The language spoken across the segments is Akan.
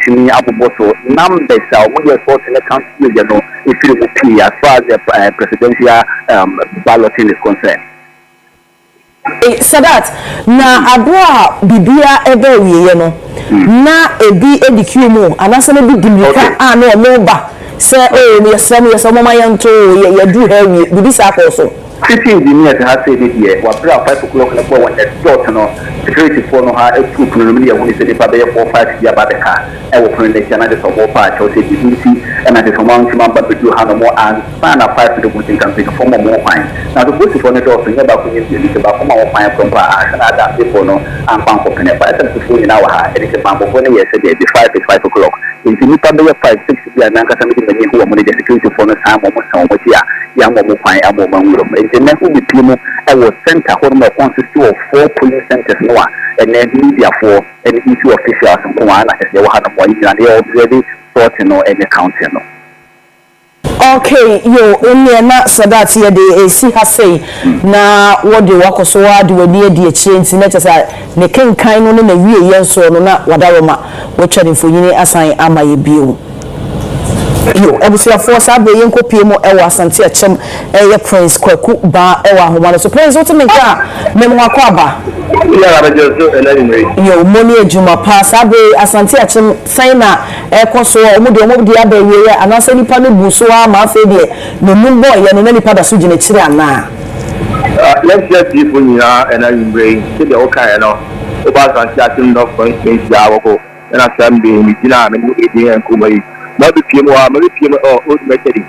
between Abuboso numbers are when you're sorting the country, you know, if you will pay as far as the presidential balloting is concerned. Sadat na abua bibia ebe wiye no na ebi edikyu mu anase na bi dimika no omoba se me yesam mama yanto ye du ha wi bibi sa akoso city engineers have said it here wa bra 5 o'clock na when the dot no security for no ha e troop no me when say pa be 4-5 ya ba be ka e wo friend dey na dey so more part o say BBC and na dey so man ba be do ha no more and fan 5 to go think and for more fine now the police for no dot so ba ko ni dey ba ko ma fine from pa na da people no and pan ko ne pa say for ni na wa ha e dey pan ko ne yes dey 5 o'clock in ni pa be 5-6 ya na ka sa me dey ni ho mo dey security for no sa mo so mo tia ya mo fine amo man wuro the next be people I was center who consists of 4 police centers no and then media for any issue officials and one as they had more and they already sorting no any county no. Okay, yo na Sadat ye de si ha say na what the work so wad we near the change na say ne kenkan no na wie ye so no na wadaroma we twere mfonyini asan amaye bio. Yo ebusia force abe yenko pie mo ewa asante achem eye prince kwaku ba ewa ahoma so prince what me ka memo akwaba ya ba jesu elenimre yo moni ejuma pass abe asante achem saina ekoso omudi abe wiye anase nipa ne buso ma afa de no mumbo ye no nipa da so gine kire ana let's just see for nyina elenimre se de okan no o ba asante achem no constituency awoko na sambe mi gina me e de enkomai Maybe PM or ultimately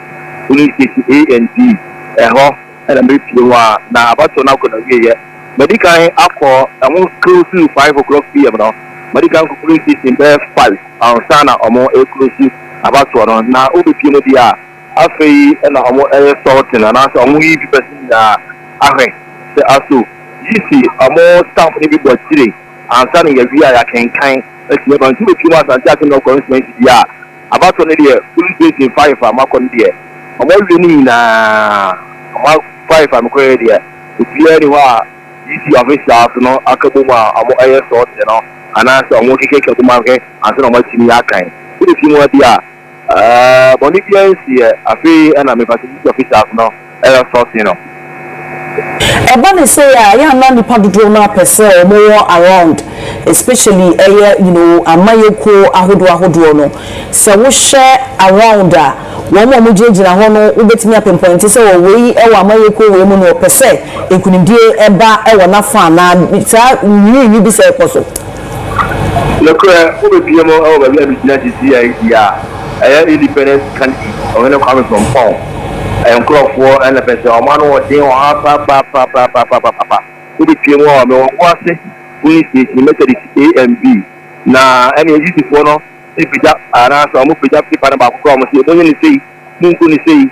police station A and B and maybe PM now about to now gonna be here. Medical after I won't close to 5 o'clock PM now. Medical police station there 5 and Sana or more exclusive about to run now over PM dia afei and I'm more sorting and also only person ahe say also you see more staff everybody today and Sana ya can kind let's see about 2 PM and just no constituency dia about on the police station 5 am akon there am really na 5 am ko there if you anywhere DC officials no akabuma am aye sort you know and as am keke kuma ke and so much ni akan if you want there bonibians here afi and am officials no aye sort you know Ebony say ya na nipa dodo na pese more around especially you know amayeko ahodo no se wo share around wo mo jejina ho no ubetimi apempoint se wo we e wa amayeko we mu no pese ekunimdie eba e wo na fa na sa ni bi se ekoso lekra ubetimo e wo ba business ya independent country or no coming from home and crop for and the person or man or thing or papa who became one or was it police station method A and B na any easy for no if it up and answer move it up the panama promise you don't say moon say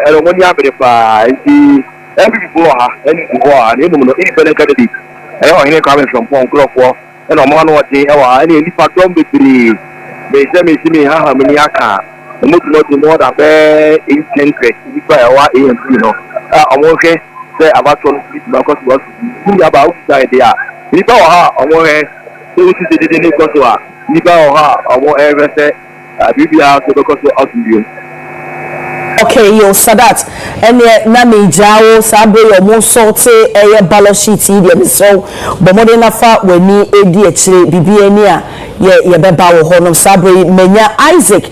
and when you have it the every before any before and you know independent candidate and any coming from one crop for and a man or thing or any if don't be free they say me how many aka the most more than 8-10 if I want A and B, you know. I'm okay. Say about 1 because was about outside there. If I want so this is the name because if I want ever say BBR because out to you. Okay, yo Sadat and na me jawo sabe yo mo sorte ballot sheet dey so but mo dey na fa wani edi akire bibia ni a ye beba wo ho no sabe menya Isaac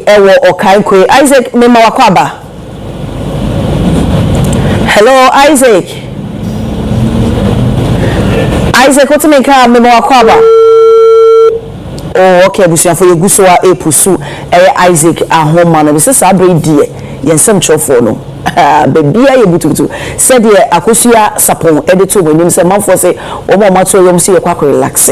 ewo okankwe Isaac me ma wakwaba. Hello Isaac what me ka me ma wakwaba. Oh, okay, busia for yeguso a epusu Isaac ahoma no se sabre die yensem chofo no bebia ye butubutu said ye akosua sapon edito wenim se manfo se o ma mato yom se ye kwa relax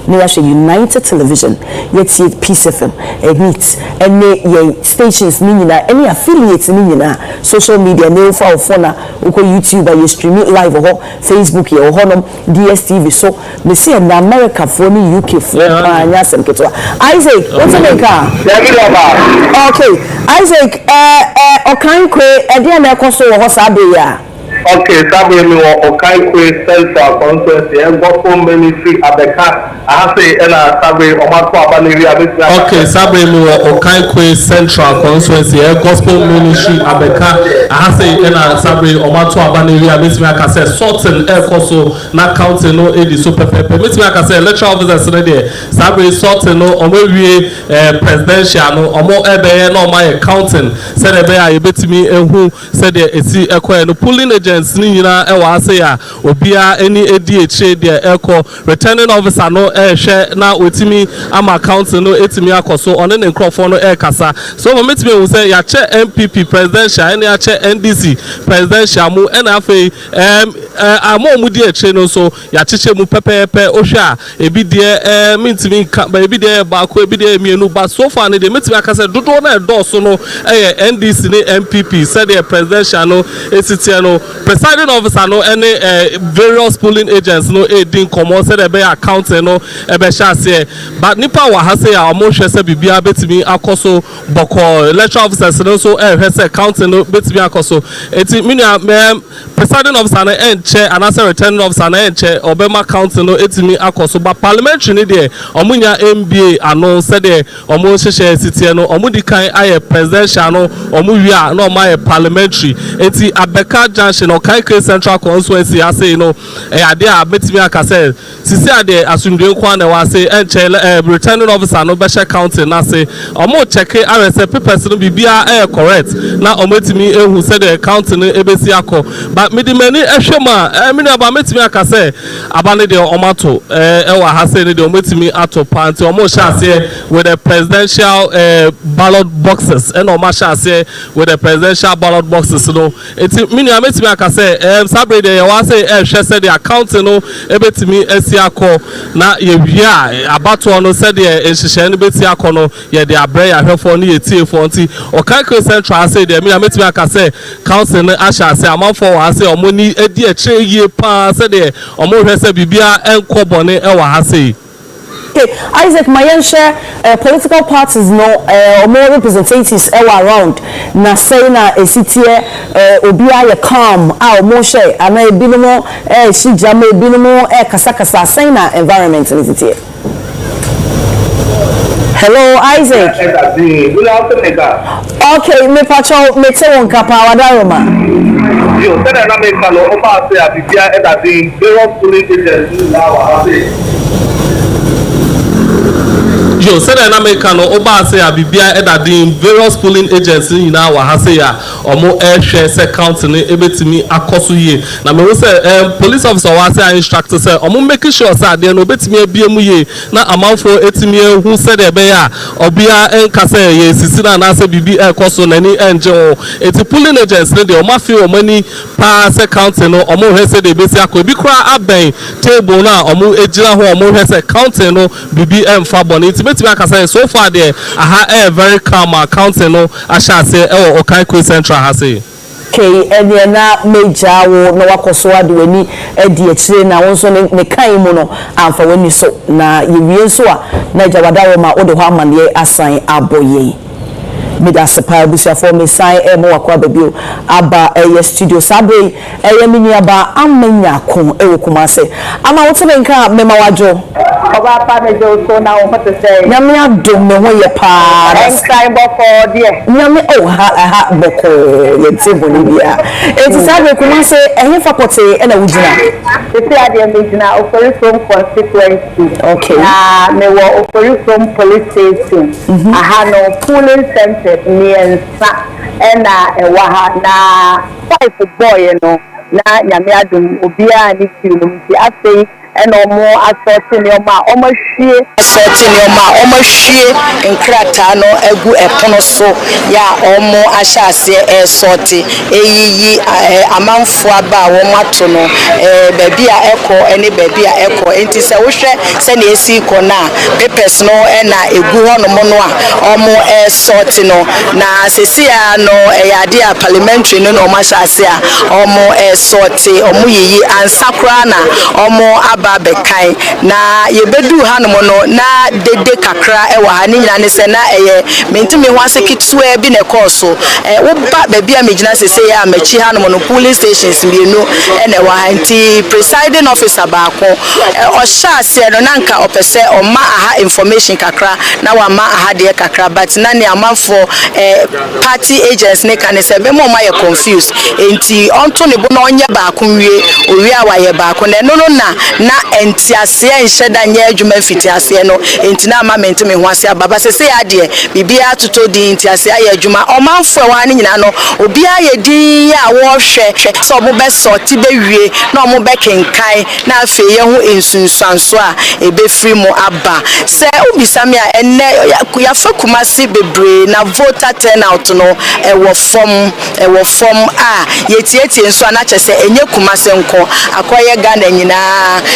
ne ya hwe United Television yet Peace FM edit ene ye stations ni nyina ene affiliates ni nyina social media ne fa ofona uko YouTube ye stream live ho Facebook ye ho no DSTV so me se na America for ni UK for anya sem ketwa Isaac what's the car okay Isaac okankwe ede na ekoso wo ho sabe ya Okay, Sabre mi o kai kwe central constituency and gospel ministry abeka. I say Sabre o ma to abaniri abesi. Okay, Sabre mi o kai kwe central constituency and gospel ministry abeka. I say Sabre o ma to abaniri abesi. I can say sorting air koso na counting no edi so pepe. Meti I can say electoral officers na there. Sabre sorting no omo wie presidential no omo ebe no my counting. Said ebe a yebetimi ehu said esi ekọ no polling agents ni nyina e wa ase ya obia any ADH de ekọ returning officer no hwe na otimi ama counting no etimi akoso one ne nkrofo no kasa so mo metimi wu say ya che MPP presidential any ya che NDC presidential mu na afei amo mu di eche no so ya cheche mu pepepe ohwa ebi de mintimi ba ebi de ba ko ebi de mienu ba so far ne de metimi akasa dodo na do so no NDC ne MPP said the presidential no esitie no presiding officer no any various polling agents no din comot said be accounting no be shase but nipa wa ha say ya omo hwe say bibia betimi akoso boko electoral officers no so hwe say accounting no betimi akoso eti minia presiding officer no enche and as returning officer no enche obema counting no etimi akoso but parliamentary ni there omunya MBA ano said the omo hwehwe esitie no omo di kan aye presidential no omo wia no my parliamentary eti abeka junction or kai central constituency ase no ade a betimi aka say sisi ade asundwe kwa na wa say enche returning officer no be counting na say omo check RS papers no bibia correct na omo etimi ehu say the counting ebesi akọ but me di mani ehwema me na ba metimi aka say abane de omato wa ha say ne de omo etimi ato panti omo sha say with the presidential ballot boxes and omo sha say with the presidential ballot boxes no eti mini ametimi aka say Sabre de wa say hwe say the accounting no ebetimi esi akọ na ye wia abato no say the enhihye no beti akọ no ye de abre ya hwefo no ye tiefo nti okanko central say the mini ametimi aka say council no asha say amanfo wa say omo ni edi e kire yie pa say the omo hwe say bibia enko bone e wa ha say. Okay, Isaac, my share political parties no more representatives around na say na esitie obia ye calm more share ana ebinomo shi jama ebinomo kasa say na environment esitie. Hello Isaac. Okay, me pacho me te won kapa wadaroma. Yo, tell na me kalo o ba say abibia e da din various polling agents na wa say. Yo said in America no oba say abibia edadin various polling agents nyina wa ha say ya omo hwe say counting ebetimi akoso ye na me say police officer wa say instructor say omo make sure say ade no betimi abiemu ye na amanfo etimi ehu say de be ya obia enka say ye sisi na say bibi ekoso nani enje o eti polling agents ne de omo afi omani pa say counting no omo hwe say de besi akọ bi kra aben table na omo ejira ho omo hwe say counting no bibi emfa boni so far there very calm accounting no asha say Okanko central ha say okay and na major wo na wakoso adweni edi ekire na won so ne kan mu no amfa wani so na yewie so a na jawadawo ma ode ho amane asan aboye mida sepa busia for me sai mo wakwa babio aba studio Sabre mini aba amanya ko wokuma se ama wote nka mema wajo oba pa me jo so na wo to say nyame adom me ho ye pa sai boko de nyame ha boko ye tebo ni bia eti Sabre kuma se fa pote na wujina eti ade me jina ofori from constituency okay na me wo ofori from police station aha no polling center niensa ena ewa ha na five boy no na nyame adom obia ni tiunum ti afei ena omo assorting yoma omo hwie nkrata no egu epono so ya omo ahyase sorti eyiyi amanfo aba wo mato no baby a eko ene baby a eko enti se wo hwe se na esi ko na papers no ena egu ho no mo no a omo sorti no na sesia no eyade a parliamentary no omo ahyase a omo sorti omo yiyi ansakra na omo aba bekan na yebedu hanom no na dede kakra e wa ha ni nyina ne se na eye mentimi ho ase kitwe bi ne course wo ba ba bia megina sese ya machi hanom no police stations mienu ene wa anti presiding officer baako o sha ase no nanka opese o ma aha information kakra na wa ma aha de kakra but na ne amafo party agents ne kan se be mo ma ye confused enti onto ne bo na onye baako wie owie a wa ye baako na no na enti ase enhyeda nya adwuma fiti ase no enti na ama mentimi ho ase ababa sese ya de bibia toto di enti ase aye adwuma omanfo wa ne nyina no obia ye din ya wo hwe so mo be sorti be wie na mo be kenkan na afi ye ho ensunsuanso a ebe free mo aba se obisame a enne ya fa kumase bebre na voter turnout no e wo form a yetietie nso na kyese enye kumase nko akoye Ghana nyina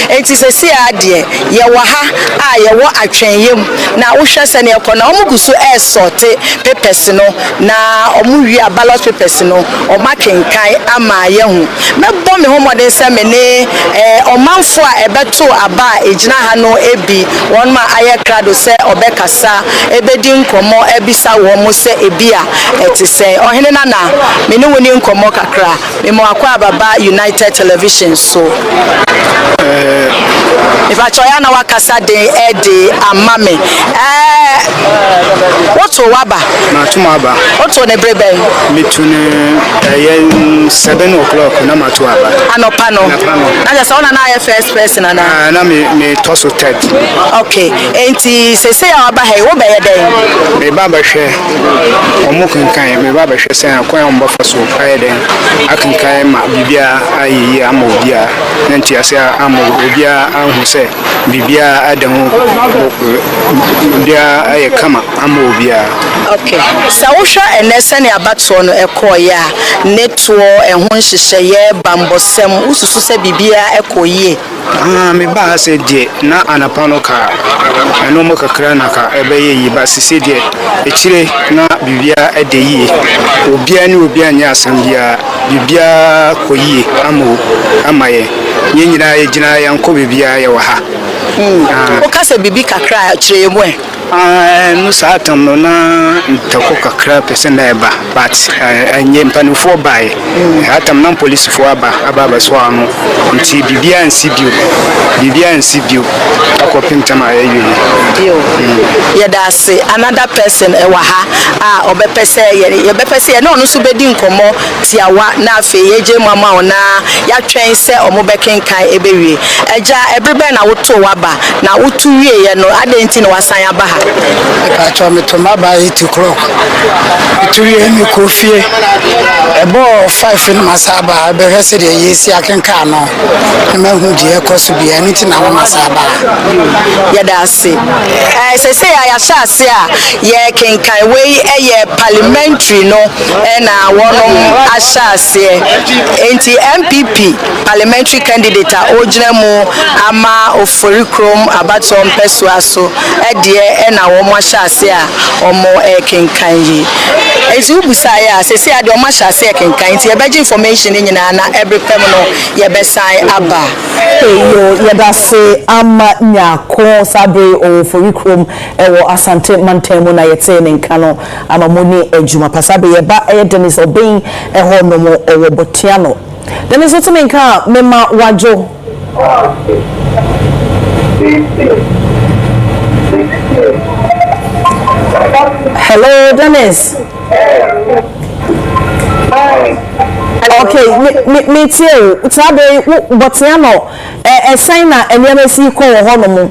enti sese ade ye wo ha a ye wo atwenyem na wo hwe se ne ekọ na omuguso e sorte papers no na omuwi ballot papers no omakenkan ama ye hu mebọ me homode se me ne omanfo a ebeto aba ejina ha no ebi won ma aye krado se obekasa ebedi nkomo ebisa wo mo se ebia etise ohene na me ne woni nkomo kakra me mo akwa ababa United Television so if I try na wakasa de ede amame what waba na tumaba oto ne brebe mitune 7 o'clock na matuaba anopa no na just ona na first person na me toso ted okay enti sese ya waba he wo be ye den me baba hwe omo kankan me baba hwe sen akwan omba faso aye den akankan ma bibia ayi ama obia na nti ase ama obia ahu se bibia adamu bibia aye kama ama obia okay sa wo hwa enese ne abato no ekoya neto ehun hyehyeye bambosem ususu se bibia ekoye me ba se die na anapano ka eno mo kakra na ka ebeye yi ba sisi die ekire na bibia edeyi obia ni obia nya asambia bibia koyi amaye nyina yegina yanko bibia ye wa ha o ka se bibi kakra kire mu no satam no na ntako kakra pesen na eba but anye mpanufo bae atam na police fo aba so anu nti bibia nsibio akopintama ayeyi yeda se another person e wa ha a obepese ye na onu so bedi nkomo tiawa na afi yeje mama ona ya twen se omobekenkan ebewie eja ebrebe na woto waba na wotu wie ye no adenti na wasan aba ha Pacho metoma ba 8 o'clock. Tuye mi kofie. Ebo 5 in masaba be hese de yesi akenka no. Na hu die ekoso bia nti na masaba. Ya da se. Sese ya sha se a ye kenkan we eye parliamentary no na wono asha se. Enti MPP parliamentary candidate ojina mu ama oforikrom abatom pesuaso edie na wo mo hyase a omo kenkan yi ezi ubusa ya sese ade omo hyase kenkan ti e beji information nyina na every pem no ye besan aba yo ye da se ama nyako sabre o forikrom wo asante mantemu na yete ne nka no ama moni adwuma pasabe ye ba e Dennis Obin ho no mo wo botiano Dennis otime nka mema wajo Hello, Dennis. Okay, me too. Utabe botiano sign na enyemesi ko ho no mu.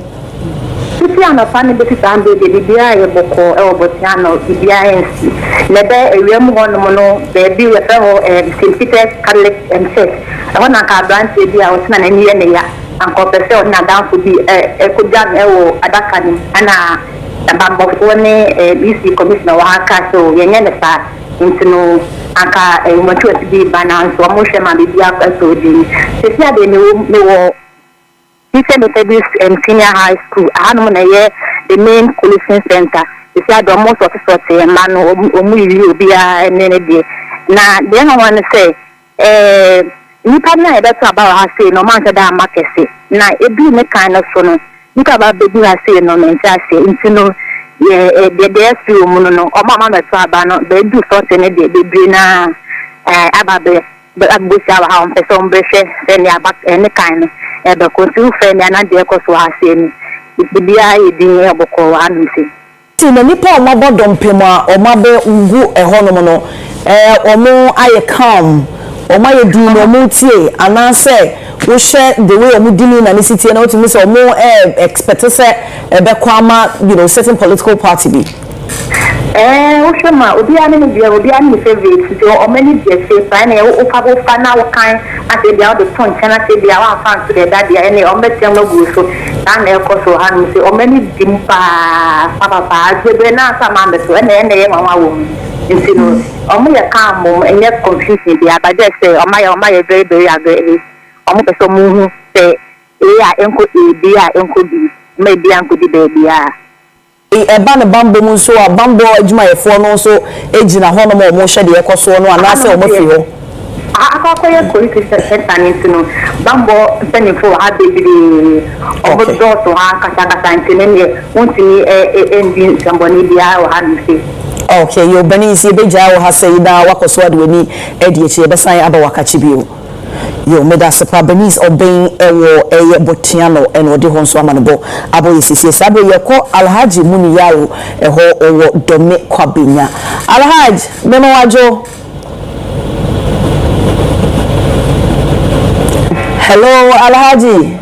Tiano fan be tisambe de bibia ye boko e botiano bibia ensi. Lebe ewem ho no no baby we fe ho St. Catholic and Church. E ho na ka branch e bia o tina na niye ne ya. Anko pese o na danfo bi ekodian e wo adaka ni ana bambofo ne BC commissioner wa haka so yenye ne sa intino aka motu ati bana so mo hwema bibia so di sesi ade ne wo St. Methodist Senior High School anu na ye the main collection center sesi ade mo so so man omu yi obi a ne de na de no wan say nipa na ebeto aba ha say no man da market na ebi ne kind of so no nipa ba bebi ha say no mense ase ntino ye de fi mu no o mama meto aba no be du so te ne de bebi na aba be agbosia wa ha on person brehwe se ne aba ne kind ebe ko tu fe ne na de ko so ha say ni bibia edin eboko wa anu se ti na nipa o mabodom pemu a o mabe ngu ehonom no omo aye calm omo ye di no mo tie anase wo share the way omo di ni na ni city na o ti mi say omo expect say ebe kwama certain political party bi wo shema obi ani ni bia obi ani favorite so o many bia say fa na wo fa na wo kan ase bia o ton chana say bia wa fan to the daddy any o metem no go so na e ko so han say o many dimpa papa je na sama me so na ye mama wo ntino omo ye kan mo enye confusion bia ba just say o ma ye very very agree omo person mu hu say enko bia enko bi me bia enko di bia eba ne bambo mu so a bambo adwuma yefo no so ejina hono mo hwe de ekoso no anase o mo fi ho akakoye politics center ntino bambo penifo ha bebiri obodo to ha kasa ntine ne wontini endi samboni bia o ha nse okay yo bani si beja wo ha sei da wakoso ade wani edi echi ebesan aba wakachi bio yo meda sepa Benis obin ewo eye botiano eno de honso amanebo abo yesisi sabo yeko Alhaji Muni Yaro eho owo dome kwabenya Alhaji memo wajo hello Alhaji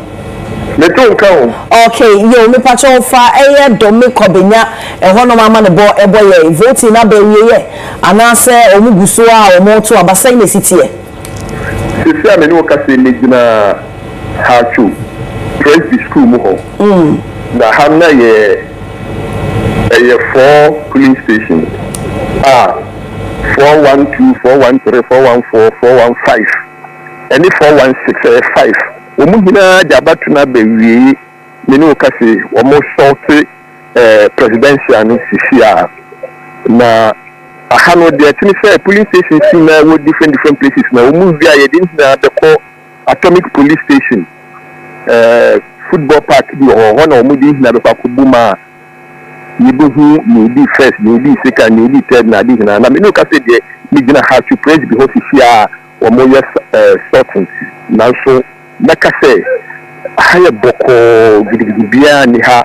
okay yo me pacho fa eye dome kwabenya eho no amanebo ebo ye vote na be ye anase omuguso a omoto abasai ne sitie sisi ameni wakase negina hachu press school mu ho na hamna ye 4 police stations 412 413 414 415 any 416 5 omu hina jabatu na bewie meni wakase omo sorte presidential no sisi na ahano de tini say police stations na wo different places na wo move via yedin na the call atomic police station football park bi ho na wo mudi na be kwakubuma yibuhu ni bi first ni bi second ni bi third na di na me no ka say de me gina ha to praise because here wo mo yes sorting na so na ka say haya boko gidigidi bia ni ha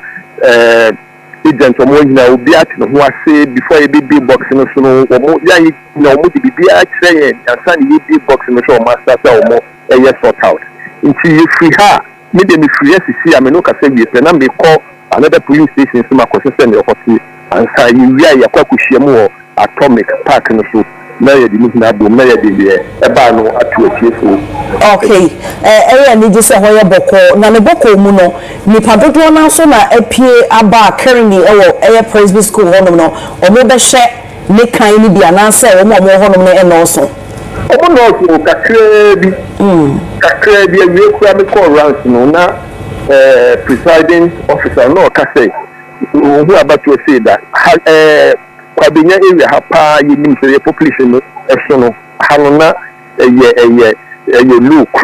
agent omo hina obi ati no ho ase before e big box no so no omo ya yi na omo di bibia kire ansa ni big box no so master say omo sort out nti you free ha me dem free sisi am no ka say we pe na me call another police station so makoso say me okoti ansa yi wi ya kwa kuhyiam atomic park no so na ye di hina bom na ye di e ba no atu akieso okay area ni je se hoye boko na ne boko mu no ni padodo na so na apie aba currently ewo presby school honom no omo be hye ne kan ni bia na se omo honom no eno so omo no so kakra bi awie kura me call rounds no na presiding officer no ka say who about to say that kwabenya area hapa yinim say population no eso no hanona eye look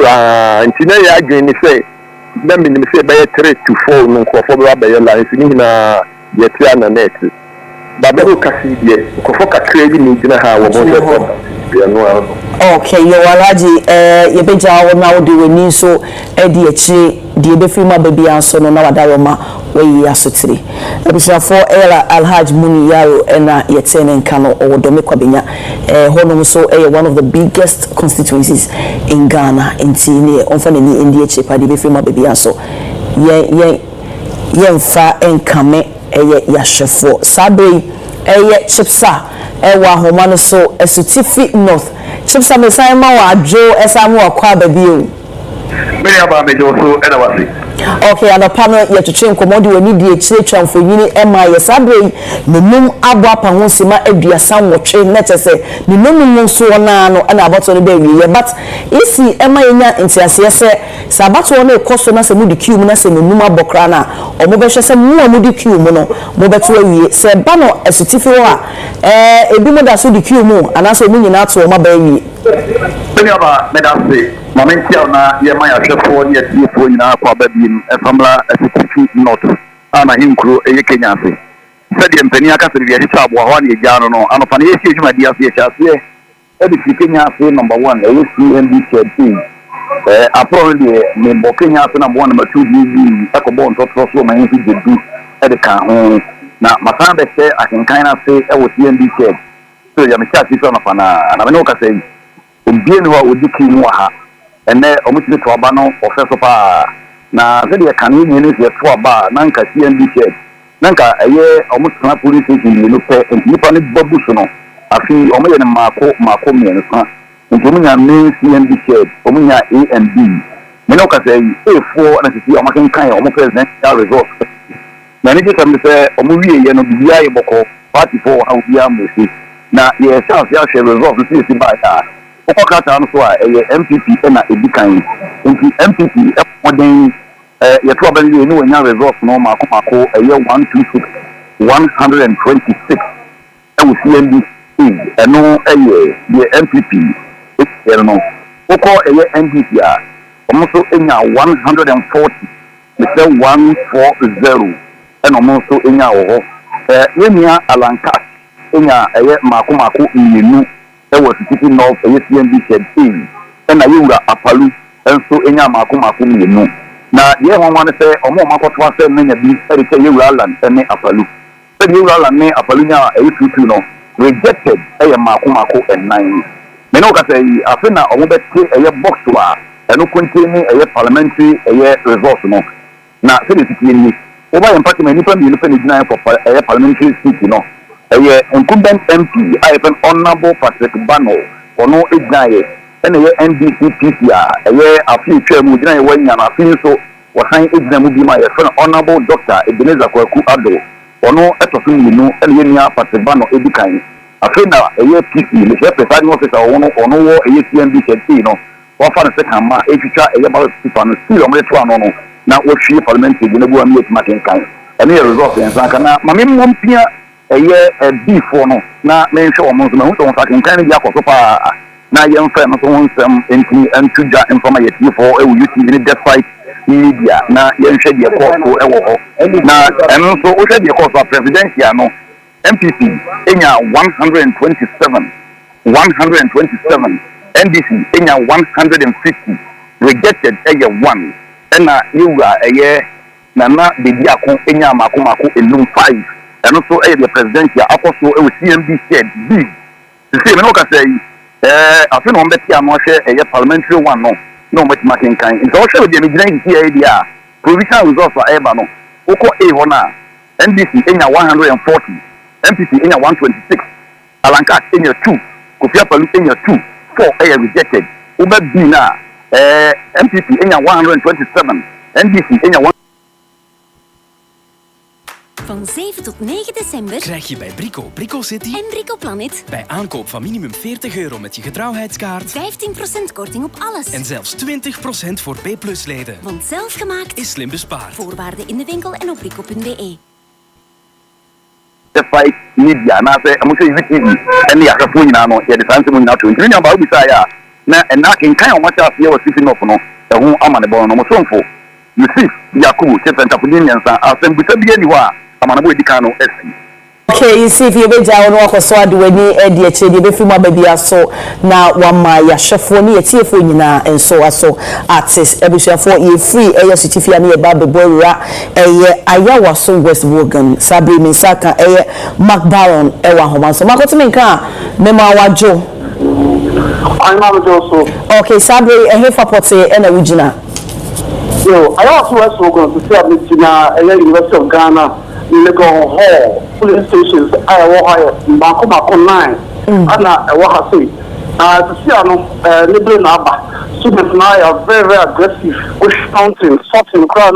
ntina ya adwen ni say na minim say be 3 to 4 no nkofo be ba ye lines ni na ye tia na net baba ko kasi die nkofo kakra bi ni gina ha wo bo okay yo Alhaji ye beja wo na wo de wani so edi echi die be firma baby anso no na wadaroma we asotiri abisafo Alhaji Muni Yaro ena yetene nkano o dome kwabenya hono so one of the biggest constituencies in Ghana intini onfane ni indi echi pa die be firma baby anso ye mfa enkame yashefo sabe chipsa ewa homa no so esutifi north chipsa me san ma wa adwo esamu akwa babie me ya ba me jo so ena wasi okay and pano ye twetwe nkomodi wani die chire twamfo yini ema ye sabre menum abo apa ho sima aduasa nwotwe netese ni menum so na no na abato no be wiye but isi ema yenya ntiase se sabato no ekoso na se mudi kiu mu na se menum abokra na omo be hwe se mu amudi kiu mu no mo beto awiye se ba no esutifi ho a ebi mo da so di kiu mu anase mu nyina to o ma ba awiye Penyaba medase momentia na ye ma ya hwefo ne ye fo nyina kwa babim efamla efitifi north ana hinkro eye Kenya se sɛdeɛ mpani aka sɛ deɛ hyehyɛ aboa hɔ ne agya no no anofa ne yɛhyɛ dwumadi ase yɛhyɛ aseɛ ɛde fi Kenya ase number 1 ɛyɛ CNB champion apro deɛ membɔ Kenya ase number 1 number 2 DV ɛkɔbɔ ntɔtɔ so ma yɛnsi gyedu ɛde ka ho na masan bɛhyɛ akenkan ase ɛwɔ CNB champ so yɛ mehyɛ ase so anofa na me ne wo kasa yi obie ne hɔ a odi ki mu ha ɛnɛ ɔmutumi to aba no ɔfɛ so paa na sɛdeɛ kane nyɛ ne sɛ to aba na nka CNB champ nanka ɛyɛ ɔmutena police station ne no pɛ nipa ne babu so no afi ɔmo yɛ ne maako mmiɛnsa nti ɔmo nya main CNB shared ɔmo nya A and B me no kasa yi A4 na sisi ɔmo kenkan ɔmo presidential results na ne gyesɛm sɛ ɔmo wie yɛ no bibia yɛ bɔkɔ party for ha bibia mmosi na yɛ chance yɛ ahwɛ results no sisi baa ta ɔkɔ kata no so a ɛyɛ MPP ɛna ebi kan nti MPP ɛmɔden yɛto aba ne ne wanya results no maako ɛyɛ 126 ɛwɔ CNB ɛno ɛyɛ yɛ MPP ɛyɛ no wokɔ ɛyɛ NDC a ɔmo nso enya 140 mesɛ 140 ɛna ɔmo nso enya wɔ hɔ yɛnua alanka enya ɛyɛ maako mmienu ɛwɔ City North ɛyɛ CNB shed ɛna yɛwura apalu nso enya maako mmienu na ye hwanwa ne sɛ ɔmo makɔto asɛ menya bi ɛde sɛ yewura land ɛne apalu sɛ yewura land ne apalu nya ɛyɛ tutu no rejected ɛyɛ maako ɛnan me no ka sɛ yi afi na ɔmo bɛte ɛyɛ box wa ɛno contain ɛyɛ parliamentary ɛyɛ resource no na sɛ de titi ni wo ba yɛ mpati ma nipa mmienu pɛ ne gyina ɛyɛ parliamentary seat no ɛyɛ incumbent MP ayɛ honorable Patrick Bano ɔno egyina yɛ ɛna yɛ NDC PC a ɛyɛ afi twa mu gyina yɛ wanya na afi nso wɔsan egyina mu bi ma yɛ fɛ honorable Dr. Ebenezer Kwaku Ado ɔno ɛtɔ so mmienu ɛna yɛ nua Patrick Bano edi kan afi na ɛyɛ PC ne hwɛ presiding officer ɔno wɔ ɛyɛ CNB sɛti no wɔfa ne sɛ kama etwitwa ɛyɛ ballot paper no still ɔmo to ano no na wɔhwie parliamentary gyina bu ami etima kenkan ɛne yɛ result yɛn sanka na mame mmom pia ɛyɛ B4 no na menhwɛ ɔmo nso na hu sɛ wɔn sa kenkan ne bi akɔ so paa na yɛn fɛ no so ho nsɛm enti ntudwa mfama yɛtiefo ɛwɔ YouTube ne despite media na yɛn hwɛ deɛ kɔ so ɛwɔ hɔ na ɛno nso wohwɛ deɛ kɔ so a presidential no MPP enya 127 NDC enya 150 rejected ɛyɛ 1 ɛna yewura ɛyɛ nana bebi ako enya maako enum 5 ɛno nso ɛyɛ deɛ presidential akɔ so ɛwɔ CNB shed B sisi me no ka sɛ afi na ɔmbɛti ano hwɛ ɛyɛ parliamentary one no na ɔmbɛti makenkan nti ɔhwɛ deɛ megyina yi yɛ deɛ a provisional results a ɛba no wokɔ A hɔ no a NDC enya 140 MPP enya 126 alanka enya 2 Kofi Apalu enya 2 4 ɛyɛ rejected woba B na MPP enya 127 NDC enya 1. Van 7 tot 9 december krijg je bij Brico City en Brico Planet bij aankoop van minimum €40 met je getrouwheidskaart 15% korting op alles. en zelfs 20% voor B+-leden. Want zelfgemaakt Is slim bespaard. Voorwaarden in de winkel en op brico.be. Despite media na say amuso TV ene ya kafo nyina no ye de sanse mu nyina to ntiri nya ba bisa ya na ena kenkan o macha afi o sitting up no ehu amane bo no mo sonfo Yusuf Yakubu chefenta pudin nyansa asem bisa bi ani ho a amane bo edika no esi. Okay, you see if you be down no akoso adweni e de eche de be fi ma ba bia so na wama ya hwefo ne yetiefo nyina enso aso artist ebusuafo ye free e ye sitifia ne ye ba be boyra e ye ayawa so West Wogan Sabri Minsaka e ye Mark Baron e wa homa so makoto menka mema wajo I'm not also okay Sabri e hefa pote e na wugina yo ayawa so West Wogan to say abitina e University of Ghana Legon Hall police stations I walk higher Bako 9 ana e walk say to see ano libre na aba students now are very aggressive push counting sorting crowd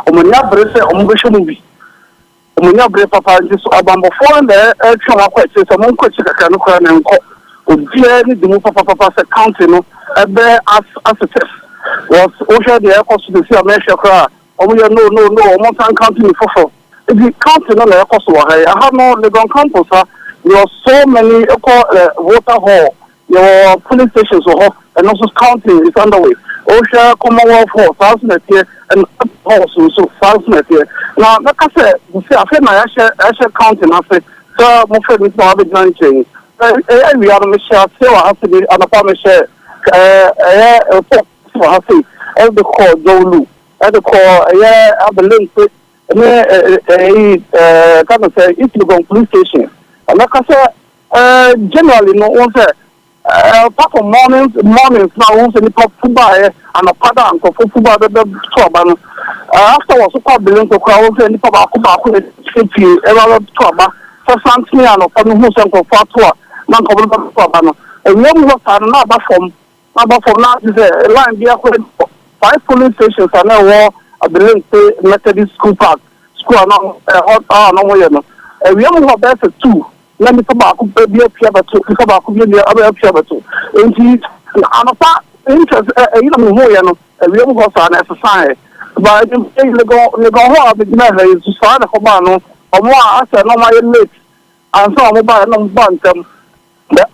omonya brese omubesho mubi omonya bre papa nti so abambo for the twa akwa say so mon kwachi kaka no crowd na nko odie ni demu papa say counting no ebe as was osha the airport to see amesha crowd omonya no omo tan counting for the county no na ekoso wa I have no Legon campus there are so many water hall your police stations and also counting is underway. Osha Commonwealth Hall, 1,000 here, and halls also 1,000 here. Now, like I said, I feel I should counting. I said, so my friend is not having anything. We are a Michelle, so I have to be an apartment share. I say, as the call Dolu, as the call, I believe it. Kind of say, if you go police station, and like I said, generally, no one say. Apart from mornings now, once any pop football and a pattern and football the trouble. Afterwards, so called billion to crowd, any pop ever trouble. For something and upon who sent for Fatua, non common trouble. And one was another from now is a line be 5 police stations are now war at the link Methodist School Park. School are not hot, no way. And we only have that's 2. Let me come back to be a piano to come back to be a piano to. Indeed, and a part interest, we almost an exercise. But in the go home, the matter is to start a Hobano, or more after no my late, and so I'm about no buntum.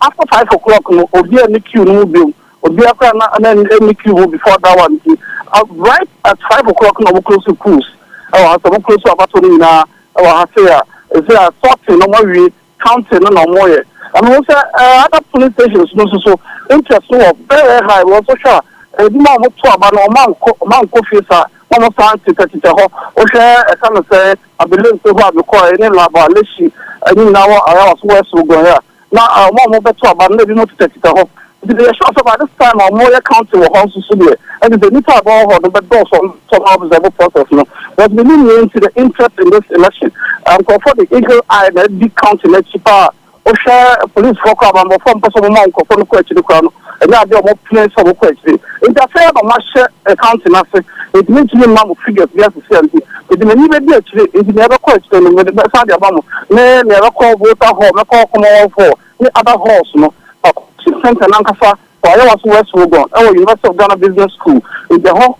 After 5 o'clock, or be a queue mobile, or be a plan and then any queue before that one. Right at 5 o'clock, no close to cruise. Oh, I'm close to Abatolina, or I say, is there a thought in no more counting no more. And also other police stations so interest very high. We also sure the man who talk about no man coffee sir. One time to or share a kind of say I believe to have the core in laba leshi and now I was west to go here. Now one more talk about maybe not to take it. The short about this time or more county will also see and the new type of the door from some observable process. But we need into the interest in this election. For the eagle eye, the big county, let's cheaper, or share police program and from personal monk or from the question, and now there are more place for the question. In the affair of my share accounting, it means you know figures, yes, it may even be actually, it never question with the side of Mamo, never call voter home, never call Commonwealth for the other horse, no, Center Nankasa, for I was West Wogon, our University of Ghana Business School, in the whole.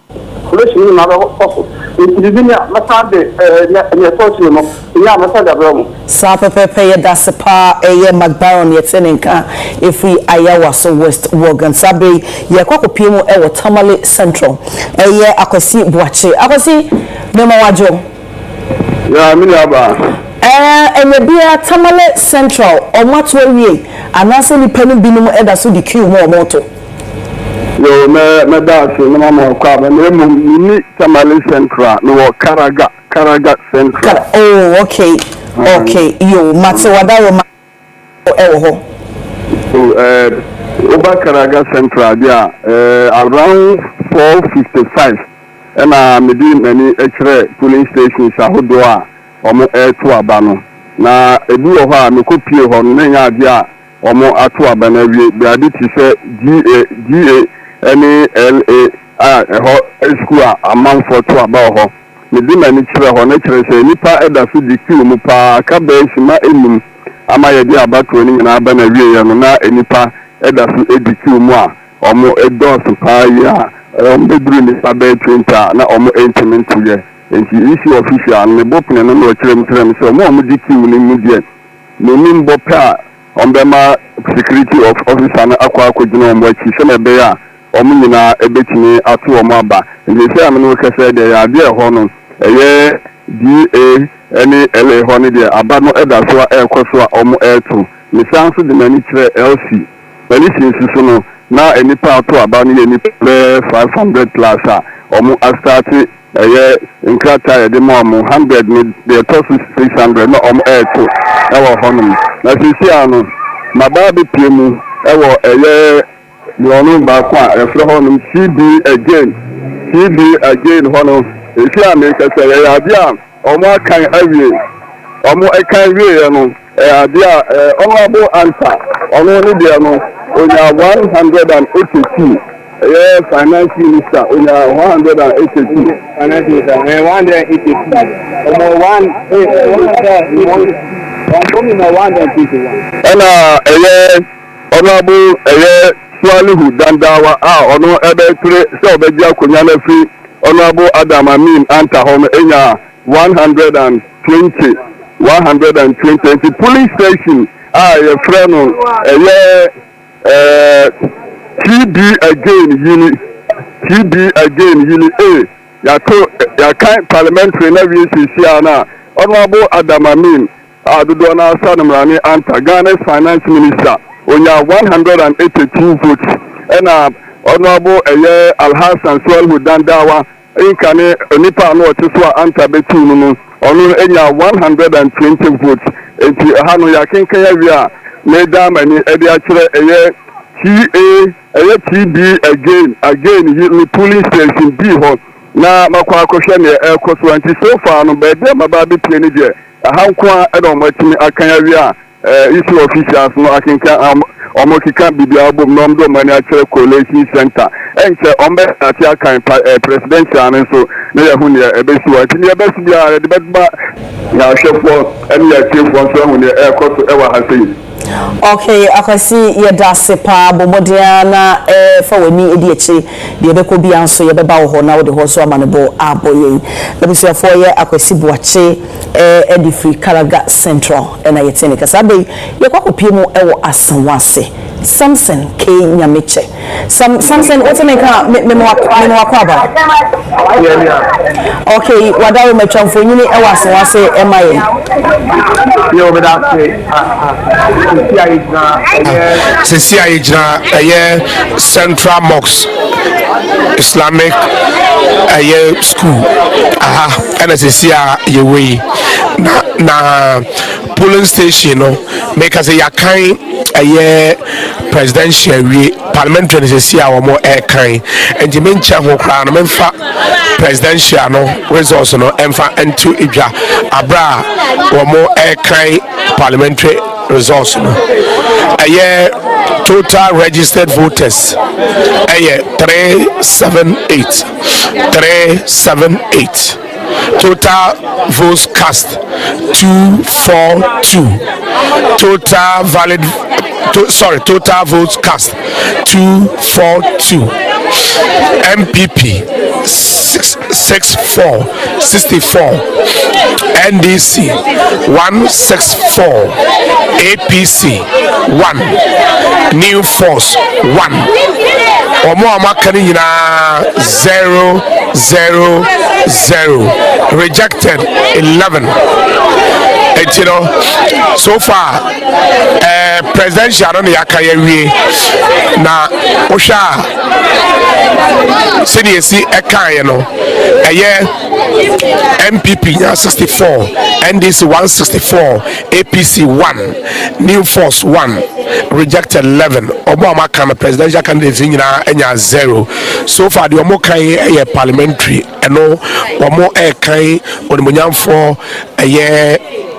Sapa Pepe Dasapa, a McBaron, yet Seneca, if we Ayawa so West Wogan Sabi, Yakoko Pimo, Ewa Tamale Central, a year I could see Boache, I could see Memawajo. Yeah, Minaba. And the beer Tamale Central, or much way, and that's only penny binum ever so the queue more moto. Yo, me dance no mama kwa me Tamale Central no Karaga Central. Oh, okay. Okay. Yo, Matso Wadaro ma ho. So Oba Karaga Central there around 4:55 and me di many extra polling stations ahodo a omo to aba no na ebi wo ha me kopie ho no nya ade a omo ato aba na wie bi ade ti se GA NELA school a man for to about ho me di mani kire ho na kire se nipa eda so di kiu mu pa ka ba shima enum ama ye di abato ni na aba na wie ye no na enipa eda so edi kiu mu a omo edo so pa ya bedru ni pa be 20 na omo entimentu ye enti isi official ne bopne no no kire so omo di kiu ni mu die no nim bopa ombema security of officer na akwa akogina omo achi se na be ya omnyina ebetini atu omaba ndese amene okese de ya de ho no eye DA NELA ho ne de aba no eda so ekoso a omo etu misanso de mani kire LC mani sinsu no na enipa atu aba no enipa 500 plus a omo astart eye nkrata de mo 100 ni de tosu 600 no omo etu ewo ho no na sisi ano mababe piemu ewo eye Yonu Bakwa, a flahon, CB again, Hono, if you are making a idea, or more kind of or more a kind of idea, honorable answer, or only the 182. Yes, finance minister, 182. Finance minister, 182. And honorable, Swalihu Dandawa ono ebe ture se obeji akonya na fi honorable Adam Amin anta home enya 120 police station ye freno TB again yini ya kan parliamentary na VCC na Honorable Adamamin adodo na Sanamrani Anta Ghana's finance minister onya 182 votes and Honorable Alhassan Swalhu Dandawa inkane nipa no otiswa Anta betu no onu enya 120 votes enti hanu ya kenkan ya wi a many edi akire TB again the polling station B ho na makwa akohwe ne ekoso anti so far no be dem ababe pie ne de ahankwa e do matimi akan ya wi a issue officials no akenka omokika bibia bom no ndo mani akire coalition center enche ombe ati akan presidential ne so na ya hu ne ebesi wa ti ne ebesi bia de bedba na hwefo ene ya tiefo so hu ne ekoso e wa hasei. Okay, akwasi ye dase pa bomodiana fa wani edi echi de beko bia nso ye beba wo ho na wo de ho so amanebo aboyen na bisia fo ye akwasi buache edi free Karaga Central na ye tene kasa be ye kwakopie mu ewo asanwase Samson K Nyameche Samson what me ka me mo akwaba okay wadawo metwamfo nyini ewo asanwase emaye yo me da Sisi Aijna Central Mosque Islamic school and sisi yewe na polling station no make us a kind presidential parliamentary sisi a wo kind and the main chair ho kra no memfa presidential no results no emfa into idwa abra wo kind parliamentary results no total registered voters 378 total votes cast 242 total votes cast 242 MPP 64 NDC 164 APC 1 New Force 1 omo amakani nyina 000 rejected 11 and you know so far presidential no yakaya wie na osha CDC ekan no MPP 64 NDC 164 APC 1 New Force 1 rejected 11 Obama can presidential candidate nyina enya 0 so far the omo kan parliamentary eno omo kan onimonyamfo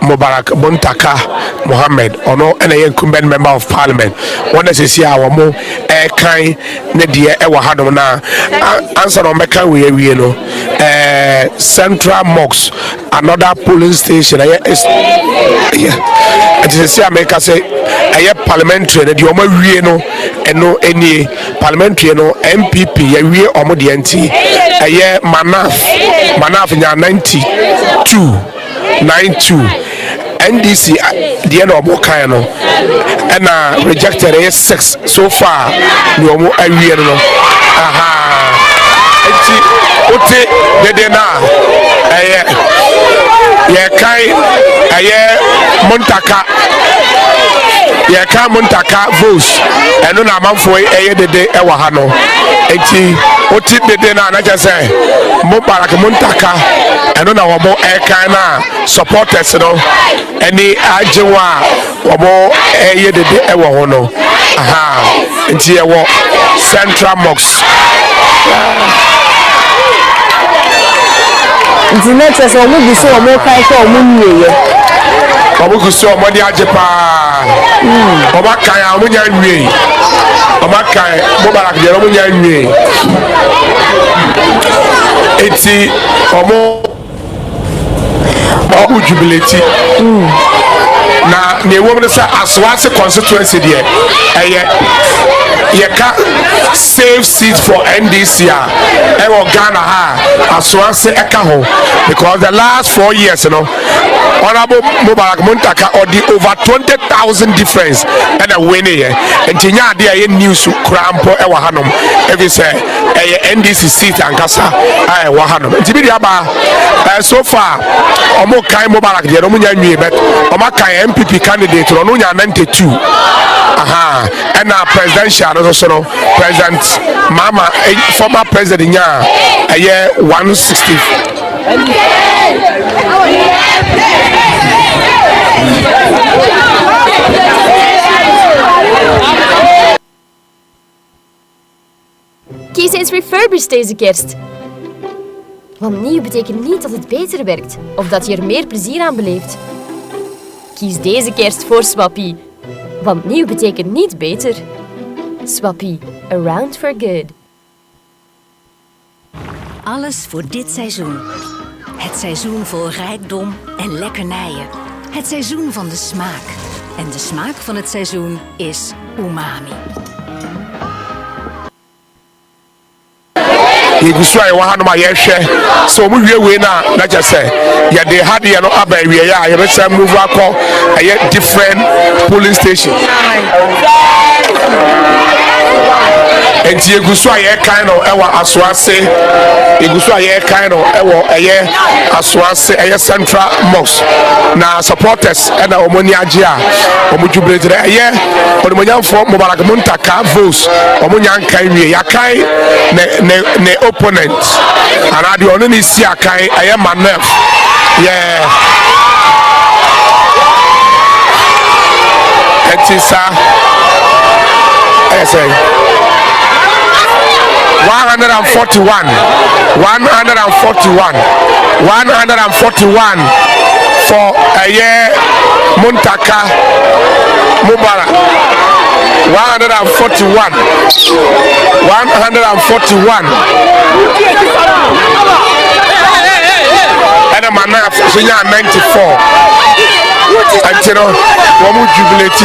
Mubarak Bontaka Mohammed ono ena incumbent member of parliament one sisi a wo kan ne de e wa hadom na answer no meka we no Central Mosque another polling station is sisi America say parliamentary ne de o ma wie no eno enie parliamentary no MPP ya wie omo de anti manaf nya 92 NDC the end of Bokano and rejected 6 so far no more awie no ote de na kai Montaka votes and no amanfo de ewa ha no enti ote de na na say Mubarak Montaka and no wo kai na supporters no any ajewa wo de ewa ho no enti ewo Central Mosque Dinete so mo biso o mo kai ko mo nwiye omo so mo di aje pa o ba kai a mo nya nwiye o ba kai Mubarak je mo nya nwiye eti omo obu jubilate na ne wo mo say Aswase constituency there yeka safe seat for NDC ewo Ghana Aswanse Ekaho, because the last 4 years, Honorable Mubarak Muntaka or the over 20,000 difference and a winning and Tinya de news crampo ewa hanum every say NDC seat and Kasa ewa hanum Tibiaba so far Omo Kai Mubarak de Omunya nwi bet Oma Kai MPP candidate Onunya 92 and our presidential also President Mama former president nya 160 Kies eens refurbished deze kerst. Want nieuw betekent niet dat het beter werkt of dat je er meer plezier aan beleeft. Kies deze kerst voor Swappie. Want nieuw betekent niet beter. Swappie, around for good. Alles voor dit seizoen. Het seizoen vol rijkdom en lekkernijen. Het seizoen van de smaak. En de smaak van het seizoen is umami. Yegusua wa hanu ma yehwe so mu hwe na just say ya dey had ya no aba wie ya ya be say move akọ different polling station enti yegusua ye kind of ewa Aswase yegusua ye kind of ewo Aswase central mosque na supporters and omoni age a omujubrejere omonyan for Mubarak Muntaka votes omonyan kan wie ya kan ne opponent and I do only see a kind I am manef it is 141 for Muntaka Mubarak 141 and a manaf so 94 and you know womu jubilate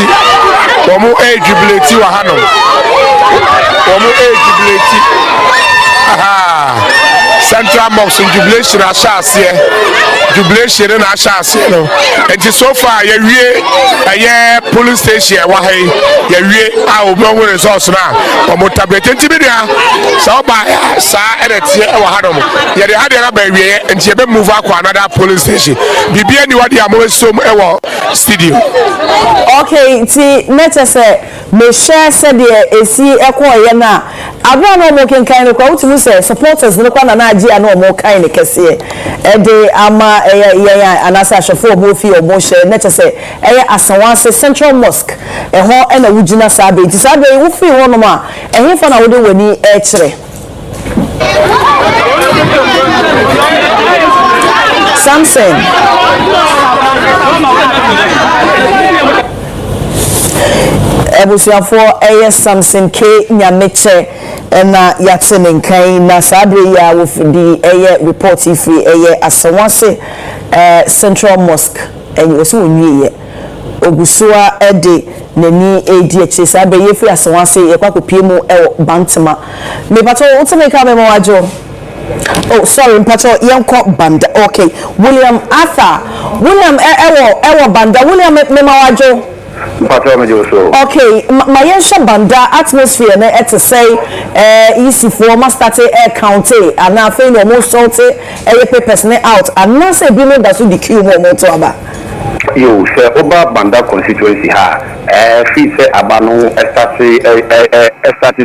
wa hano womu jubilate Central Mosque jubilation jubilation na ashase no and so far ye police station wa hey ye omo results na omo tablet ntibidia so ba sa edete wa hadom ye de hade na ba wie nti ye be move akwa another police station bibia ni wade amo som ewo studio. Okay, ti nete se me share said the esi ekoye na abra no mo kenkan no kwa utimi se supporters no kwa na agi ana mo kan ne kese e de ama anasa shofo mo fi omo share nete se Aswanse Central Mosque ho na wugina sabe ti sabe wo fi ho no ma ehfa na wo de wani e kire Samson ebusuafo Samson K Nyameche na yatene nkan na sabre ya wo di report ifri Aswanse Central Mosque enyi wo so onwie ogusua ede nani ADH sabe yefri Aswanse yekwakopie mu bantama me pato uteme ka me wajo. Oh, sorry, Mpacho, Yanko Banda. Okay, William Arthur. William Ewo Banda. William Memawajo. Okay, my Yensha Banda atmosphere to say easy for must start county and now fail almost salty papers out and now say below that will be queue more motor. Yo, say Oba Banda constituency fee say abano estati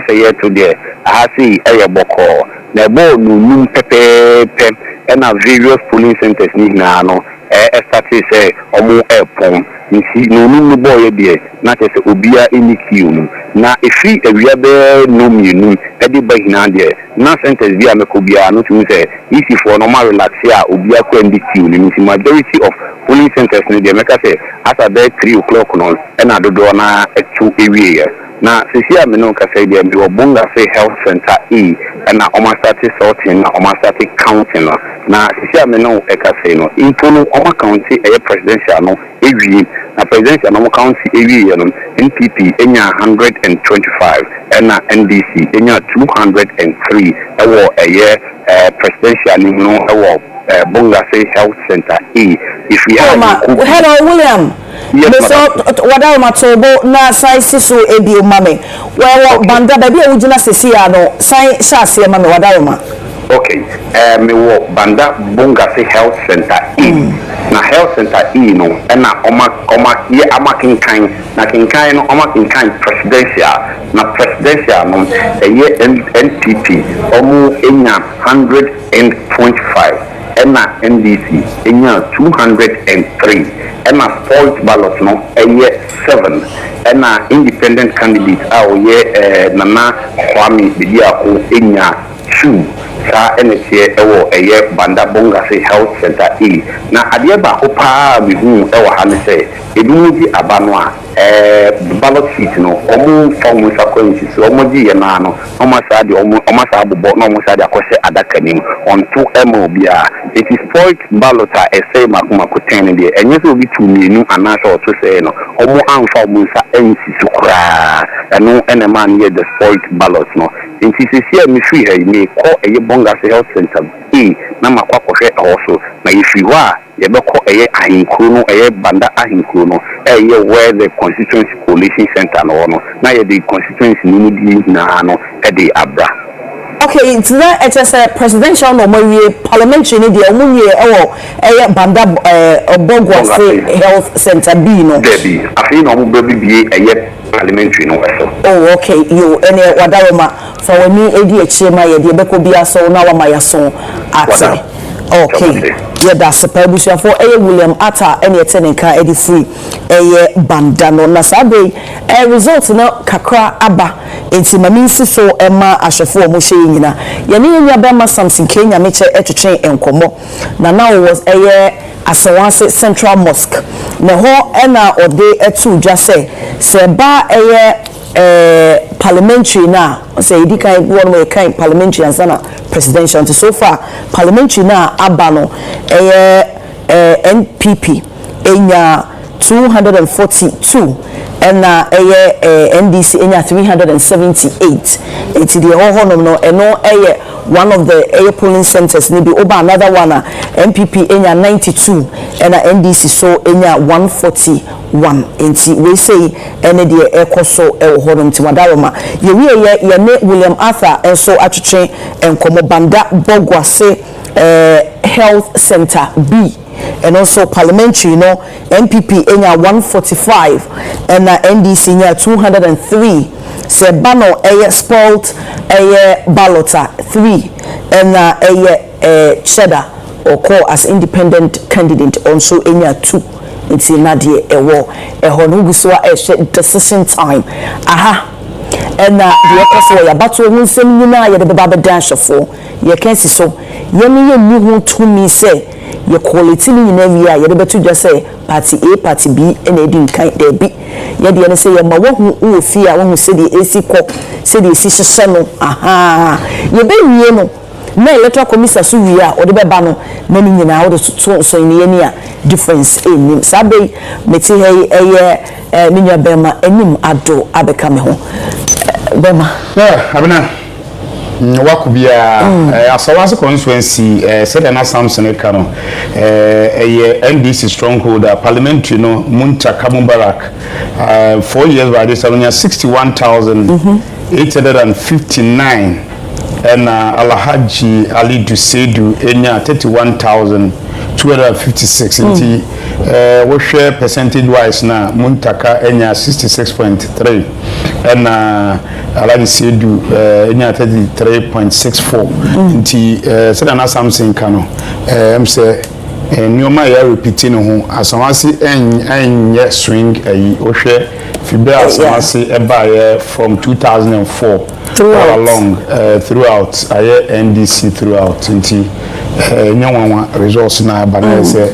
say here today. I see boko. Na bo no pepe and various polling centers ni na no estati say omo airport nsi no boy there na say obia enikiu na efi ewia be no mienu e de bahina there na centers bia mekobia no tun say easy for normal relax here obia ko endikiu ni majority of polling centers ni there make say as at 3 o'clock no and adodo na 2 area na sisi ameno ka say dem be obunga say health center E and na oma start sorting na oma start counting na sisi ameno e ka say no info no oma county e presidential no ewi na presidential no county ewi no NPP enya 125 and na NDC enya 203 ewo eye presidential no ewo Bunga say health center E. If we have hello William. Yes, wada matobo na sai siso ebi mame. Well banda baby e wujina sesi ya no sai shase mame wada ma. Okay. Me wo banda Bunga say health center E. Na health center E no na oma ye amakinkan na kinkan no amakinkan presidential na presidential no ye NPP omu enya 100.5 Emma NDC enya 203 Emma spoiled ballot no 7 Emma independent candidate Nana Kwame Bidiako enya 2 sa NHA ewo banda bonga say health center E na ade ba ko pa bi hu ewo ha ne say ebi bi abanwa ballot sheet no omu form sakonsi so omu ji ye na no omu sa de omu sa bobo no omu sa de akose adaka nim on to emo bia it is spoiled ballot a say makuma ko 10 de enye so bi tu mienu ana so to say no omu anfa omu sa ensi sukura eno enema ne the spoiled ballot no inti sisi mi free he me ko Bonga health center E na makwa kohwe also na ifi wa ye beko ahinkuru no banda ahinkuru no where the constituency coalition center no na ye the constituency ni di na no de abra. Okay, it's that it's a presidential no more parliamentary ni dia omunye banda Obogwa health center B no debi afi no mo be parliamentary no eso. Oh okay, you ene wadaroma for when edi echema ye de beko bia so na wa mayaso ate. Okay. Yeah, that's a publisher for William Atta ene tenenka edi free banda no na sabe result no kakra aba enti mami so ema ashofo mo hye nyina ye ne nya be ma Samson Kenya meche etwetwen enkomo na now was Asawase Central Mosque na ho ena ode etu dwa se ba parliamentary na say idi kai one way kind parliamentary and sana presidential so far parliamentary na abano NPP enya 242 and NDC enya 378 it's the whole no one of the polling centers maybe over another one MPP enya 92 and NDC so enya 141 enti we say ene de ekoso honum ti wadaroma ye ne William Arthur enso atwetwe enkomo banda Bogwa say health center B and also parliamentary MPP enya 145 and NDC enya 203 se bano spoiled ballot 3 and cheddar or call as independent candidate also enya 2 it's nadie honuguswa decision time aha and the episode ya battle won sem nyina ye de baba dash for ye can see so ye ni hu to me say ye quality ni nyina wi a ye de betu dwa say party A party B and edi nkan de bi ye de ne say ye ma wo hu fi a wo say de AC cop say de si hye no aha ye be wie no na electoral commission so wi a ode be ba no na ni nyina wo so so ni ye a difference enim sabe meti hey ni nya bema enim ado abeka me ho bema abena wakubia Asawase constituency said na Samson Ekano NDC strongholder parliamentary no Muntaka Mubarak 4 years by this 61,859 and Alhaji Ali Dusedu enya 31,256 nti we share percentage wise na Muntaka enya 66.3 and Alhaji Sedu enya 33.64 nti said na Samson Kano say nyoma ya repeating ho Asawase enye swing o hwe fibe Asawase eba from 2004 along throughout NDC throughout nti nyawanwa results na banana say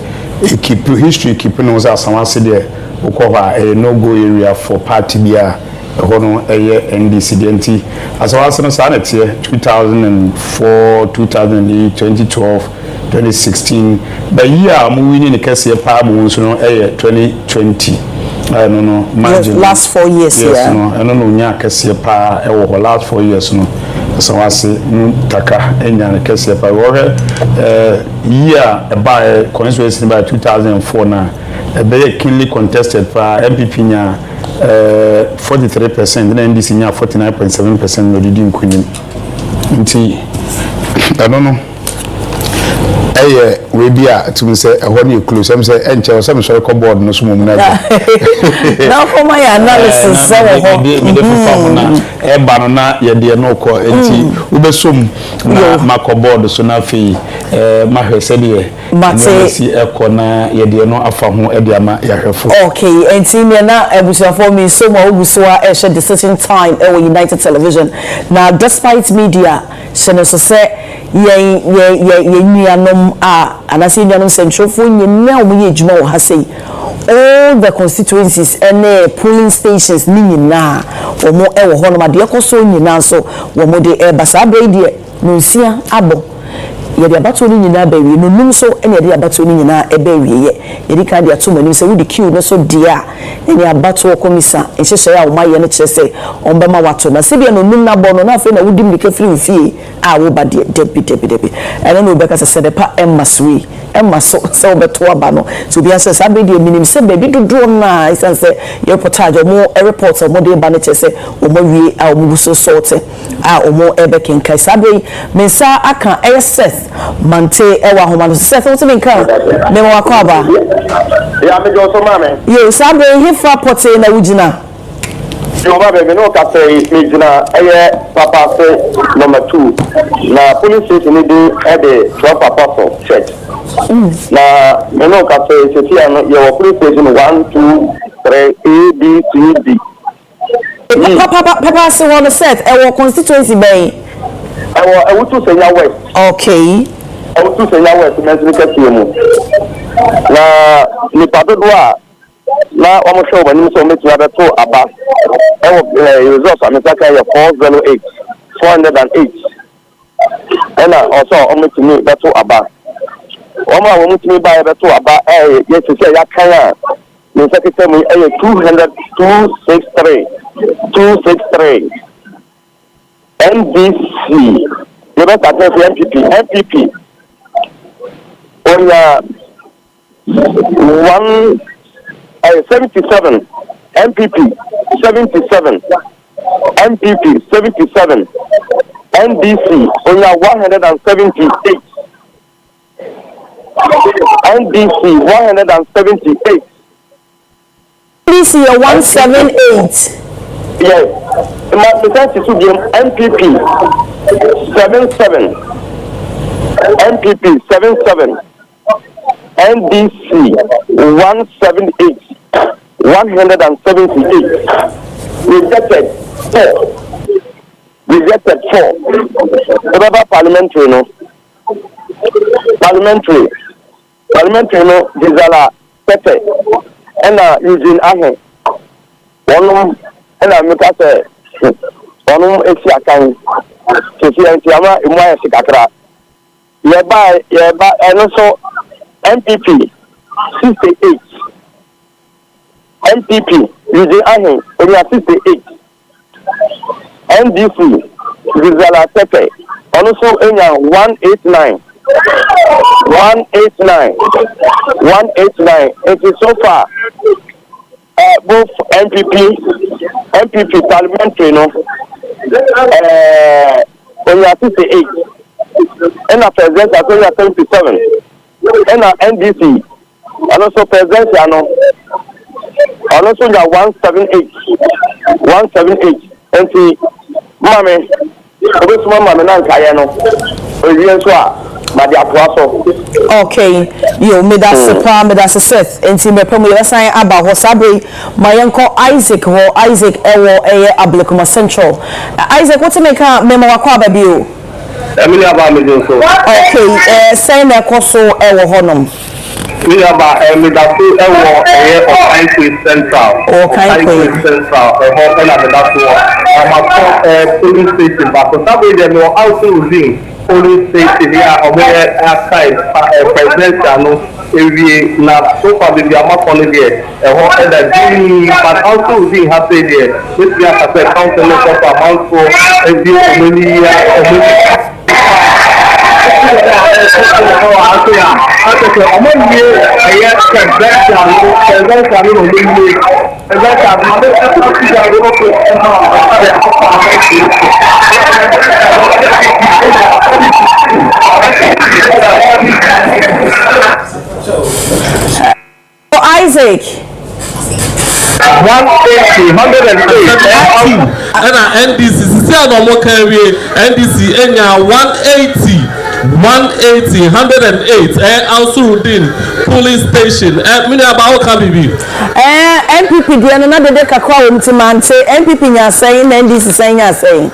keep history keep no Asawase there okoba no go area for party bia hono NDC DNT as was no sanity 2004 2008 2012 2016 the year mu win in kese pa mu so no 2020 no yes, last 4 years yes, yeah no no nya kese pa last 4 years no so was taka enya kese pa wo year by constituency by 2004 na be keenly contested for MPP nya 43% and NDC nya 49.7% no didi nkunim nti I don't know we be to say when you close some say enche some so board no so mum na now for my analysis so me dey perform na e ba no na ye de no ko enti we be som na makoboard so na fi ma hwese de mate si e ko na ye de no afa ho e de ama ya hwefo okay enti me na ebusuafo me so ma ogusoa e share decision time e United Television now despite media so say ye nuanom anase nuanom central for nyina omuye ejuma wo ha sei all the constituencies and polling stations ni nyina omo e wo hono ma de koso nyina so wo mo de basa brede no nsia abo ye de abato ni nyina ba wi no num so ene de abato ni nyina e ba wi ye de ka de ato mani se wo de queue no so dia ene abato komisa ehyehyɛ ya wo ma ye ne kyerɛ sɛ on ba ma wato na se bia no num na bo no na fe na wudi mlike free fie wo ba de debi ene no be ka se de pa emmaswe emmaso se wo beto aba no so bia se sa be de minim se be bi dodo na isan se ye reportage mo report mo de ba ne kyerɛ sɛ o mo wie o mo so sorte o mo ebe kenkai sa be me sa aka SS mante ewa homa no se so me kan me mo akwa ya me jo so mame yo sabe hifa pote na wugina yo ba be no ka say me gina papa say number 2 na police station dey at the 12 apostle church na me no ka say se no your police station 1 2 3 A B C D papa say one set e constituency bay I want to say ya west okay I want to say ya west me se ke mu na ni pado do a na o mo show bani so me tia beto aba results ametaka ya 408 408 ena also o mo timi beto aba o mo awon mo timi ba beto aba ye se ya kan a ni secretary mu 200 263 NDC you better tell MPP on 77 MPP 77 MPP 77 NDC on 178 NDC 178 NDC 178 yes my message to game MPP 77 MPP 77 NDC 178 178 rejected 4 about parliamentary no Dizala Pepe and using Ahe one and I say one Exiakan to see Antiama in my Sikatra yeah and also MPP 68 MPP using Ahe only 68 NDC Dizala Pepe also in 189 it is so far both MPP parliamentary no only 68 and a president at only 77 and a NDC and also president and also 178 and see mommy obi mama na nkaya no owie nso a ma di apoaso okay yo me da sepa me da set enti me pam yo san aba ho sabre mayenko Isaac ewo Ablekuma Central Isaac what make me ma wakwa aba bi o emily aba me nso okay say na koso ewo honom We have a Medafu Central. Central. I'm a police station, but for some reason, we are also using police station here or where outside presidential area. Now, so far, we are not on there. But also using happy there. This we have a council of amount for Isaac 180, 108. And NDC, see no more carry NDC enya 180, 108 Ansarudin police station. Mini about can be MPP dia no na de kakwa wo mtimante MPP nya saying NDC saying nya saying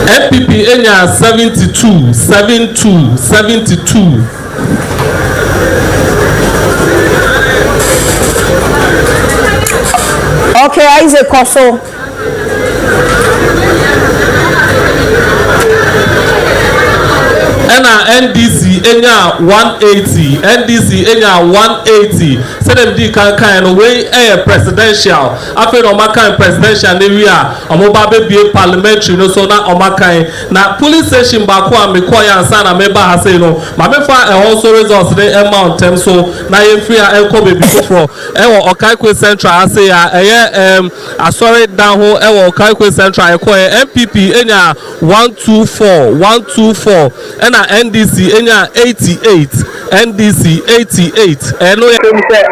MPP enya 72. Okay, Isaac Koso. NDC enya 180 NDC enya 180 say dem di kan no wey presidential after no makan presidential area omoba be parliamentary no so na omakan na police station ba ko amekoya ansa na member ha say no ma me fa also results dey amount tem so na ye free enko be before wo Okaikwe Central ha say asori down ho wo Okaikwe Central MPP enya 124 and NDC enya 88 NDC 88 eno say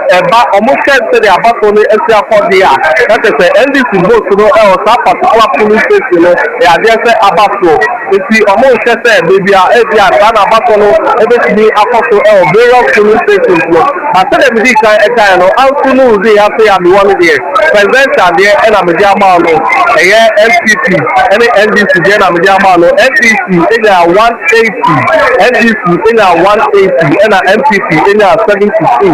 almost say the abato ni esi afọdia that is NDC vote no that particular police station no they are there say abato esi almost say baby na abato no ebetini afoto various police stations no but say dem di kan no also no dey say am one there presidential there and am dia ma no MPP and NDC there na am dia ma no NDC enya 180 NDC enya 180 and MPP enya 72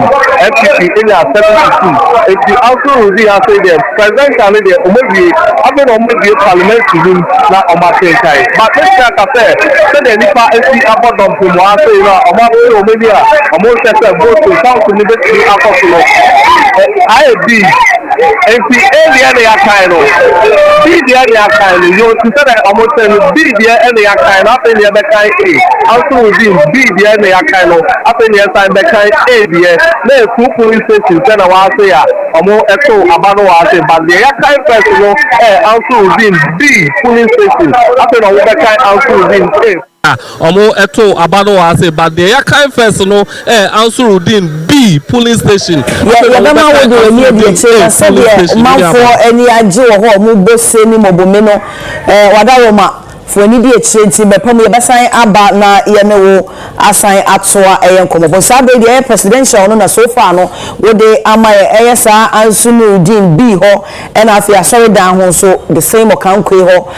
MPP enya 72 if you also see how say the presidential there omobi after omobi parliamentary na omatenkai but this guy say the nipa esi abodom pomo say na omobi omobi say vote to council ni betri akoso IB if area they are kind of be there they are kind of you to say almost be there and they are kind of in the kind A also within be there and they are kind of up in the time the kind A there na two police stations na wa say omo eto abano wa say but the kind person also within B police station up in the kind also within A omo eto abano wa say but the kind first no Ansarudin B police station ya bema wo de ni e de che say manfo eni age wo ho mu bose ni mobome no wadawo ma for any day change be pam ye besan aba na ye ne wo asan atoa enkomo for sabe the presidential no na so far no we de ama ye sa Ansarudin B ho and afia sorry down ho so the same okankwe ho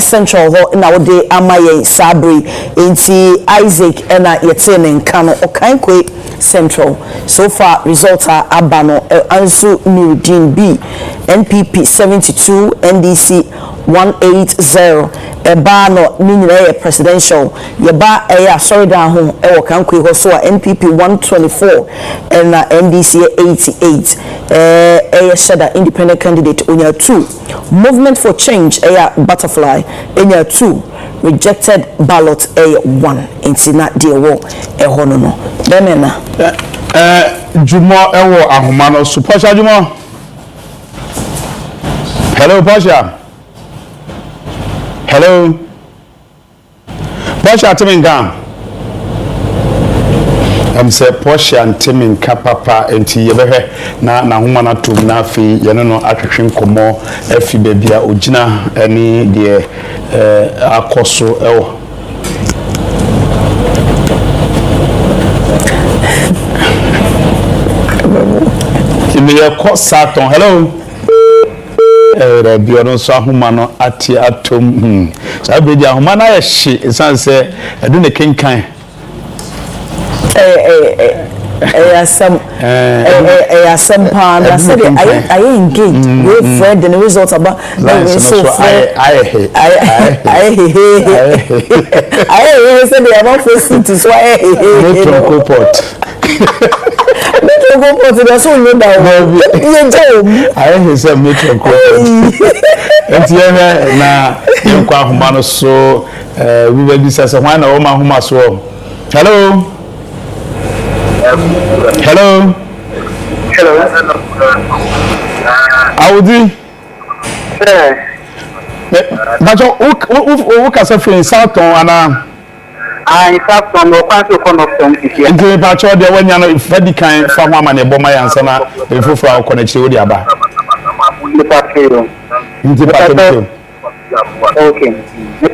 central ho na we de ama ye sabre enti Isaac na yetene nka no okankwe central so far results are abano Ansarudin B NPP 72 NDC 180 eba no minire presidential yeba sorry down home kankwe ho so NPP 124 and NDC 88 shada independent candidate onya 2 movement for change butterfly onya 2 rejected ballot 1 intina dear wo hono no demena jumo ewo ahoma no so pasha jumo hello pasha hello pasha timinga say Porsche and Timin Kapapa enti yebehwe na homa na tum na afi yene no atwetwe nkomo afi bebia ogina ani de akoso ewo Kimi ye ko Saturn hello Rabbi ono so ahoma no ate atom saa be di ahoma na ye hye san se edu ne kenkan some pan I said I engage with friend and the results about so I said they are not facing to so I Metro Port is so low down. I hear some Metro Port. And na kwa humano so we will discuss one of my huma so. Hello. Hello. Audi. But who can say in South ana in fact from the council conduct here. Nti pacho de wanya no fadi kan fa ho amane boma yansa na efufura connect we di aba. Nti pacho. Okay. The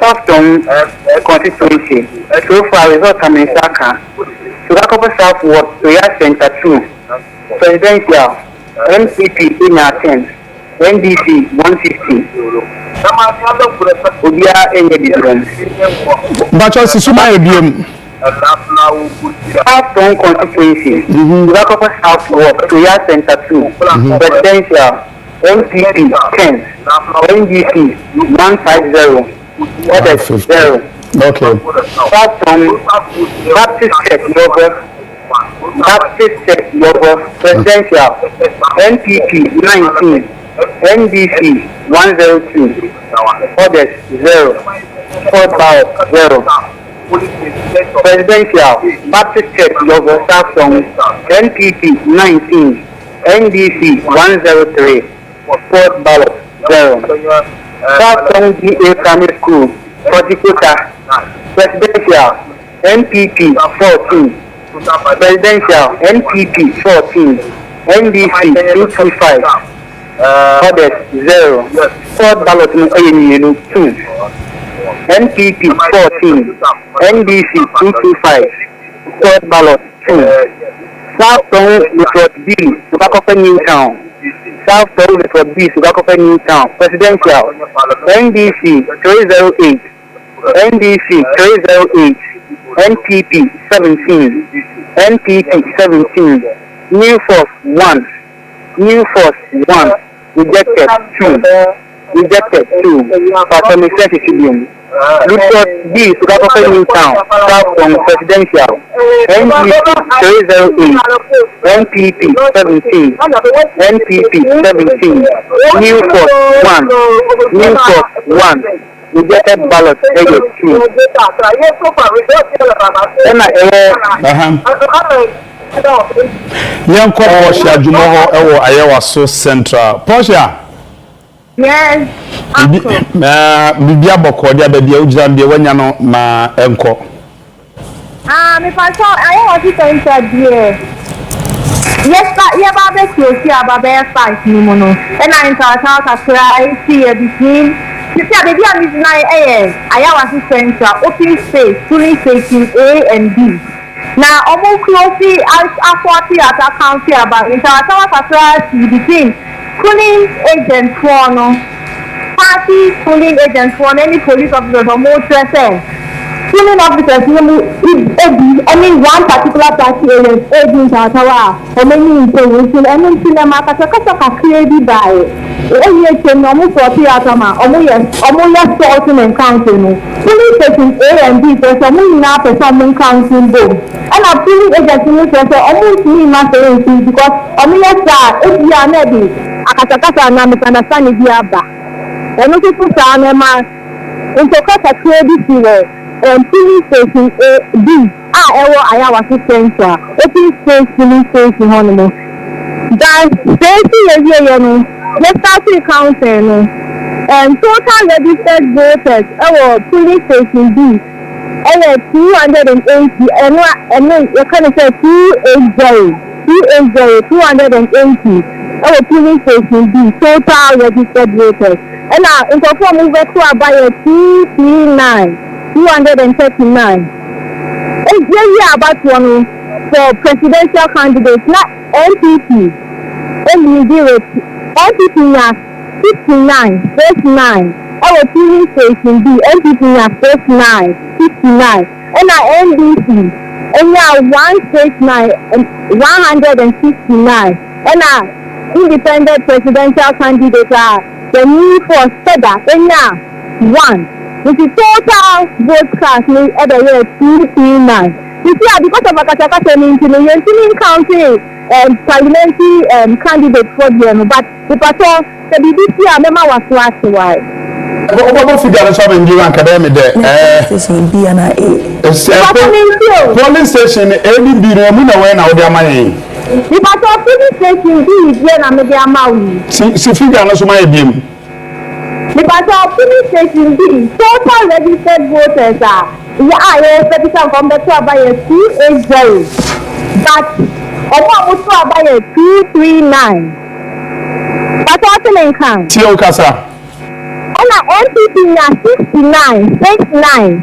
Southton constituency. So far result in Saka. Sugakopo Southward Prayer Center 2. Presidential MCP in 10. NDC 150. Obia enye difference. Bacho sisuma ebiem. Southton constituency. Sugakopo Southward Prayer Center 2. Presidential MCP 10. NDC 150. What is 0? Okay. Southton Baptist Church Lover. Baptist Church Lover. Presidential NPP 19. NDC 102. Others 0. Fourth ballot 0. Presidential Baptist Church Lover Southton NPP 19. NDC 103. Fourth ballot 0. Southton DA Primary School 40 Presidential NPP 14. Presidential NPP 14. NDC 225. Others 0. Fourth ballot 2. NPP 14. NDC 225. Third ballot 2. Southton Report B, Sugakope Newtown. Southton Report B, Sugakope Newtown. Presidential NDC 308. NDC 308. NPP 17. NPP 17. New Force 1. New Force 1. Rejected 2. Rejected 2. Performance Civilian. Report B, Sugakope Newtown. Southton Presidential. NPP 308. NPP 17. NPP 17. New Force 1. New Force 1. Rejected ballot 2. Yanko Portia Jumoho ewo ayewa so central. Portia. Yes. Bibia boko dia be dia ujira mbie wanya no ma enko. Me paso ayewa so central die. Yes, but yeah, Baba Kiosi Ababa 5 ni mono. And I international kakra see between you see baby am is 9 AM. Ayawa so central open space, police station A and B. Now, almost closely as a 40 at a county about international kakra between polling agent for no party polling agent for any police officer or more present. Polling officers, any one particular party agent or many information, and then cinema Kaka created by almost 40 atama, almost sorting and counting. Police station A and B, there's a million up and some counting both. And a polling agent almost me master because if you are ready, Akataka and understand if you are back. And also put on a man into Kaka created police station A, B, Ayawa Central, open space police station honeymoon. That safety let's start to counting. Total registered voters, police station B, 280, and then you can say 280, 280, police station B, total registered voters. And now, in perform over to about 239. 239. It's really about one for presidential candidates, not NPP. NPP 69 first 9 our TV station B NPP na first 9 69 and our NDC and now 169 169 and our independent presidential candidate the new force Seda and now 1 which is total vote cast me at the year 239. You see, because of a counting parliamentary candidate for them, but the person the BBC member was last while. What figure is in the academy there? Police station, every billion when out there money. The person police station B is here and maybe a mouse. See, figure no so my beam. The person police station B total registered voters are. I petition from the club by a 280, but about by a 239. That's what I can. Tio Casa. And I NPP na 69, 69.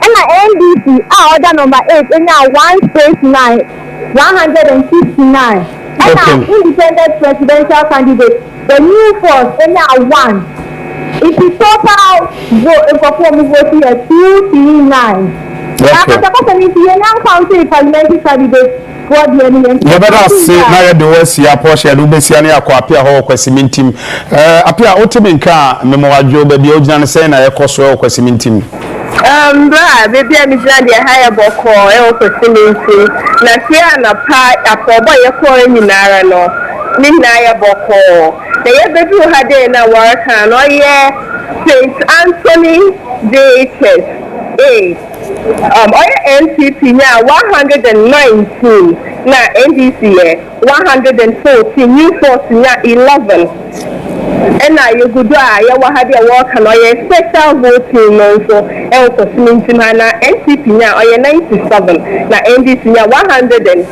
And I NDC order number 8 and now 169, 169. And I independent presidential candidate, the new force and now 1. It is total performance voting at 239. After the county parliamentary candidate, you better say now the West here, Porsche, Lubesiani, Aquapia, or Quesimin team. Appear ultimate car, Memorajo, the original saying I cost Quesimin team. Baby, I'm glad you hire Boko, Quesimin. Nasia, a pie, a proba, you're calling in Narano, Ninaya Boko. The baby had in a work and oh yeah, St. Anthony DHS 8. NCP now 119. Now NDC 114. New Force now 11. And now you could do you had your work and oh yeah, special voting also. Also, NCP now oh yeah 97. Now NDC now 151.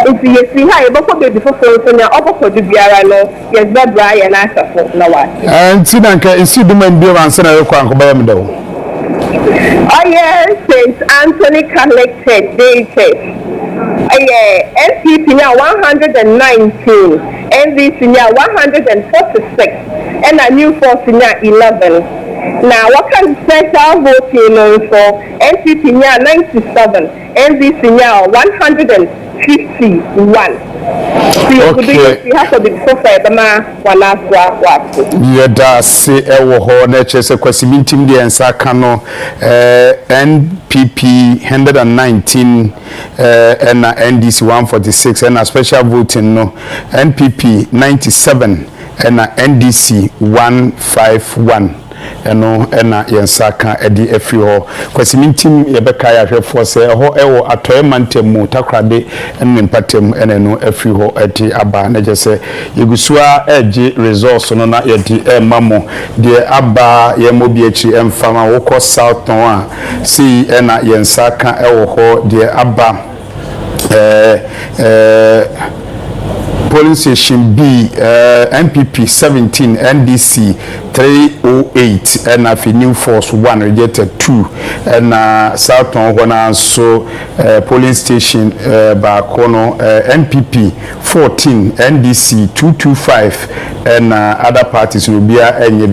It's yes, we have a baby for so now up the Biarano. Yes, but Brian answer for now what. And Sinanka is the man be answer your though. Oh yes, St. Anthony collected DHS. Oh yeah, NCP now 119. NDC now 146. And a new force now 11. Now, what kind of special voting also? NCP now 97, NDC now 151. Okay. You have to be so fair, but yeah, that's our nature. Question team the answer cano NPP 119 and NDC 146 and a special voting no NPP 97 and NDC 151. Eno ena yensaka edi efi ho kwasimintim yebeka ya hwefo se ho ewo atoye mantemu takrade enne mpatem eneno efi ho eti aba na jese yegusua eji resource no na yedi emamo de aba yemobi echi emfama woko south no a si ena yensaka ewo ho de aba polling station B, MPP 17, NDC 308, and a new force 1 rejected 2, and Southern Wana so polling station Bakono MPP 14, NDC 225, and other parties will be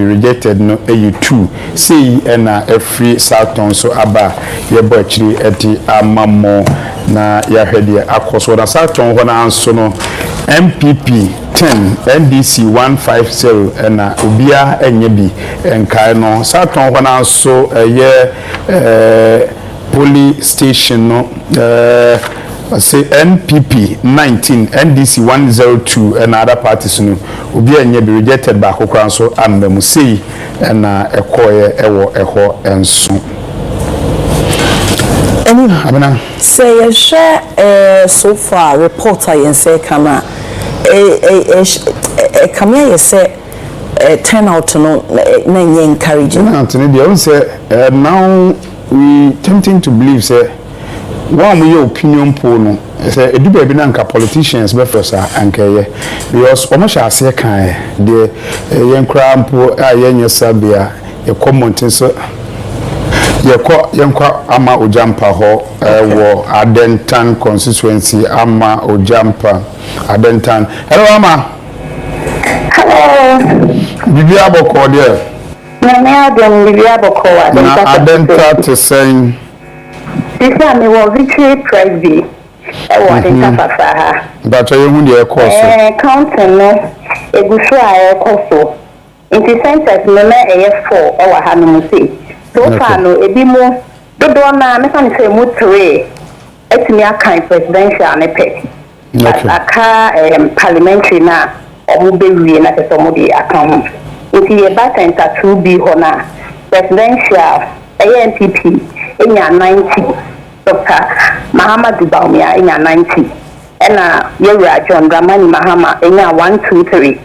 rejected no AU2. See, and every Southern so Abba, your actually at the Amamo na Yahedi across what a Southern Wana so no. MPP 10, NDC 150, and Ubia Enyebi and Kaino. Saturn when I saw a year police station, no, say NPP 19, NDC 102, and other parties, no, Ubia Enyebi rejected by Hokranso and the Musi and a coy, eho, and so. Anyway, say share so far reporter and say come come here say turn out no na encouraging. Anthony, they say now we tempting to believe say one we opinion poll no say edu baby na nka politicians be for sa ankaye because omo sha say kan de yen kra mpo ayenye sabia e commenting so Yekwa ama ojampa ho wo Adentan constituency ama ojampa Adentan. Hello ama. Bibi aboko there. Na adom bibi aboko wa. Na adenta to saying. This time me was victory prize be. Ewa adenta fafa ha. But you hu the course. Counting no egusu a ekoso. Inti census no na 4 ewa ha no say. So far no ebi mo dodo na me kan say mo 3. Etimi akan presidential ne pe. Aka parliamentary na omo bewie na se omo de akan. Inti ye ba center 2B hona presidential NPP enya 90 Dr. Muhammadu Baumia enya 90 ena Yewra John Dramani Mahama enya 123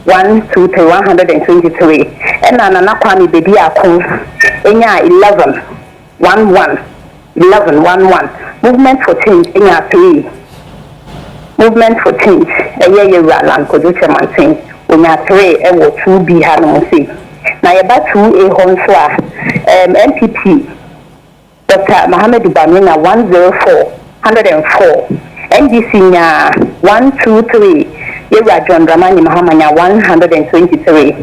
123 ena Nana Kwame Bedi Akon enya 11 movement for change enya 3 movement for change Yewra Land Koduche Mantin enya 3 ewo 2B ha no say na yeba 2A honso a NPP Dr. Muhammadu Bamina 104 NDC nya 123 Yewra John Dramani Mahama nya 123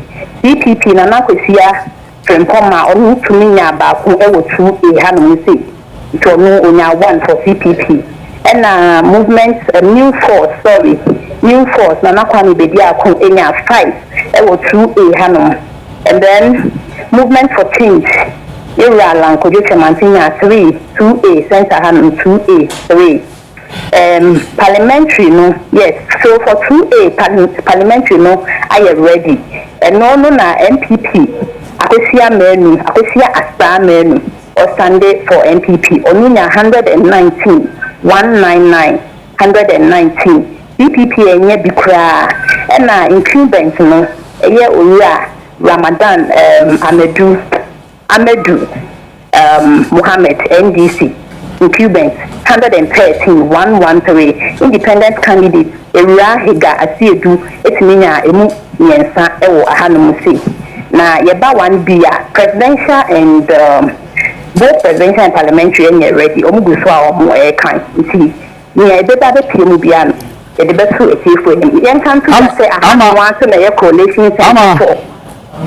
DPP na nakosia Frempoma onu tumi nya ba ku ewo 2A ha no say to no onya 1 for CPP and movement new force na nakwani bedi akon enya 5 ewo 2A ha no and then movement for change Yewra Land Koduche Mantin 2A center han 2A 3 parliamentary no yes so for 2A parliamentary no I am ready and no na MPP akosia asa menu or Sunday for MPP onunya 119 DPP enye bikra na incumbent no eye owura Ramadan Amedu Muhammad NDC incumbent 113 independent candidate Ewura Higa Asiedu etiminya emu yensa ewo ahanum si na yeba 1B presidential and both presidential and parliamentary enye ready omuguso a omo kan nti ni ebeba be pie mu bia no e de beso etifo ni yen kan to say ahanum want na ye coalition for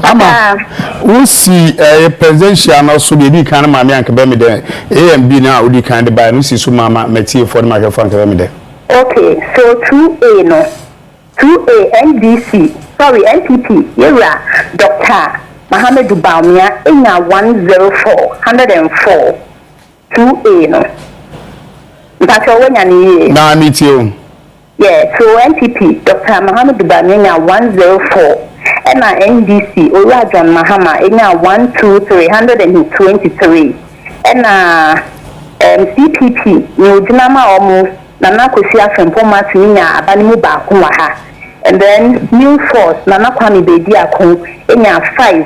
Ama we see presidential na so be kan ma me anka be me de AMB na odi kan de buy no see so mama metie for the microphone ka be me de. Okay, so 2A no 2A NDC NPP Yewra Dr. Muhammadu Baumia enya 104 2A no mpacho wenya ni na metie yeah so NPP Dr. Muhammadu Baumia enya 104 and NDC Owura John Mahama enya 123 and CPP ni ojinama omo Nana Kosia Frempoma tinya abanimu ba ko wa ha and then new force Nana Kwame Bedi Akon enya 5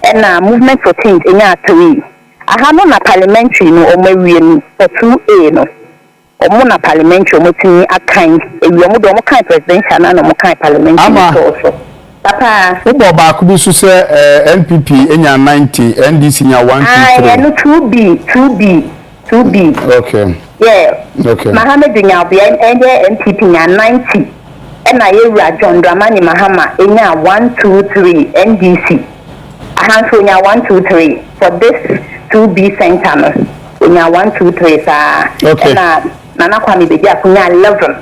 and movement for change enya 3 aha no na parliamentary no omawie ni for 2A no omo na parliamentary omotini akan ewi omo do omo kan presidential na omo kan parliamentary also papa ubo ba ku bi so se NPP enya 90 NDC nya 123 no 2B okay yeah okay Muhammadu Nyabia and NPP nya 90 and Yewra John Dramani Mahama enya 123 NDC ahanso nya 123 for this 2B center no nya 123 sa okay Nana Kwame Bedi Akunya 11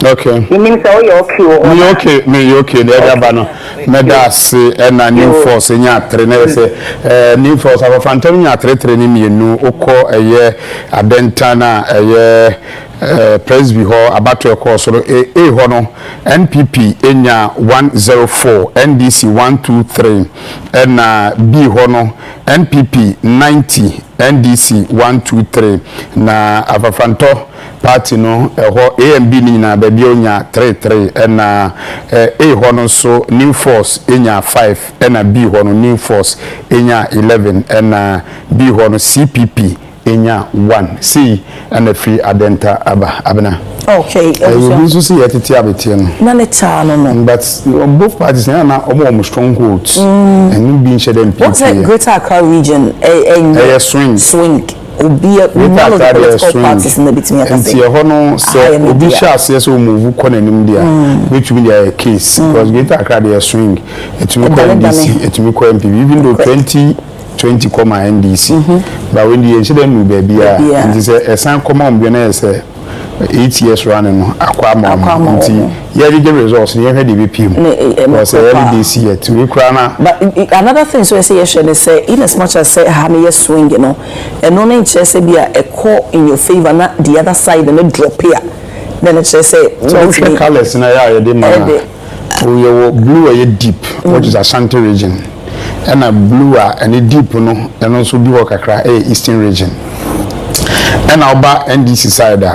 okay meaning so you okay me okay the other bano medas na new force nya 3 na say new force of fantam nya 3 ni mienu ukọ eye adenta na eye presby ho abato course so ho no NPP enya 104 NDC 123 na B ho no NPP 90 NDC 123 na afafanto party no ho AMB ni na baby onya 33 na ho no so new force enya 5 na B ho no new force enya 11 na B ho no CPP enya 1 C and free adenta abana okay we so see etiti abetie no na ne cha no but both parties na omo strongholds and be share them what's that Greater Accra region a swing obi none of the political parties in the between and see a hono say obi shas yes o move konanim dia which be their case because Greater Accra dey swing it will go NDC it will go MPP even though 2020 come NDC but when the incident no baby and is a san come on be na say 8 years running akwa nti yeah the results you heard the BPM because every day year to crana. But another thing so I say in as much as say how me swing and no name say be a call in your favor na the other side and drop here then it say so the colors na ya dey man we blue a deep which is Ashanti region and a blue and deep no and also be work akra eastern region and our NDC side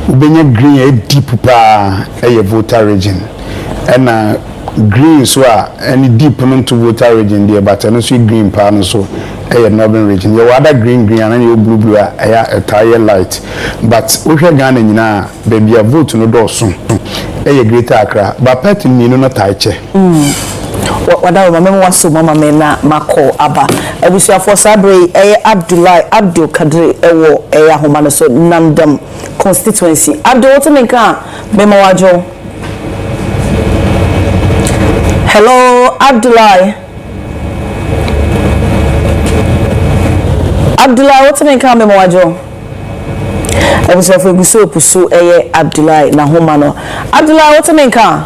ubenya green a deep pa a voter region and green so any deep no to voter region there but no so green pa no so a northern region you other green and you blue a tire light but we Ghana nyina baby a vote no do so a Greater Accra but party me no taiche wada mama waso mama me na mako aba abusia for sabre Abdul Kadri ewo ahoma no so Namdam constituency Abdul what me kan mema wajo hello Abdullah what me kan mema wajo abusia for buso puso Abdullah na homa no Abdullah what me kan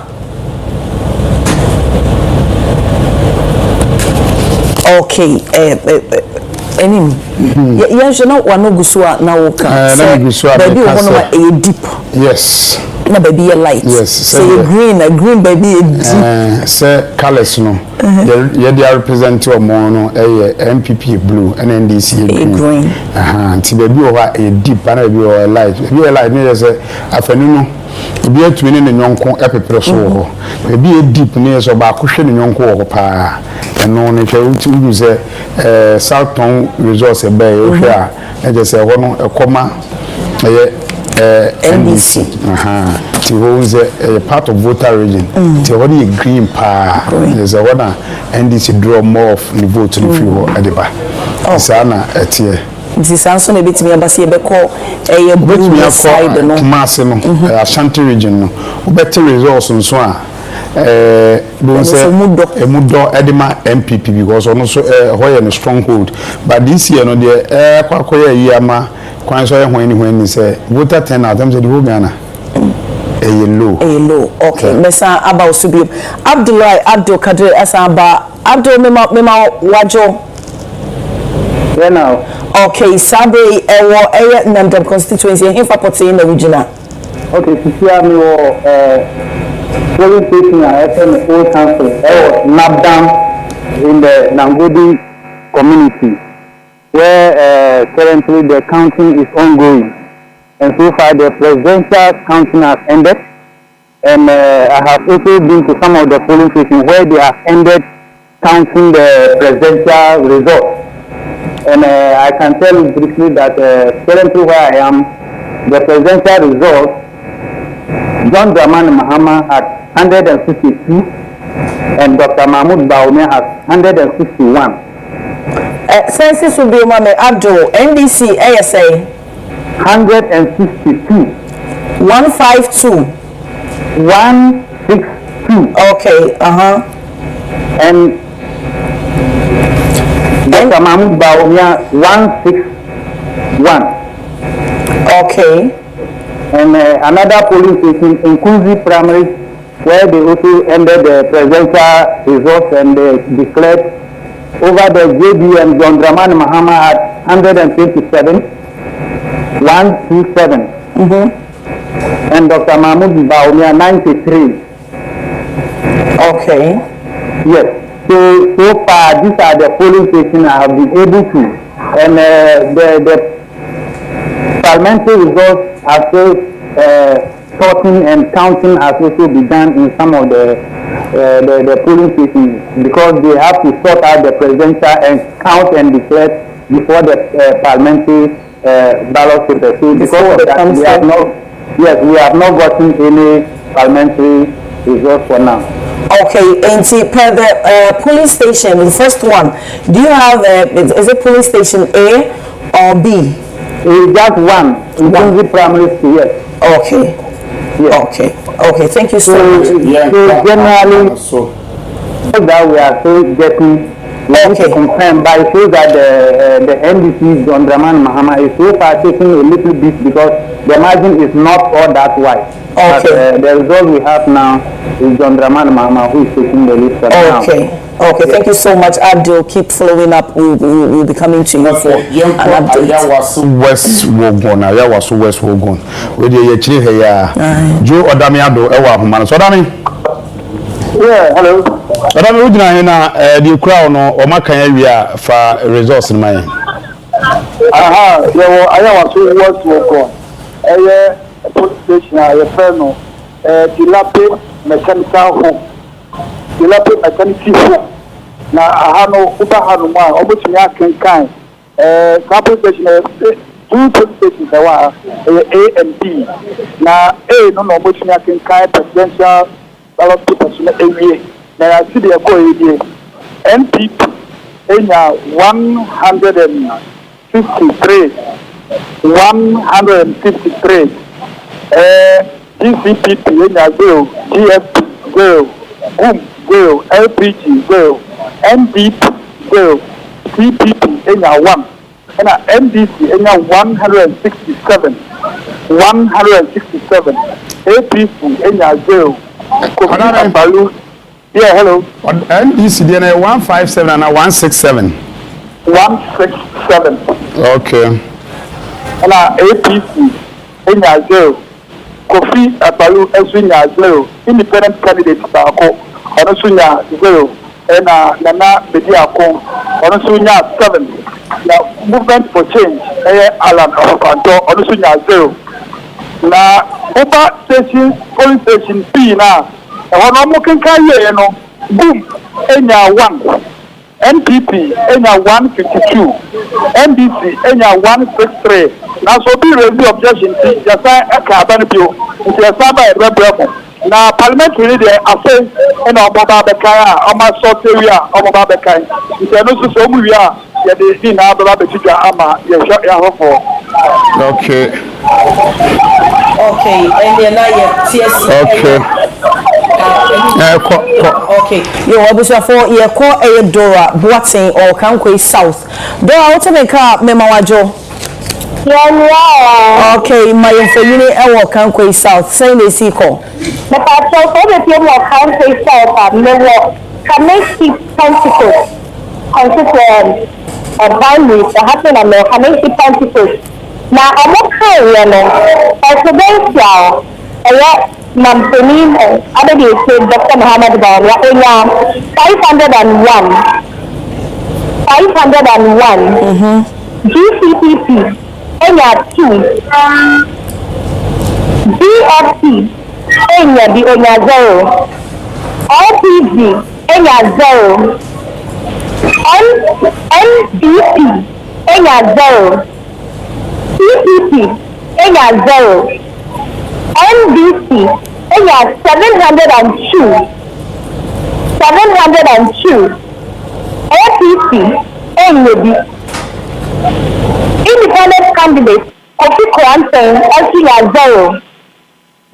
okay enim ya jeno wano gusua na woka baby wono ma deep yes na baby light yes say green baby deep say colors no they represent your mono MPP blue and NDC green ti baby o wa deep and baby o light baby light me say afanu no ebi atumi ne nyonko epepere so ho ebi deep ne so ba ko hwe ne nyonko ho pa eno ne hwe utu ze Southtown resource be o hwe a e je se ho no ekoma NDC ti ho ze part of voter region ti ho ne green pa is a one NDC draw more of the vote no fi ho adeba sana etie nti sanso na betimi abase ebeko blue side no masse no Ashanti region no better results nso a don't say emudo edema MPP because ono so hoye no stronghold but this year no the kwakoya yama kwan so hwen say voter turnout them say the whole Ghana low okay mesa aba osubi Abdul Kadir asaba Abdul mema wajo now okay sabe ewo Namdam constituency in Fapoti in the regional okay sisi ami wo polling station at Old Council Namdam in the Nangodi community where currently the counting is ongoing and so far the presidential counting has ended and I have also been to some of the polling stations where they have ended counting the presidential results. And I can tell you briefly that currently where I am, the presidential result, John Dramani Mahama had 162 and Dr. Mahmoud Bawumia has 161. Census will be Abdul, NDC, ASA. 162. 152. 162. Okay, And Dr. Mahmoud Bawumia 161. Okay. And another polling station in Kunzi Primary where they also ended the presidential results and they declared over the JB and John Dramani Mahama at 127. 127. And Dr. Mahmoud Bawumia 93. Okay. Yes. So far, these are the polling stations I have been able to, and the parliamentary results are still sorting and counting has also begun in some of the polling stations because they have to sort out the presidential and count and declare before the parliamentary ballot paper. So because of that, we have not gotten any parliamentary results for now. Okay, and see, per the polling station, the first one, do you have, is it polling station A or B? It's just one. One primary school, yes. Okay. Yes. Okay. Thank you so much. So generally, that we are still getting. We need to confirm, but it shows that the NDC John Dramani Mahama is so far taking a little bit because the margin is not all that wide. But, the result we have now is John Dramani Mahama who is taking the lead now. Okay, thank you so much, Abdul. Keep following up. We'll be coming to you for an update. West Wogon, I was West Wogon. With the Chile here, Joe Odamiado, Ewa Human. So, Dami. Yeah, hello. Odami, would you know the crown or Maka area for resource in my? I was West Wogon. A police station, a friend, Tilape mechanical home. Tilape mechanical home. Na ahano uba hanuma obutumi akenkan police station two police stations A and B na A no obutumi akenkan presidential ballot papers na ewie na ya see the go ewie NPP enya 153 GCPP enya 0 GFP 0 0 LPG 0 NDP 0 CPP enya 1 and MDC enya 167 APC enya 0 yeah, hello. NDC DNA 157 and 167. 167. Okay. And APC enya 0 Kofi Apalu Esunya 0 independent candidate Bako Onosunya 0 and Nana Bediako Onosunya 7. Now movement for change Alan Ofanto Onosunya 0. Now Uba station police station P now one can carry boom enya 1 NPP enya 152 NDC enya 163 now so be review objection just aka bio it is by rebel na parliamentary dey assess and omoba bekaya oma sort area omoba bekaya it no so mu wi a ye dey na baba betija ama ye ya hofo. Okay, and then now TSC. Okay. Yo, obviously for ye call a Dora Boating or Kankwe South. Dora, what make up Memawajo? Yeah. Okay, my info our Kankwe South. Say they see call. The patrol for the people of Kankwe South never can make it constitute violence that happen and can make it constitute. Now, I'm not saying, presidential, Mampenin, other days, Dr. Muhammad Bawala, 501. GCPP, 2. GFP, 0. LPG, 0. NDP, 0. CPP, 0. NDC, 702. APC, independent candidate, Kofi Kwanten, 0.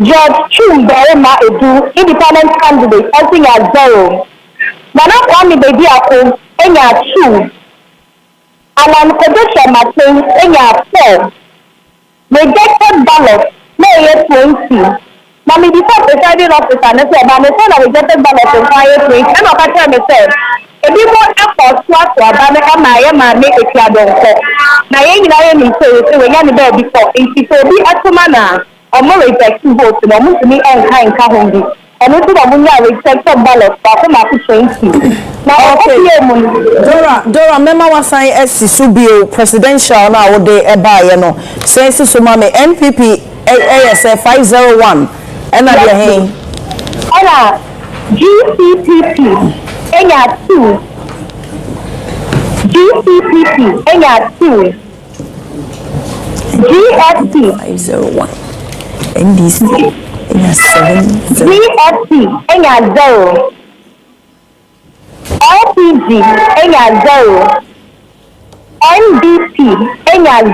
George Chum Berema Edu, independent candidate, 0. Nana Kwame Bediako, 2. Alan Kodosha Martin, 4. Rejected ballot, 20. Now, me before presiding officer, I said, but I said I rejected ballot in 20. I'm not going to say, if you want effort to ask for a banner, I'm make a clear don't call. Now, you know, so when you're there before, if you say, be a man, or more rejected votes, and almost me and kind Kahundi. And this is a rejected ballot, but I'm not going to Dora, remember what sign SCSUBio presidential now they buy, you know. Says to Sumame NPP ASF 501. And I GCPP 2. GCPP 2. GFP 501. NDC 7. GFP 0. LPG 0. NDP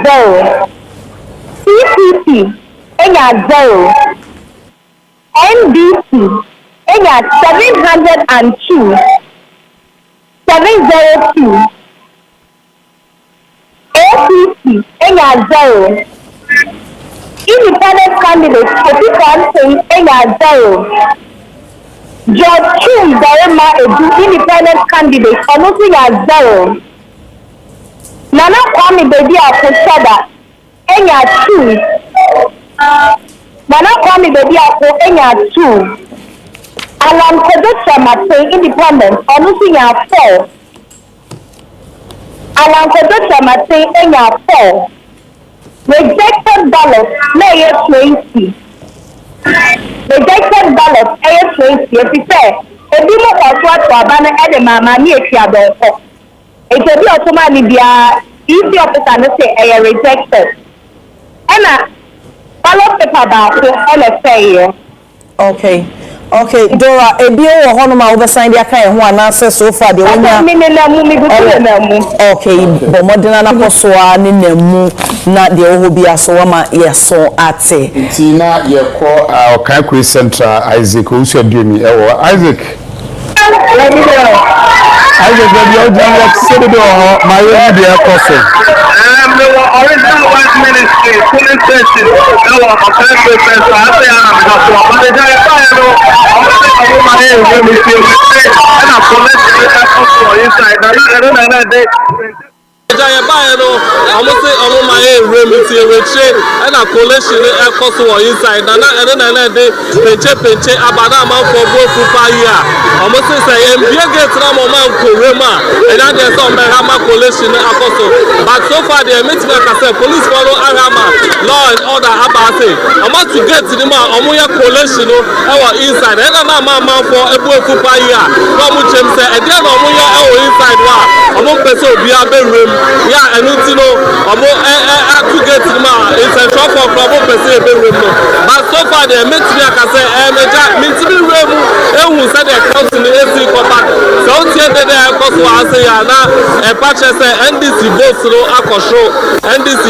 0. enya 0. NDC enya 702. 702. APC enya 0. Independent candidates enya 0. George Chum Darema Edu independent candidate enya 0. Nana Kwame Baby Akosada enya 2. Nana Kwame Baby enya 2. Alan Kodecha Mate independent enya 4. Alan Kodecha Mate enya 4. Rejected ballot na 20. Rejected ballot 20. If you say, ebi mo kwato abana ede mama ni efiadonko. Ebi otoma bia easy officer no say rejected. Ena ballot paper ba ko say. Okay. Okay, Dora, ebi o ho no ma wo sign dia kan ho anase so far de wonya. Okay, bo modena na kosoa ne namu na de wo bi aso ma yeso ate. Nti na ye ko Okai Kwe Central Isaac Osu Aduemi ewo Isaac. Isaac baby o jam say do ho my way de koso. The original West Ministry, police station, no, Okai Kwe Central, I say I'm but they say and a coalition inside penche abana man for both fire. Almost say get and there's some coalition but so far they meet police follow Arama, law and order abase. I'm about to get to the man coalition inside and I'm man for a both fire. Come say and then inside person be a room. Yeah, and you know, to get to the man, it's a shop for person room. But so far, they met me, I can say, means to be room, and who said they come to the AC for back. So, they are because I say, a patch say, NDC votes through Akosho, NDC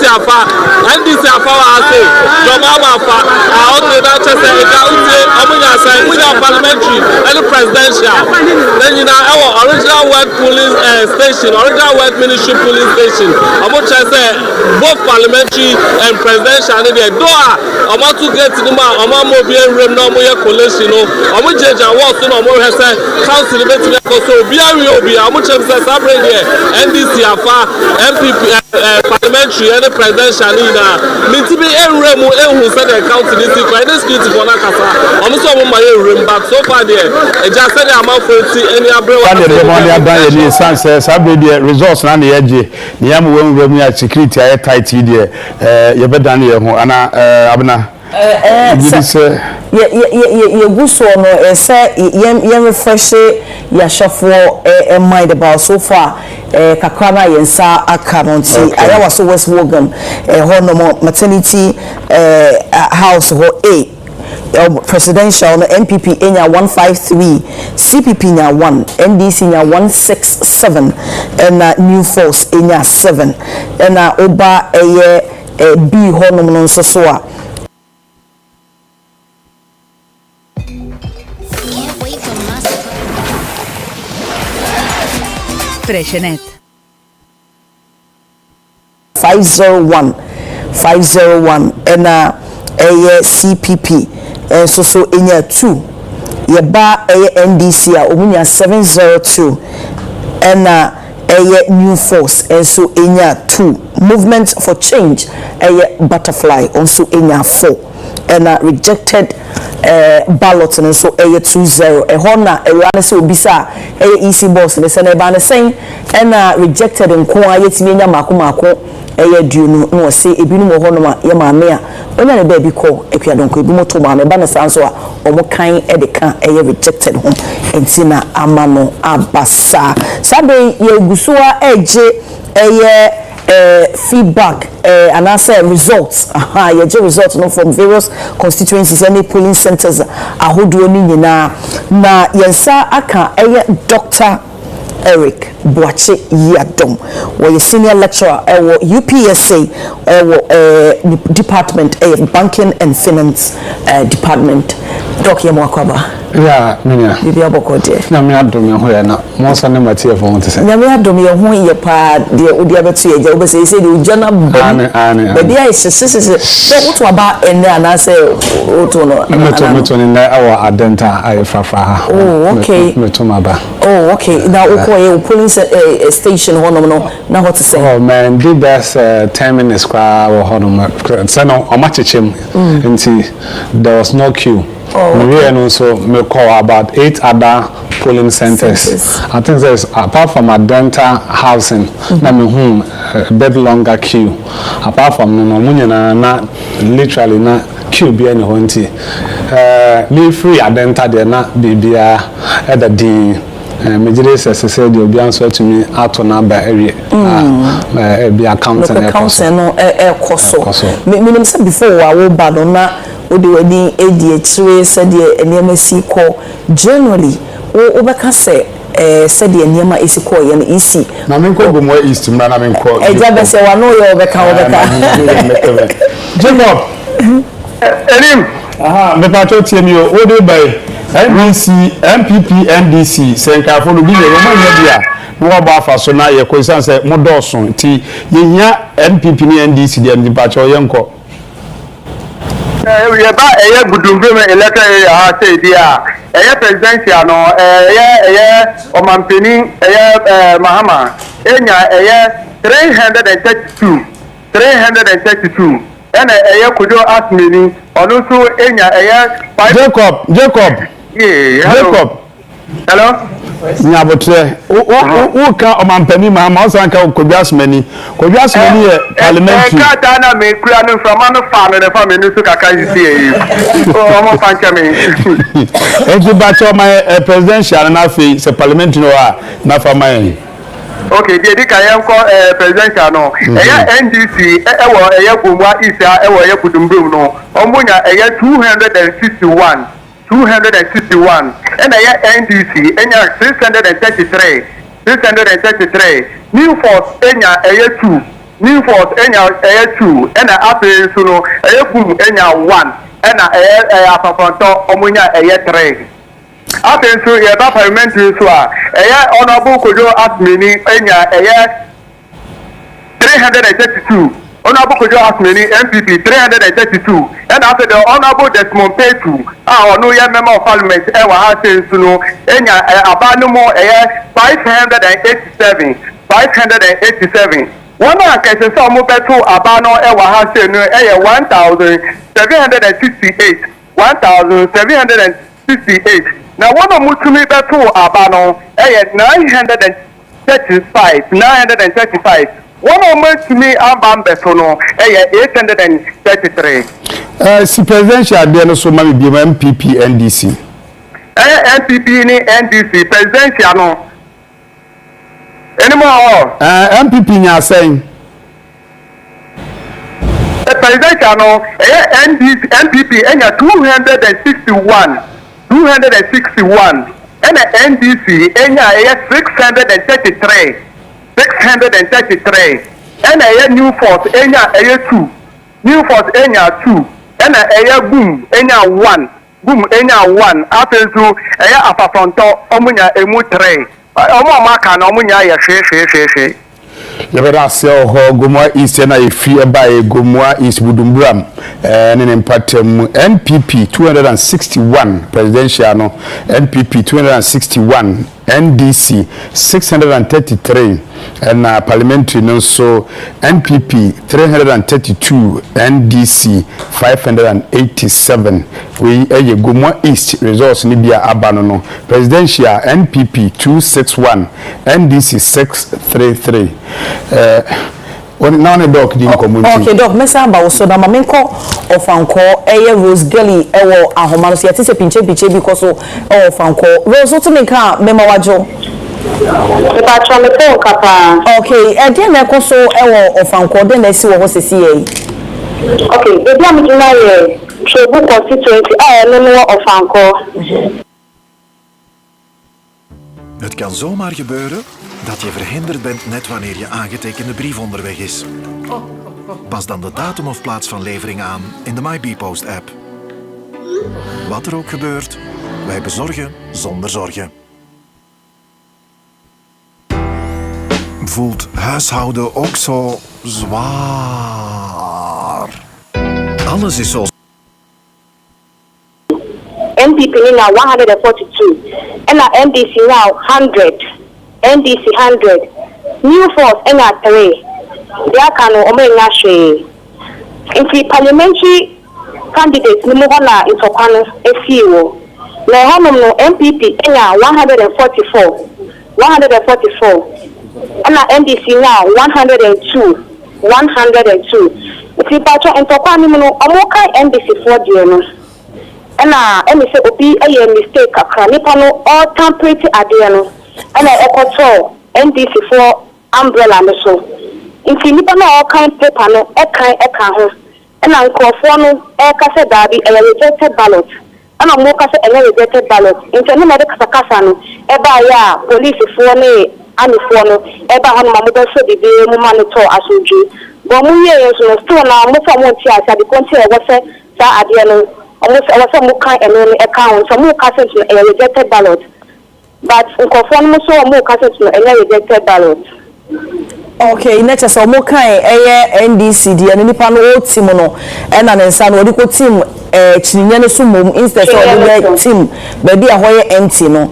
Afa, I say, Jomama Afa, I also not just say, we are parliamentary and presidential. Then you know, our original word police station, original word ministry police station. I'm going to say both parliamentary and presidential. And the door, I'm about to get to the man. I'm going to be a room no more coalition. I'm going to judge and walk to no more. I say council event. So be a real be. I'm going to say something here. NDC Afa, MPP, parliamentary and presidential. Me to be a room who said the council this week. And this security for Nakasa. I'm also on my room back so far there. I just said I'm out for any results na na yeje ni am wo mu ya security aye tight there ye bedan ye ho ana abna ye guso no say ye refresh ya shafo mind about so far kakra na yensa akamonti aya waso West Wogan ho no maternity house ho presidential no NPP enya 153, CPP enya 1, NDC enya 167, and New Force enya 7, and oba B honum no so a Freshenet 501 and CPP so enya 2 yeba NDC a omunya 702 and New Force so enya 2 Movement for Change Butterfly also enya 4 and rejected ballot and so 20 hona run so bisa EC boss the send ba saying and rejected nko ayetimi nya mako duno no say ebinu mo hono ma ye maame a onya ne ba bi ko ekwadonko ebi moto maame ba na sanso a omo kan de kan rejected home entina amano abasa sabe ye gusuwa eje feedback and answer results ye results no from various constituencies and polling centers ahodo ni nyina na yensa aka Dr. Eric Boache Yadom were senior lecturer at UPSA department banking and finance department. Doc Yamakwaba. Yeah, Minia. Bibi abokode. Na me adom ye ho ya na mo sa ne matie fo wonte se. Na me adom ye ho ye pa de odi abetu ye ja wo se se de ujana ane bedi ai se so woto aba ene ana se woto no. Meto ne na awa adenta ai fafa ha. Oh, okay. Meto maba. Oh, okay. Now uko police station ho no na what to say. Oh man, did that 10 minutes kwa wo ho no. So no o ma chechem. Nti there was no queue. We and also me call about 8 other polling centers. I think there's apart from Adenta housing, na me home a bit longer queue. Apart from no munyana na literally na queue be any honti. Me free Adenta there na bibia at the din. Majority says the obi answer to me out on number area. Be accountant no koso. Me say before I wo ba no na odi wani ADH said the NMC call generally o beka say said the NMA is call yan EC na me ko gomo east na me call eja be say wano yo beka Jacob elim aha me pa cho tie mi o dey by NDC MPP NDC senkafo no bi le mo nya bia mo ba fa so na ye ko san say mo do so ti ye nya MPP ni NDC de mi pa cho ye nko we ba eye gudumbe me electoral area ha say dia eye presidential no eye omampeni eye Mahama enya eye 332 and eye kujo asmeni onu so enya eye Jacob hello nyabotre o ka omampani Mahama o san ka kujo asmeni ye parliamentary ka ta na me kura no from no fa no fa me no so kaka yi o mo pancha me enji ba cho my presidential na fe se parliamentary no a na fa my okay di ka yen ko presidential no NDC wo Gomwa Isa wo Kudumbum no omunya 261 and NDC enya 633 New Force enya 2 New Force enya 2 and after so no Gum enya 1 and apaponto omunya 3 after so ye ba parliamentary so honorable Kojo Asmeni enya 332 Honorable Kojo Asmeni MPP 332 and after the Honorable Desmond Petu no ye member of parliament wa ha say so no enya abanumo 587 one of the some betu abano wa ha say no 1768 now one of mutumi betu abano 935 one of me ambam betono 833 si presidential de no so ma bi MPP NDC MPP ni NDC presidential no anymore MPP nya saying presidential no NDC MPP enya 261 and NDC enya 633 and New Force enya 2 New Force enya 2 and Gum enya 1 after so apaponto omunya emu 3 omo maka na omunya ya hwe yabera se ho Gomwa East na efi eba Gomwa East Budumbram ne mpatem NPP 261 presidential no NPP 261 NDC 633 and parliamentary no so NPP 332 NDC 587 we Gomwa East results ni bia abano no presidential NPP 261 NDC 633 now the doc di community okay doc mesa ba so na mamenko ofanko Rose Gully ewo ahomano se yatise pinche because ofanko Rose to make mema wajo okay then na koso ewo ofanko then na si wo ho sesi yi okay ebi am jina ye Shobu constituency no ofanko Het kan zomaar gebeuren dat je verhinderd bent net wanneer je aangetekende brief onderweg is. Pas dan de datum of plaats van levering aan in de MyBpost-app. Wat er ook gebeurt, wij bezorgen zonder zorgen. Voelt huishouden ook zo zwaar? Alles is zo... NPP now 142 and NDC now 100. NDC 100. New force and 3. There can omega share. In the parliamentary candidates, Nimogana is upon a few. Now, MPP and 144. 144. And NDC now 102. 102. If you patch and Topanimo, Omoka NDC 4 and I say, Obi, a mistake, a cranipano, all temporary adiano, and I echo NDC 4 umbrella and so. In Filipano, all kind paper, no, a kind, and Uncle Fono, a cassa daddy, and a rejected ballot. And I'm more cassa and a rejected ballot. In Tanimada Casano, Eba, ya, police for me, and the Fono, Eba on Mamuda, so the Mumanato Asuji. But we are still now, most of what I said, the country was said, Adiano. Almost some kind and account, some more cassettes a rejected ballot. But conform so more cassettes a rejected ballot. Okay, next so more kind NDC and any panel Timono and an son or the team Chinian Sumum instead of the team, baby a hoya empty no.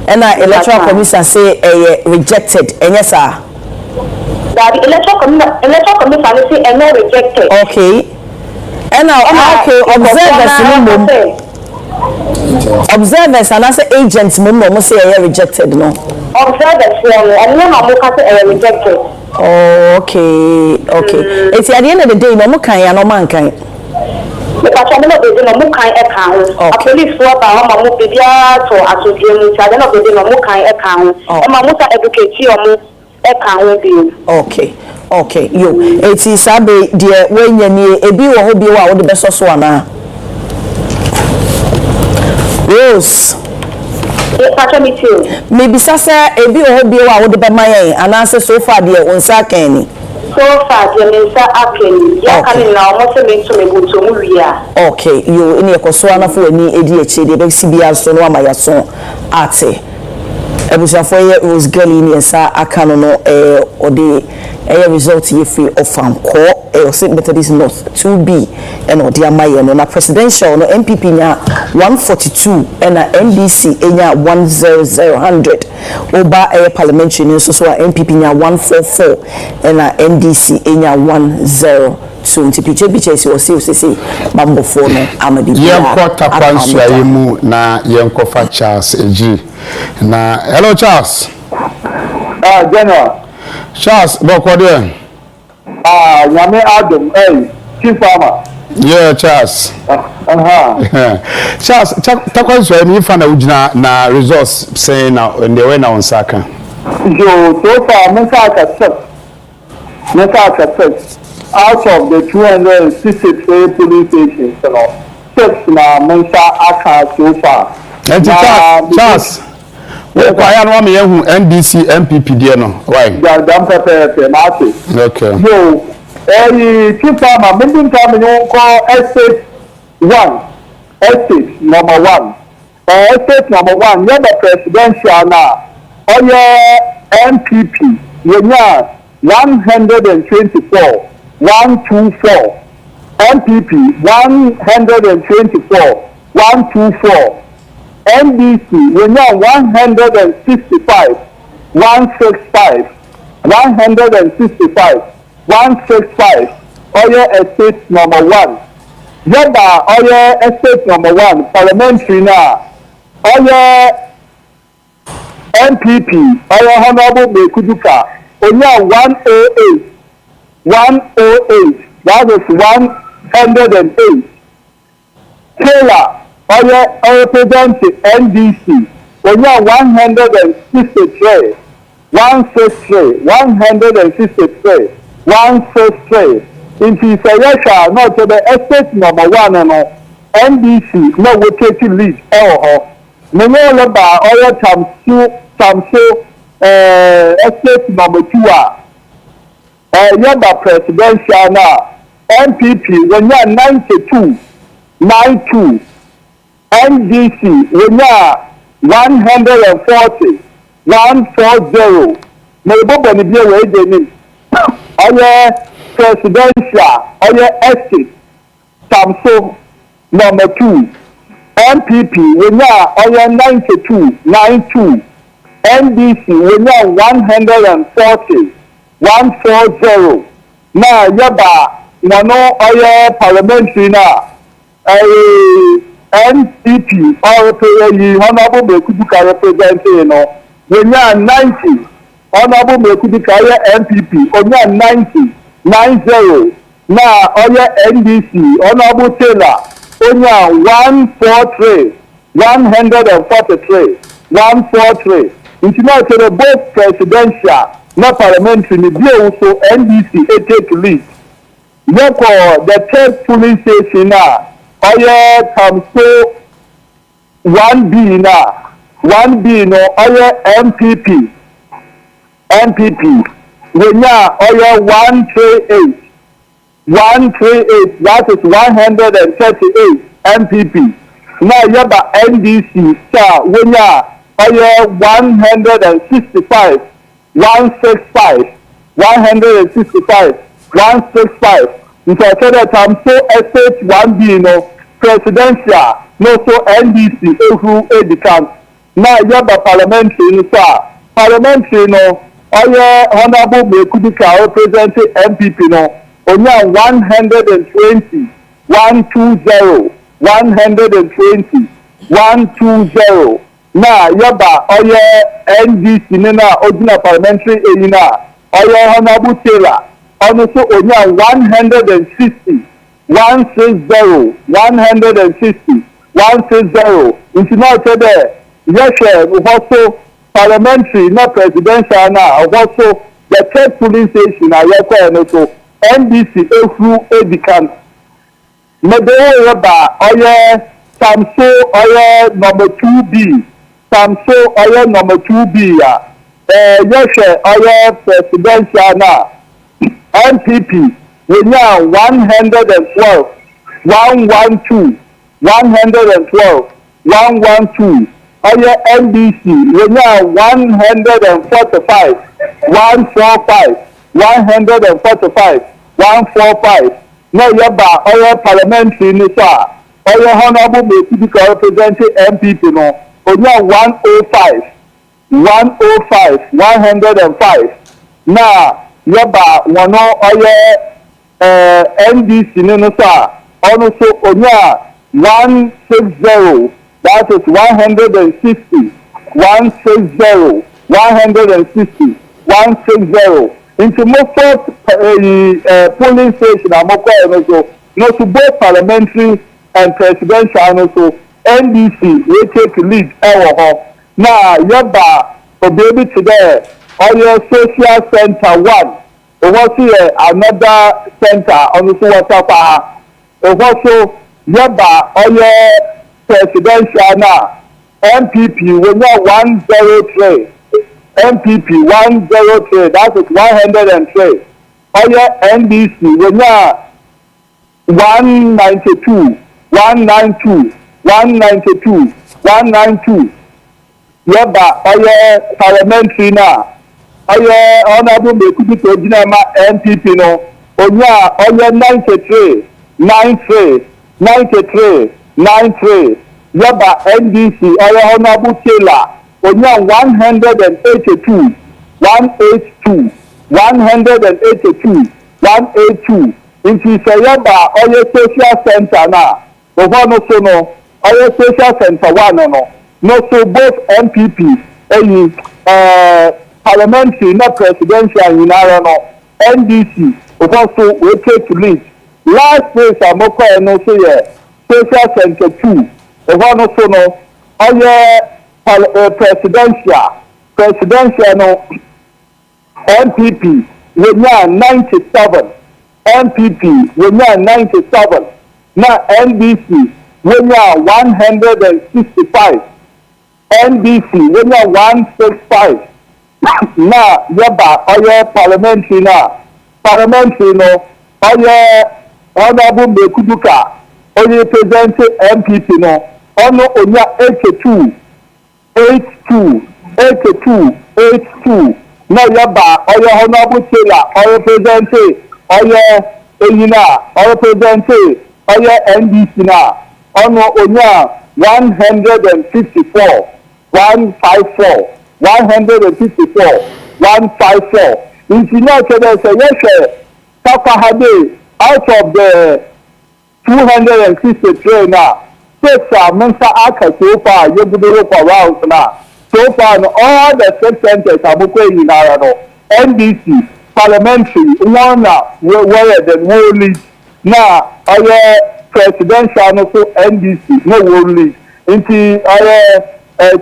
And I electoral commission say rejected and yes sir. That electoral commission say and rejected. Okay. And now, okay, observers and as agents, Mummo say I rejected, no. Observers, and no more rejected. Oh, okay. It's at the end of the day, no more kind, no man kind. Because I know there's no more kind account. A police for Mamma Mupia to Association, I don't know there's no more kind account. And Mamusa educate you account. Okay, yo. It is Sabe, dear, when you need a bill or be out the best of Swana. Rose. Maybe Sasa, a bill or be out the Bamayan, and answer so far, dear, on Sakani. So far, dear, Mr. Akin, you can now also make to me go to Muria. Okay, you in your Koswana for any ADHD, the CBR Sonoma, my son, Ate. Ebusafoye Rose Girlie ni sa akano no ode result ye free of Anko St. Methodist North 2B and ode amaye no na presidential no MPP nya 142 and NDC nya 100 oba parliamentary no so MPP nya 144 and NDC nya 102 ntipiche si osi bambo fo no amadi yenko tapanso ayemu na yenko fa Charles Eji na hello Charles General Charles bokode nyame Adam chief farmer yeah Charles Charles takwanso ayemu fa na ugina na resource saying now in the way na onsaka so far Mensaka first out of the 268 police stations, you know, 6 na Mensa Aka so far. And Charles, what I am NDC MPP there no? Why? Okay. So, chief farmer, moving time you call estate 1, estate number 1. Estate number 1, you're the presidential now. Or your MPP, you're 124. 124 MPP 124 124 NDC we now 165 165 165 165 Oyo estate number 1 Yaba Oyo estate number 1 parliamentary now Oyo MPP Oyo Honorable Bekuduka Oyo 108 108, that is 108. Taylor, our president NDC, we are 163, 163, 163, 163. In the selection, not to the estate number 1 and NDC, no, we take lead. No more about all times 2 Samso estate number 2 yaba presidential na MPP wonya 92 NDC wonya 140 na ibobo ni bi we je ni oye presidential oye estate Samso number 2 MPP wonya oye 92 NDC wonya 140 na yaba wano oye parliamentary na NPP or PAE honorable Mekuduka representing no wonya 90 honorable Mekuduka MPP wonya 90 na oye NDC honorable Taylor wonya 143 nti na tere both presidential na parliamentary ni bi also NDC take lead yeko the third polling station na oye Samso 1B no oye MPP wonya oye 138 that is 138 MPP na yaba NDC sa wonya oye 165 nti ọ̀tọ́dọ̀ Samso estate 1B no presidential no so NDC ehu edikan na yaba parliamentary no so parliamentary no oye honorable Mekuduka representing MPP no onya 120 na yaba oye NDC na odina parliamentary eyina oye honorable Taylor ono so onya 160 nti na tede yeshe also parliamentary na presidential na also the third polling station na yeko no so NDC efu edikan medewo yaba oye Samso oye number 2B ya yeshe oye presidential na MPP wonya 112 oye NDC wonya 145 na yaba oye parliamentary ni sa oye honorable Mekuduka representing MPP no onya 105 na yaba wano oye NDC no sa ono so onya 160 that is 160 into most polling station amoko no so both parliamentary and presidential no so NDC we take lead ho na yaba obebi today oye social center 1 owo see another center on so water owo so yaba oye presidential na MPP wonya 103 that is 103 oye NDC wonya 192 yaba oye parliamentary na oye honorable Mekuduka ojinama MPP no onya oye 93 yaba NDC oye honorable Taylor onya 182 nti se yaba oye social center na oho no so no oye social center 1 no so both MPP parliamentary na presidential yinara no NDC oho so we take lead last place amoko no so ye social center 2 oho no so no oye presidential no MPP wonya 97 na NDC wonya 165 NDC when you 165 na yaba oye parliamentary no oye honorable Mekuduka oye represent MPP no ono onya 82 na yaba oye honorable Taylor oye represent oye eyina oye represent oye NDC na ono onya 154 Engineer Kede say yes, Takahade out of the 263 now. Six are Mensa Aka so far, you do for rounds now. So far, all the 6 centers are moving in Arano. NDC, parliamentary, one where the world league. Now, our presidential also NDC, no world league. Into our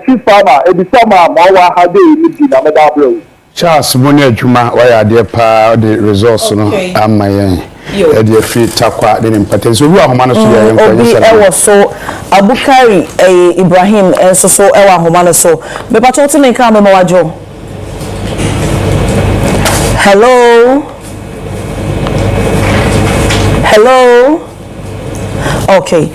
chief farmer, Ebisama, Mawa Hade, Nijina, Medabro. Charles Monia Juma, why are there pa the resource no am my the free takwa the importance so we are homano so so Abukari Ibrahim so ewa homano so me pato me ka me mawajo. Hello okay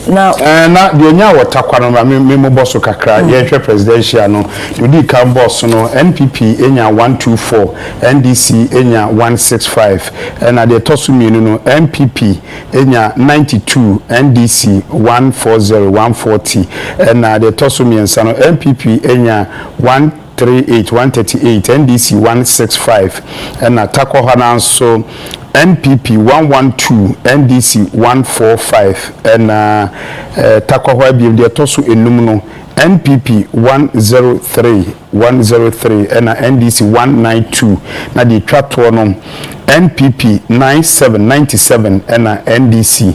now na the onya watakwa no me mo boss kakra ye hwe presidential no you di kan boss no NPP enya 124 NDC enya 165 and the tosuminu no MPP enya 92 NDC 140 140 and the tosumiensa no MPP enya 138 NDC 165 and Takwa Hanan so NPP 112 NDC 145 and Takwa Habi the Tosu Enumno NPP 103 and NDC 192 na the Tratono NPP 97 and NDC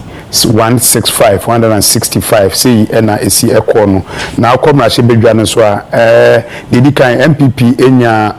165 see and esi ekono na akomra hye bedwane so a dedikan MPP enya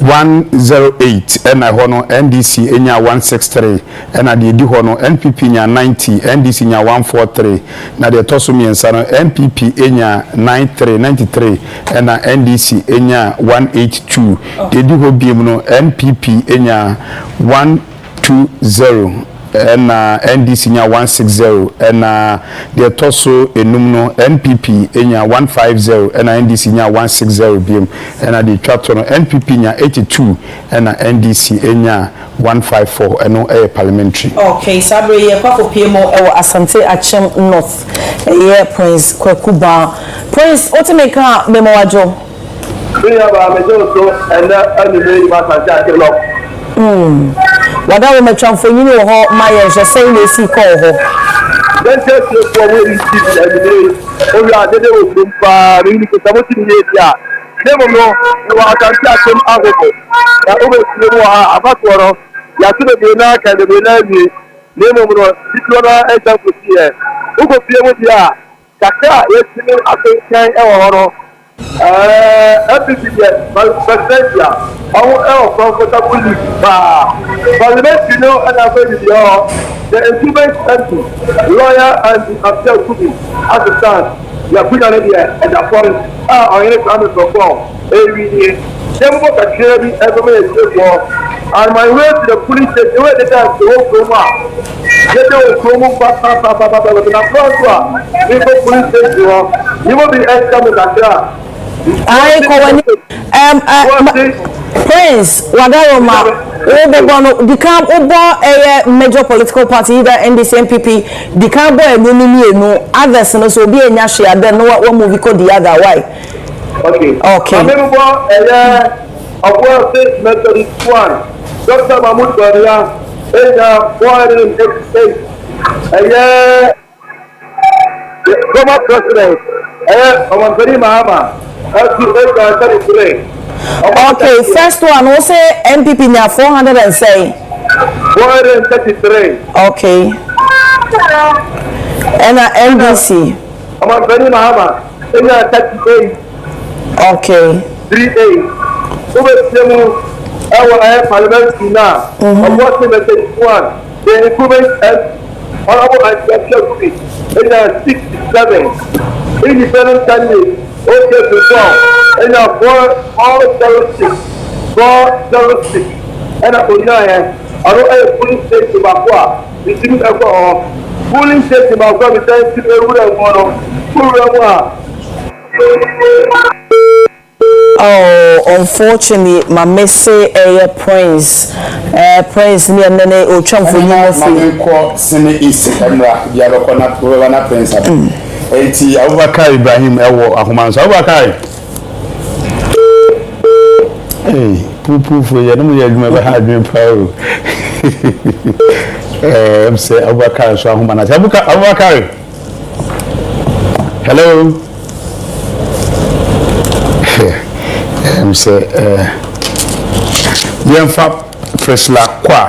108 and hono NDC enya 163 and the edi hono NPP nya 90 NDC nya 143 na the tosumiensa no NPP enya 93 and NDC enya 182 the edi ho biem no NPP enya 120 and NDC nya 160 and the toso enum no NPP enya 150 and NDC nya 160 biem and the chapter no NPP nya 82 and NDC enya 154 and no parliamentary. Okay, sabre ye kwafo PMO ewo Asante Achem North ye Prince Kwekuba Prince otimeka memowajo ba mejo so and anime ba Asante Achem North wadawo metwamfo nyini wo ho maye je say na si ko ho then just for we see every o ya dede o mpa ri ni ko saboti ni ya demo no wa Asante Achem agogo ya o be si mo ha abatoro ya tube be na ka de be na ni demo no diploma e ja ko si e o ko pie mo dia kaka e si ni atenkan e wo horo FPP presidential our comfortable parliament and the incumbent MP lawyer and appeal to me as a stand we are putting already and the foreign on any kind of reform every year them both are clearly everywhere and my way to the police station where they dance the whole promo get the promo but the front police station you will be extra with that I Prince Wadaroma the camp major political party either NDC MPP the camp no others no so be enya share then no one movie called the other why okay Methodist one Dr. Mahmoud Baria former president Mahama okay, first one, we'll say MPP now 433. Okay. And NDC. Mahama, 38. Okay. 38. Our parliament now. The improvement and honorable and special 60. 7 independent candidates okay before and now 406 and I put I don't police station before the thing about police station before the time to Oh, unfortunately, my messy Prince. Prince near Nene or Chum for you. Sene East, Emra, Yarokona, Rovana Prince. Eti Abubakar Ibrahim Ewo Akumanso. Abubakar. Hey, poo for you. No, you never had me proud. I'm say Abubakar so Akumanso. Abubakar. Hello. Say Yemfa Presla Kwa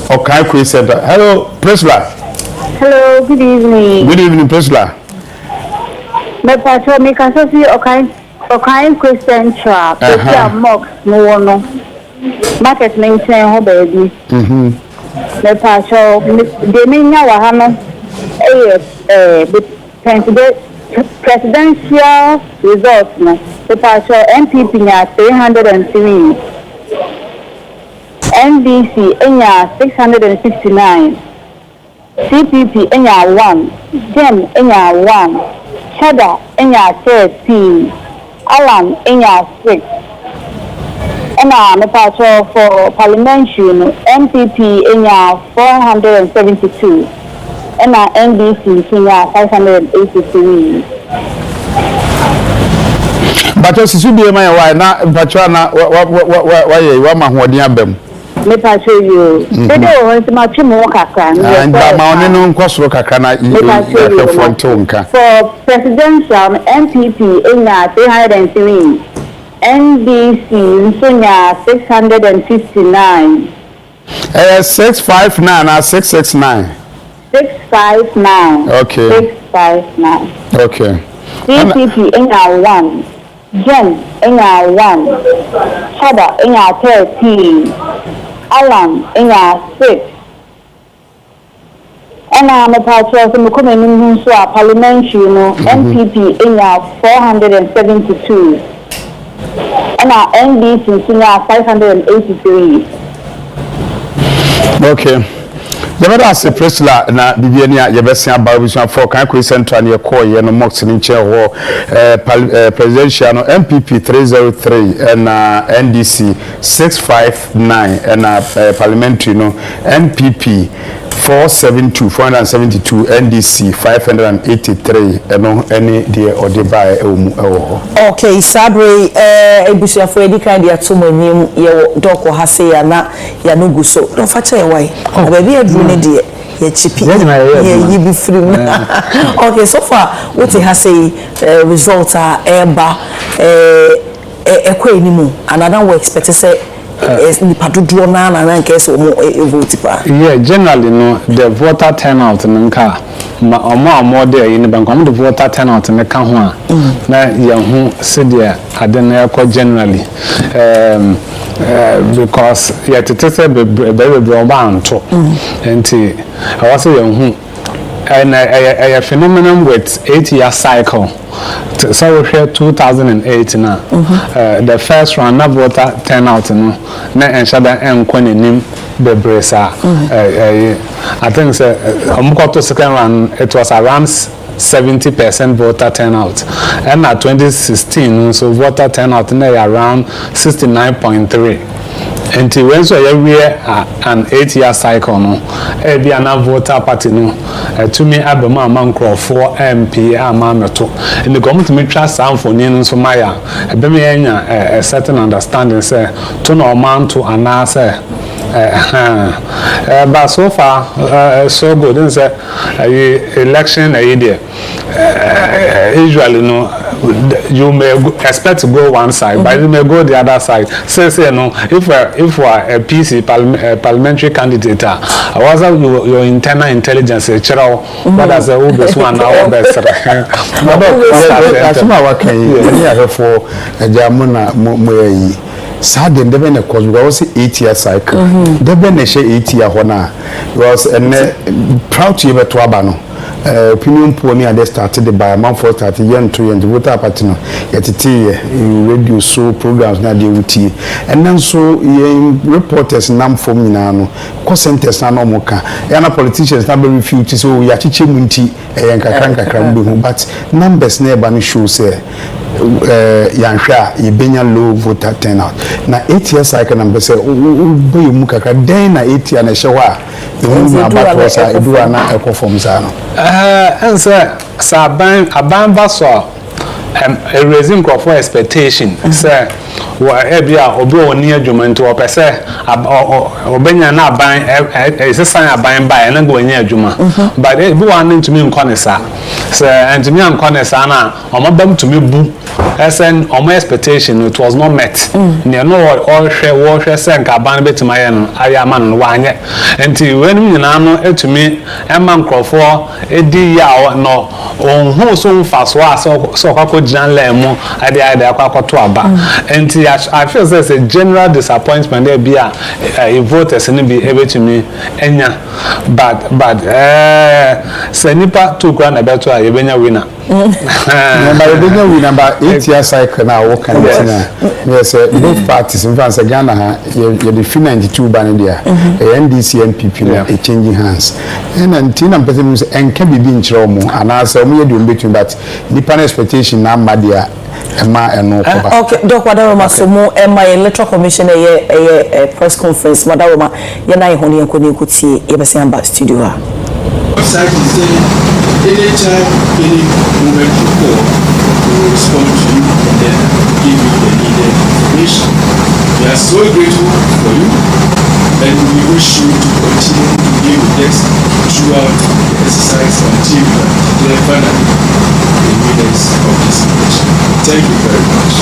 Okay Queen Center. Hello Presla. Hello, good evening. Good evening Presla. My patron make us see okay Queen Central. Yeah, mock no market maintain ho baby. My patron they mean now hano presidential results no. The party MPP nya 303, NDC nya 669, CPP nya 1, GEM nya 1, Shada nya 13, Alan nya 6. And the party for parliamentary MPP nya 472, and NDC nya 583. But as you be my wife, now, Patrana, what my holding up them. Me patrol you. They don't want to match more cacan. And my own cross work cana for presidential MPP in 303, NDC in 659. 659 or 669. 659. Okay. 659. Okay. CPP in 1. Jen in 1. Shada in 13. Alan in 6. And I'm a part of the community parliamentary MPP in 472. And our NDC in 583. Okay. The better say Presla na Bibiania Yebesia Barbisan for Kanku Central near Koy and Mox in chair or presidential MPP 303 and NDC 659 and parliamentary MPP 472 NDC 583 and any dear or the buy. Okay, Sabre ebusia for edi kind ya to manim ye doko hase ya na ya no guso don't fache why baby adru ne de ye chipi ye be free. Okay, so far what he has say result eba ekwe ni mu another we expect say nipadodo na nke so mo vote pa. Yeah, generally no the voter turnout nka more there in the bank the voter turnout in the ka ho a na ye hu se dia ade na ekọ generally because yet it is a very anto enti I was ye hu and a phenomenon with 8-year cycle. So we here 2008 now. The first round of voter turnout no na enshada enkwane nim bebresa. I think to second round it was around 70% voter turnout, and at 2016 so voter turnout now around 69.3. Until when so every an 8-year cycle no be an voter party no to me abema amankro for MP amameto in the government trust am for ninu so maya be me enya a certain understanding say to no man to anase but so far so good and say election there usually no you may expect to go one side but you may go the other side say no if we are a PC parliamentary candidate I was your internal intelligence chero what does the obvious one now best that's my work here for jamuna moyi Sadden the ben cause we was 8-year cycle. The ben 8-year hona was proud to be to abano. opinion poll ni ade started by man for start yen to yen voter party no yetete radio so programs na de wuti and then so yen reporters nam from nyina no ko centers na no moka yana politicians na be refute so ya chiche munti yen kakra mbe hu but numbers na eba no show say yanhwa ibenya low voter turnout na 8 years cycle na be say boy mu kakra den na 8 year na hyewa emu abato sa edura na ekofom sa no answer aban baso raising crop for expectation say ebia obi oni adwuma nti o pese obenya na aban esesan aban ba na go anya adwuma but ebi wan ntumi nkonesa say ntumi nkonesa na omabam tumi bu esen omo expectation it was not met ne no all hwe say nka aban betima ye no aya man no wanye nti wenum nyina no etumi ema nkrofo edi ya no onhu so mfaso so kwako gina mu ade akwakoto aba nti I feel there's a general disappointment there be a voters in be able to me enya but senipa to grand about to a winner number 8 year cycle now what can yes both parties in France Ghana you the 92 ban there NDC NPP a changing hands and until I'm person and can be being chromo and as we do between but the expectation now madia okay doc wadaroma so mo electoral commission press conference wadaroma ye na ihoni yankoni nkutie ye bese amba studio ha anytime any movement report will respond to you and then give you the needed information. We are so grateful for you and we wish you to continue to be with us throughout the exercise until you declare finally the winners of this election. Thank you very much.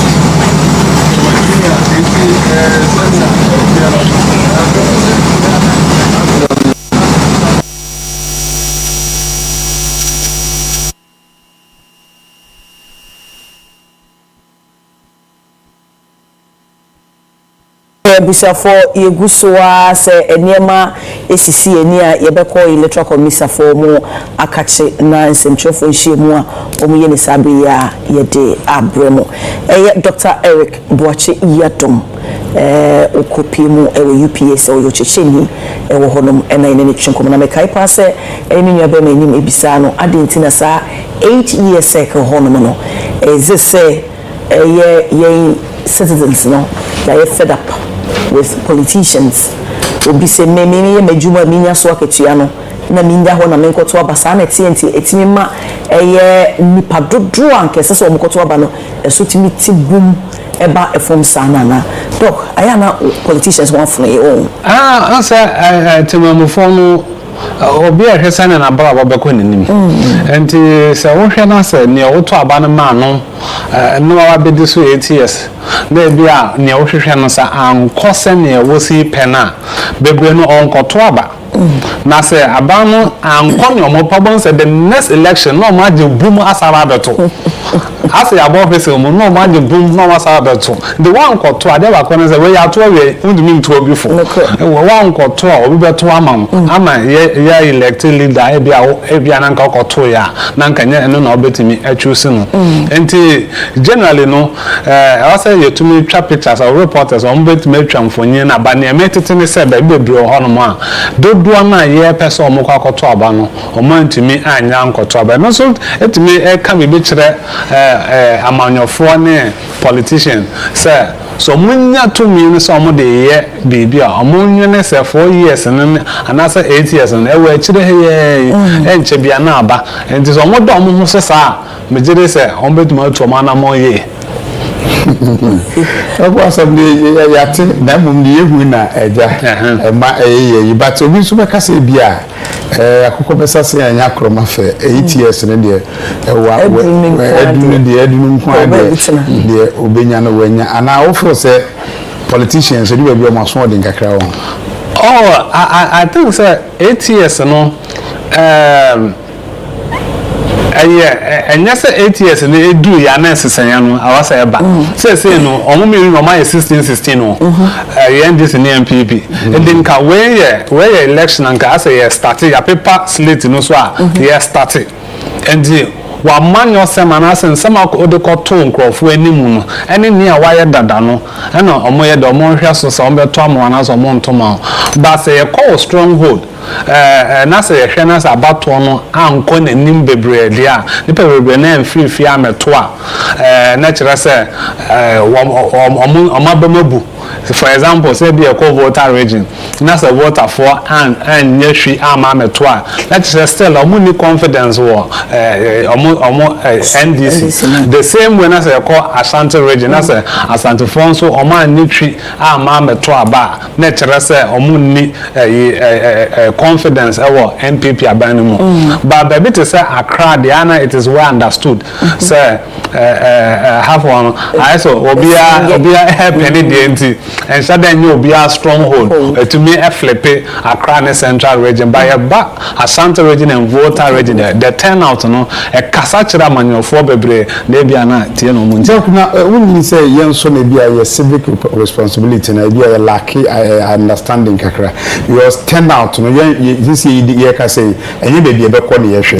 Bisafo yegusoa se enema esisi eni a yebekọ electoral commission for mu akache na nsemchofo nhyiemu a omuye ne sabe ya yede abremo Dr. Eric Boache Iyadom okopi mu ewe UPS o yochecheni ewo honom ena ene twenkom na mekai pa se eni nwa be manim ebisa no adentina sa 8 years cycle honom no ezese ye citizens no they fed up with politicians obi se me majuma minya so aketua no na minda ho na menkoto abasa na TNT etimi ma nipa dodo ankese so omkoto aba no eso timi tibum eba efom sana na doc aya na politicians wan fun e o answer temamufo no obi a hwesana na bra bobekọ nanim enti se wo hwe na se ne oto aba na ma no no wa bedi so 8 years na bia ne wo hwehwe no sa ankose ne wo si pena bebre no onkoto aba na se aba no ankone omopabon se the next election no ma je boom asara beto ase abo pese mo no ma je boom no asara beto the one koto ade ba kono se we ya to we ndumi nto obi fo one koto obi beto ama ya elected leader ebia na nka koto ya na nka nya no na obetimi achusi no enti generally no I say you to me trap pictures or reporters on betimi atwamfonye na ba na emetete ne se ba bebre ho no mo a dodo na ye pese omukọ akoto aba no omantimi anya nkoto aba no so etimi eka me be kire amanyofo ne politician say so munya to me no so mo de ye bibia omunye ne se 4 years and say 8 years and e we kire he enche bia na aba enti so mo do mo ho se sa me jire se on betimi atoma na mo ye Obo assembly yate na mum die hu na eja ma ye but obi so beka se bia akoko besa se anya kroma fe 8 years ne de wa edunu nko ade de obenya no wanya ana ofo se politicians odi ba ma so de nkakra won I think say 8 years no and yes, 8 years and they do your necessary. I was about say no, only me no my 16 no. This in the MPP. And then where election and say started your paper slate no so started. And wa man yourself and as and some of the cotton crop when you any near wire dadano and no omoye the monja so some better one as a montoma but say a call stronghold na say hwenas about one anko na nim bebre dia ni bebre na free ameto natural say omabemabu for example say be a call voter region na say voter for and nyehwi amameto let's still omuni confidence wo NDC the same when I say call Ashanti region as Ashanti Fonso Oma Nitri Amameto Aba natural say omuni confidence our NPP abanimu but baby to say Accra Diana it is well understood say have one I so obia help any DNT and so then you be a stronghold to me a flippy Accra Central region by a back Ashanti region and voter region the turnout no a kasachira manyo bebre na bia na tie no munti na when say yen so na bia your civic responsibility na bia lack understanding kakra your stand out no this year ka say enye be bia be ko na ye hwe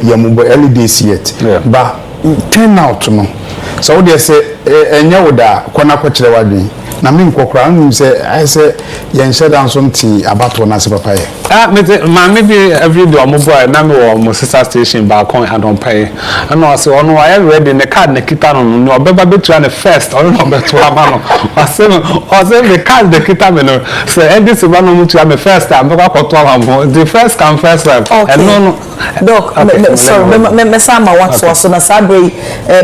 ye mubo LDC yet but turn out no so they say enye woda kona ko kire wadwen na me nkokora nim say I say yen shedan so nti abato na se papa ye maybe every day I'm boy na me wo sister station back on and on pay and no say ono I ready the card na kita no obeba betua the first or no betua ma no o say the card the kita me no say this one no mutua me first time go to am the first come first serve and no doc sorry me sama what so na sabre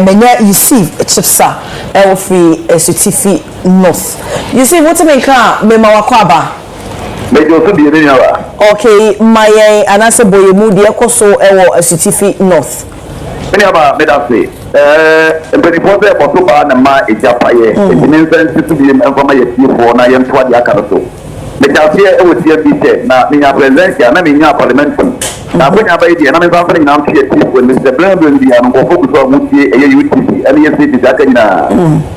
menya receive chipsa e free certificate north you see what me can me ma wakwaba okay my anase boyemu de ekoso ewo certificate north any about me that say empty for the botoba na ma ejapaye it means that to be informa ye for na yem to dia karaso me that say e wo tie bi say na me nya presidential na me nya parliamentary na ko nya ba dia na me ba fa na am tie when Mr. Brandon dia no go focus on mutie e UTC and yes it is akanya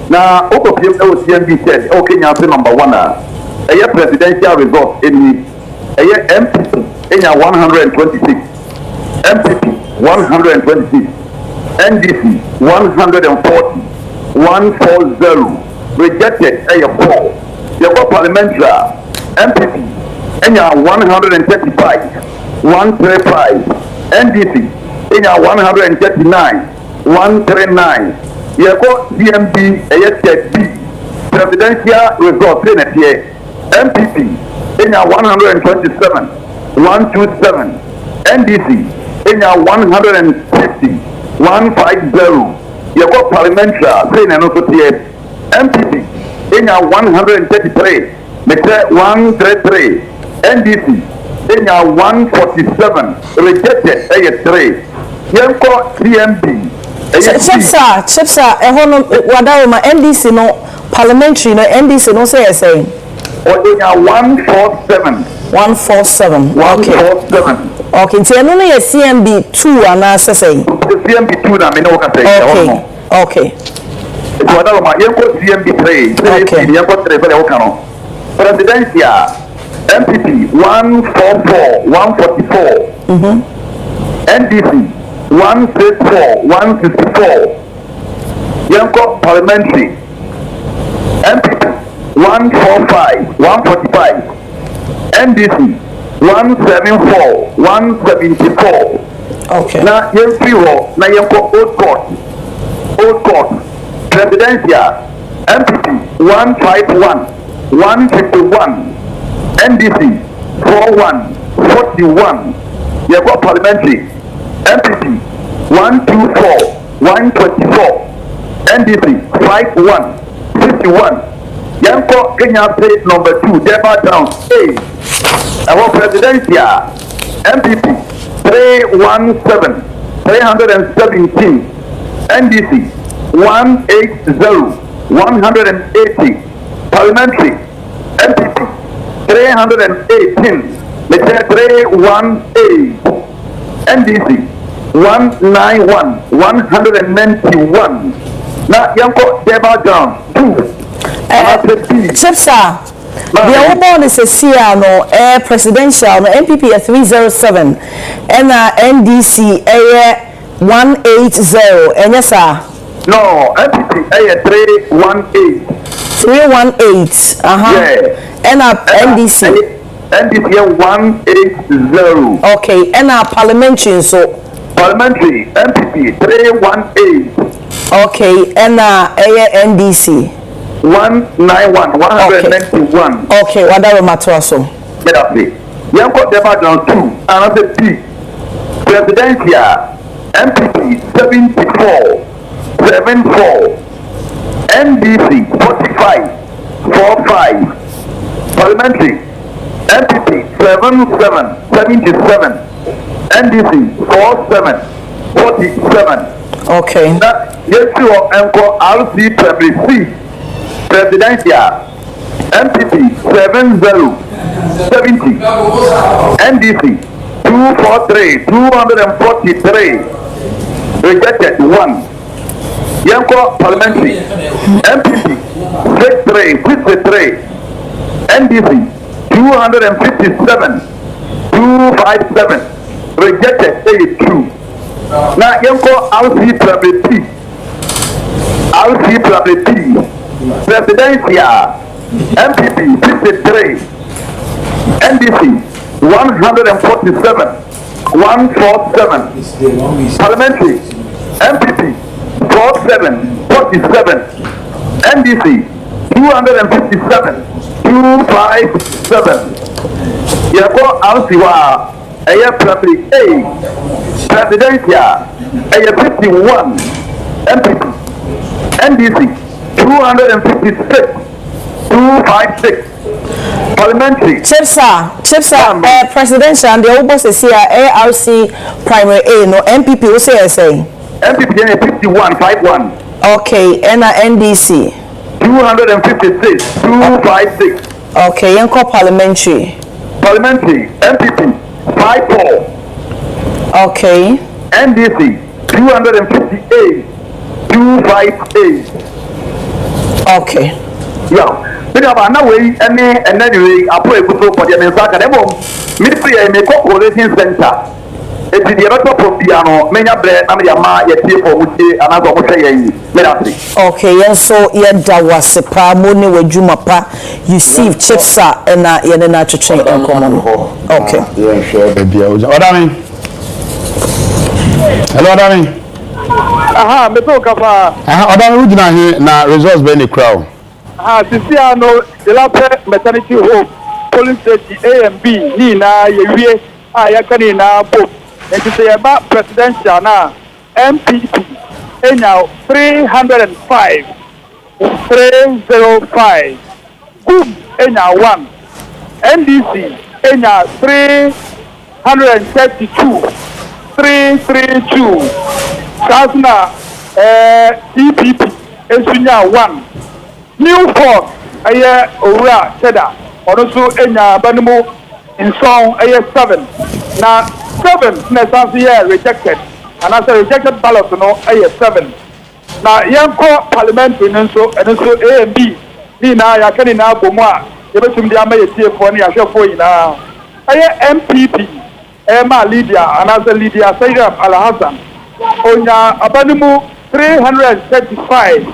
na o ko pie e wo tie bi say o Kenya say number 1 a presidential result in MPP in 126 MPP 126 NDC 140 140 rejected a 4 you got parliamentary MPP in 135 135 NDC in 139 139 you got CMB a B presidential result in it MPP in 127 127 NDC in 150 150 you got parliamentary saying and also MPP in 133 133 NDC in 147 rejected a3 you got CMB chipsa ehono wadawoma NDC no parliamentary no NDC no say saying in 147 okay nti eno no ye CMB 2 ana say CMB 2 na me no ka say okay it wadawoma yen ko CMB 3 okay yen ko 3 bele o kano presidential MPP 144 144 NDC 164 164 Yanko parliamentary MPP 145 145 NDC 174 174 okay na Yanko na Yanko old court presidential MPP 151 151 NDC 41 41 Yanko parliamentary MPP 124 124 NDC 51 51 Yanko Kenya State number 2 Deba down our presidential MPP 317 317 NDC 180 180 parliamentary MPP 318 318 NDC 191 191 na yanko deba down 2 Chipsa the open is a no presidential no MPP 307 and NDC 180 and yes sir no MPP 318 yeah and NDC 180 okay and parliamentary so parliamentary MPP 318 okay and NDC 191 191 okay whatever matter so get up there yanko deba down 2 another P presidential MPP 74 NDC 45 parliamentary MPP 77 NDC 47 okay yes you enko RC primary presidential MPP 70 NDC 243 rejected 1 yanko parliamentary MPP 63 NDC 257 rejected 82 na yanko RC primary presidential MPP 53 NDC 147 parliamentary MPP 47 NDC 257 yako RCwa aya primary A presidential aya 51 MPP NDC 256 parliamentary Chipsa presidential and the opposite is here ARC primary A no MPP who say MPP 51 okay and NDC 256 okay yanko parliamentary MPP 54 okay NDC 258 okay yeah because na way any anyway apo ekuso for the mensaka demo midfield me coalition center eti the electoral piano menya bre na me ma ye tie for mutie anazo mo hwe yen me okay yes so ye da wase pa mo ne wadwuma pa you see Chipsa na ye na twetwen enkomo okay yeah sure baby odami hello odami aha me to kafa odami ujina he na results be ni crowd sisi ano Electoral maternity home polling station A and B ni na yewie ayaka ni na bo enti se yeba presidential na MPP enya 305 Gum enya 1 NDC enya 332 Kasna EPP esunya 1 New Force aye owura Cheda onoso enya banimu inson aye 7 na 7 na sansi ye rejected and as a rejected ballot no aye 7 na yanko parliamentary nso enso A and B ni na ya kani na bomu a yebetum dia ma yetie fo ne ahwefo yina aye MPP ma Lydia and as a Lydia Sayyid Al-Hassan onya abanimu 335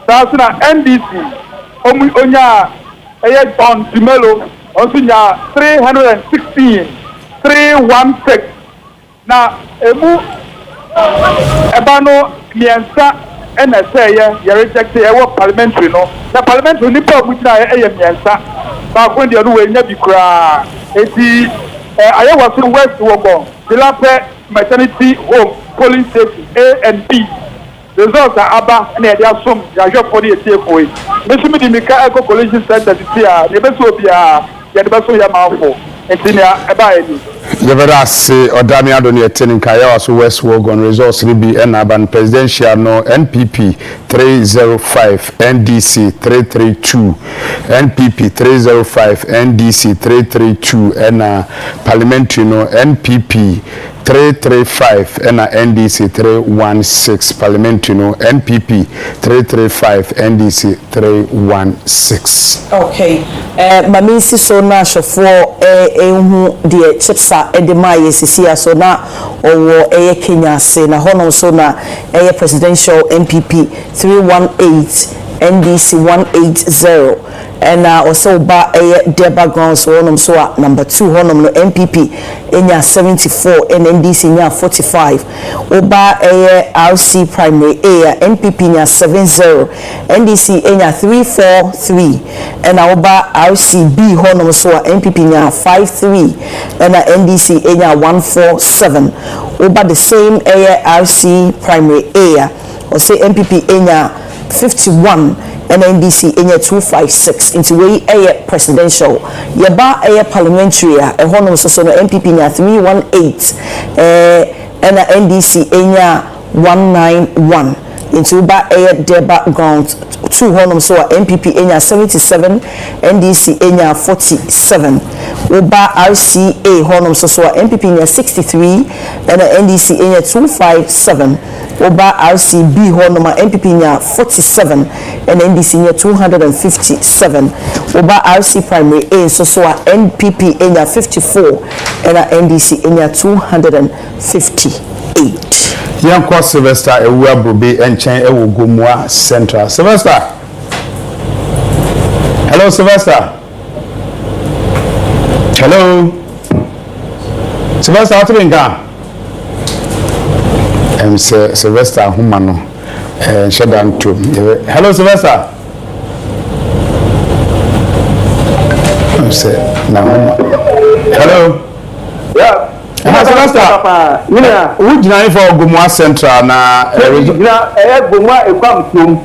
that's na NDC onya aya John Dimelo osunya 316 na emu ebano miensa ena say ye reject e wo parliamentary no na parliamentary ni pa mutina eye miensa ba ko ndi no we nya bi kura eti aya waso west wogo Electoral maternity home polling station A and B results are aba na dia som ya hwefo ne etie foi mesumi di mika eco collection center ti a ne beso bia ya de beso ya maafo enti na eba eni Yevera se Odami Adoni Etenin Kaya was West Wogon results Ribi and Aban presidential no NPP 305 NDC 332 NPP 305 NDC 332 and parliamentary no NPP 335 and NDC 316 parliamentary no NPP 335 NDC 316. Okay. Mami si so na shofo ehu de chipsa edema yesisi so na owo Kenya se na hono so na presidential NPP 318 NDC 180 and also ba Deba Grounds honum so number 2 honum no NPP enya 74 and NDC nya 45 oba RC primary A NPP nya 70 NDC enya 343 and oba RCB honum so NPP nya 53 and NDC enya 147 oba the same RC primary A or say NPP enya 51 and NDC in 256 into way presidential yaba parliamentary honum so no NPP nya 318 and NDC in 191 into ba Deba Grounds 2 honum so NPP in 77 NDC in 47 oba RCA honum so NPP in 63 and NDC in 257 oba RCB honum NPP in 47 and NDC in 257 oba RC primary A so NPP in 54 and NDC in 258. Yanko Sylvester Ewua Brobe Enchen Ewo Gomua Central. Sylvester. Hello Sylvester. Hello. Sylvester Atringa. Sylvester Humano. Shedan too. Hello Sylvester. Hello. Yeah. Sylvester, who did for Gomua Central na Gomua Ekwamtum.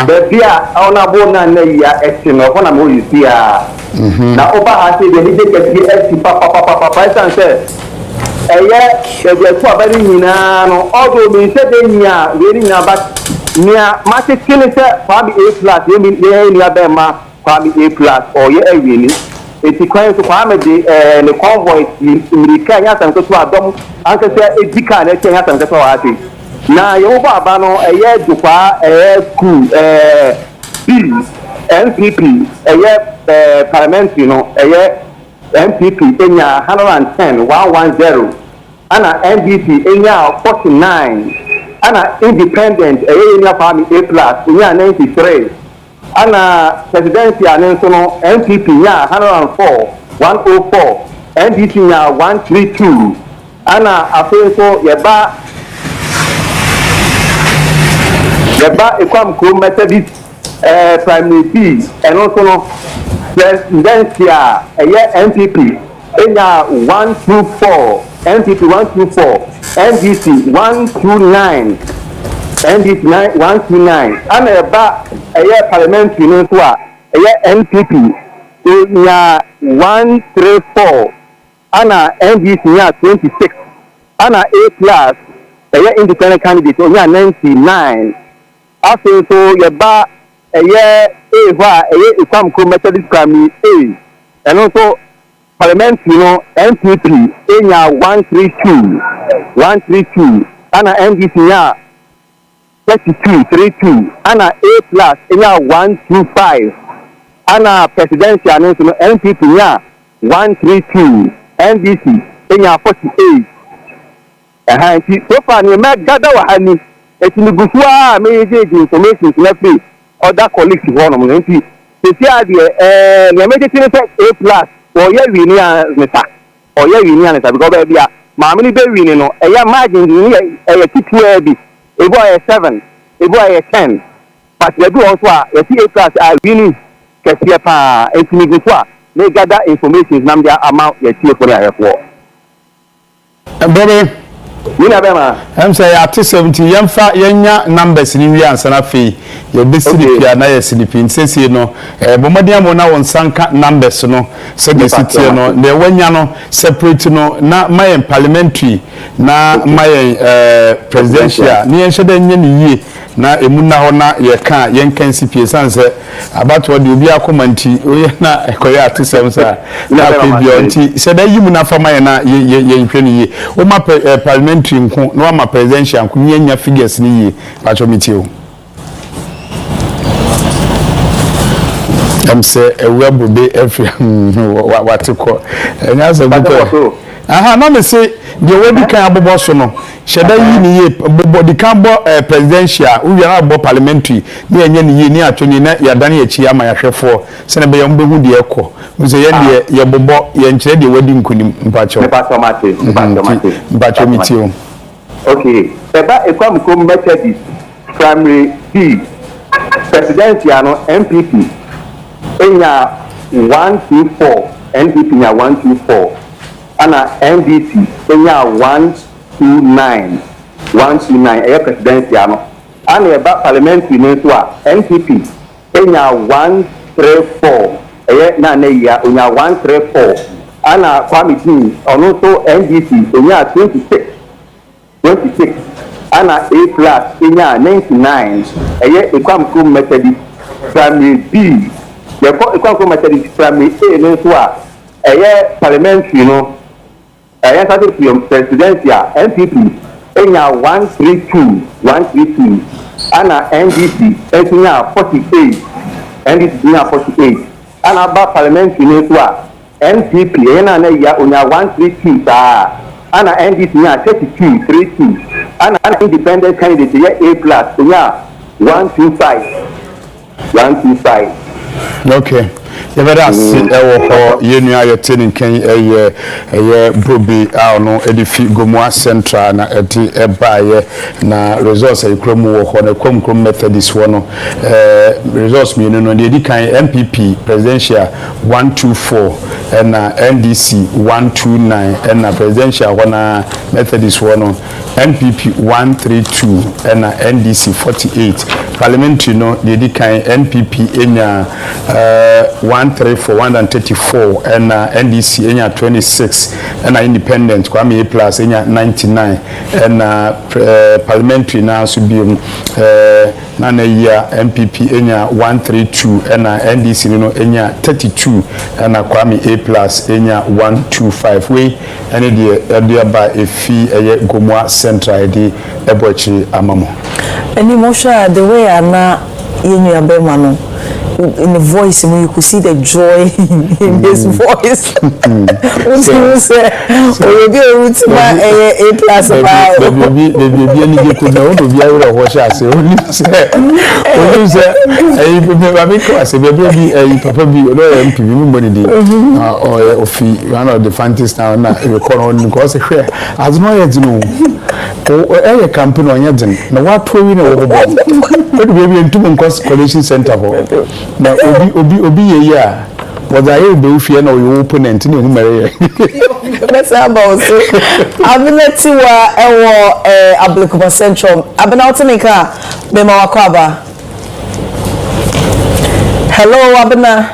Baby, I on a bona neya etino on a mo you see na oba has the need to papa and say the two very no although me say they nya very nya but nya market killing say for A plus you mean nya be ma for A plus or ye really eti kwan so kwa me de le convoy America nya san ko to adom an ka say edika na nya san ka to ati na yo ba ba no dukwa ku bill NPP parliamentary no NPP enya 110 ana NDC enya 49 ana independent enya family A plus enya 93 ana presidency anenso no NPP nya 104 NDC nya 132 ana afenso yeba ekwam ko Mercedes primary B and also no presidency NPP enya 124 NPP 124 NDC 129 NDC 129 and eba parliamentary no so NPP enya 134 ana NDC nya 26 ana A plus independent candidate enya 99 after so yeba ekwam ko Mercedes primary A and also parliamentary no NPP enya 132 ana NDC nya 32 ana A plus enya 125 ana presidential no NPP nya 132 NDC enya 48 so far ni me gada wa hani etinigusua me dey information na free other colleagues one mo nti se ade na me dey say A plus or ye wini neta or ye wini neta because be a ma me be wini no margin ni tipu bi ebo 7 ebo 10 but we do also a A plus are wini kese pa etinigusua me gather information na me amount ye tie for ya for Brother Nina bema. Say at 70 yemfa yenya numbers ni wi ansa na fe ye be silipia na ye silipin sesi no bomodin mo na won sanka numbers no se de sitie no de wanya no separate no na my parliamentary na my presidential ni enhye de nye ni yie na emu na ho na ye ka yen kan CPA sanse abato de obi akomanti oye na ekoya at 70 na pe bionti se da yimu na fama ye na ye nhwe ni yie o ma parliamentary nko no ma presidential nko ni nya figures ni yie acho mitio say a web be every what to call and as a good aha no me say the way we can abobo so no sheda yi ni ye body can bo presidential we are about parliamentary ni enye ni ye ni atwoni na ya dan ya chi ama ya hwefo se na be yom be hu de ekọ we say ye de ye bobo ye nkire de wadi nkunim mpacho mpacho mitio okay eba ekwam kom Methodist primary D presidential no MPP enya 124 NDP nya 124 ana NDC enya 129 aya presidential no ana eba parliamentary no so a NPP enya 134 aya na na ya onya 134 ana committee ono so NDC enya 26 ana A plus enya 99 aya ekwamkum Methodist primary B yeko ekwamkum Methodist primary A no so a aya parliamentary no aya start presidential NPP enya 132 ana NDC enya 48 NDC enya 48 ana ba parliamentary no so a NPP enya na ya onya 132 ta ana NDC enya 32 ana independent candidate ya A plus onya 125 okay the veras ewo ho yenu ayo teni kan eye brobi no edifi gomua central na edi ebaye na results e kromu wo ho na komkrom Methodist wo no results mi no de edi kan MPP presidential 124 and NDC 129 and presidential wo na Methodist wo no NPP 132 and NDC 48 parliamentary no de edi kan NPP enya 134 and NDC enya 26 and independent Kwame A plus enya 99 and parliamentary now should be na year MPP enya 132 and NDC no enya 32 and Kwame A plus enya 125 we and the by a fee Gomua Central di ebochi amamo any motion the way ana yenu abema no in the voice you could see the joy in his voice. What you say? Oh, be a root man A plus about. Baby, any you could know to be able to watch us. Only say, baby, class, baby, papa be no MP, money or one of the fantasy now. You call on because as no yet know. Oh, campaign on yet. Now what we know about? But baby, into college center for. Na obi ya was I be fear no your opponent ni humere let's about so ability wa ewo applicable central abena otinika be ma wakwaba hello abena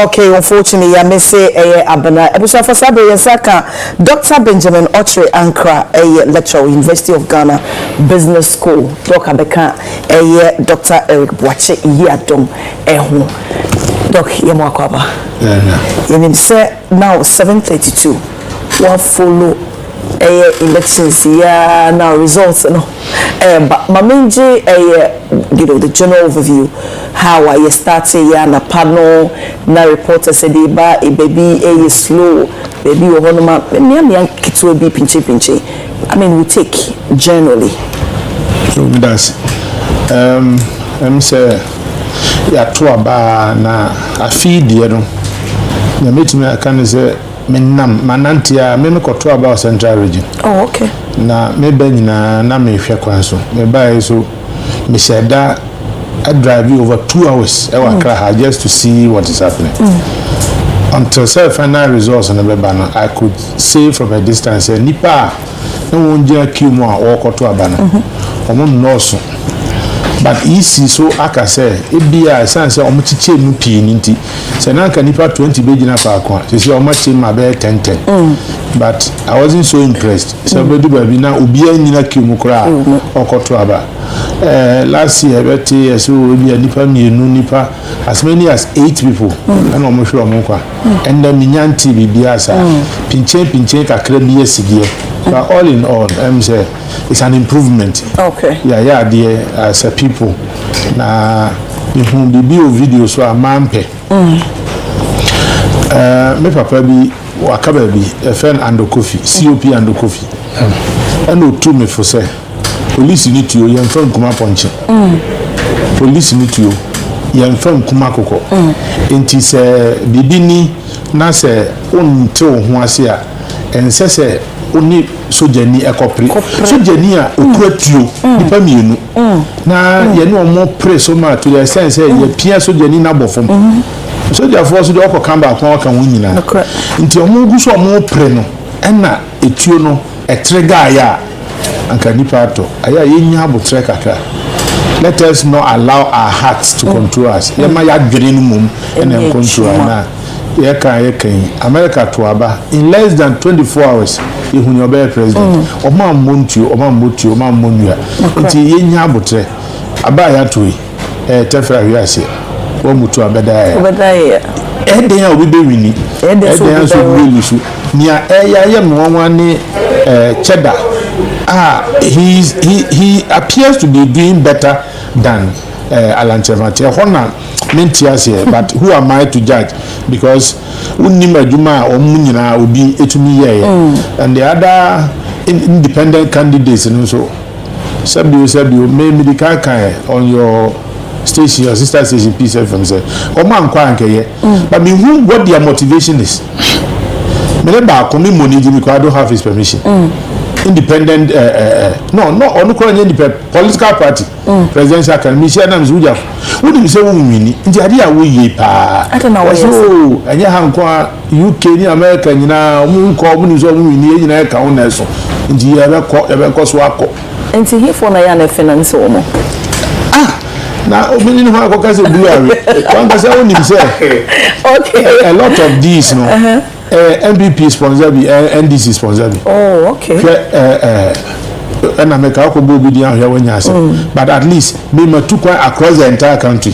okay unfortunately I may say abena ebusa for sabe yesaka Dr. Benjamin Ochre Ankra lecturer University of Ghana Business School Dr. Beka Dr. Eric Boache Yadom ehu doc yemwakwaba yenim say now 7:32 one follow elections yeah now results no but mamenje you know the general overview how are you starting yeah na panel na reporter said ba baby slow baby ohonoma me kitwe bi pinche I mean we take generally so that's I'm say ya to aba na afi die no na metimi aka ne say menam manantia me koto aba Central region. Oh okay. Na me ba nyina na me hwe kwan so me ba so me sheda I drive over 2 hours just to see what is happening. until final results and the I could say from a distance nipa no one jẹ́ kí mu a ọkọ̀tọ̀ abana ọmọ nọ́ọ̀sù but isi so aka sɛ ebia sense ɔmo chiche mu pii ni nti sɛ nanka nipa 20 be gina faako a sɛ ɔmo chiche ma be 10 but I wasn't so impressed so be do ba bi na obi anyina ki mu kora ọkọ̀tọ̀ aba last year beti so obi nipa mienu nipa as many as 8 people and ɔmo hwe ɔmo kwa and then minyanti bibia sa pinche kakra bi esigie. But all in all, I'm say it's an improvement. Okay. Yeah, dear, as a people. Na me video so a mampe. Me papa bi wakaba bi a friend and coffee, COP and coffee. And no to me for say police need to you from kuma ponche. Police need to you from kuma koko. Enti se bibini na se onte ho ase a ense se oni sojani ekopre sojani a okuatuo nipa mienu na ye no mo pre so ma to the sense ye pia sojani na bofom soja force de okokamba akon aka won nyina nti omo gu so omo pre no na etuo no etrega ya anka nipa to aya ye nya abotre kakra. Let us not allow our hearts to control us ye ma ya dwene no mum na control na ye kan America to aba in less than 24 hours you your president oma montuo nti ye nya abotre aba ya to tefra wi ase wo mutu abeda ya eden a obi be wini eden so be lusu nia ya nwa ne cheddar he appears to be doing better than Alan Chevante hona mentiase but who am I to judge because unim adwuma omunyina obi etumi ye and the other independent candidates and so sabio me medical kai on your station your sister station peace FM say o man kwa anke but me who what their motivation is me le ba ko me money because I don't have his permission independent no onu ko nye independent political party presidential can me share na mzuja wodi se wo nwini ndi ade a wo ye pa so anya hanko UK ni America nyina mu nko mu ni so mu nwini nyina ka wo na so ndi ya be ko so akọ enti hifo na ya na finance wo mo na obini ni ho akọ se buare kwanga se wo ni se okay a lot of these no MPP sponsor be NDC sponsor be okay and America ko bobi dia here when you say but at least me two across the entire country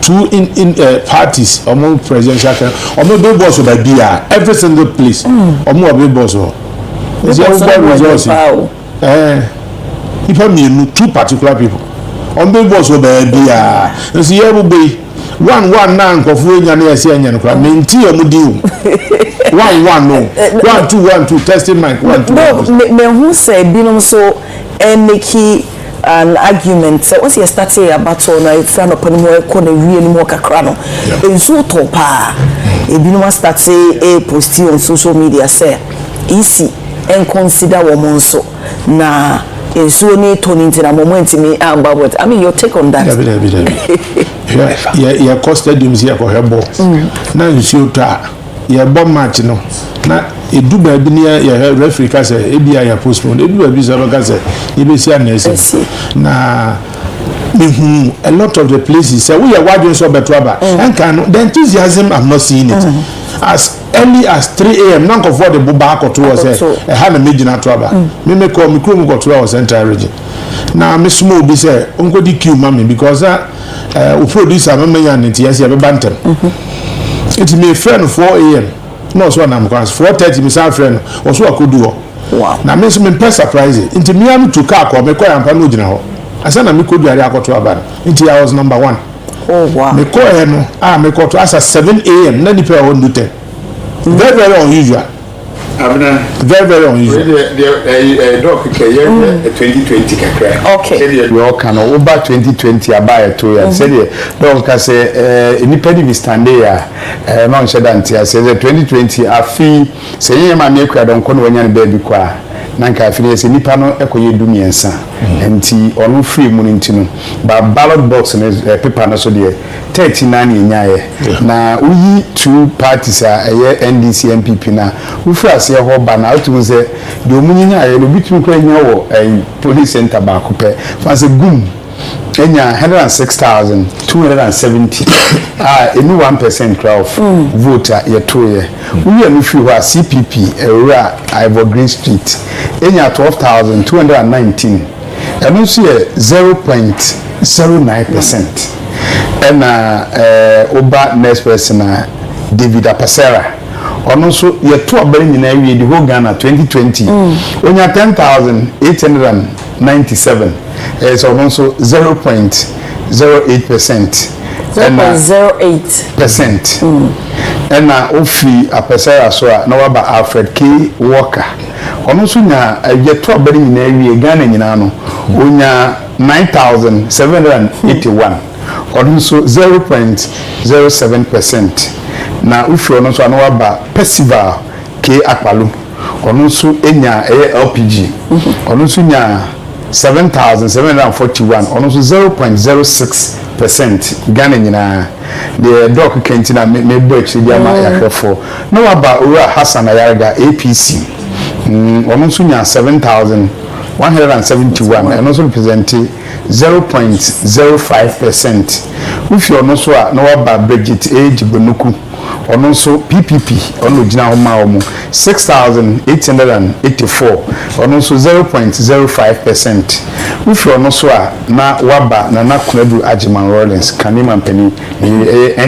two in parties among presidential among big boss by bia every single place among big boss is your results if I mean two particular people on big boss by bia so you will be one na nkofu enya na yesi enya no menti omudi one no 1 2 testing mic 1 2 me who say binom so make an argument so once you start say about so na if no pon mo ko na wie ni mo kakra no enso to pa e binom start say post on social media say easy and consider woman so na enso ni turning to na moment me amba but I mean your take on that yeah cost stadiums here for hebo na enso ta ya bomb match no na edu ba bi ne ya referee ka say e bia ya postpone edu ba bi say ka say e be see anese na a lot of the places say we are watching so better aba and can the enthusiasm I'm not seeing it as early as 3 a.m. now go for the buba akoto was say ha na meji na to aba me call me krom go to our central region na me small bi say onko di queue mama because o producer mama ya nti yes ya be bantem it me friend 4 a.m. no so na mkwas 4:30 me sa friend o so akodu ho na me so me pay surprise nti me am to car ko me ko yampa no gina ho asa na me kodu ari akoto aba nti I was number 1 me ko he no me ko to asa 7 a.m. na ni pay on do 10 very unusual abna very unusual the doc ke 2020 kakra okay we all can over 2020 abaya to ya said donc say nipa ni stand ya non shedanti say 2020 afi say yema me kwa don kono wanya ne baby kwa nanka afiri ese nipa no ekoye dumiensa enti onu free mu ntino ba ballot box ne paper no so de 39 yenyaye na uyi two parties a NDC MPP na ufu ase ho ba na otu ze de omunyenyaye no bitu ko enya wo police center ba ko pe fa se gum enya 106,270 enu 1% crowd voter yetoye uyi anu free ho CPP ewura Ivor Green Street enya 12,219 enu so ye 0.09% ena oba next person David Apasera ono so yeto abere nyina wie di ho Ghana 2020 onya 10,897 so ono so 0.08% 0.08% ena ofi Apasera so na waba Alfred K Walker ono so nya yeto abere nyina wie Ghana nyina no onya 9,781 ono so 0.07% na ufi ono so anwa ba Percival K Akpalu ono so enya LPG ono so nya 7,741 ono so 0.06% Ghana nyina the doc kentina me box dia ma yahwefo na wa ba Ura Hassan Ayarga APC ono so nya 7,171 ono so represent 0.05% ufi ono so na wa ba Bridget Age Bonuku ono so PPP ono gina ho ma omo 6,884 ono so 0.05% ufi ono so na waba na Nakunadu Ajiman Rollins Kanima Mpeni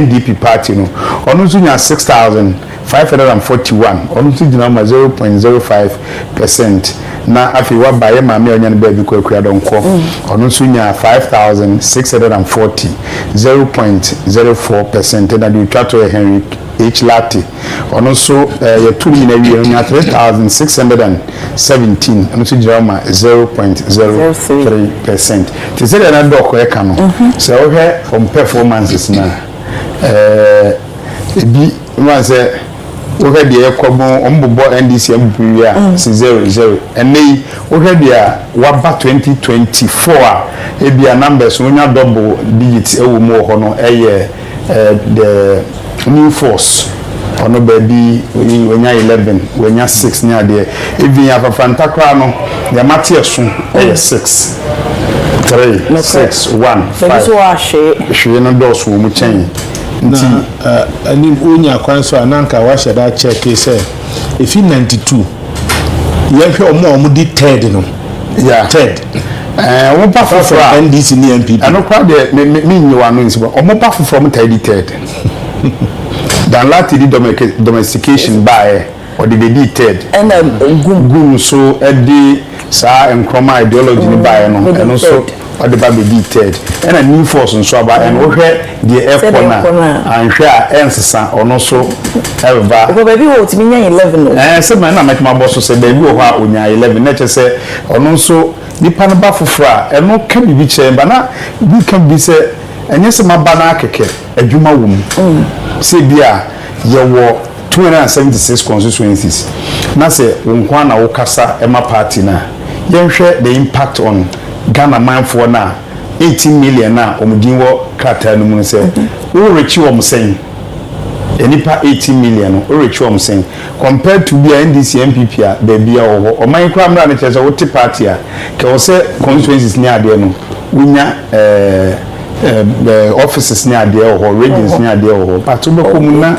NDP party no ono so nya 6,541 ono so gina ma 0.05% na afi waba ye ma me onya ne ba bi kwakura donko ono so nya 5,640 0.04% na di twato Henry H Lati ono so ye tu ni na wie nya 3,617 ono so jama 0.03%. Ti se na doko e ka no se o he on performances na ebi no se o he de ekobo ombobo NDC MPP a 00 enei o he de a waba 2024 a ebi a numbers onya double digits e wo mu ho no eye the new force ono baby wenya 11 wenya 6 nya de even ya fafanta kwa no ya matiesu 6 3 6 1 5 so ahwe no dos wo mu chen nti ani onya kwan so ananka wa sheda check say if 92 ye hwe omo di third no yeah third wo pa for NDC ni MPP ano kwa de me nyiwa no nsi omo pa from third dan lati di domestication by or the third and gum so edi sa enkroma ideology ni by no and also or the baby third and a new force nso aba and wo hwe the airport na anhwe a ensesa ono so ever ko baby wo timi nya 11 se man na makema boss se baby wo ha onya 11 na che se ono so nipa no ba fofora eno ka bibi che ba na bi ka bi se enye se maba na akeke adwuma wo mu se bia ye wo 276 constituencies na se wonkwa na wo kasa ema party na yenhwe the impact on Ghana man for na 18 million na omudin wo krata no mu se wo rechi wo msen enipa 18 million wo rechi wo msen compared to the NDC MPP a bebia wo o man kra mra na chese wo ti party a ke wo se constituencies ni ade no unya offices ni ade ho regions ni ade ho patu be ko mu na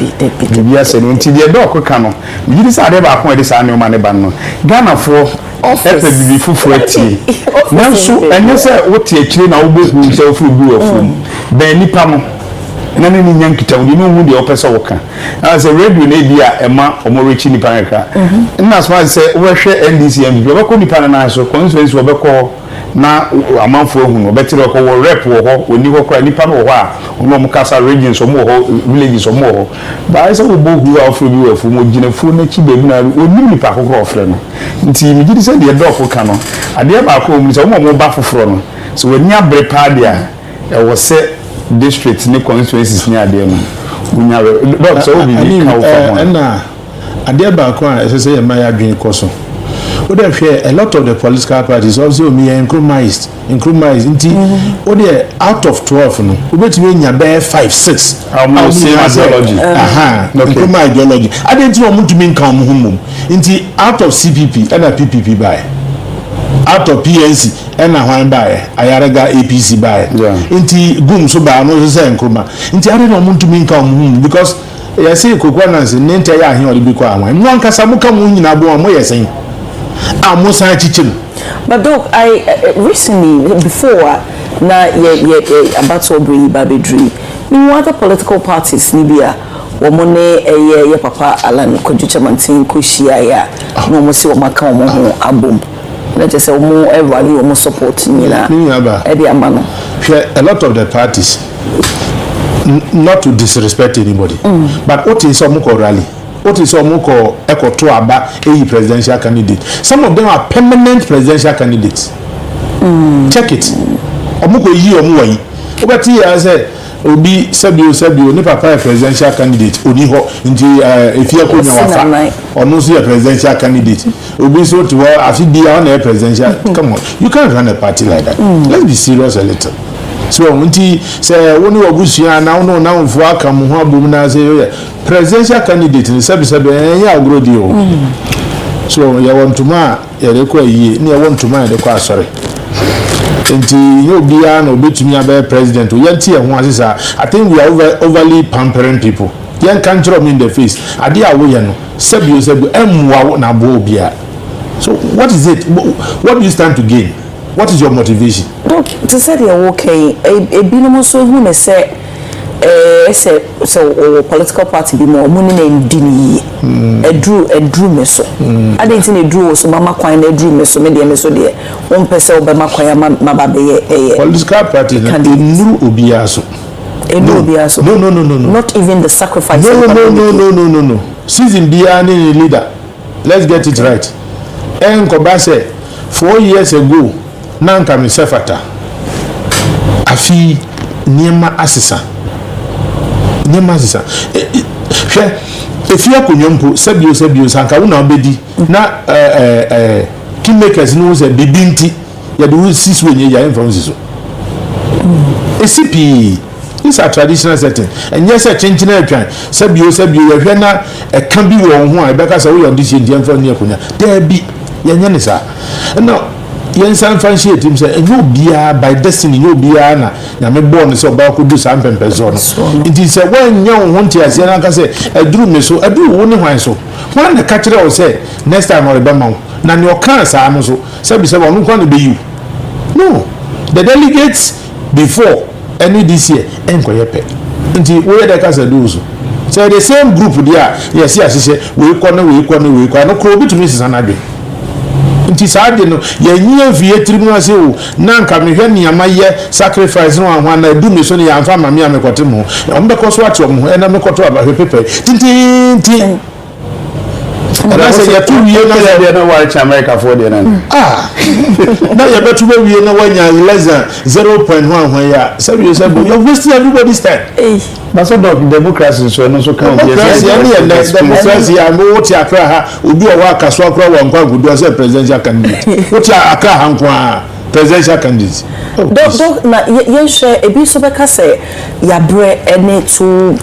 bibia se no nti de dok ka no bidi sa ade ba ko de sa ne o ma ne ba no Ghana for office bibi fufu ati nanso enye se wote akire na wo be hu se ofu bi ofu be nipa no na ne ni nyankita wo ni hu de opese wo ka as a radio na bia ema omorechi nipa nka na so se wo hwe NDC MPP be ko nipa na so constituency wo be ko na amanfo ehunu obetire ko wo rep wo ho oni ho kra nipa no ho a ono mo kasa regions o mo ho villages o mo ho ba isa wo bogu a ofro bi wafu mo gina fu na chi bebi na oni nipa kokoro ofre no nti mi gidi se de dofo ka no ade ba ko mo se mo ba foforo no so wani abre pa dia e wo se district ni constituencies ni ade no unya dot so bi ka wo fa na ade ba ko a se se ya ma ya dwen ko so What they share a lot of the political parties also me increased into what they out of 12 no we mean ya bear 5 6 ideology ideology I didn't want to mean come home into out of CPP and a PPP by out of PNC and a one by Ayaraga APC by into Gum so by no say Nkrumah into I didn't want to mean come home because I say Kokwanans in entire here or be quiet one kasamuka munina bo mo yesen amusa chichim. But Doc, I recently before na about to bring Babedri in other political parties Libya womone ye papa Alan Kojucha Mantin Kushia ya no mo se o maka o mo abom na je se o mo everybody o mo support ni na e dey amano a lot of the parties not to disrespect anybody but what is some rally what is some echo to aba a presidential candidate some of them are permanent presidential candidates check it omuko yi omuwayi obati ya say obi sabio ni papa presidential candidate oni ho nti efia ko nya wafa ono so presidential candidate obi so to afi bia on presidential come on you can't run a party like that let's be serious a little. So unti say woni obusia na wono na wonfo aka mo ho abom na say presidential candidate ni sabi ya agrodi o so ya want to ma ya de kwa yi ni ya want to ma de kwa asore enti yo bia na obetumi abe president o yanti e ho asisa I think we are overly pampering people yan can throw me in the face ade awo ye no sabi emwa na bo bia so what is it what do you stand to gain? What is your motivation? Look, to say you're okay, a binom so who may say, so political party be more money name dini. A drew me so. I didn't think a drew so mama quine a drew me so media me so dear. One person obama quire mababe. Political party new ubiaso. No. Not even the sacrifice. No. Season Biani leader. Let's get it right. En Kobase 4 years ago. Nanka misefata afi niema asisa hwe efia konyompo sabio sanka wona obedi na kingmakers no se bibinti ya de six wenye ya influence so esipi this a traditional setting and yes a chenchina atwan sabio ya hwe na e kan bi wo ho a beka sa wo yo dis yen fa ne akonya there bi yenye ne sa no yen san fancy team say no bia by destiny no bia na me born so ba ko do san pempezo no it is when you want to say na ka say aduru me so aduru wo ne hwan so hwan na ka kire o say next time o be ma na ne o kan sa am so say be say won ko na be you no the delegates before any this year enko yepe nti wo ye da ka say do so say the same group there yes say we ko no ko bi to me sisa do nti saade no yenye vie tribunal se o na nka mehwe niama ye sacrifice no ahwa na du me so ne yamfa mame amekote mo ombeko so ate omo na mekoto abahwe pepe tintinti na se ya tu wie na ya na wa cha America for the na na ya betu be wie na wanya less than 0.1 when ya sabi you're wasting everybody's time but so democracy so no so can be democracy ya no what ya kra ha obi o wa kaso akra wa nkwa gudu say presidential candidate what ya akra ha nkwa presidential candidate Doc na yen share ebi so beka say ya bre any two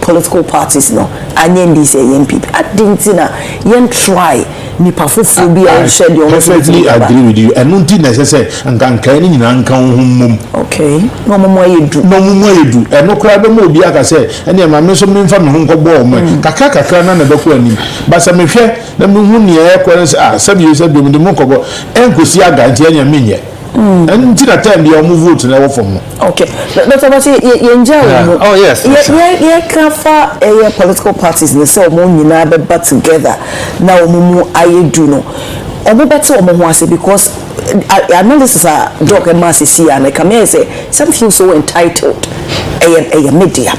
political parties no anye ndi say yen people adentina yen try ni pafufu bi a share the perfectly agree with you and nti necessary nkanka ni nyina nkan hommom okay no momo yedu eno kra be mo obi aka say ene ma me so me mfa me ho nkɔbɔ o mo kakra na na bɛkɔ anim basa me hwɛ na me hu ne ɛkɔ sabi me de mo nkɔbɔ enkosi aga nti anya menye and did attend your vote never from okay but about oh yes kafa political parties they say omo nyina be bat together na omo aye do no omo better omo ho ase because analysis are dog and mass see and come here say some feel so entitled a media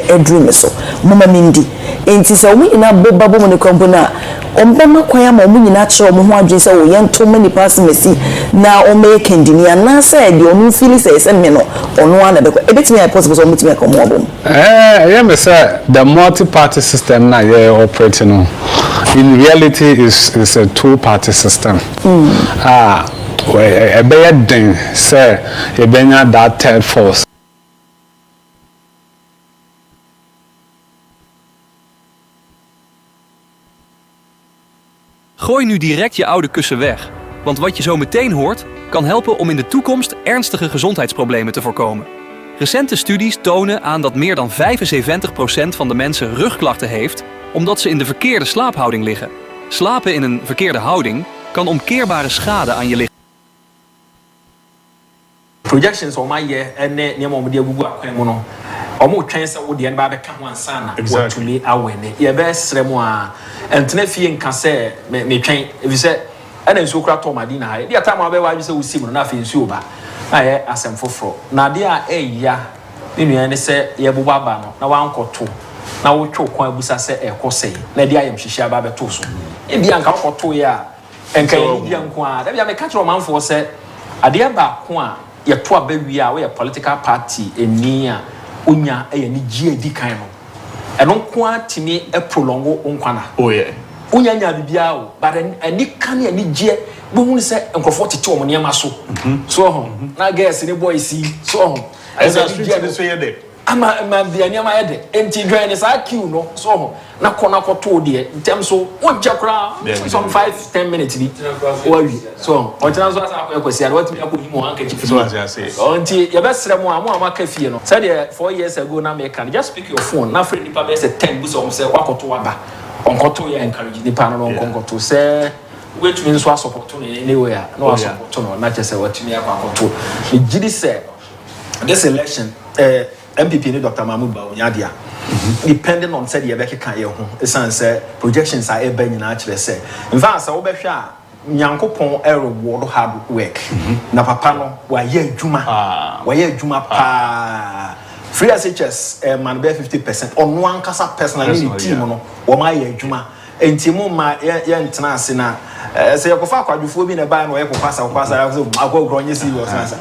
a dream so mama mindi enti say omo nyina bobabo mo ne kompona ombema kwaya ma omo nyina kire omo ho adwe say o yento many pass mesi na o make ndini ana say de omo feel say me no ono ana be ebetimi I possible so mutimi come obom yeah me say the multi party system na yeah operating no in reality is a two-party system. A bad thing, say, a benya that third force. Gooi nu direct je oude kussen weg. Want wat je zo meteen hoort, kan helpen om in de toekomst ernstige gezondheidsproblemen te voorkomen. Recente studies tonen aan dat meer dan 75% van de mensen rugklachten heeft, omdat ze in de verkeerde slaaphouding liggen. Slapen in een verkeerde houding kan omkeerbare schade aan je lichaam. Projections on my year and near Momo Gugu. Omo chance wo de ba be ka ho ansana wotuli awene ye be sremo a entene fie nka se me twen ebi se ana nsu kura to madina ha de ata ma be wa bi se usim no na fe nsu oba na ye asem foforo na de a eya ni nua ne se ye boba ba no na wa nkoto na wo twa kwan abusa se ekosei na de ayem hihia ba be to so e bia nka koto ye a enka ye bia nko a da bia me ka tro manfo se ade ba ko a ye to abawi a we political party eni a unya ni gie di kan no eno ko atimi prolongo onkwana unya nya bibia o but ani kan ni gie bo hu se enkofo tete o niam so so ho na guess ni boy see so ho esa street ni so ye de ama bia niam ye de enti dwan ni sa queue no so ho na kona koto de ntem so onja kra some 5-10 minutes bi wawi so o tena so asa akwesi ara watimi akodi mo anka chifi so as I say onti ye besre mo amaka fie no said 4 years ago na me can just pick your phone na friend nipa be say 10 bu so say wakoto waba onkoto ye encourage nipa no onkoto say wetumi nso support no anywhere no support no na chese watimi akwakoto e gidi say this election MPP ni Dr. Mahmoud Bawumia depending on said yebeke kan ye ho esan say projections are eba nyina kire say in fact say wo behwe a nyankopon reward hard work na papa no wa ye adwuma pa free SHS man be 50% on one kasa personally ni team no wo ma ye adwuma enti mu ma ye ntena ase na say yakofa akwadufo bi na ba na wo ye kokasa akogro nye serious answer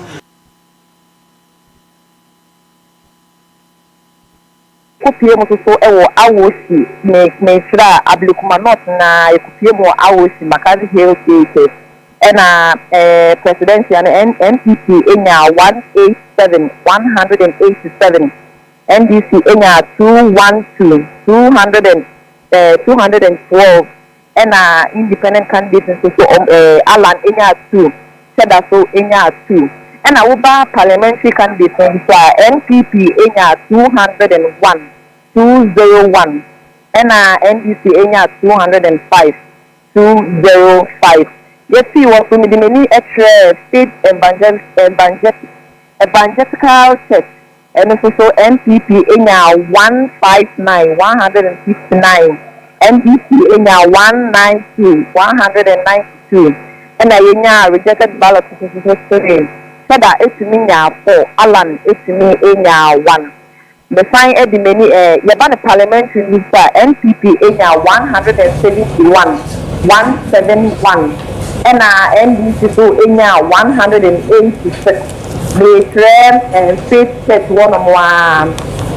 kupie mo so ewo awosi me tira ablikuma not na kupie mo awosi makazi health care ena presidential NPP enya 187 NDC enya 212 ena independent candidate so Alan enya 2 Seda so enya 2 ena uba parliamentary candidate so NPP enya 201 ena NDC enya 205 yes see what we the many extra state evangelical church and so NPP enya 159 NDC enya 192 ena enya rejected ballot so Sada nya 4 Alan nya 1 the sign at the many Yaban parliamentary list NPP nya 171 and NDC so nya 186 the trend and faith set 1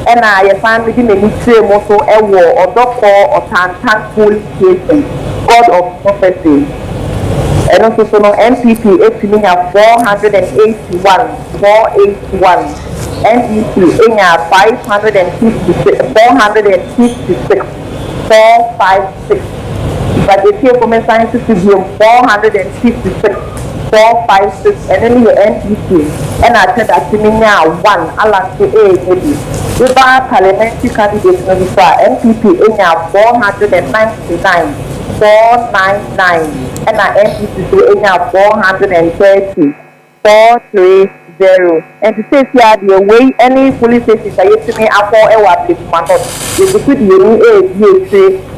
and I find within the military also a war or doctor or thankful station God of prophecy. And also so no NPP nya 481 NDC nya 456 but the here for science to be 456 and then your NDC and I said that nya 1 Alan to maybe the parliamentary candidate no NPP nya 499 and our NPC nya 430 and to say here the way any police station say to me after e wa place man not you could see the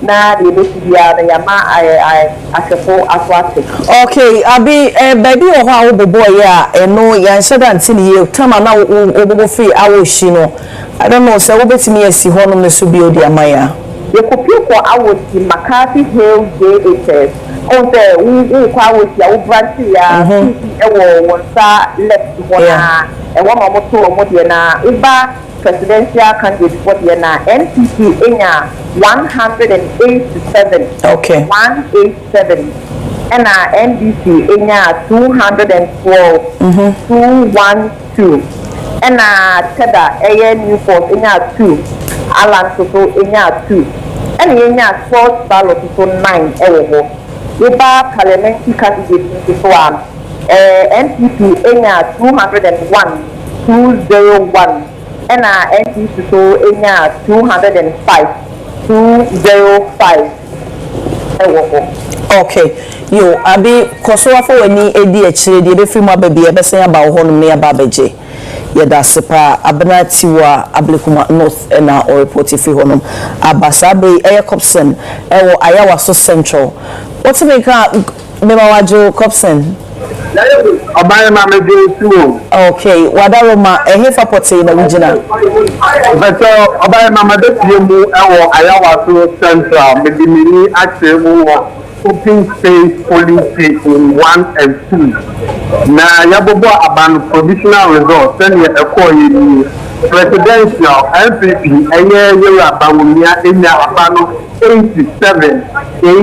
na the media na yama I aswate okay abi baby o ha wo boy ya eno ya nsada ntini ye tama na wo free awoshi no I don't know say wo betimi asi ho no so bi odi amaya ye kopio for awoshi McCarthy Hill JHS on the we kwa awoshi ya wo branch ya ewo wonsa left one e won omo to omo de na iba presidential candidate for the NPP in 187. Okay. 187. And NDC in 212. 212. And Teda New Force in 2. Alan Soto in 2. And in sports ballot to 9. Eba parliamentary candidate in NPP in 201. 201. And NPP so in 205. 205. Okay. Yo, abi kosowa for any edi echire de be film ababi e be sen aba ho no me aba beje. Ye da sepa abna tiwa ablekuma north na or report fi ho no abasabe eye Copson e wo ayawa so central. What make ka me ma wajo Copson? Obaye ma me dey tuo. Okay, wadaro ma ehefa pote na regional. But obaye ma ma dey mu e wo ayawa so central me di mini ache mu open space polling station 1 and 2. Na yabobo aban provisional result send ye ekoyi presidential NPP eye yera bawumia enya abano 87. Ye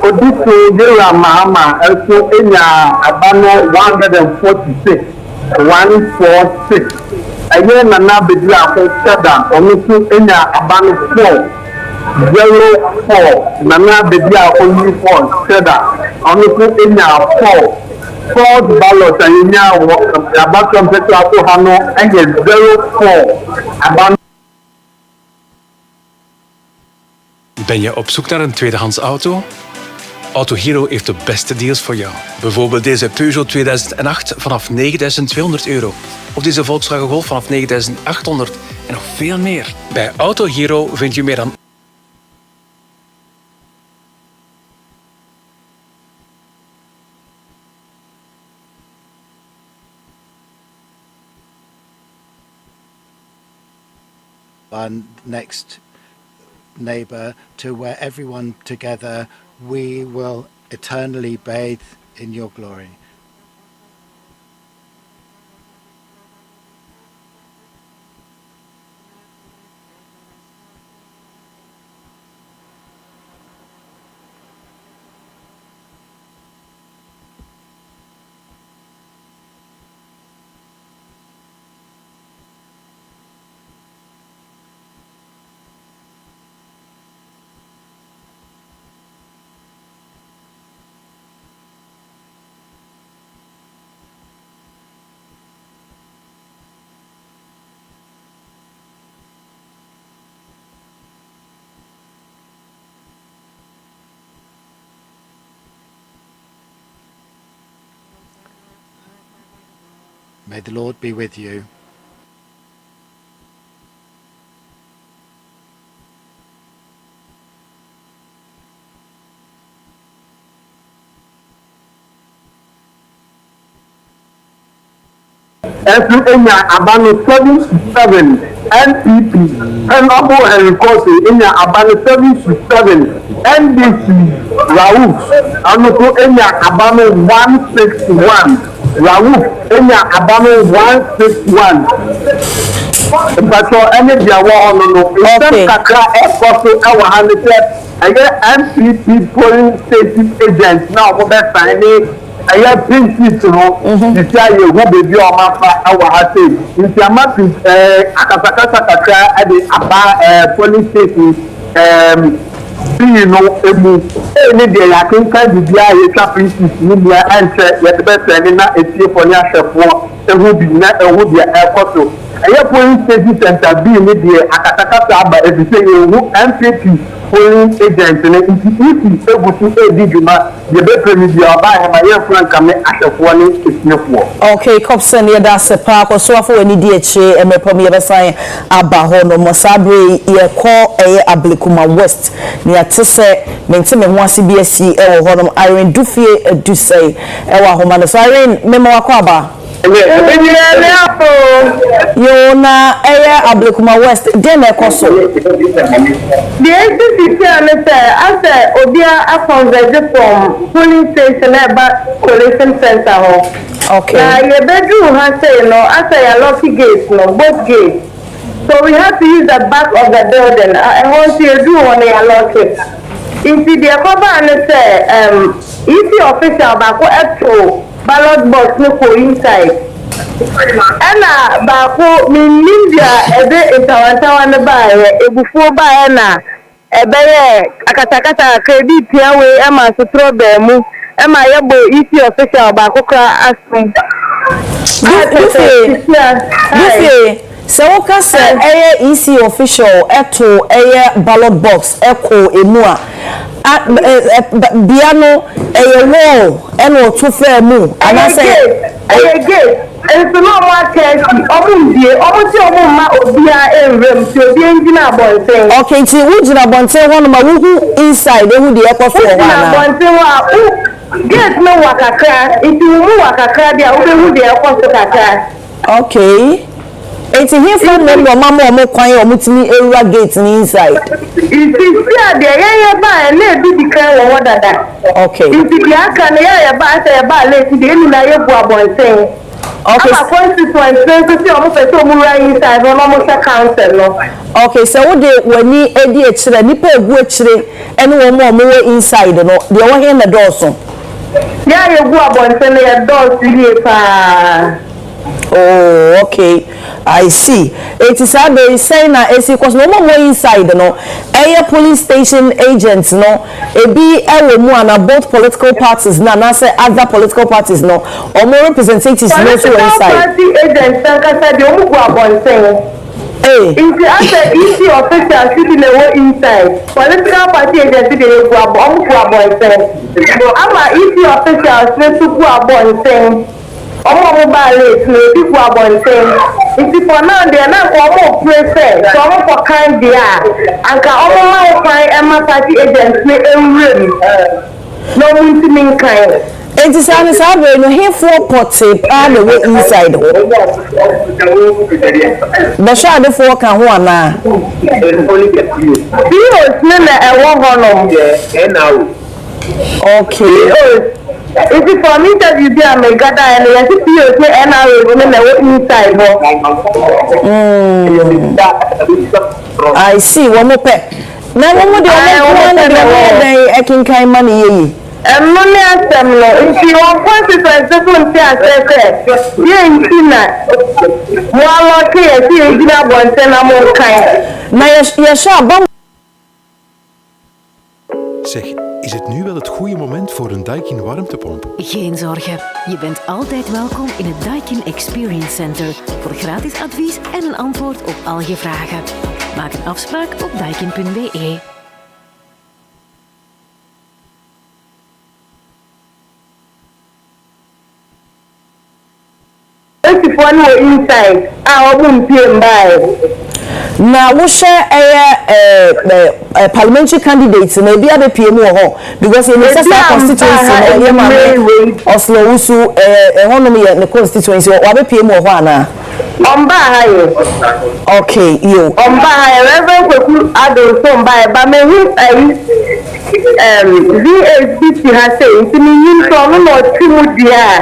odito yera mahama also enya abano 146. 146. Eye nana bedla ko sada onusu enya abano 4. 04. Nana baby are only 4. Cheddar. Only put in 4. 4th ballot and in about compared to Hano and 04. About. Ben je op zoek naar een tweedehands auto? Autohero heeft de beste deals voor jou. Bijvoorbeeld deze Peugeot 2008 vanaf €9.200. Of deze Volkswagen Golf vanaf €9.800 en nog veel meer. Bij Autohero vind je meer dan our next neighbor, to where everyone together we will eternally bathe in your glory. May the Lord be with you. Enya abano 7 NPP and Abu Henrikosi Enya abano 7 NDC Raouf Anuko Enya abano 161 Raouf Enya abano 161. But for any dia wa no kakra ekoso awa hanete eye NPP polling station agent now for that sign aya pinch no isi aye hu bebi o ma fa awa ha say nti amati akasakasa kakra ade aba polling station bi no emu ni de ya kinka bibia ye twa pinch ni bia enche ye de be ni na etie fo ni ahwefo ehu bi na ehu bia ekoso aya polling station center bi ni de akasakasa aba ebise ye hu MPP polling agent ne nti egusu ediguma ye be premier aba he ma ye franka me ahwefo ne esinefo. Okay, Copson ye da se pa ko so afo ani di eche emepom ye be san aba ho no mosabre ye ko Ablekuma West ni atese menti me ho ase bi asi e wo ho no Irene Dufie edusei e wa ho ma no so Irene me ma wakọ aba yo na Ablekuma West den e koso the NCC say obia a converge from polling station about collation center ho Now your bedroom has say no, after your lucky gates, no, both gates. So we have to use the back of the building. I want you to do one of your lucky. If the cover and say, if the official back up to ballot box no go inside. And back me India a bit in Tawantawana buy a before buy na a bear akatakata credit here way Emma to throw them. Emma yabo if the official back asking. So what say EC official eto ballot box echo emua biano wall eno to fair mu and I say again and so no more test ma obia enrem to obi engina bonten okay ti wo gina bonten one ma wo inside who the echo for na bonten wa get no wakakra it will wakakra dia who the echo for kakra okay. It's here from them, your mama, or kwan or mutini area gate inside. It is here, the buy and let be declare what that. Okay. If you can buy a ballot, the enemy boy saying. Okay. I'm a constituency, so almost a tomorrow inside, almost a council. Okay, so what they when you edit the nipple which and one more inside, the one in the door. So, yeah, you go up and send a door to you. Oh, okay. I see. It is how they say now. It's because no more inside, no. Air police station agents, no. It be both political parties, no. Now say other political parties, no. Or more representatives, no. So inside. Party agents, said you go up and say. Hey. If you ask the EC official sitting inside, political party agents, they go up and say. I'm a EC official, so go up and say. Omo ballot no people abonten iti for now they na ko omo prefer so omo for kind dia anka omo ma kan ema party agents ne enwrem no munti min kan enti sane sabe no he for pote pa the way inside the shadow for kan ho ana bios ne na ewo hono okay. If you for me that you be a mega and you see you say NRA women inside. I see one more pet. Now one more day I can kind money. Money as them no. If you want constituency from say you ain't seen that. One lucky you give up one ten more kind. Now you sure. Zeg, is het nu wel het goede moment voor een Daikin warmtepomp? Geen zorgen, je bent altijd welkom in het Daikin Experience Center voor gratis advies en een antwoord op al je vragen. Maak een afspraak op daikin.be. Inside, I won't be by. Now we share a parliamentary candidates maybe at the PMO because in the constituency Oslo Usu the constituency or the PMO one okay you Reverend adult son by but me VHBC has said to me you not too dear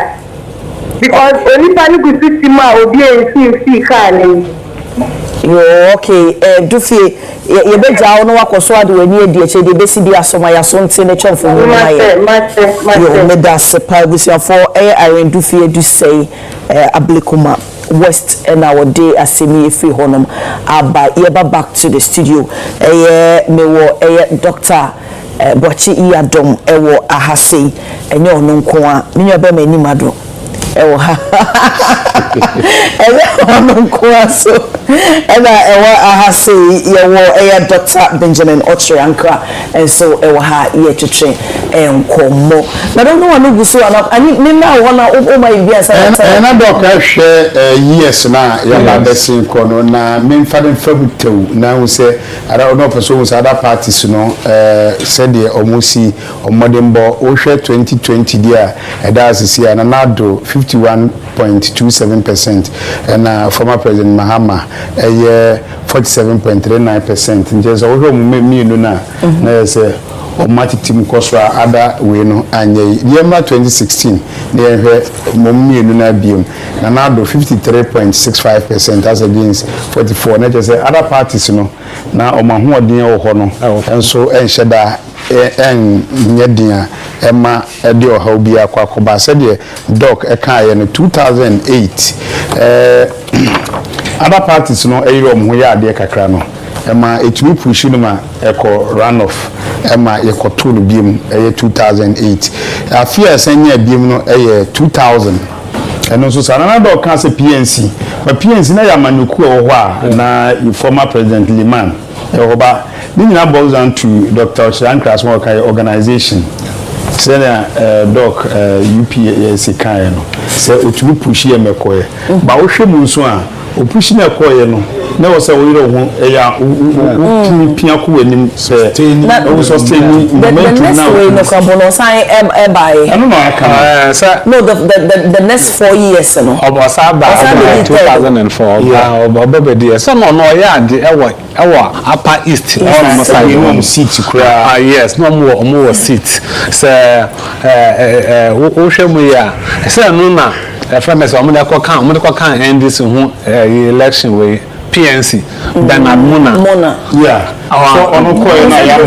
because only panic with systema will be a can. Okay, Duffy, you bet down no wakoso ade wani edi de besi di asoma ya so nte ne chomfo mu na ye yo me da sepa busia for Irene Duffy edu say Ablikuma West and our day asemi efi honom aba yeba back to the studio me wo Dr. Bochi Iyadom ewo ahase enye ono nko a me nyoba ma ni mado ewo ha ono nko aso and ahase yewo Dr. Benjamin Otrianka and so ewo ha ye twetwe enkomo na don't know anu guso ana ani me na wona o my bia say na doctor hwe yes na ya ba besin kono na me faden fabutew na wo say ara no person say other parties no said the omosi omodembo o hwe 2020 dia eda asisi na nado 51.27% and former President Mahama 47.39%. Just over me no na say o matitim kosra ada we no anye yema 2016 ne hwe momienu na biom na nado 53.65% as against 44 na just other parties no na o ma hoodin wo ho no enso enhyeda en nyedia ema ede o ha obi akwakoba se de doc e kan ye no 2008 other parties no eyo mo ya ade kakra no ema etumi push no ma eko runoff ema yekoto no biem eye 2008 afia senya biem no eye 2000 eno so sana do kan se PNC but PNC na ya manuku wo ho na former president Liman Yoruba ni na boils down to Dr. Shankras mo kai organization sena doc UPAC kan no se otumi push ye mekoye ba wo hwemu nso a o push na koye no na wo se wo yiro ho eya pia ko wanim se o sustain momentum now we no kwambono san e bai I don't know aka no the next 4 years no obosa ba 2004 obebedi so no ya de ewo upper east all no say no seat kura yes no more seat se wo hwemu ya se no na friends omo ko kan NDC hu election we PNC then Mona yeah so ono ko na ya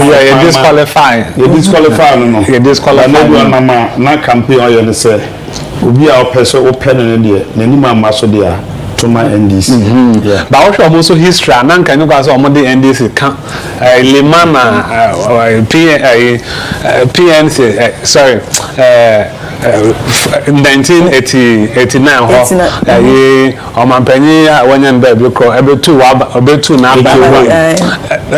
disqualify no you disqualify na campaign oyo ne se obi a opeso open no de nani ma so de a tuma NDC yeah but also almost history nan kan you guys omo de NDC kan Limana PNC sorry 1989 ho omanpanyi wanyan ba bi ko ebetu na ba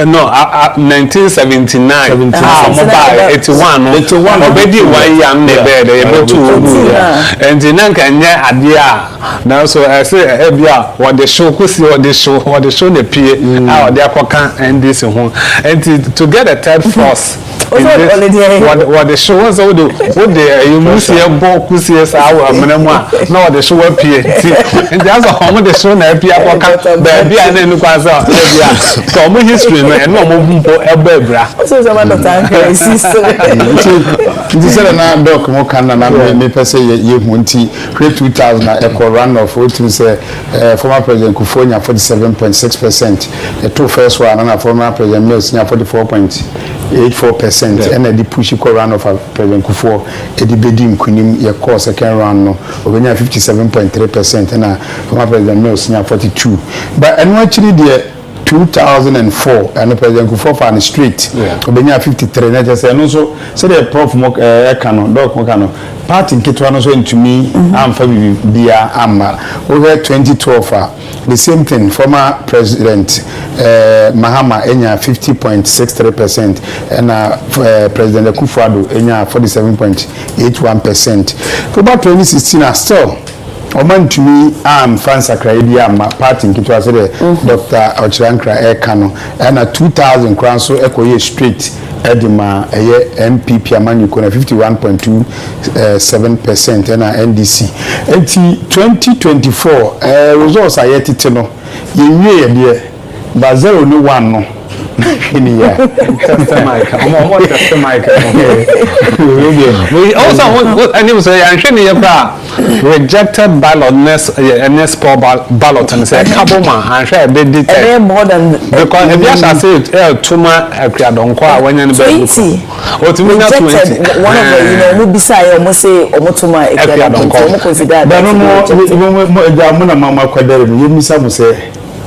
no 1979 81 obedi wan ya ne be de ebetu and nan kan nya ade a na so say ebia what the show kusi what the show the pie how they akoka and this ho and to get a third force what the show was what the you must hear kusi our menemu na what the show pie and that's how the show na pie akoka ba bia na enu kwa so bia so mo history no and mo mpo eba bra so so man time crisis this is na doc mo kan na me pese ye hunti 2000 eco run of what to say former president Kufuor 47.6%, the two first one and former president Mills 44.84%, and the push run of President Kufuor the bidding kunim ye course second round no over 57.3% and former president Mills 42. But and actually the 2004 and President Kufuor for the street obenya 53 na just no so the prof mo ekano doc mo kano party nketwa no so ntumi amfa bia amma over 2012 the same thing former president Mahama enya 50.63% and President Kufuor enya 47.81%. About 2016 still Oman to me fancy cry ma party nkitwa say Dr. Ochirankra Ekano and 2000 crown so ekoye straight edima MPP amanyuko na 51.27% na NDC. Enti 2024 results ayetete no yenwie ye ba 0 no 1 no we also and you say rejected ballot next ballot and say kaboma and share be detail more than because if you say it tuma akradonko when you be 20 o tumi na 20 one of the no bisa e mo say o tuma akradonko mo consider that no mo na mama kwadere mo yemisa mo say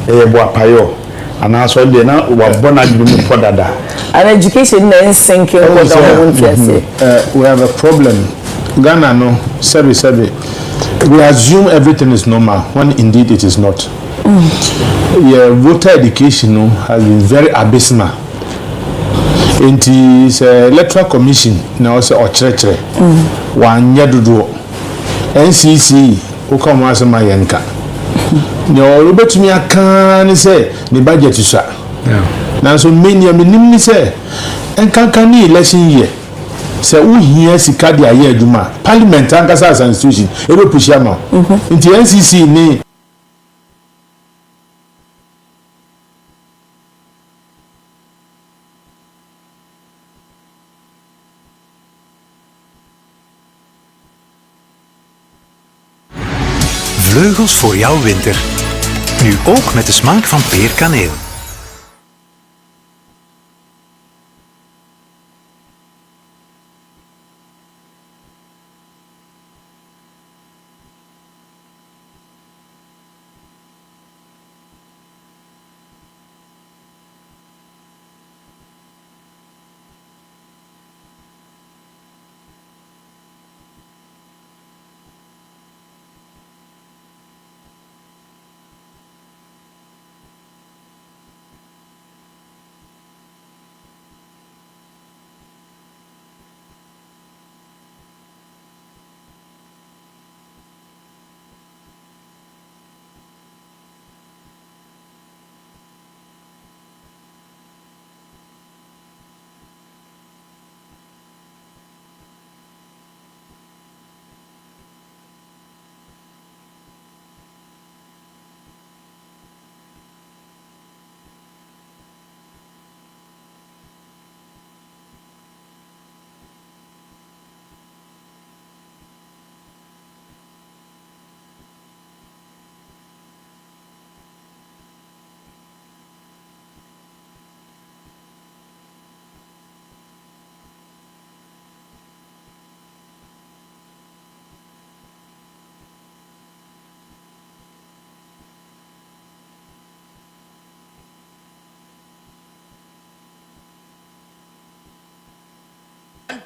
e bo apayo and also they na wabona dum for dada and education na sinking what the woman say we have a problem Ghana no sabi we assume everything is normal when indeed it is not. Yeah, voter education no has been very abysmal. It is electoral commission now say ochrechere wan yadudo NCC ukoma asema yenka no robetumi aka ni say the budget is na so many minim ni say enkankan ni election year say who here sika dia ye aduma parliament ankasa as institution ebe pushia no nti NCC ni Vleugels voor jouw winter. Nu ook met de smaak van peerkaneel.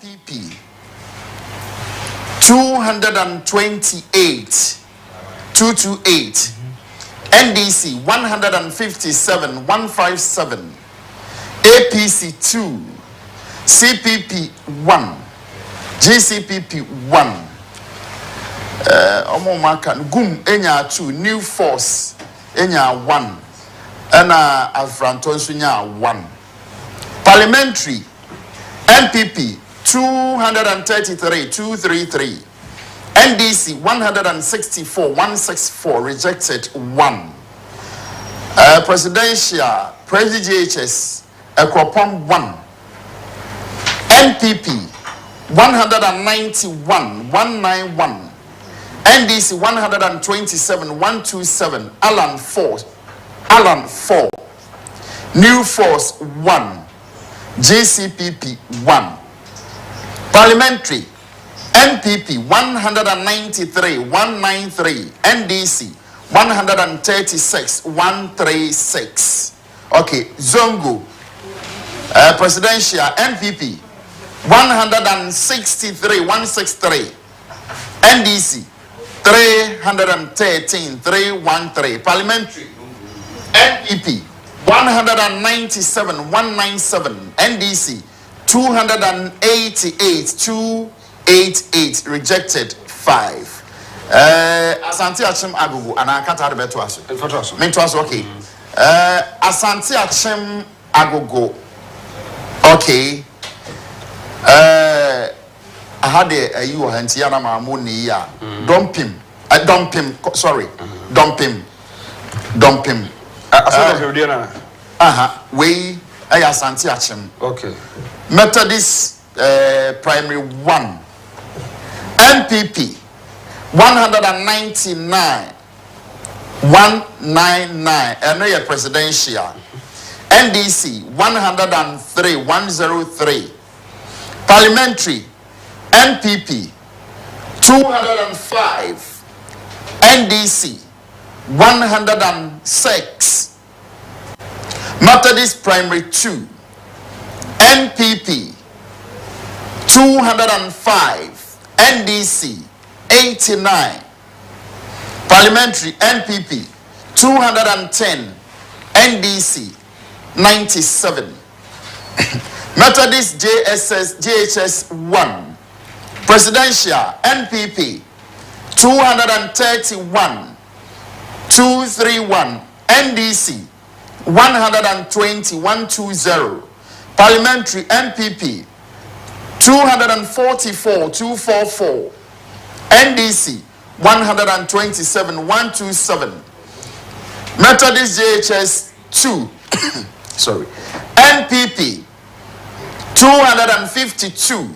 NPP 228 228 NDC 157 157 APC 2 CPP 1 GCPP 1 Omomaka Gum Enya 2 New Force Enya 1 Ena Afranton Sunya 1 Parliamentary NPP 233 233 NDC 164 164 rejected 1 Presidential PGHS Ekropom 1 NPP 191 191 NDC 127 127 Alan 4 New Force 1 GCPP 1 Parliamentary NPP 193 193 NDC 136 136 okay Zongo Presidential NPP 163 163 NDC 313 313 Parliamentary NPP 197 197 NDC 288 288 rejected 5 Asante Achim Agugu and I can't have better us okay Asante Achim Agugu okay I had a you Hantiana Mamuni ya dump him sorry dump him we Asante Achim okay Methodist primary 1 NPP 199 199 and presidential NDC 103 103 Parliamentary NPP 205 NDC 106 Methodist primary 2 NPP 205 NDC 89 Parliamentary NPP 210 NDC 97 Methodist JHS 1 Presidential NPP 231 231 NDC 120 120 Parliamentary NPP 244 244 NDC 127 127 Methodist JHS 2 sorry NPP 252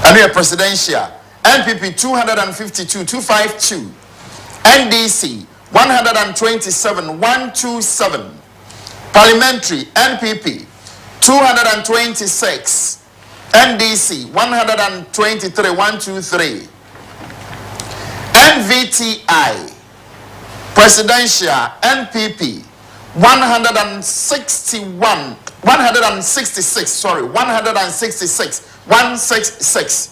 and presidential NPP 252 252 NDC 127 127. Parliamentary NPP 226. NDC 123 123. NVTI Presidential NPP 166 166.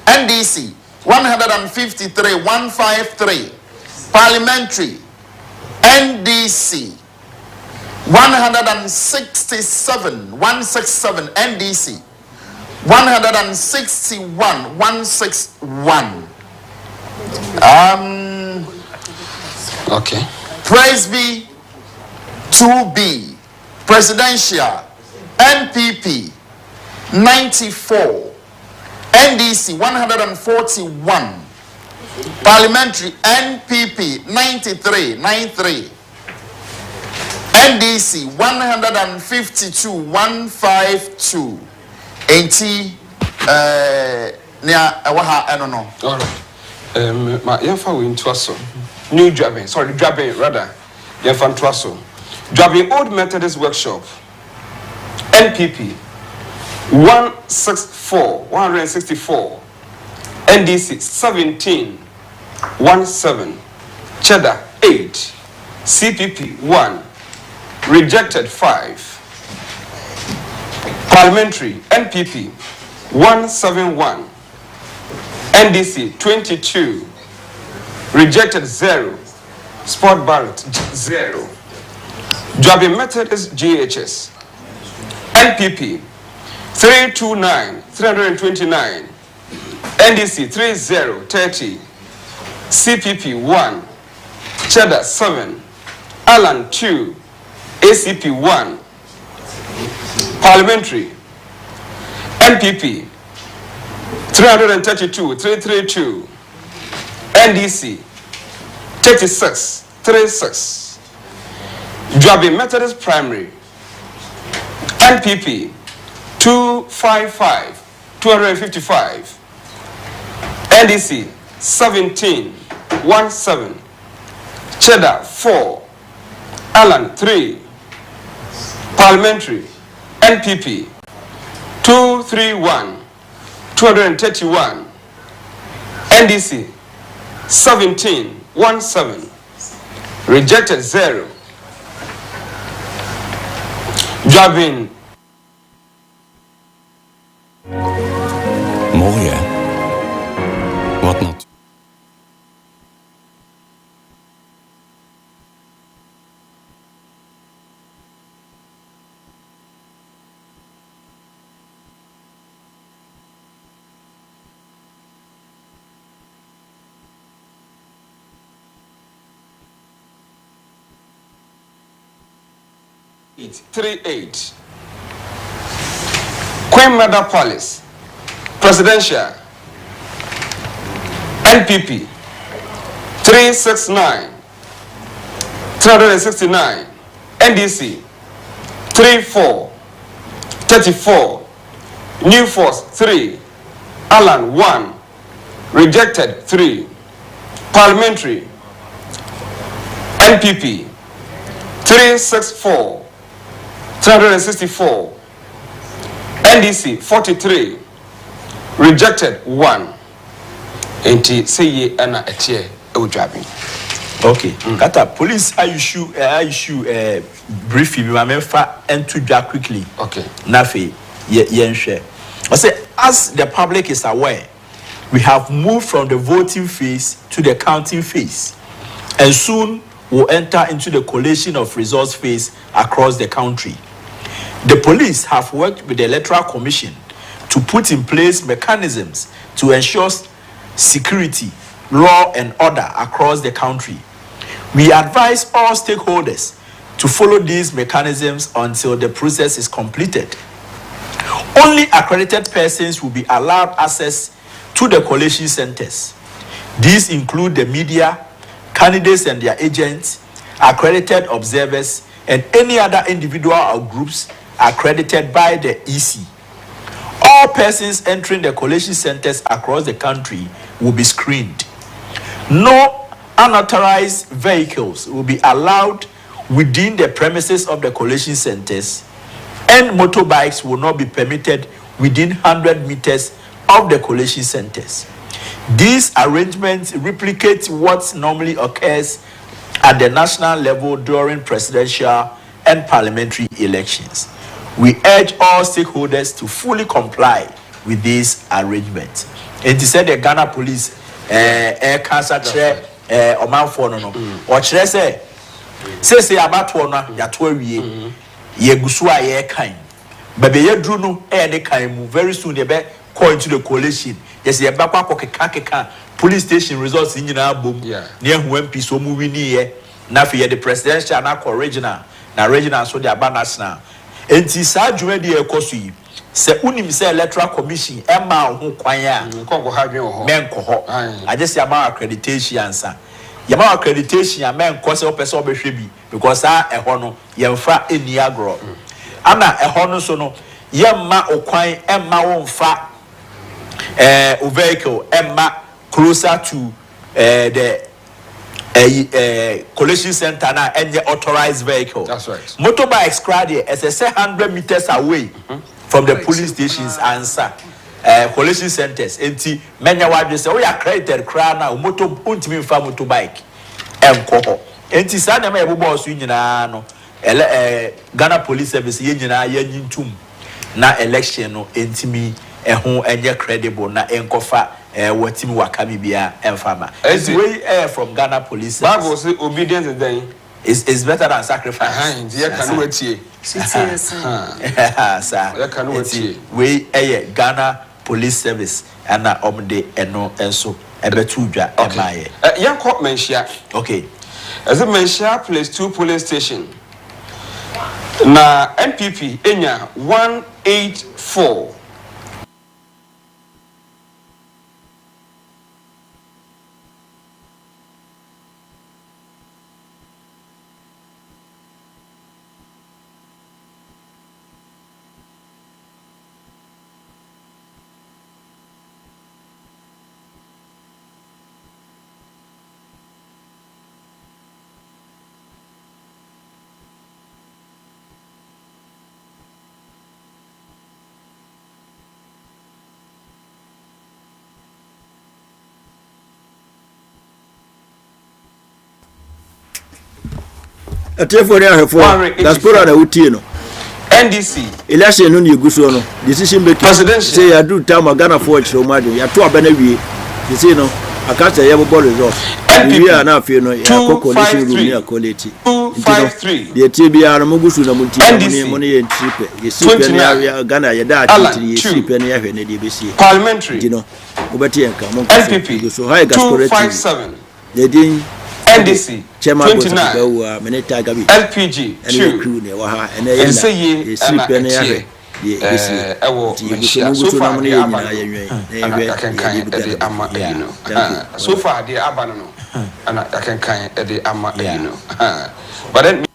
NDC 153 153. Parliamentary NDC 167 167. NDC 161 161. Okay. Praise be 2B Presidential NPP 94. NDC 141. Parliamentary NPP 93 93. NDC 152 152. Enti nia ewaha enono. All right. Ma yemfa we into aso. New Drabin, sorry, Drabin rather. Yemfa into aso. Drabin Old Methodist Workshop. NPP 164. NDC 17 17. Cheddar 8. CPP 1. Rejected 5. Parliamentary NPP 171. NDC 22. Rejected 0. Sport ballot 0. Drabin Methodist GHS. NPP 329. NDC 3030. CPP 1. Cheddar 7. Alan 2. ACP 1. Parliamentary NPP 332. NDC 36. Drabin Methodist Primary NPP 255. NDC 17 Cheddar 4. Alan 3. Parliamentary NPP 231. NDC 17 Rejected 0. Drabin. Mooi hè? Wat not? It's 38. Queen Mother Palace Presidential NPP 369. NDC 34. New Force 3. Alan 1. Rejected 3. Parliamentary NPP 364. NDC 43. Rejected 1. Enti say ye ana etie e Drabin. Okay. Kata police I issue briefing me memfa into dwa quickly. Okay. Nafe ye nhwe. I say as the public is aware, we have moved from the voting phase to the counting phase, and soon we'll enter into the collation of results phase across the country. The police have worked with the Electoral Commission to put in place mechanisms to ensure security, law and order across the country. We advise all stakeholders to follow these mechanisms until the process is completed. Only accredited persons will be allowed access to the collation centers. These include the media, candidates and their agents, accredited observers, and any other individual or groups accredited by the EC. All persons entering the collation centers across the country will be screened. No unauthorized vehicles will be allowed within the premises of the collation centers, and motorbikes will not be permitted within 100 meters of the collation centers. These arrangements replicate what normally occurs at the national level during presidential and parliamentary elections. We urge all stakeholders to fully comply with these arrangements. And to say the Ghana police, cancer Oman for no, or say about one, Yatwe, Yegusua, ye kind. But the Yedruno, any kind, very soon they be call into the coalition. Yes, the Bakaka police station results in our boom near when peace so moving near. Now, for the presidential and regional, now regional so they are banners now. And this argument the Ekosi. Se unim se electoral commission emma ho kwan a nkonko ha dwen ho menko ho I just yama accreditation ansa yama accreditation a menko se opese obehwe bi because eho no yemfa eni agro ana eho no so no yemma okwan emma wo mfa o vehicle emma closer to the collection center na any authorized vehicle. That's right. Motorbikes crowd here as 100 meters away from the police stations answer collection centers. Enti many wadi say we accredited crowd na moto untimi fa motorbike enko. Enti sa na me ebobo so nyina no Ghana Police Service ye nyina ye nyintum na election no entimi ehun enye credible na enkofa watimi wakami bia emfama. It's way from Ghana Police Service. Bible say obedience is better than sacrifice. We Ghana Police Service and na omde eno enso ebetudwa emaye. Yanko menshia. Okay. As a menshia place 2 police station. Na NPP enya 184. A telephone that's put out a utino. NDC election no you go so no decision making say I do time Ghana for so much ya to abana wie you see no I can't say you ball result we are now feel no ya coalition room near quality 253 the TBR no gusu na munti money and cheap you see pen area Ghana ya da you see pen ya hwe na DBC parliamentary you know obeti enka mo NPP so high gas correct 257 they didn't NDC 29 LPG 2 and say ye so far so far the abano and I can kind the ama you know but then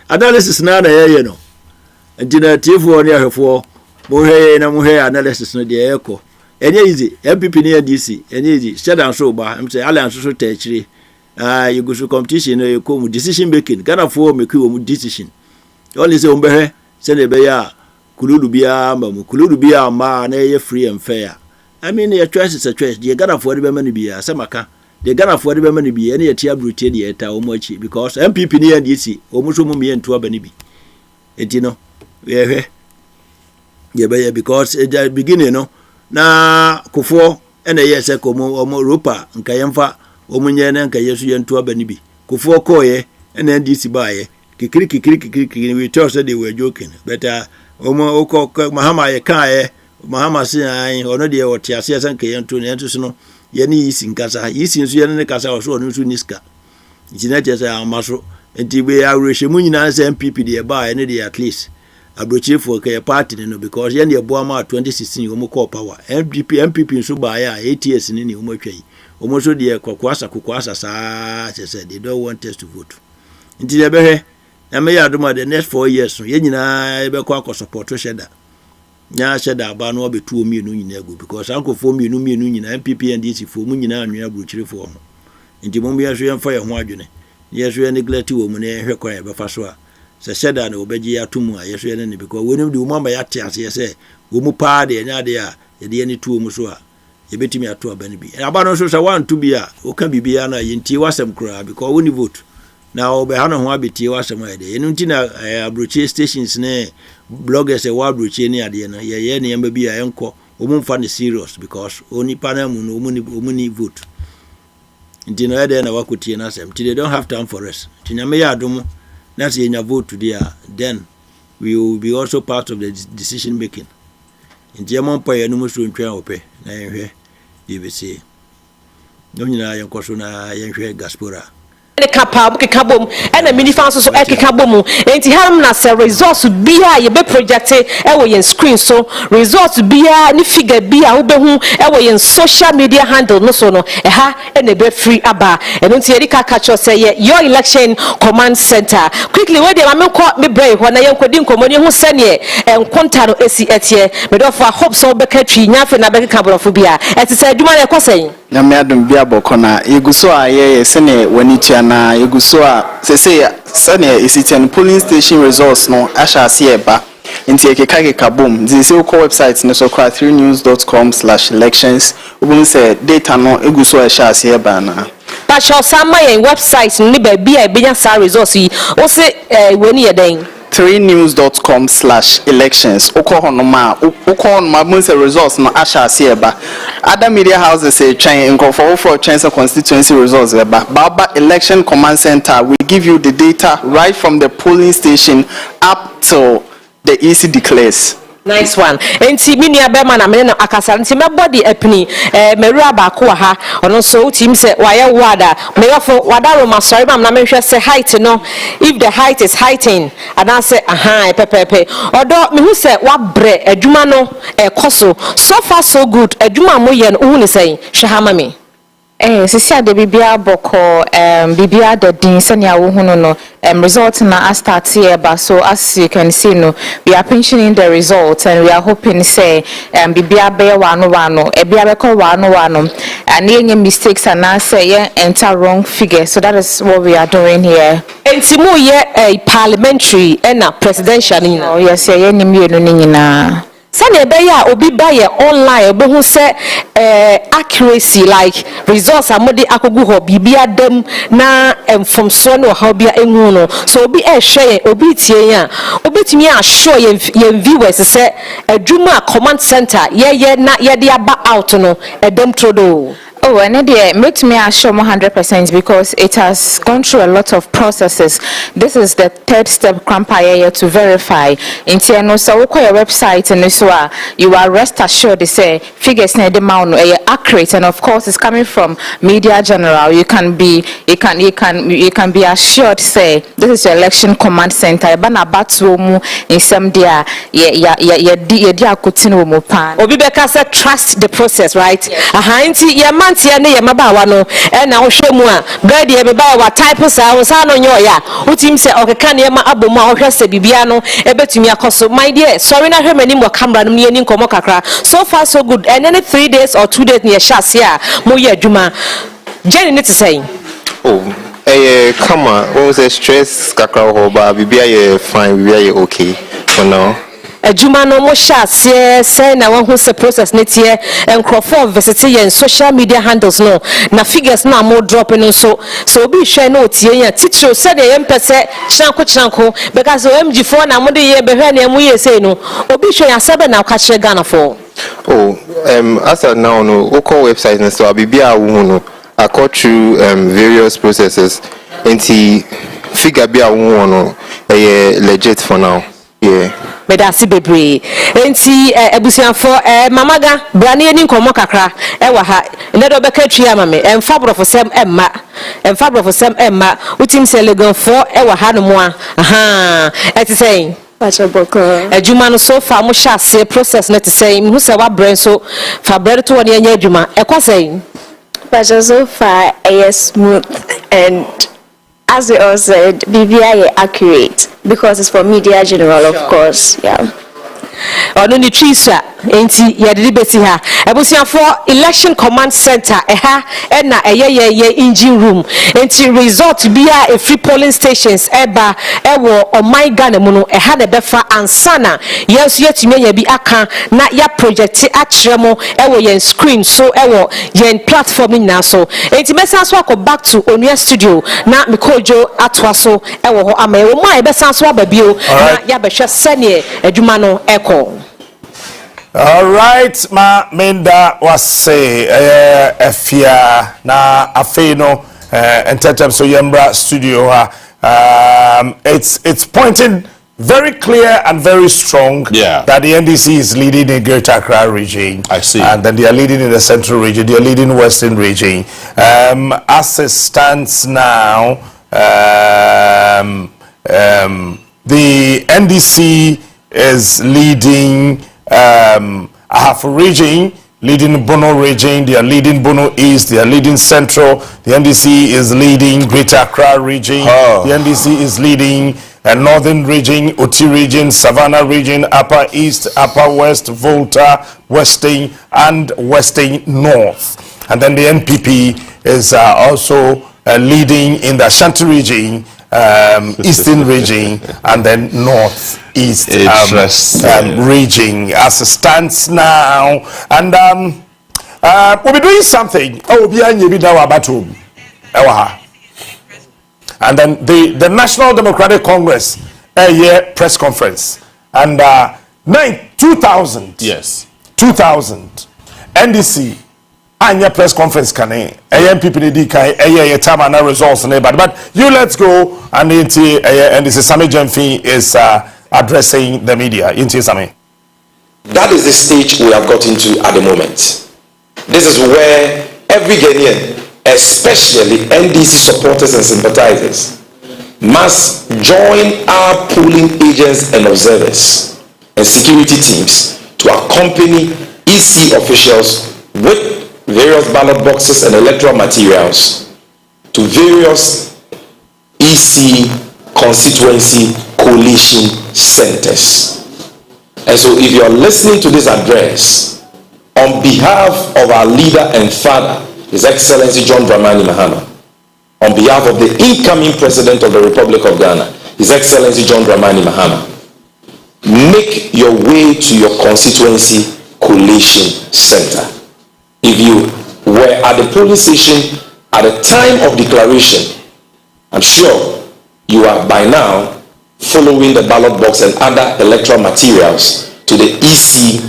analysis na ye no nti na tifo ne ahwefo mo hwe na mo hwe analysis no de eko enye easy MPP ne DC enye easy sheda so ba am say alliance so ta chire you go to competition no you come decision making Ghana for make you decision only say ombe say ne be ya kululu bia ma na ye free and fair. I mean your choice is a choice. The Ghana for the be bia say maka the Ghana for the be bia na tia brute the eta omochi because MPP ne DC omuso mu me nto aba ne bi etino ye be because at the beginning no na kofo ena ye say omo ropa nka yemfa omunye na nka yesu ye nto aba ne bi kofo koye ena DC baaye kikiri we thought say they were joking but omo oko mahama ye kan mahama si an ono de o tiase san ke yento ne ento so no ye ni isi nkasa isi nso ye ne kasa o so ono nso niska ijina je say amaso enti we awrehye mu nyina say MPP de ba ne de at least abrochi for ke party no because ye ne ebo ama 2016 omo call power MPP nso ba ya 8 years ni omo twai omo so de kokwasa saa say they don't want us to vote enti de be na me ya duma the next 4 years ye nyina e be kwa support sheda nya sheda aba no be 2 mienu nyina go because anko 4 mienu nyina MPP and DC fo mu nyina anwea buruchire fo ho nti mo ya so yemfa ye ho adwene ye so ye neglect wo mu na ehwe kwa ye be fa so a se sheda na obeji atomu a ye so ye ne because wonim de wo mama ya te ase ye se wo mu pa de nya de a ye de ne tuo mu so a ye betimi ato aba ne bi aba no so 1 2 bi a wo ka bibia na ye nti wasem kura because woni vote now be hano ho abeti wasem ade enu nti na abrochi stations ne bloggers e wa abrochi ne ade no ye ne yamba bi a enko omumfa ne serious because oni panel mu no omuni vote nti no ade na wakotie na asem they don't have time for us tinyame ya adom na se nya vote there then we will be also part of the decision making nti yamon pa ye no muso ntwan ope na yenhwe BBC no nyina yenkoso na yenhwe gaspora Kabom and a mini fans so ekabom enti ham na se results bia ye be project e wo yen screen so results bia ni figure bia wo be hu e wo yen social media handle no so no ha e na be free aba enti ye ka catch say your election command center quickly we dey ma ko me brave ho na yen kodi nkomoni hu sene enkonta no esi etie me do for hope so be katwi nyafe na be kabrofo bia etise adwuma na ekosen na me adum bia bokona yeguso a ye sene wani tua na yeguso a sese sene isitian polling station results no asha se eba nti ekeka boom this is ko website no so 3news.com/elections ubun say data no eguso asha se eba na but show some my website ni ba bia e benya sa results yi o se wani ye den 3news.com/elections okohonoma most results no asha sieba other media houses say train for chance constituency results baba election command center we give you the data right from the polling station up till the EC declares. Nice one. Enti mini abema na mena akasa nti me body epini meru ba ko ha ono so team say waye wada me yofo wada ro masori mam na me hwe say height no if the height is heighting and I say pepepe odo me hu say wa bre adwuma no ekoso so far so good adwuma mo ye no hu ni say hwehama me sisi ade bibia boko bibia the din senia wo hunu no result na start here but so as you can see no we are pensioning the results and we are hoping say bibia be wano ebia be ko wano and any mistakes and na say enter wrong figure so that is what we are doing here entimu ye parliamentary and presidential ni no yes ye ni mienu ni nyina Sane be ya obi ba ye online obi hu se accuracy like results amode akogu ho bibia dam na mfomso no ha bia enhu no so obi hwe obi tie ya obi timi assure ye viewers se adwuma command center ye na ye de aba out no edam trodo. Oh, and make me assure 100% because it has gone through a lot of processes. This is the third step crampire to verify. In Tiano, so your website and so you are rest assured they say figures near the amount accurate and of course it's coming from Media General. You can be assured say this is your election command center. Bana batumu in some dia dia kutinu mo pan. Obi beka say trust the process, right? Yes. Your man mmeranteɛ ne yɛ mmabaawa no ɛna wohwɛ mu a brɛ deɛ mebaa wa type saa wo saa no nyɛ ɔyɛ a wotim sɛ ɔkeka nneɛma abɔ mu a wohwɛ sɛ bibia no ɛbɛtumi akɔ so my dear sorry na hwɛ m'anim wɔ camera no mu yɛni nkɔmmɔ kakra so far so good and then 3 days or 2 days ne yɛhyɛ ase a moyɛ adwuma Jenny ne te sɛn come on, what was the stress kakra ho ba bibia ye fine bibia ye okay for now. Adwuma no mo hyɛ ase sɛ na wɔn ho sɛ process ne tie nkrɔfo visit yɛn social media handles no na figures na mo drop no so obi hwɛ na otie yɛn titiro sɛ de yɛn pɛsɛ kyanko because OMG4 na mo de yɛ behwɛ na mo yɛ sɛ no obi hwɛ yɛn asɛbɛ na aka kyerɛ Ghana for as of now no local website no so bibia wo no I go through various processes until figure be a one legit for now. Yeah. Medasi bebre. Enti ebusianfo mamaga brane ni nkomo kakra wa ha. Ne do beka twa mame. Emfabro for sem emma. Utim se legonfo wa ha no mo a. Aha. Eti saying adwuma no so far mo hya se process na te say hu se wa brand so fa bread to won anya adwuma. Ekwa saying but so far smooth and as we all said BBI accurate because it's for media general of course yeah ono ni twisa enti yedede beti ha ebusiafo election command center eha na ye engine room enti result bia a free polling stations eba ewo omai Ghana mu no eha na befa ansana yesu yetumi ya bi aka na ya project akremo ewo yen screen so ewo yen platform na so enti mesa so akọ back to Onua studio na mikojo atwa so ewo ho ama ewo mai besa so ababio na ya behwe sene adwuma no eko. All right, ma menda wase efia na afeno entertainment so yembra studio it's pointing very clear and very strong that the NDC is leading in Greater Accra region. I see. And then they are leading in the central region, they are leading western region. As it stands now, the NDC is leading Ahafo region, leading Bono region, they are leading Bono East, they are leading Central, the NDC is leading Greater Accra region, the NDC is leading Northern region, Oti region, Savannah region, Upper East, Upper West, Volta, Western and Western North. And then the NPP is also leading in the Ashanti region, Eastern region and then Northeast region as it stands now. And we'll be doing something. And then the National Democratic Congress press conference and 2000 NDC Anya press conference kane AMPP di kai time and results but you let's go and this is Sami Jemfi is addressing the media into Sami. That is the stage we have got into at the moment. This is where every Ghanaian, especially NDC supporters and sympathizers, must join our polling agents and observers and security teams to accompany EC officials with various ballot boxes and electoral materials to various EC constituency coalition centers. And so if you're listening to this address on behalf of our leader and father, His Excellency John Dramani Mahama, on behalf of the incoming President of the Republic of Ghana, His Excellency John Dramani Mahama, make your way to your constituency coalition center. If you were at the polling station at the time of declaration, I'm sure you are by now following the ballot box and other electoral materials to the EC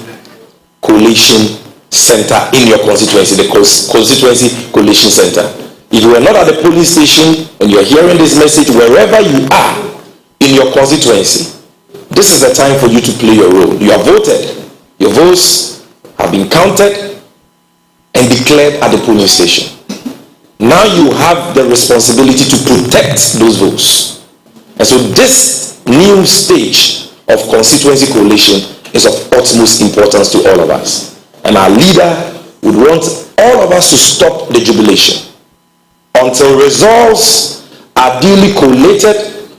coalition center in your constituency, the constituency coalition center. If you are not at the polling station and you are hearing this message wherever you are in your constituency, this is the time for you to play your role. You have voted. Your votes have been counted and declared at the polling station. Now you have the responsibility to protect those votes. And so this new stage of constituency coalition is of utmost importance to all of us. And our leader would want all of us to stop the jubilation until results are duly collated,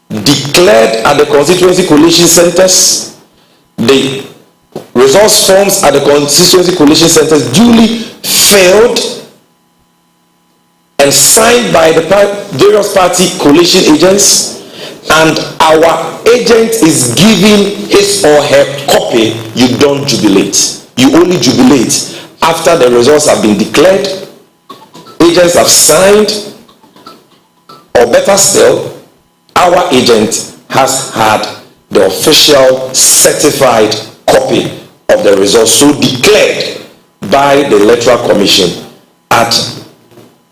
declared at the constituency collation centers, the results forms at the constituency collation centers duly filled and signed by the various party collation agents, and our agent is giving his or her copy. You don't jubilate. You only jubilate after the results have been declared, agents have signed, or better still, our agent has had the official certified copy of the results so declared by the Electoral Commission at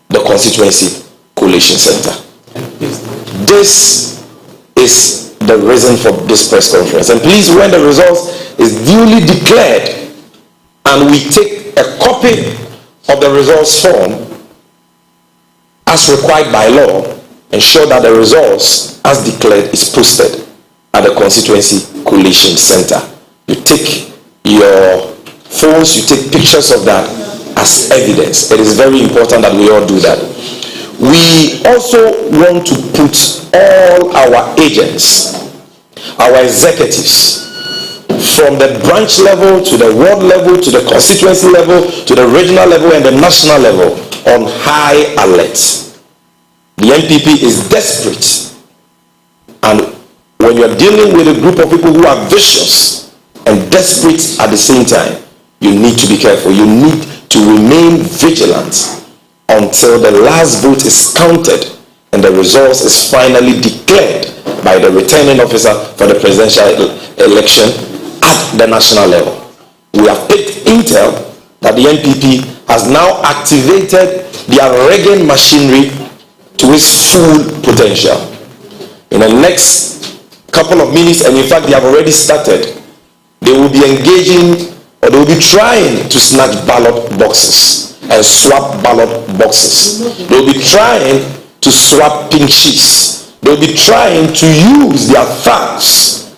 the constituency collation center. This is the reason for this press conference. And please, when the results is duly declared and we take a copy of the results form as required by law, ensure that the results as declared is posted at the constituency collation center. You take your phones, you take pictures of that as evidence. It is very important that we all do that. We also want to put all our agents, our executives, from the branch level to the ward level to the constituency level to the regional level and the national level on high alert. The NPP is desperate, and when you're dealing with a group of people who are vicious and desperate at the same time, you need to be careful. You need to remain vigilant until the last vote is counted and the results is finally declared by the returning officer for the presidential election at the national level. We have picked intel that the NPP has now activated their rigging machinery to its full potential. In the next couple of minutes, and in fact they have already started, they will be engaging, or they will be trying to snatch ballot boxes and swap ballot boxes. They will be trying to swap pink sheets. They will be trying to use their thumbs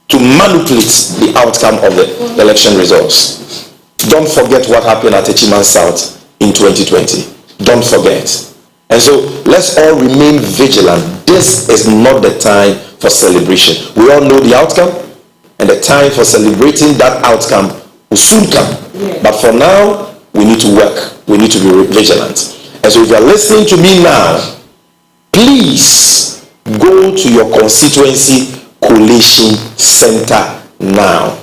to manipulate the outcome of the election results. Don't forget what happened at Echiman South in 2020. Don't forget. And so let's all remain vigilant. This is not the time for celebration. We all know the outcome, and the time for celebrating that outcome will soon come. But for now, we need to work. We need to be vigilant. And so if you are listening to me now, please go to your constituency collation center now.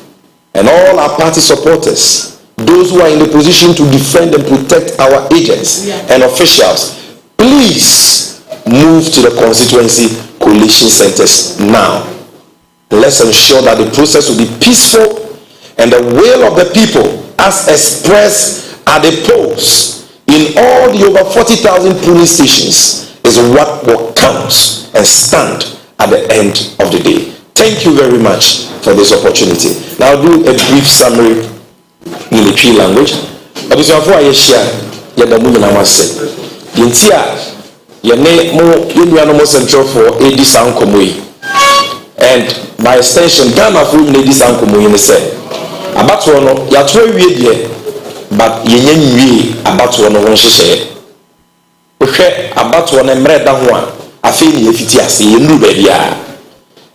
And all our party supporters, those who are in the position to defend and protect our agents and officials, please move to the constituency collation centers now. Let's ensure that the process will be peaceful and the will of the people as expressed at the polls in all the over 40,000 polling stations is what will count and stand at the end of the day. Thank you very much for this opportunity. Now I'll do a brief summary in the Twi language. Abusafo ayeshia yadamu nyina wase. Dintia yene mo yenuano mo central for edi sankomo yi. And by extension Ghana for even edi sankomo yi ne say abatono no yato awie de but yenye nwie abatono no won hyehye. Ohwe abatono no mre da ho a afi ne yefiti ase yenu ba bia.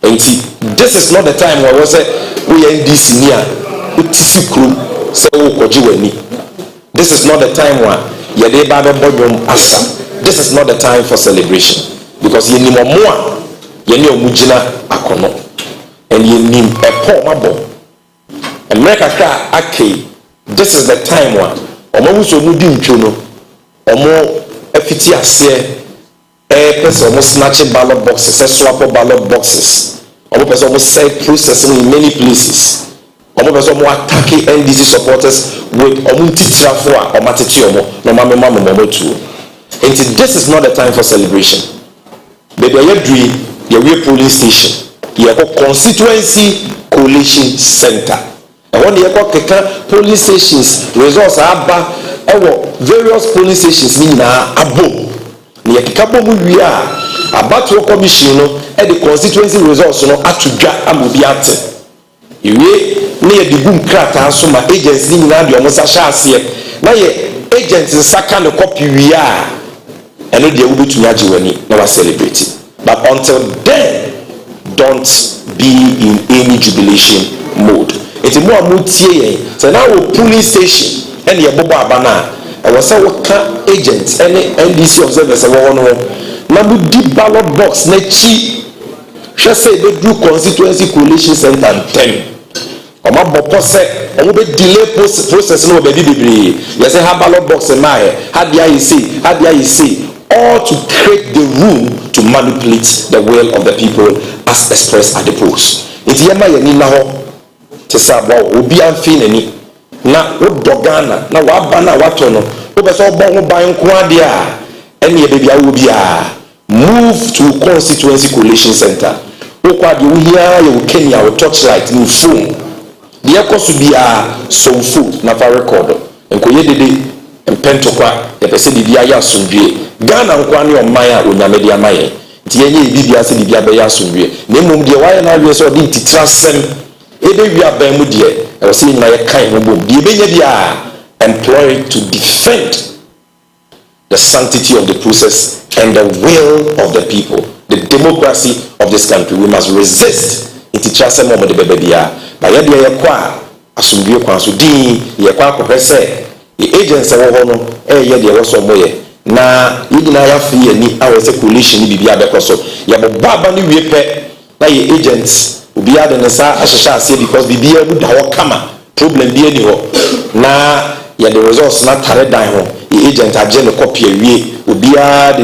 Enti this is not the time where we say we NDC nia utisi kru say wo koji wani. This is not the time where yede ba be bodwom asa. This is not the time for celebration, because yenim omo a yene omugina akono and yenim epo mabo. America ka akei. This is the time where omo so mu di ntwo no omo afiti ase person omo snatch ballot boxes, swap ballot boxes. Omo person omo say processing in many places. Omo person omo attack NDC supporters with omo titrafo a omo tete omo no mama too. And this is not the time for celebration. But the we polling station, you have a constituency collation center. And when you have polling stations, results are back. Various polling stations mean abo. You have about your commission and the constituency results at to get amubiate. You near the boom crack and so my agents in the almost a chassis. na ye agents nsaka ne copy we are ɛno deɛ wobɛtumi agye w'ani na wa celebrate. But until then, don't be in any jubilation mode. It's more mutie. So now we police station and your bobo abana. I was say what agents any NDC observers I want to now we deep ballot box nechi. She say they do constituency coalition center and 10. Oma bopo say we be delay process no be bibiri. You say ha ballot box in my how do you see all to create the room to manipulate the will of the people as expressed at the polls. It's yema yeni na ho te sa bo obi amfi nani na wo dogana na wa bana wato no wo be so bo ho ban ko ade a ene ye bebia wo bia move to constituency coalition center wo kwa de wo hia ye wo Kenya wo torchlight ni phone de yakoso bia so food na fa record enkoye dede empentokwa ye pese bibia ya asomdwe Ghana nkwani ɔman a onyamedi amaye nti yenye bibia se bibia be ya asomdwe na mmom de waye na awie so de ntitra ebe wi aban mu de e wo se nyina ye kan ho bom de ebenya bia employed to defend the sanctity of the process and the will of the people, the democracy of this country. We must resist ntitra sem mo de bebe bia ba ye de ye kwa asomdwe kwa so din ye kwa akopese the agents wo ho no ye de wo so moye na yidina ya fi ani awese coalition ni bibia bekoso ya baba ni wie pe na ye agents obi ade ne sa ahyehye ase because bibia bu da wo kama problem bi ani ho na ya the results na tare dan ho ye agent agye ne copy awie obi ade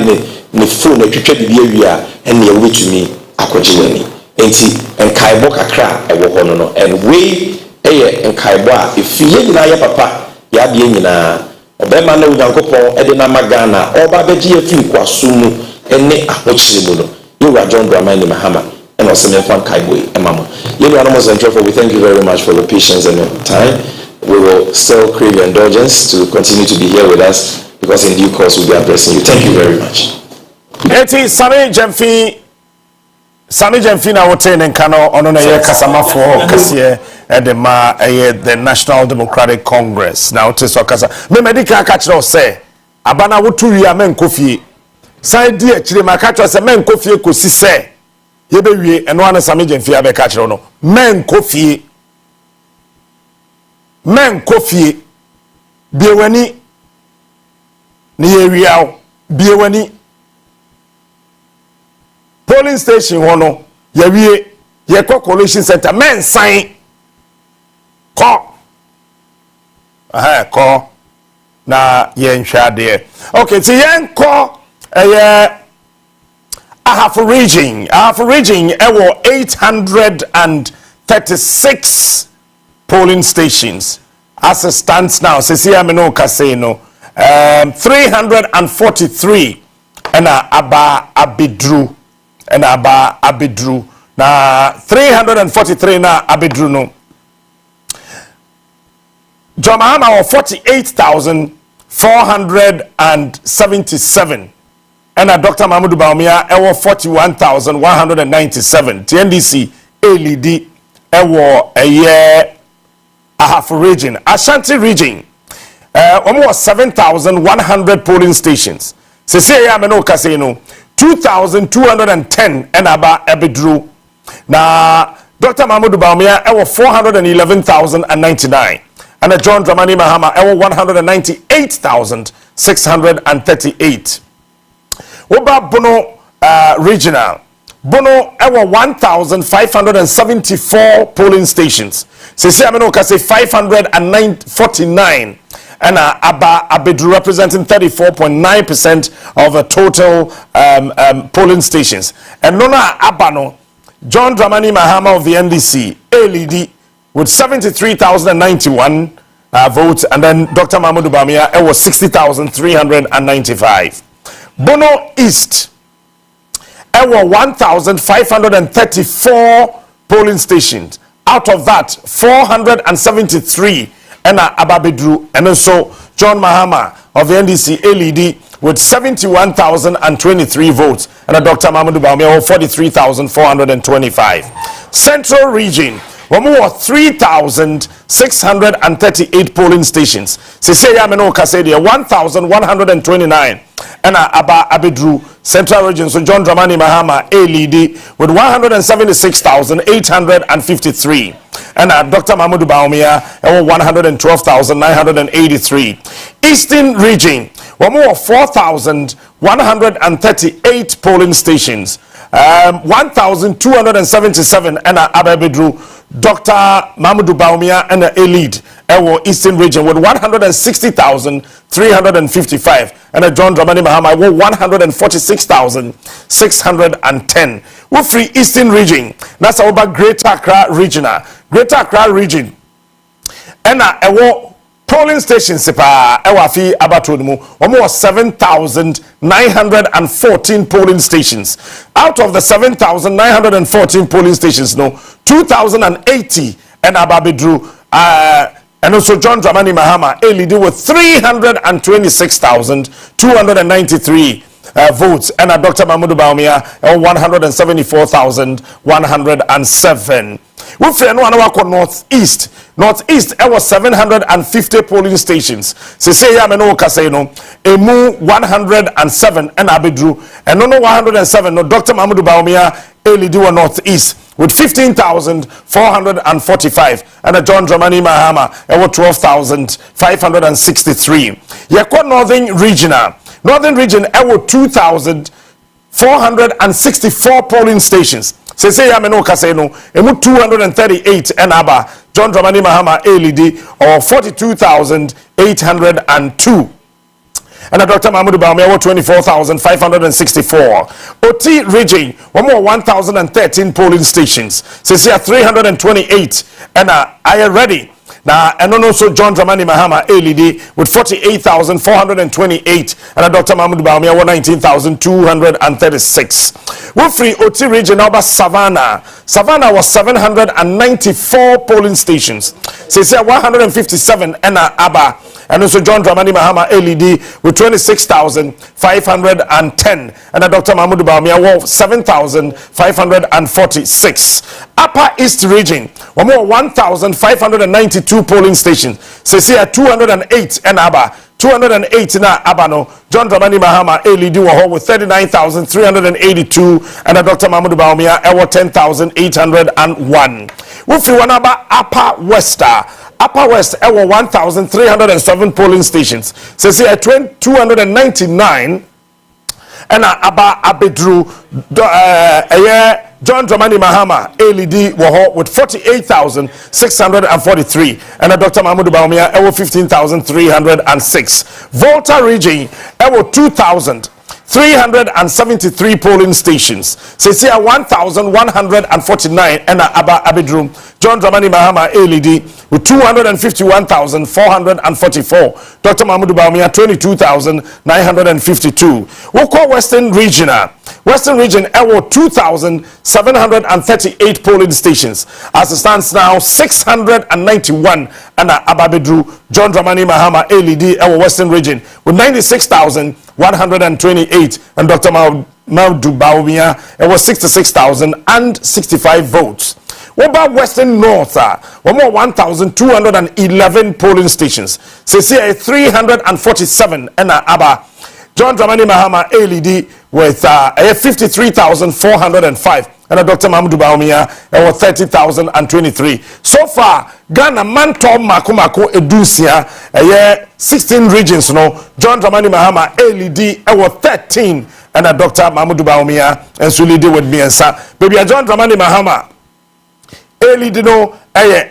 ne phone atwetwa bibia wie a ene ye wetumi akogye wani enti enkaibo kakra ewo ho no and we enkaibo a efi yidina ya papa ya de nyina obema na unyankopon ede na magana oba beji afi kwaso mu ene ahokyere mu no yewa John Dramani Mahama and also Mempham Kaiboy and Mama. We thank you very much for your patience and your time. We will still crave your indulgence to continue to be here with us because in due course we'll be addressing you. Thank you very much. Eti Sami Jemfi na wote nenkano ono na ye kasama for kasiye edema the National Democratic Congress. Na wote so kasa. Me medika ka kire o se abana wotu wi amen kofie. Sai di e kire ma ka kire se men kofie kosi se yebe wie eno ana Sami Jemfi abe ka kire no. Men kofie biewani ni ye wiawo biewani polling station hono yawie ye coalition center men sign ko na ye nhwade okay so yen ko I have a region ewo 836 polling stations as it stands now sisi ameno kaseno 343 and aba abidru na 343 na abidru no Jomahama or 48,477 and Dr. Mahmoud Baumia ewo 41,197 TNDC LED ewo a half region Ashanti region almost 7,100 polling stations sese ya meno kaseno 2,210 and aba abidru na Dr. Mahmoud Baumia ewo 411,099 and John Dramani Mahama ewo 198,638 Woba Bono regional Bono ewo 1,574 polling stations sisi ameno kase 549 and aba abidru representing 34.9% of the total polling stations and nona abano John Dramani Mahama of the NDC LED with 73,091 votes and then Dr. Mahmoud Bamia was 60,395 Bono East were 1,534 polling stations out of that 473 and ababidru and also John Mahama of the NDC LED with 71,023 votes and Dr. Mahmoud Bamia 43,425 Central region Omo 3,638 polling stations. Say ya me no ka say there 1,129 and aba abedru Central Region. So John Dramani Mahama a lead with 176,853 and Dr. Mahmoud Bawumia 112,983. Eastern Region Omo 4,138 polling stations. 1,277 and Ababedru Dr. Mamadou Bawumia and a lead Eastern Region with 160,355 and John Dramani Mahama with 146,610. We free Eastern Region. That's our Greater Accra Regional. Greater Accra Region. And polling stations ewafi abatodmu almost 7,914 polling stations. Out of the 7,914 polling stations, 2,080 and Ababedru and also John Dramani Mahama a leader with 326,293 votes and Dr. Mahmoud Bawumia 174,107. We free no anawako northeast. Northeast there was 750 polling stations. Say ya me no ka say no emu 107 and Abedru and no 107 no Dr. Mahmoud Bawumia Elidiwa Northeast with 15,445 and John Dramani Mahama 12,563. Yako Northern Regional. Northern Region ewo 2,464 polling stations. Say ya me no ka say no emu 238 and aba John Dramani Mahama ALD or 42,802 and Dr. Mahmoud Bawumia 24,564. OT Region one more 1,013 polling stations. Say ya 328 and I ready. Now, and also John Dramani Mahama ALD with 48,428 and Dr. Mahmoud Bawumia 19,236. We free OT region over Savannah. Savannah was 794 polling stations. Say 157 and Abba. And also John Dramani Mahama ALD with 26,510 and Dr. Mahmoud Bawumia 7,546. Upper East Region, one more 1,592 polling stations. Say 208 and Abba. 208 na Abano. John Dramani Mahama ALD with 39,382 and Dr. Mahmoud Bawumia 10,801. We free one about Upper Wester. Upper West, 1,307 polling stations. Say 299 and Abedru John Dramani Mahama ALD with 48,643 and Dr. Mahmoud Bawumia 15,306. Volta Region 2,373 polling stations. Say 1,149 and Abedru John Dramani Mahama ALD with 251,444. Dr. Mahmoud Bawumia 22,952. We'll call Western Regional. Western Region 2,738 polling stations. As it stands now, 691 and Ababedru John Dramani Mahama ALD Western Region with 96,128 and Dr. Mahmoud Bawumia 66,065 votes. What about Western North? One more 1,211 polling stations. Say 347 and Abba John Dramani Mahama ALD with 53,405 and Dr. Mahmoud Bawumia 30,023. So far, Ghana Mantom Makumako Edusia 16 regions. No, John Dramani Mahama ALD 13 and Dr. Mahmoud Bawumia and Sulidi with me and sa. Baby John Dramani Mahama ALD no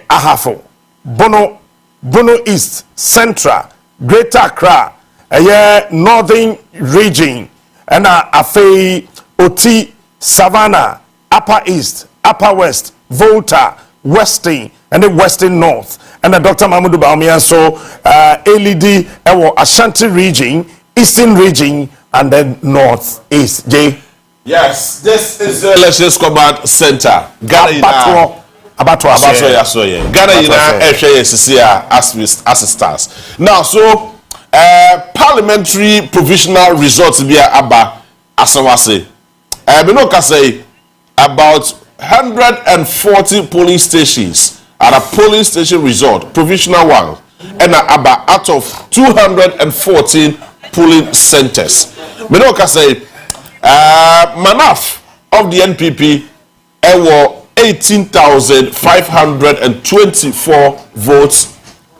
ahafo Bono East Central Greater Accra Northern Region and Afei Oti Savannah Upper East Upper West Volta Western and the Western North and Dr. Mahmoud Bawumia so ALD Ashanti Region Eastern Region and then Northeast. Jay. Yes, this is the Elections Command Center. Ghana Abattoir. Ghana assistance. Now, so parliamentary provisional results be aba asawase. We know say about 140 polling stations at a polling station resort, provisional one, and about out of 214 polling centers. Menoka say, Manaf of the NPP, were 18,524 votes,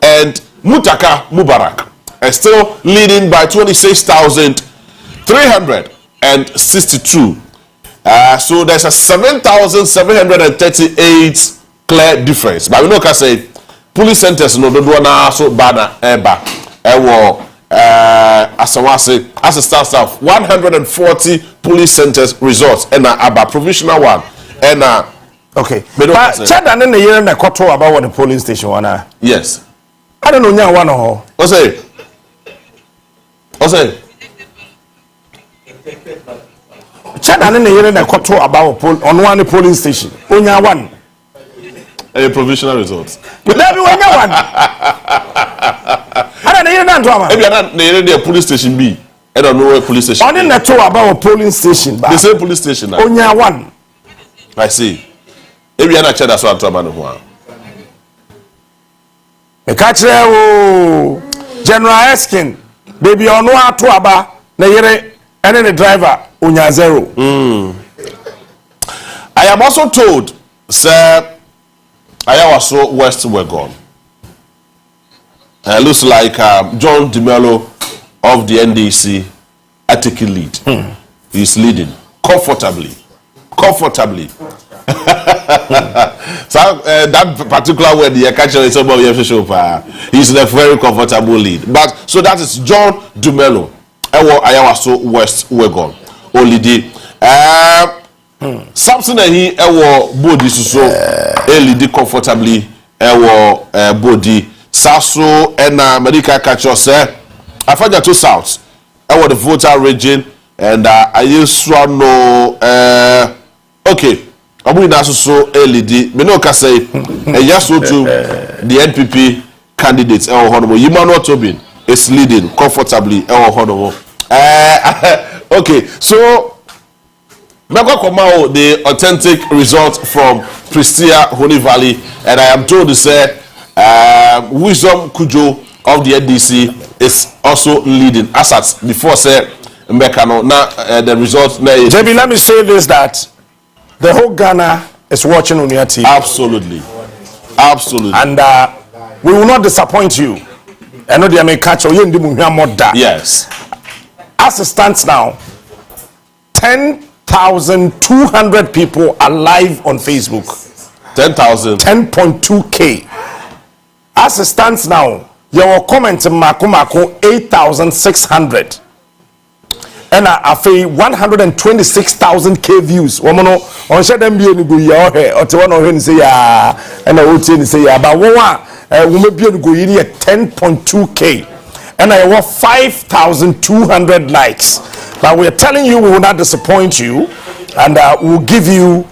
and Mutaka Mubarak is still leading by 26,362. So there's a 7,738 clear difference. But we know can say police centers no do na so banner eba as it stands out 140 police centers results and aba provisional one and okay. But Chad and the year na koto about the polling station one. Yes. I don't know nya one ho. O say Chad and the year na koto about on one polling station. Onya one. A provisional results. But there be one. I don't hear that drama. Maybe not the police station B. I don't know where police station. On the tour about a polling station. The same police station now. Onya one. I see. Maybe I'm not sure that's what I'm talking about. Me catch General Eskin. Baby on no to aba na yere and the driver onya zero. I am also told, sir, I was so West were gone. Looks like John DeMello of the NDC are taking lead. He's leading comfortably. So that particular word the catcher is about he's in a very comfortable lead. But so that is John DeMello. I was so West were gone. Only the something that he body so lead comfortably body. Sasso and medical catcher say I find that to South. I was the voter region and I used to know okay. Abu Nasu so LED. Me no can say yes to the NPP candidates honorable Emmanuel Tobin is leading comfortably honorable. Okay, so the authentic result from Pristia Honey Valley, and I am told to say Wisdom Kujo of the NDC is also leading. As at before said Mbekano, now the result. JB, let me say this that the whole Ghana is watching on your TV. Absolutely. And we will not disappoint you. I know they may catch you. Yes. As it stands now, 10,200 people are live on Facebook. 10,000. 10.2K. As it stands now, your comment Mako 8,600. And I feel 126,000 K views. Woman, on share them be any go your hair or to one of say ya and I would say ya. But woman, woman be any go here 10.2K. And I want 5,200 likes. But we are telling you we will not disappoint you, and we'll give you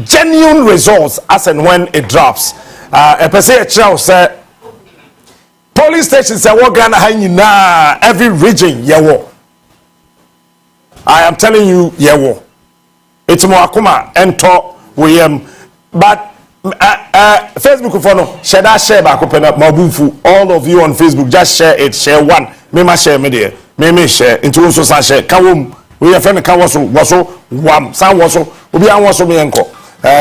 genuine results as and when it drops. A person said, police stations say what Ghana na every region yewo. I am telling you yewo. It's more akuma ento we but Facebook follow share back open up mabufu. All of you on Facebook just share it, share one. Me share me there. Me share into also share kawum. We have friend kawaso waso wam san waso obi an waso me enko.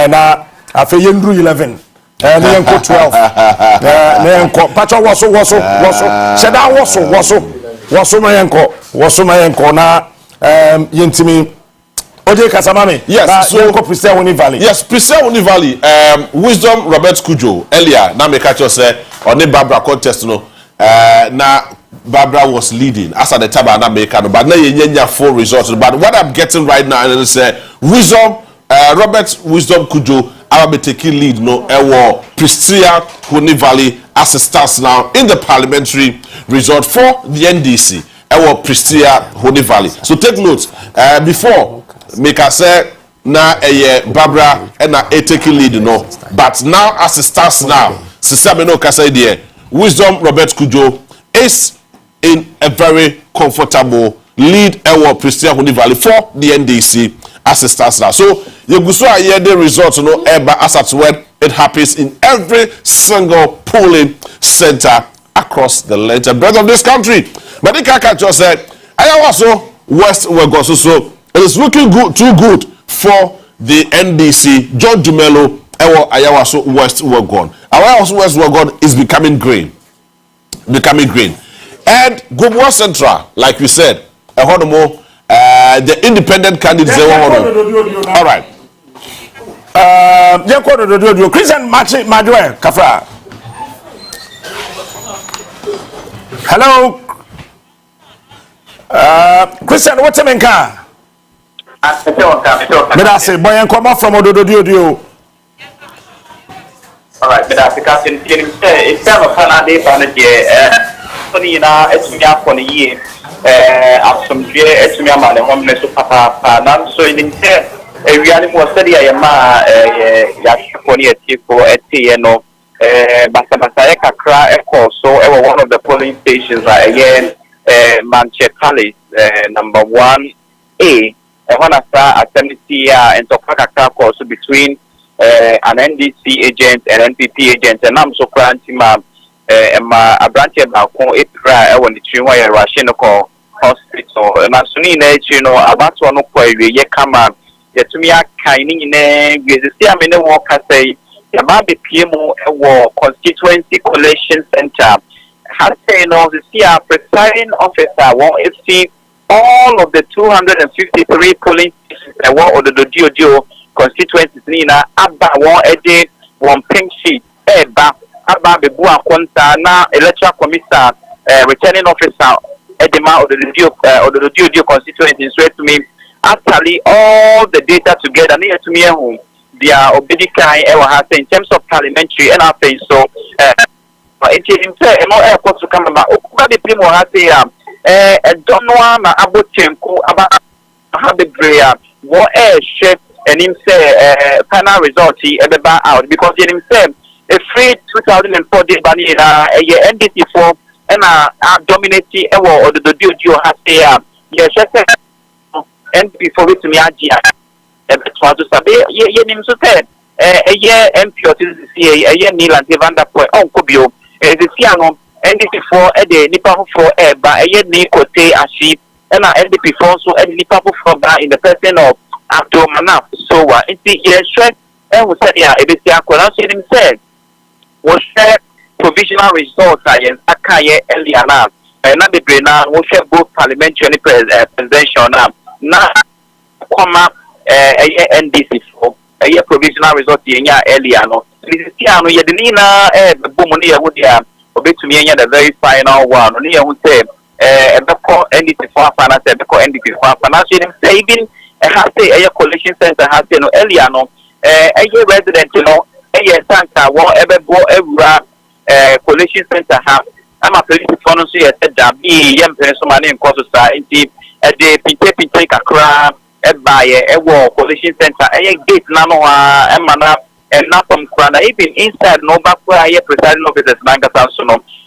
Na afa yendru 11. Ne enko 12. Ne enko pacho waso sheda waso me enko na yentimi Oje Kasamami. Yes, so Pristia Honey Valley. Yes, Pristia Honey Valley. Wisdom Robert Kujo earlier. Now me catch you say on the Barbara contest no. Now Barbara was leading as at the time na make no, but now you full results. But what I'm getting right now is say Wisdom Robert Wisdom Kujo I will be taking lead no. Pristia Honey Valley as it starts now in the parliamentary result for the NDC. Pristia Honey Valley. So take note before. Make us say na Barbara and na taking lead no, but now as it starts now, Sister no kasa there. Wisdom Robert Kujo is in a very comfortable lead. Pristia Honey Valley for the NDC as it stands now. So you go so hear the results no ever as at when it happens in every single polling center across the length and breadth of this country. But the Kaka just said, I also West Wegoso, so it is looking good, too good for the NDC. John Dumelo, Ayawaso West Wegon. Ayawaso West Wegon is becoming green. And Gubwa Central, like we said, the independent candidates. All right. Christian Majwe Kafra. Hello. Christian, what's your name? But I say, boy, and come up from Ododio. All right, but I think it's kind of Canada, it's me up on a year. I've some year, it's me a man, and one mess of Papa. So in the reality was study I am a for a TNO. Basabasayeka Kra Echo, so one of the polling stations again, Manchester Palace, number 1A. When I start assembly and Topaka also between an NDC agent and NPP agent, and I'm so granting my a branch about Ipra when the Chimway Russian hospital. And as soon as you know about one of ye come up, yet to me, I kind in a walk, I say, about the PMO constituency collection center. Has say no, the presiding officer won't see all of the 253 polling stations or the DODO constituencies Nina Abba one day one pink sheet Abba the Bua Quanta electoral commissioner returning officer Edema or the DODO constituencies read to me actually all the data together near to me home they are obedikai has in terms of parliamentary and our face so it is more airport to come about the people has a don't know about Chenko about how the prayer what a chef and him say final result he ever out because he himself a free 2004 day banana a year NDC for and dominating or the DODO has say yes and before it to me to sabe ye nim so te ye MP or CA ye Neil and Evander point on Kubio the Siano NDP4 the nipa for ba ye ni kote ashi and NDP4 so nipa for ba in the person of Abdul Manaf so it is straight and we said yeah it is ya ko so him said was share provisional results against Akaye Eliana and na be na we share both parliamentary and presidential na come NDC for a provisional result earlier. No, this is Yadina, the Bumuni would have obeyed to me the very final one. Only I would say a NDC for finance, a NDC for financial saving, a happy collection center has no earlier. No, a year resident, you know, a year Santa, whatever collection center have. I'm a police phone, so I said that be young person, my name, cause society, a day, Pink crab. By a war collision center, a gate nano emana and not from Krana, even inside no back where I presiding officers bank so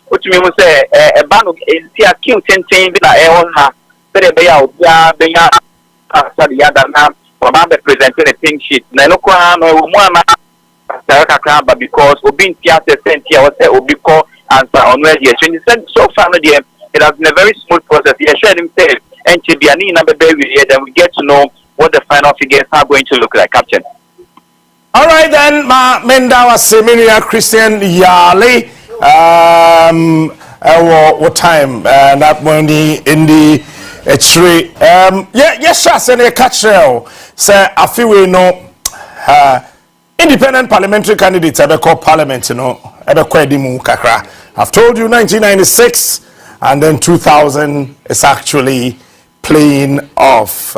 which means say a band of a cute 10 in a very bayout, Benya, Sadiada, from the presenting a pink sheet. Nanokwa, no one, but because we've been theater sent here, was say, Obiko answer on where you sent so far, it has been a very smooth process. He assured himself. And to be an number baby, then we get to know what the final figures are going to look like, Captain. All right, then, ma Mendawa Seminia Christian Yali. What time? That money in the tree. Yes, sir, and a catch rail. Sir, I feel we know independent parliamentary candidates ever called parliament, you know, ever kwedimu kakra. I've told you 1996 and then 2000 is actually playing off.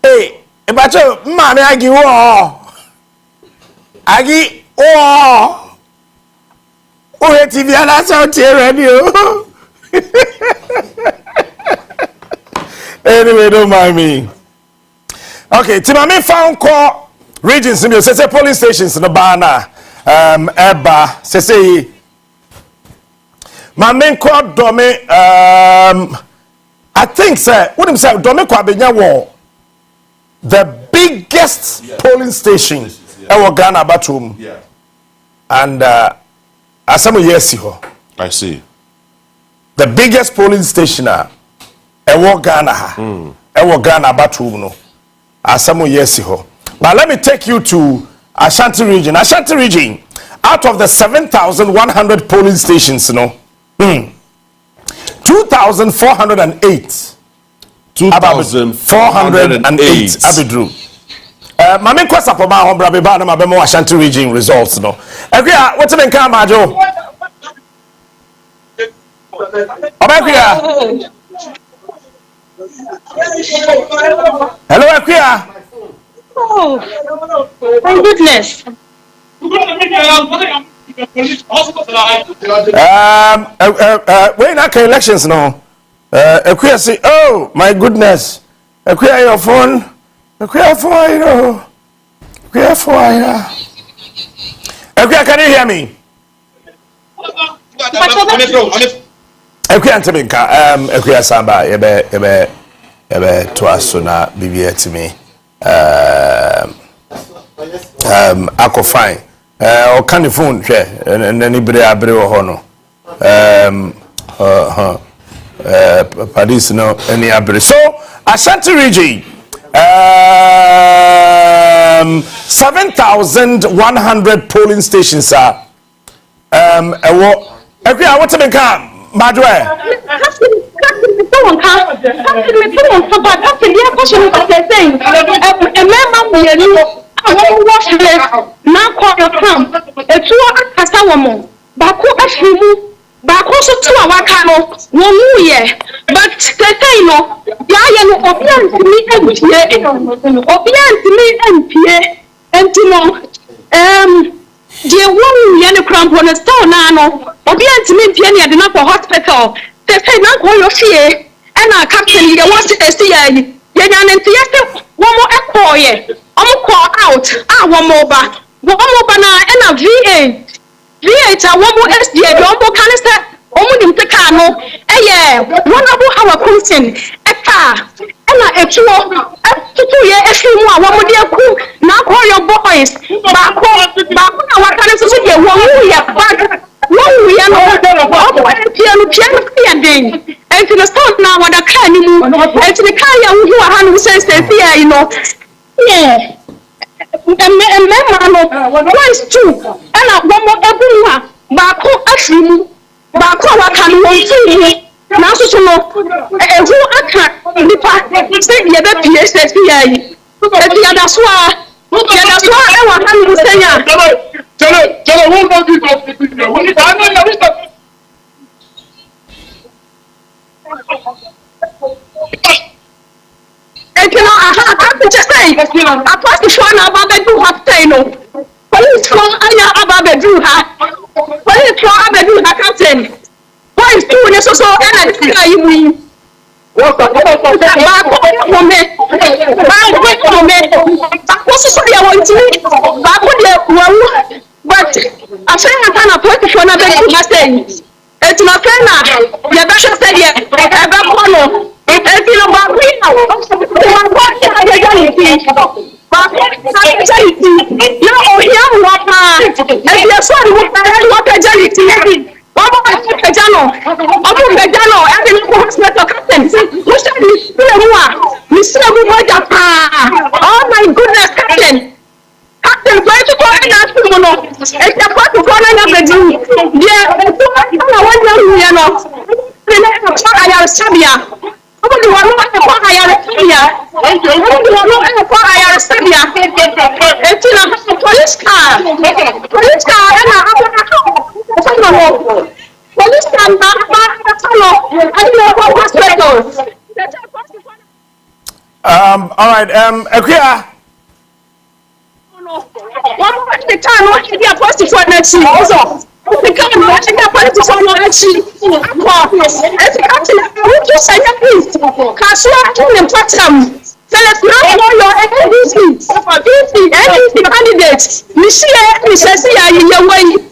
Hey, imagine, mommy, I give oh, TV, and that's out here, radio. Anyway, don't mind me. Okay, Timami found call regions in the polling stations in the Bana, Eba, say, my main call, Dome, I think, sir, what him say, Dome Kwabenya war, the biggest polling station ever Ghana bathroom. And some years ago, I see. The biggest polling station ever Ghana ever Ghana bathroom no. Some years ago. But let me take you to Ashanti region. Ashanti region, out of the 7,100 polling stations, 2,408. 2,408 abidru. Mame kwasa po ma hombra be ba na mabemo Ashanti region results no. Ekua what me nka majo. Obekua. Hello Ekua. Oh, my goodness. When I can elections now, Equia say, oh my goodness, Equia your phone, Equia for you, Equia for you. Equia, can you hear me? Equia Antabinka, Equia Samba, ebe Tuasuna, BBA to me. Ako fine. O can the phone share and anybody abre hono. Paris no any abre. So Ashanti region 7,100 polling stations are every hour to become Madwe. Baako so to awaka no wo mu ye but tete no ya ye no obiantimi empie entino die wo ye ne krampo no store na no obiantimi empie ne de na for hospital tete na ko yo fie e na captain ye wo se ya ye nya ne ntia se wo mo ekoye omo call out wo mo ba na e na V8 awomo SDA do omo kan se omo nim teka no honorable our question eka na etuo tutu ye efimu awomo de ku na call your boys baako na wakane so de wo ya bag wo ya no omo piano den enti no start na wada ka ni mu enti ne ka ya hu ha no sense ya you know once two and one more everyone back ashrimu back wakanu wontu na so no ehu aka nipa say ye be PSS yi e di adaso e wa hanu senya chalo who not this of the people we need to and you know, I just say, I passed the phone about the do have taino. Police from Aya Ababe do her. Police from Ababe do her captain. Why is doing this so energy? You mean? But I say I can't put the phone about the saying. It's my friend. You better say it. If you know about me now, you oh my goodness, Captain. Captain, where to go and ask you, no? It's the part to go and have a dream. Yeah, I want you know. Police all right, Equia. One more at the time, what can be a positive for next year? Also, we can't watch a positive for next year. As a captain, we just say, please, Kasua, and Platinum. Tell us now your NDC candidates. We see your way.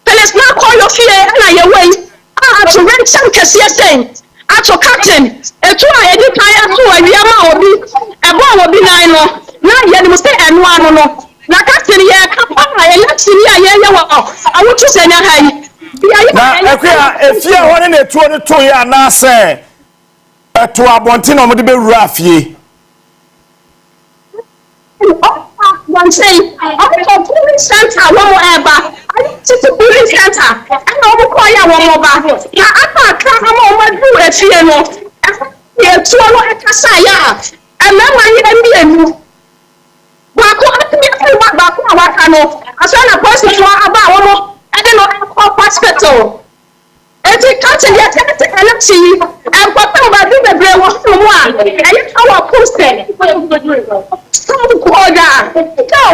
Tell us now call your fear and your way. To rent some saying. Ato captain, etu a yedi kaya to a yama obi, ebo obi na ino. no no na ka se ye ka pa election ya ye wa awotu se nya hai na ekwa efia hone na etuo ne to ya na se eto abonte na omde be wura afie one say I'm police center one eba to police center and no call ya one ba na ata ka ma o du efie no ye tuo no ekasa ya and na ma ye mbi enu ba ko atimi ba ko awaka no aso na police no aba wo no ade no ko hospital eti kati ya tete election and papa ba do bebre wo mo a e our poster so ko ga so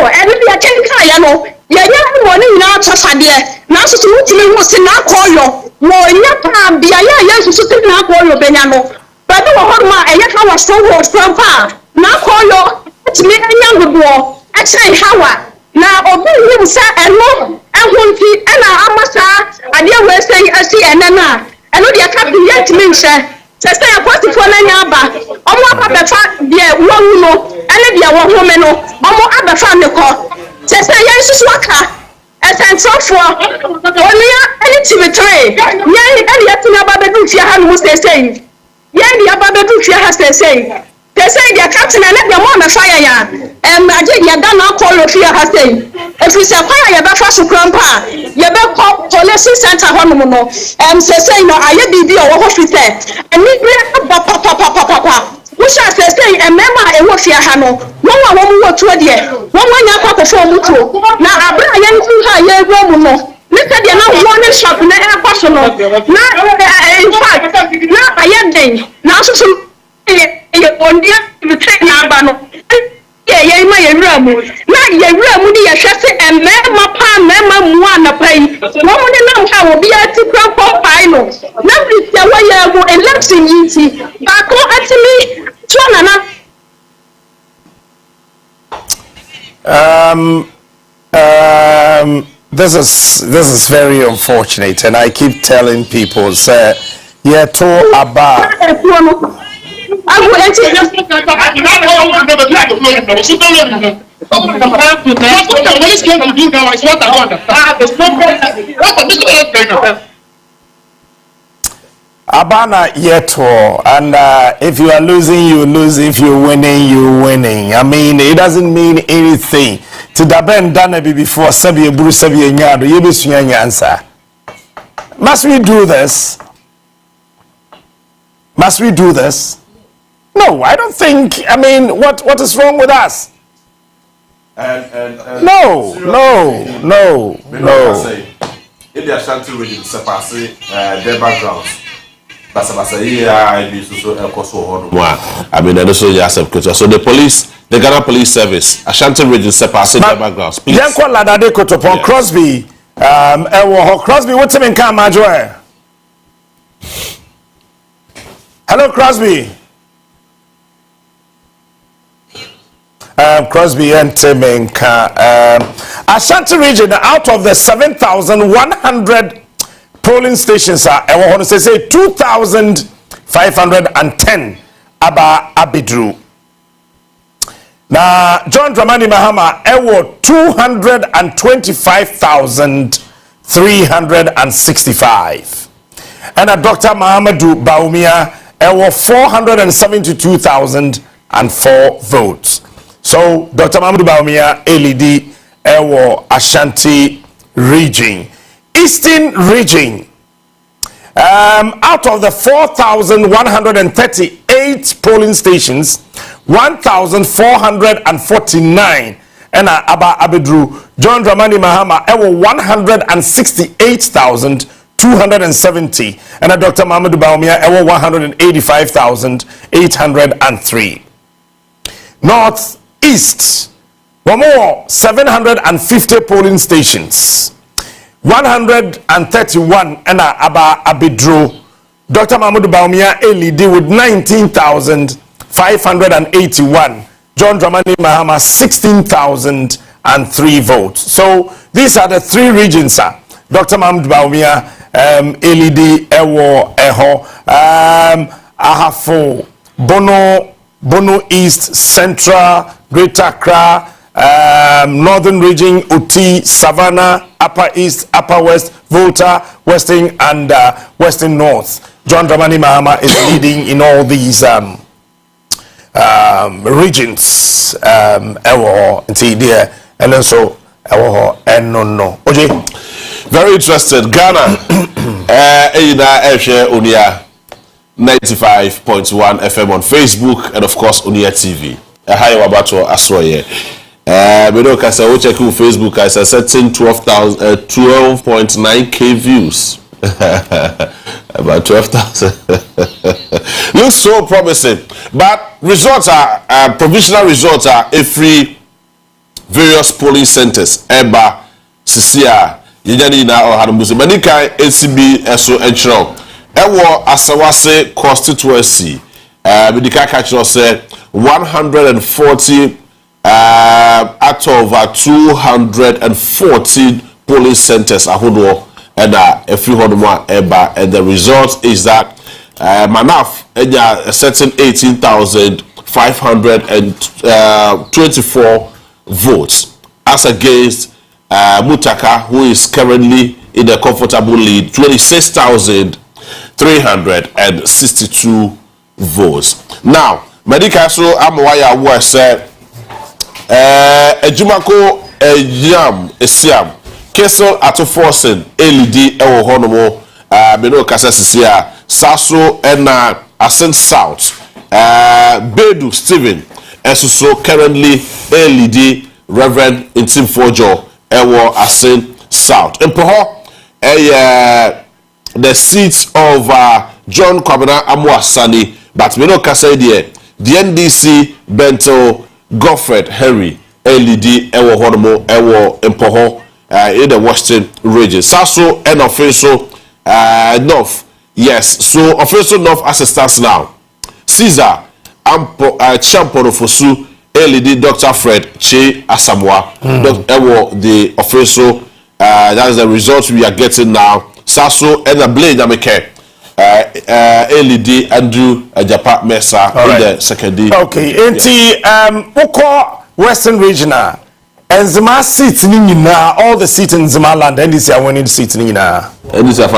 e bi ya ken kan ya no ya mo ni na atofade na so so mutimi wo se na koyo wo nya pa bia ya so so na koyo benya no ba do ho ma e ka wa so wo so pa na koyo timi anya godo e kire hawa na obi nim sa eno ehunti ena amasa ade we say asi enana eno de ka bi yet me nse se say apostle na nya ba omo aba befa de wo no ene de wo ho me no omo abefa me ko se say yen susu aka esentrofo onia ene timitre yen ene yetuna aba bedu fia ha no se say yen de aba bedu fia ha se say they say their captain and let them on the fire ya I did ya done not call of fear has say if you say fire ya be fast grandpa ya be call police center hono say no aye bibi o hospital and me papa we shall say a member e wo fear ha no won wa won wo to de won nya kwakọ fo mu to na abra ya ntu ha ya egro mu no Mr. Dia na one shop na e kwaso no na in fact na aye den na so ye ondia me take na ba no ye ma ye wura mu na ye wura mu di ye hwese emema pa mema mu anapai wo mu ne na ha wo bia ti kra ko pai no na Christian wa ye mu election yiti ba ko atimi to na this is very unfortunate, and I keep telling people say yeah to aba Abana yeto, and if you are losing, you lose. If you're winning, you're winning. I mean, it doesn't mean anything. To daben done before sabi buru sabi nyado yebesu nyansa. Must we do this? Must we do this? No, I don't think. I mean, what is wrong with us? No. If they are chanting with the surpassing their backgrounds. I mean, so the police, the Ghana Police Service, Ashanti Region surpassing their backgrounds. Please. Crosby, Crosby, what's in Kamajoy? Hello, Crosby. Crosby and Temenka. Ashanti Region, out of the 7,100 polling stations are, I want to say 2,510 aba abidru. Now, John Dramani Mahama, 225,365. And Dr. Mahamadou Baumia, 472,004 votes. So, Dr. Mahamadou Baumia, LED, Ashanti Region. Eastern Region, out of the 4,138 polling stations, 1,449 and Aba Abidru, John Dramani Mahama, 168,270 and Dr. Mahamadou Baumia, 185,803. North East, one more 750 polling stations. 131 and Aba Abidru. Dr. Mahamadou Baumia LED with 19,581. John Dramani Mahama 16,003 votes. So these are the three regions, sir. Dr. Mahamadou Baumia, LED, Ewo, Eho, Ahafo, Bono East, Central, Greater Accra, Northern Region, Uti, Savannah, Upper East, Upper West, Volta, Western, and Western North. John Dramani Mahama is leading in all these regions. And also, no. Okay. Very interested. Ghana, Unia 95.1 FM on Facebook, and of course, Unia TV. Hi, Wabato Asroye. We don't say we check Facebook. I said setting 12.9k views. About 12,000. Looks so promising, but results are provisional results are every various polling centers. Eba, Sisia, Yanyani na or Hanamuzi. Manika ACB so Electoral. Ewo Asawase constituency. Medika Kachino said 140 out of 214 polling centers ahodo and every hodoma eba, and the result is that Manaf a certain 18,524 votes as against Mutaka, who is currently in a comfortable lead, 26,362 votes. Now Medika so Amwaya was said Ejumako Yam Esiam Kesel Atoforsen LED Ewo Honomo Beno Kasasisia Saso Ena Ascent South Bedu Stephen Esuso currently LED Reverend Intim Fojo Ewo Ascent South Empoho the seats of John Kwabena Amwasani, but Beno Kasaidia the NDC Bento Godfred Henry LED Ewo Honomo Ewo Empoho in the Western region. Saso and official North. Yes, so official North as it stands now. Caesar Ampo Champion of Fosu LED Dr. Fred Che Asamoah. Ewo the official that is the result we are getting now. Saso and the Blade Ameke LED Andrew Japa Mesa in the second day. Okay, Oko Western Regional and Zima seats Nina, all the seats in Zima land, and this are winning seats Nina. And this are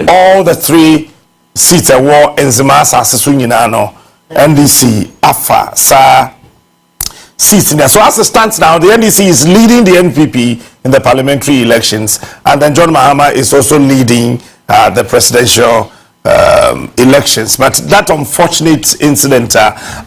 all the 3 seats at war in Zima Sassunino, NDC, AFA, Sa seats in there. So as it stands now, the NDC is leading the NPP in the parliamentary elections, and then John Mahama is also leading the presidential elections. But that unfortunate incident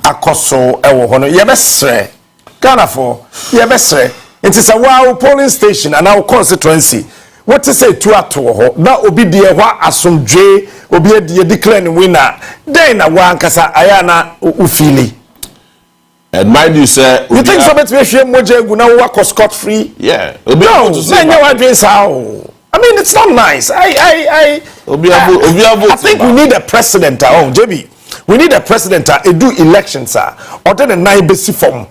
akoso ewo hono yebesre Ghana for yebesre it is a wow polling station and our constituency what to say to ato na obi de hwa asomdwe obi de declare winner then na wa nkasa ayana ufili. And mind you, sir, you think so bet we hwe moje gu na wa scot free? Yeah. No, I mean, it's not nice. I think we need a president. JB, we need a president. Do elections, or then a nine basic form.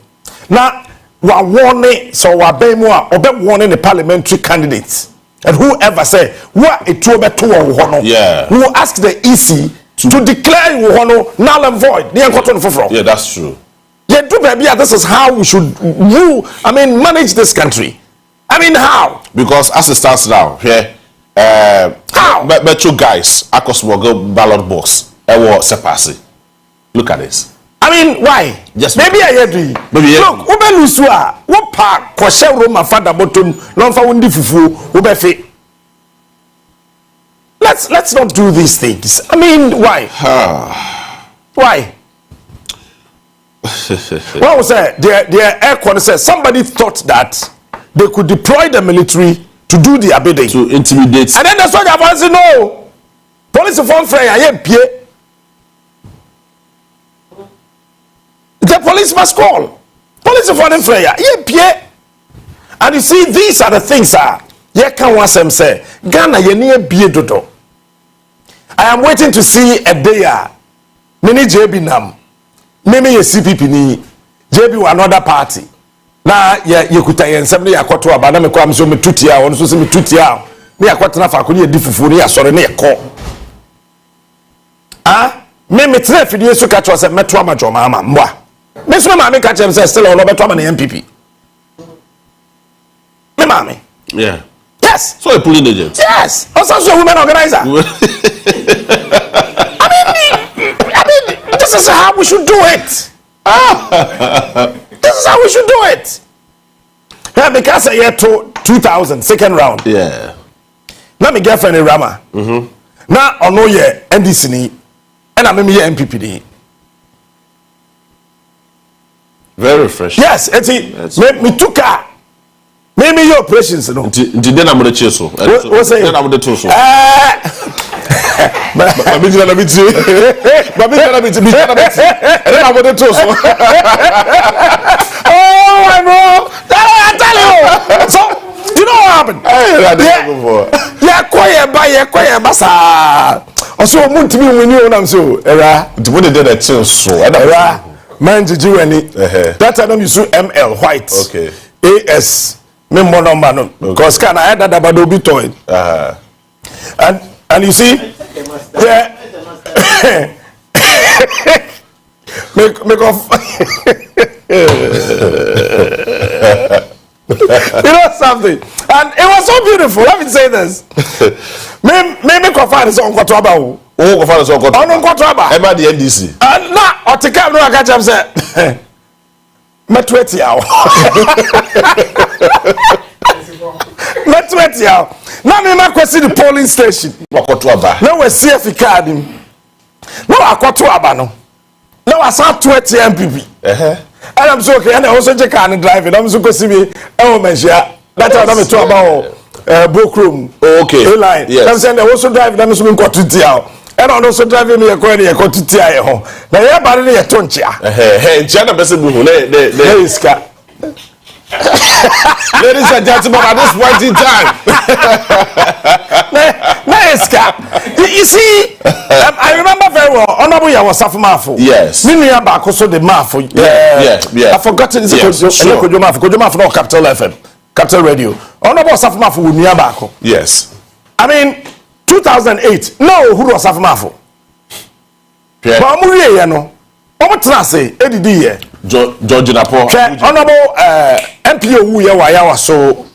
Now, we are warning, so we are being more, or warning the parliamentary candidates, and whoever say what it will be to yeah, we will ask the EC to declare null and void. Yeah, that's true. Yeah, this is how we should manage this country. I mean, how? Because as it stands now, here, how? But 2 guys, Akosmogo ballot box, Ewo Sepasi. Look at this. I mean, why? Just maybe I agree. Maybe look, Ubelusua, what part, Koshe Roma Fada Bottom, Lonfa Wundi Fufu, Ubefe. Let's not do these things. I mean, why? Why? What was that? Their air quality said somebody thought that they could deploy the military to do the bidding. To intimidate. And then the soldier was saying, no. Police form free, I am pie. The police must call. Police form free, I am pie. And you see, these are the things, sir. You can once say, Ghana, you need be dodo. I am waiting to see a day. Many JB Nam. Many a CPP ni JB another party. Na ye kuta yensem ne yakoto aba na mekwa mso metutia won so se metutia ne yakoto na fa ko ne difufu ne yasore ne yeko me metre fidie so ka cho se meto ama joma ama mbwa me so ma me ka chem se still on beto ama ne MPP mommy. Yeah. Yes. So a pulling agent. Yes. Also a women organizer. I mean, this is how we should do it. This is how we should do it. Yeah, because I had 2000 second round. Yeah. Now my girlfriend is Rama. Now I know ye NDC ni, and I'm here MPP. Very refreshing. Yes, it's me took her. Maybe your operations, no. Did then I'm gonna chase so. What's it? Then I'm gonna toss so. But oh, I know. I tell you. So, you know what happened? Yeah, quiet, basa. Also, Muntimi, we knew I'm so. Era, what did that chill so? Era, man, did you any? That time you saw ML White. Okay. AS. Member because can I had that about Obi toy. And you see, yeah. make off. You know something, and it was so beautiful. Let me say this. Maybe Kofa is on Kotraba. Oh, Kofa is on Kotraba. On Kotraba. Emma the NDC. And now, or take care. No, I catch him say. Met 20 hours. Met 20 hours. Now me question the polling station. Kotraba. Now we see if he card him. Now I Kotraba no. Now I saw 20 MPP. And I'm so okay. And I also check and driving. I'm so go see me. Oh my God. That's how I'm talking about Bookroom. Okay. A-line. Yes. I'm saying I also driving. I'm so go to TR. And I'm also driving me a coin. I go to TR home. Now you're about to get tonchia. Hey, China person who Ladies and gentlemen, at this point in time. You see, I remember very well. Honorable, I was Safumafo. Yes. Mini back also the Mafo. Yeah. I forgot it. Kojomafo, no Capital FM, Capital Radio. Honorable Safumafo with Niabako. Yes. I mean, 2008. No, who was Safumafo? But I'm really, you know. I'm trying to say, Eddie, George Napo. Honorable MPO, we are so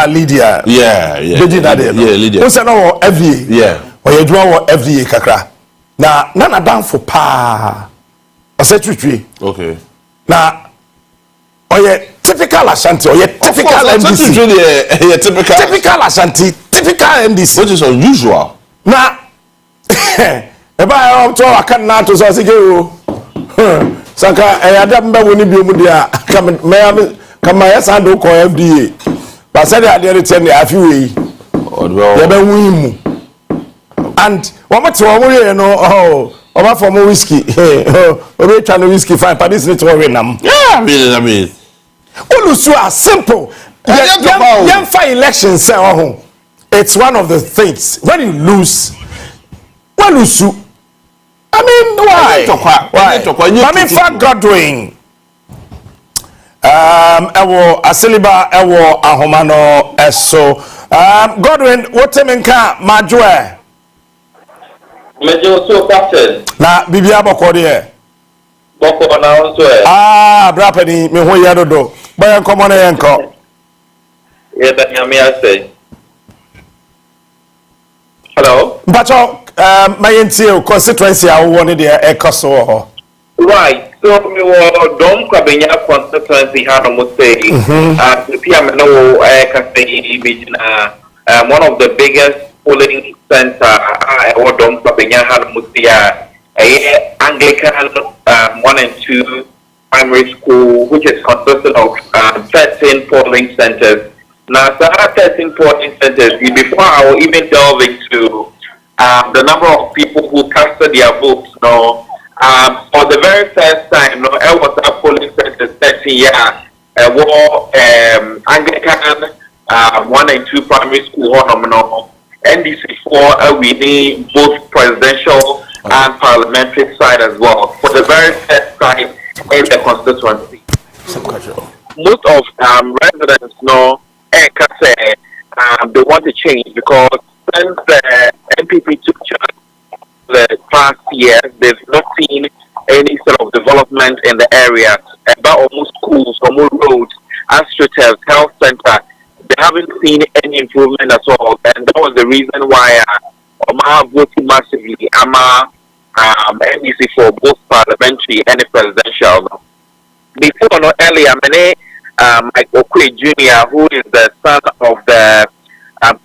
Lydia. Yeah. Lydia. What's another FDA? Yeah. Or you draw FDA kakra. Now, none down for pa. Or secretary. Okay. Now, or you typical Ashanti, or you typical NDC. Typical Ashanti, typical NDC. Which is unusual. Now, if I can not to say, Saka, I don't know when you be come my son do call FDA. But said I did tell me a few way. And one more to no, over for more whiskey. Oh, trying to whiskey fine, but this little renam. Yeah, I mean. Ulusu are simple. Young fire elections, it's one of the things. When you lose, Ulusu. I mean, why? I mean, for Godwin. Ewo Asiliba, Ewo Ahomano, Eso. Godwin, what time in car, Majue? Major so captain. Na Bibia Bokode. Boko na also. Brapeni, me ho yadodo. Boy, come on, Yanko. Yeah, that I say. Hello? Bacho, my NTO constituency, I wanted the Ecoso. Right. So, we were Dom Cabina constituency, how I must say. The PMNO, one of the biggest polling center, or Dom Cabina, how I must say, Anglican 1 and 2 primary school, which is consisting of 13 polling centers. Now, so 13 polling centers, before I will even delve into the number of people who casted their votes, for the very first time, I was at polling centers 13 years. Anglican 1 and 2 primary school, NDC4, we need both presidential and parliamentary side as well. For the very first time in the constituency. Most of residents know they want to change because since the MPP took charge the past year, they've not seen any sort of development in the area. About almost schools, almost roads, astroturf, health center, they haven't seen any improvement at all, and that was the reason why Oma voted massively. NDC for both parliamentary and presidential. Before no earlier, Mike Okwe Jr., who is the son of the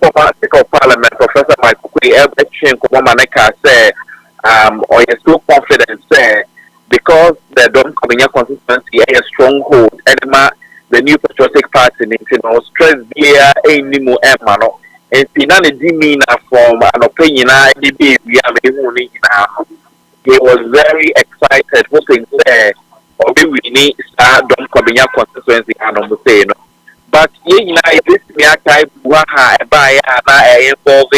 former Speaker of Parliament, Professor Mike Okwe, said, or is so confident, say, because the Dom Coming constituency is a stronghold, and the new patriotic party, stress there ain't no emano, and Pinani Dimina from an opinion, he was very excited, hoping there. Or we need start Dom Coming constituency and say no. But this type waha by involve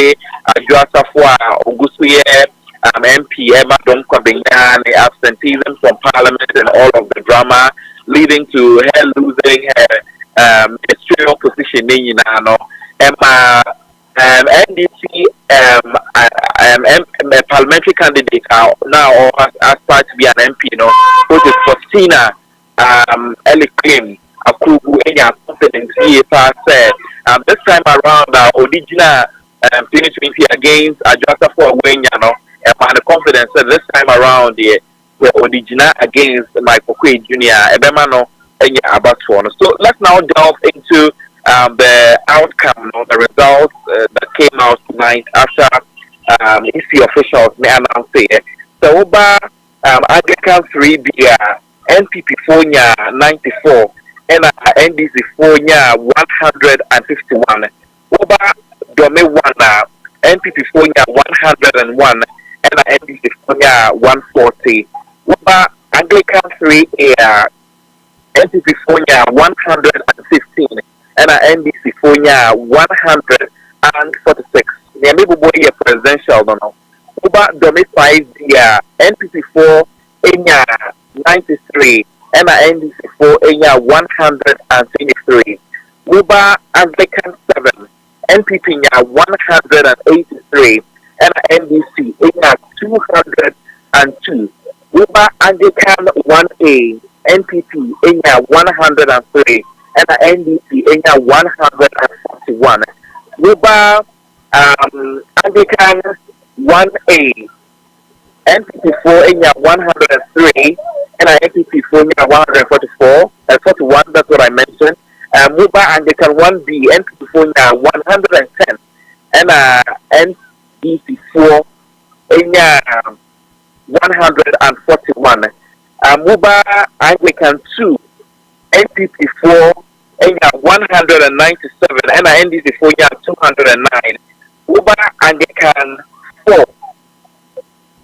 Joasafwa Ogusuye MP Emma Dom Coming absenteeism from Parliament and all of the drama leading to her losing her ministerial position in Emma NDC parliamentary candidate now or as part to be an MP, which is Faustina Electoral Akubu Enya confidence here said this time around original 2020 against Ajasa for Wenya and the confidence that this time around the original against Michael Kwe Jr. Ebemano Enya Abatone. So let's now delve into the outcome, the results that came out tonight after EC officials may announce it. So Oba Anglican 3 beer, NPP 4 94, and NDC 4 151. Oba Dome 1 NPP 4 101, and NDC 4 140. Oba Anglican 3 NPP 4 115. And NDC 4 146. Maybe boy presidential no. Uba Domi 5 NPP 4 93 and NDC 4 123. Uba Anglican 7 NPP 183 and NDC 202. Uba Anglican 1A NPP 103. And NDC 141. Uba Anglican 1A NPP 4 103 and NPP 4 144 and 41. That's what I mentioned. Uba Anglican 1B NPP 4 110 and NDC 4 141. Uba Anglican 2 NPP 4 197 and NDC 4 209. Uba Anglican 4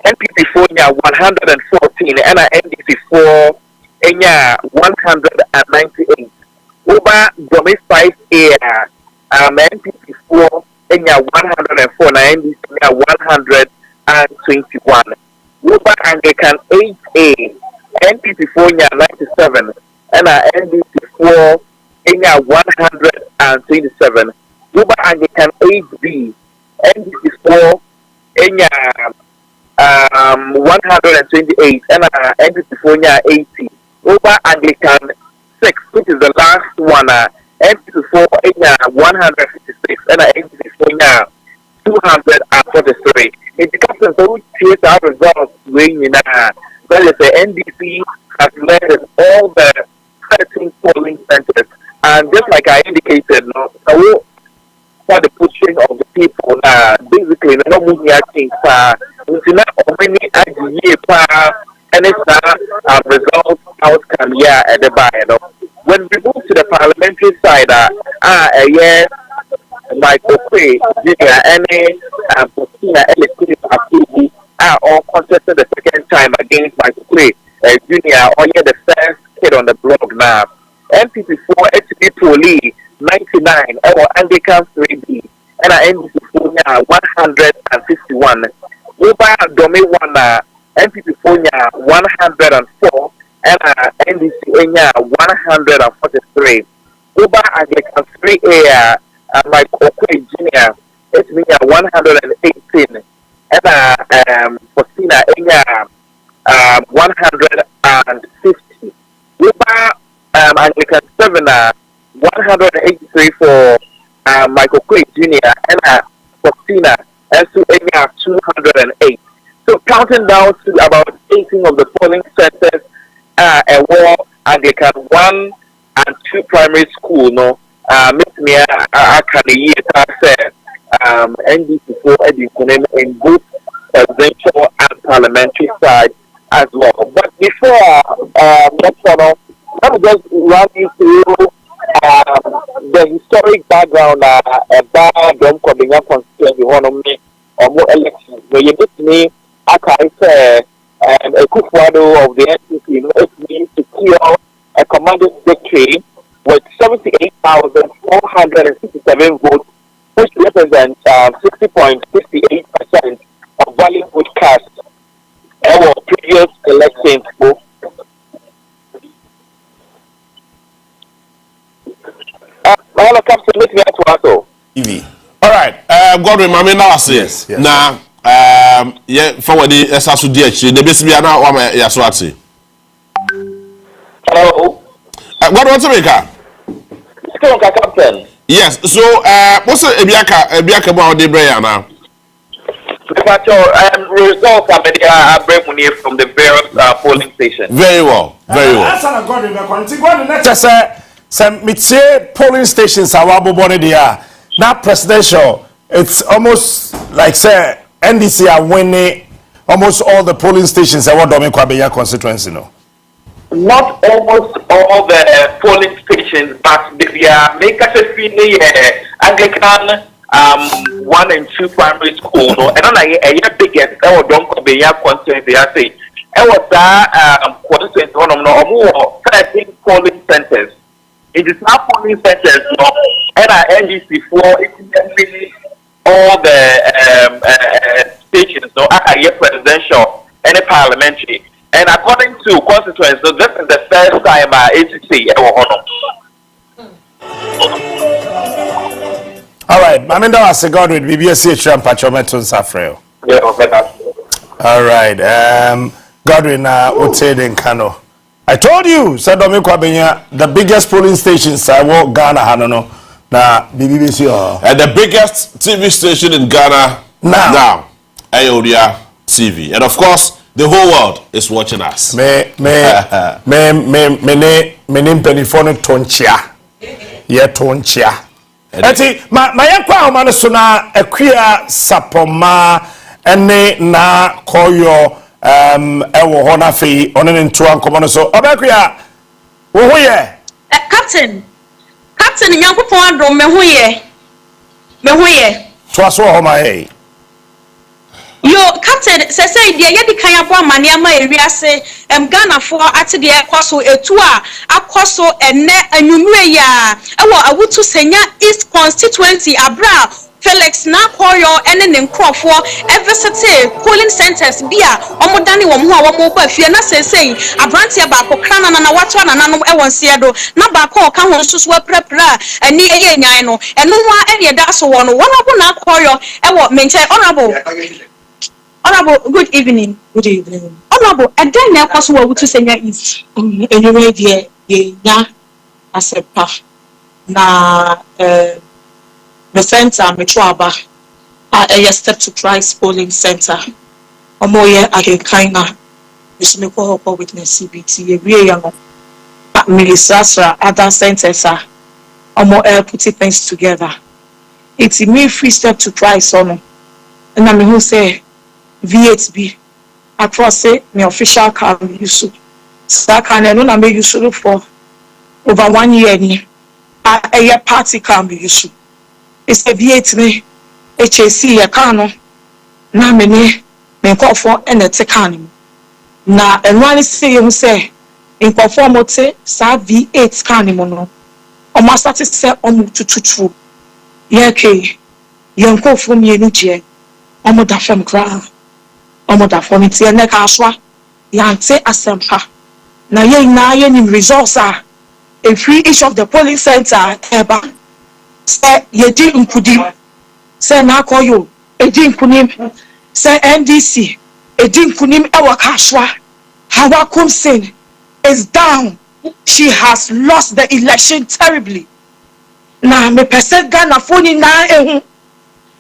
NPP 4 114 and NDC 4 198. Uba Domi 5 NPP 4 104 and NDC 121. Uba Anglican 8A NPP 4 97 and NDC 4 127. Uba Anglican 8B NDC 4 128 and NDC 4 80. Uba Anglican 6, which is the last one, NDC 4 156 and NDC 4 243. It becomes a so clear our results when that is the NDC has led in all the 13 polling centers, and just like I indicated, for the pushing of the people, basically, no moving things, many and it's results outcome at the buy. When we move to the parliamentary side, Michael Kwe Jr. and Provisional Electoral are all contested the second time against Michael Kwe Jr. or the first kid on the block now. NPP 4 HB Poli 99 or Anglican 3B and NDC 4 151. Uba Domi 1 NPP 4 104 and NDC 143. Uba Anglican 3A Michael Kwe Jr. It's me 118 and Faustina 150. Uba Anglican 7 183 for Michael Quay Jr. and Faustina also 208. So counting down to about 18 of the polling centers a war Anglican 1 and 2 primary school no meet me I can year say NDC4 in both presidential and parliamentary side as well. But before next one, let me just run you through the historic background about Dom Kobinga constituency one of me or more elections. So you get me I say a Kufuado of the NCC to secure a commanding victory with 78,467 votes, which represents 60.58% of valid vote cast in our previous elections. All right, Godwin, Mami, now I say yes. Now, forward the SSU DH, the best be now. Yaswati. Hello. Godwin, what's the maker? Captain. Yes. So, what's the Ebiaka about the Brea now? Results are bringing from the various polling stations. Very well. Very well. Some polling stations are wabobone there. Now presidential, it's almost like say NDC are winning almost all the polling stations at what Domin Kwabeya constituency, no? Not almost all the polling stations, but they are make us a feeling Anglican 1 and 2 primary school, no, and on a biggest our Domin Kwabeya constituency, I say, and what that constituency one of no 13 polling centers. It is not polling centers, no, and NDC4 all the stations, no, are presidential and parliamentary. And according to constituency, so this is the first time ACC ever honor. All right, Maminda was a god with BBC Trump Pachometon Safreo. Yeah, all right, Godwin, Uteden Kano. I told you, said Dominic Kwabenya, the biggest polling stations I walk Ghana, Hanono, na BBC. And the biggest TV station in Ghana now, Ayodia TV. And of course, the whole world is watching us. Me penifone tonchia. Ye tonchia. Eti, ma yankwa umane suna ekwia sapoma ene na koyo ewo hona fi onene ntua nkomo so obekwia wo hoye captain nyankopon adom me hoye to aso ho ma hey yo captain say dia ye di kan abo amane ama ewiase Ghana for ate dia kwaso etu a akoso enne anwumre ya ewo awutu senya East constituency abra Felix na koyo ene ne nkrofo eversete polling centers bia omodane wo ho a wo mo ba fie na sesei abrantia ba kokra na wato na nanom e wonse do na ba ko ka ho susu aprapra ani eye nyan no eno ho ene da so wo no wonabo na koyo e wo menche honorable good evening honorable and then na kwaso wo to senya east anyway die ye nya asepa na the center Metroaba a step to Christ polling center. Omoye Agenkaina, Mishimiko witness CBT, a real young Milisasra, other centers are Omo putting things together. It's a mere free step to Christ on. And I mean who say V8B across it, my official car use. Saka and I may use for over 1 year. A party can be used. It's a V8 HAC a cano. Na me call for and a tecani. Na and one is say you say in conformity sa V8 canimono. O master say to Yake Yanko from Yenuche. Omoda from ground. Omoda from it and neck ashwa. Yante asempa. Na yen results are a free each of the polling center eba. Say yedi nkudim say na koyo edi nkunim say NDC edi nkunim ewa kashwa Hawa Kumsin is down. She has lost the election terribly. na me pese Ghana phone na ehu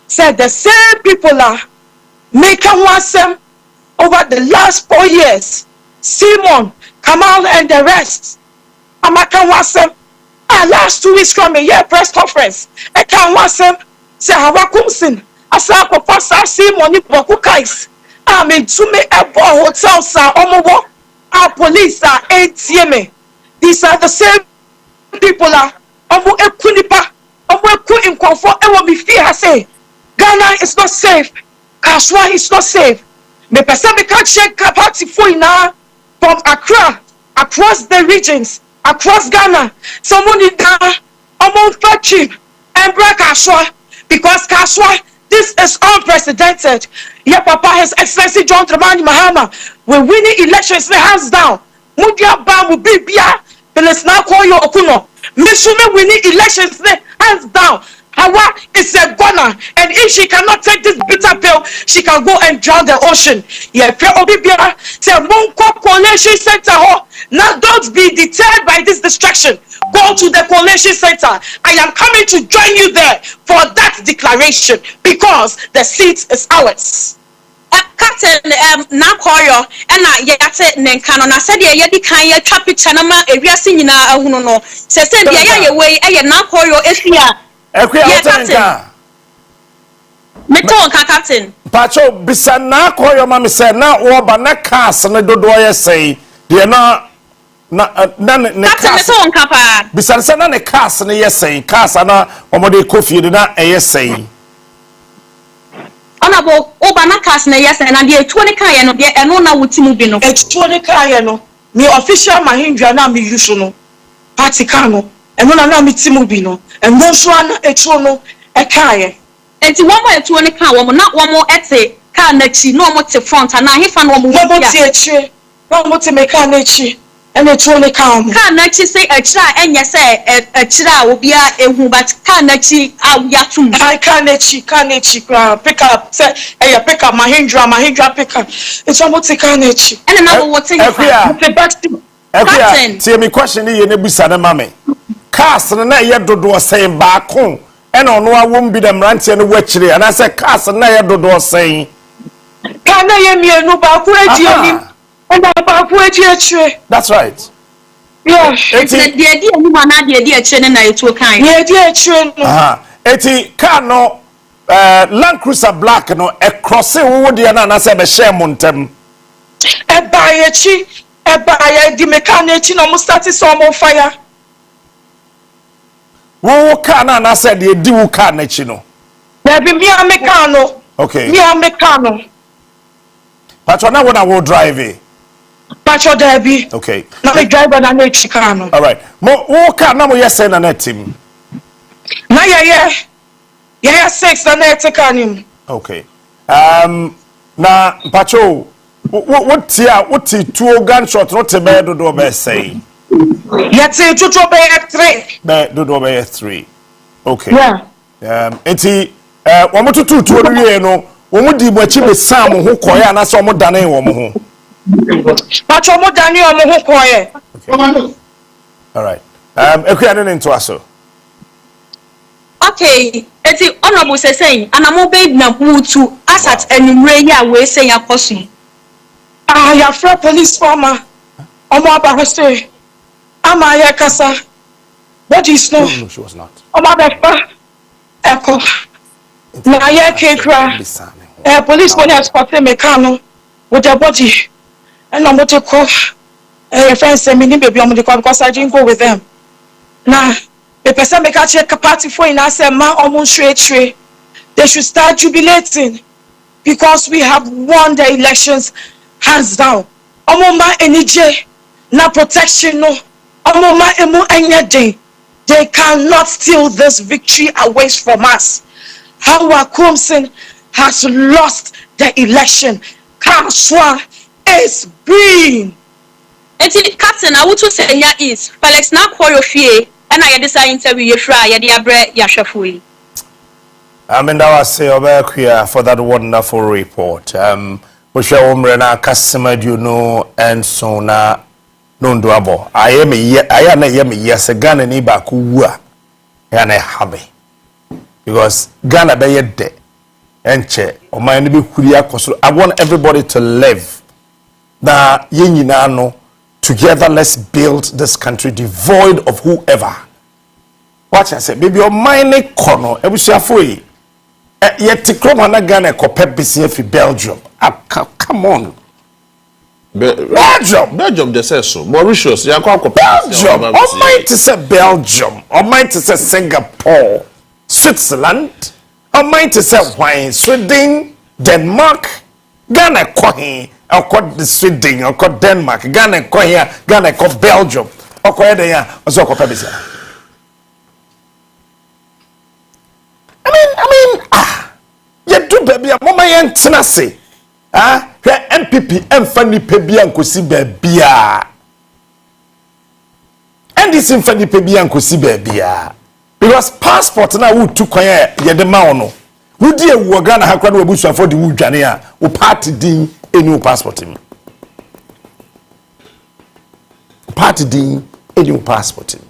said the same people are making one over the last 4 years. Simon, Kamal, and the rest. I'm making one last 2 weeks from a year press conference. I can't want say Hawakumsin. I saw Papa Simon Nipoku Kais. I'm in to me a hotel, sir. Our police are ATM. These are the same people are Omo Ekunipa, Omo Eku in comfort, and what we fear say. Ghana is not safe. Kaswa is not safe. Me person me can't check party for now from Accra, across the regions, across Ghana. Someone in Ghana, Omo Fachi, and break Kaswa, because Kaswa, this is unprecedented. Yeah, Papa, His Excellency John Dramani Mahama, we're winning elections, hands down. Mundia Bam will be Bia, the let's now call you Okuno. Misume winning elections, hands down. Hawa is a gunner, and if she cannot take this bitter pill, she can go and drown the ocean. Yeah, Obibia, say Monko Coalition Center. Now don't be deterred by this distraction. Go to the Coalition Center. I am coming to join you there for that declaration because the seat is ours. Captain Nakoyo and I yet Nenkano. I said, yeah, you can't trap it, Chanama, a Yasin, no. Said, yeah, way, a Nakoyo, if you are. Captain. Pacho bisana ko yo mama say na wo ba na cars na dodo ye say de na ne cars bisana na ne cars na ye say cars na omode kofi de na ye say Honorable Obana cars na ye say na de etuo ne kan ye no de eno na wutimu bi no etuo ne kan ye no me official mahindra na me use no party kan no eno na me timu bi no eno so ana etuo no e kan ye enti wo mo etuo ne kan wo mo na wo mo ete kan na chi no mo te front na hefa no mo wo ti echi wo mo te me kan na chi ene etuo ne kan mo kan na chi say echira enye say echira obi a ehu but kan na chi awiatum I kan na chi pick up say e pick up mahindra pick up etuo mo te kan na chi ene na wo te hefa Captain see me question ye ne busa na mame cars na ye dodo say baako ena ono awom bi dem rantie no wachire ana se cars na ye dodo sen kana ye mienu ba ku eji ani ena ba ku eji achire. That's right. Yeah, it's the idea ni mana the idea chene na etuo kan ye idea achire no eti car no Land Cruiser black no e cross wo de na se be share montem e ba ye chi e ba ye di mechanic no mo start so mo fire. Wo car na said the di wo car na chi no. There be me mechanic. Okay. Me mechanic. Patro na wo drive. Patro there be. Okay. Na me driver na na chi car no. All right. Mo wo car na mo yes na na team. Na yeah 6 na na te car nim. Okay. Na Patro what two gunshot no te be do be say. Yet to be 3. Be 3. Okay. Yeah. Enti womo tutu wie no womo di bochi be sam ho koye na so mo dane womo ho. Pacho mo dane womo ho koye. All right. Ekuya no into aso. Okay, eti honorable say anamo be na hutu asat enumre ya we say akosu. Ya fra police former. Omo abahose. Ama ya kasa. What is no? No, she was not. Omo abefa. Eko. Na ya kekra. Police money escort me kanu with their body. And I'm to call friends say me ni baby I'm because I didn't go with them. Now, the person make a check a party for in say ma almost straight. They should start jubilating because we have won the elections hands down. Omoma enije na protection no. Omoma emu anyade. They cannot steal this victory away from us. Hawa Kumsin has lost the election. Kaswa is being. Captain, I would say ya is Felix na koyo fie and I decide interview you fry ya diabre ya shafui. That was say for that wonderful report. We shall na customer you know and so na no doable. I am a yes a gun and iba kuwa. and a hobby. Because Ghana be de enche o man be huria koso. I want everybody to live. Na yenyina no together let's build this country devoid of whoever. Watch I say baby o mine kono ebusuafo yi. Yet tikrom na Ghana ko pebisi fi Belgium. Come on. Belgium they say so. Mauritius ya ko Belgium. Almighty say Belgium. Almighty say Singapore. Switzerland, Almighty say why Sweden, Denmark, Ghana kohi, or the Sweden, or Denmark, Ghana kohi, Ghana ko Belgium, or ko there, or so ko pebisa. I mean, you do baby, a mama yen tenase, MPP, Mfani pebi an kosi bebia, and this Mfani pebi an kosi bebia. Because passport na who took ye the maono. Who dear Wagana Hakwan Wabusa for the Wujania, who party ding a new passport him. Party ding a new passport him.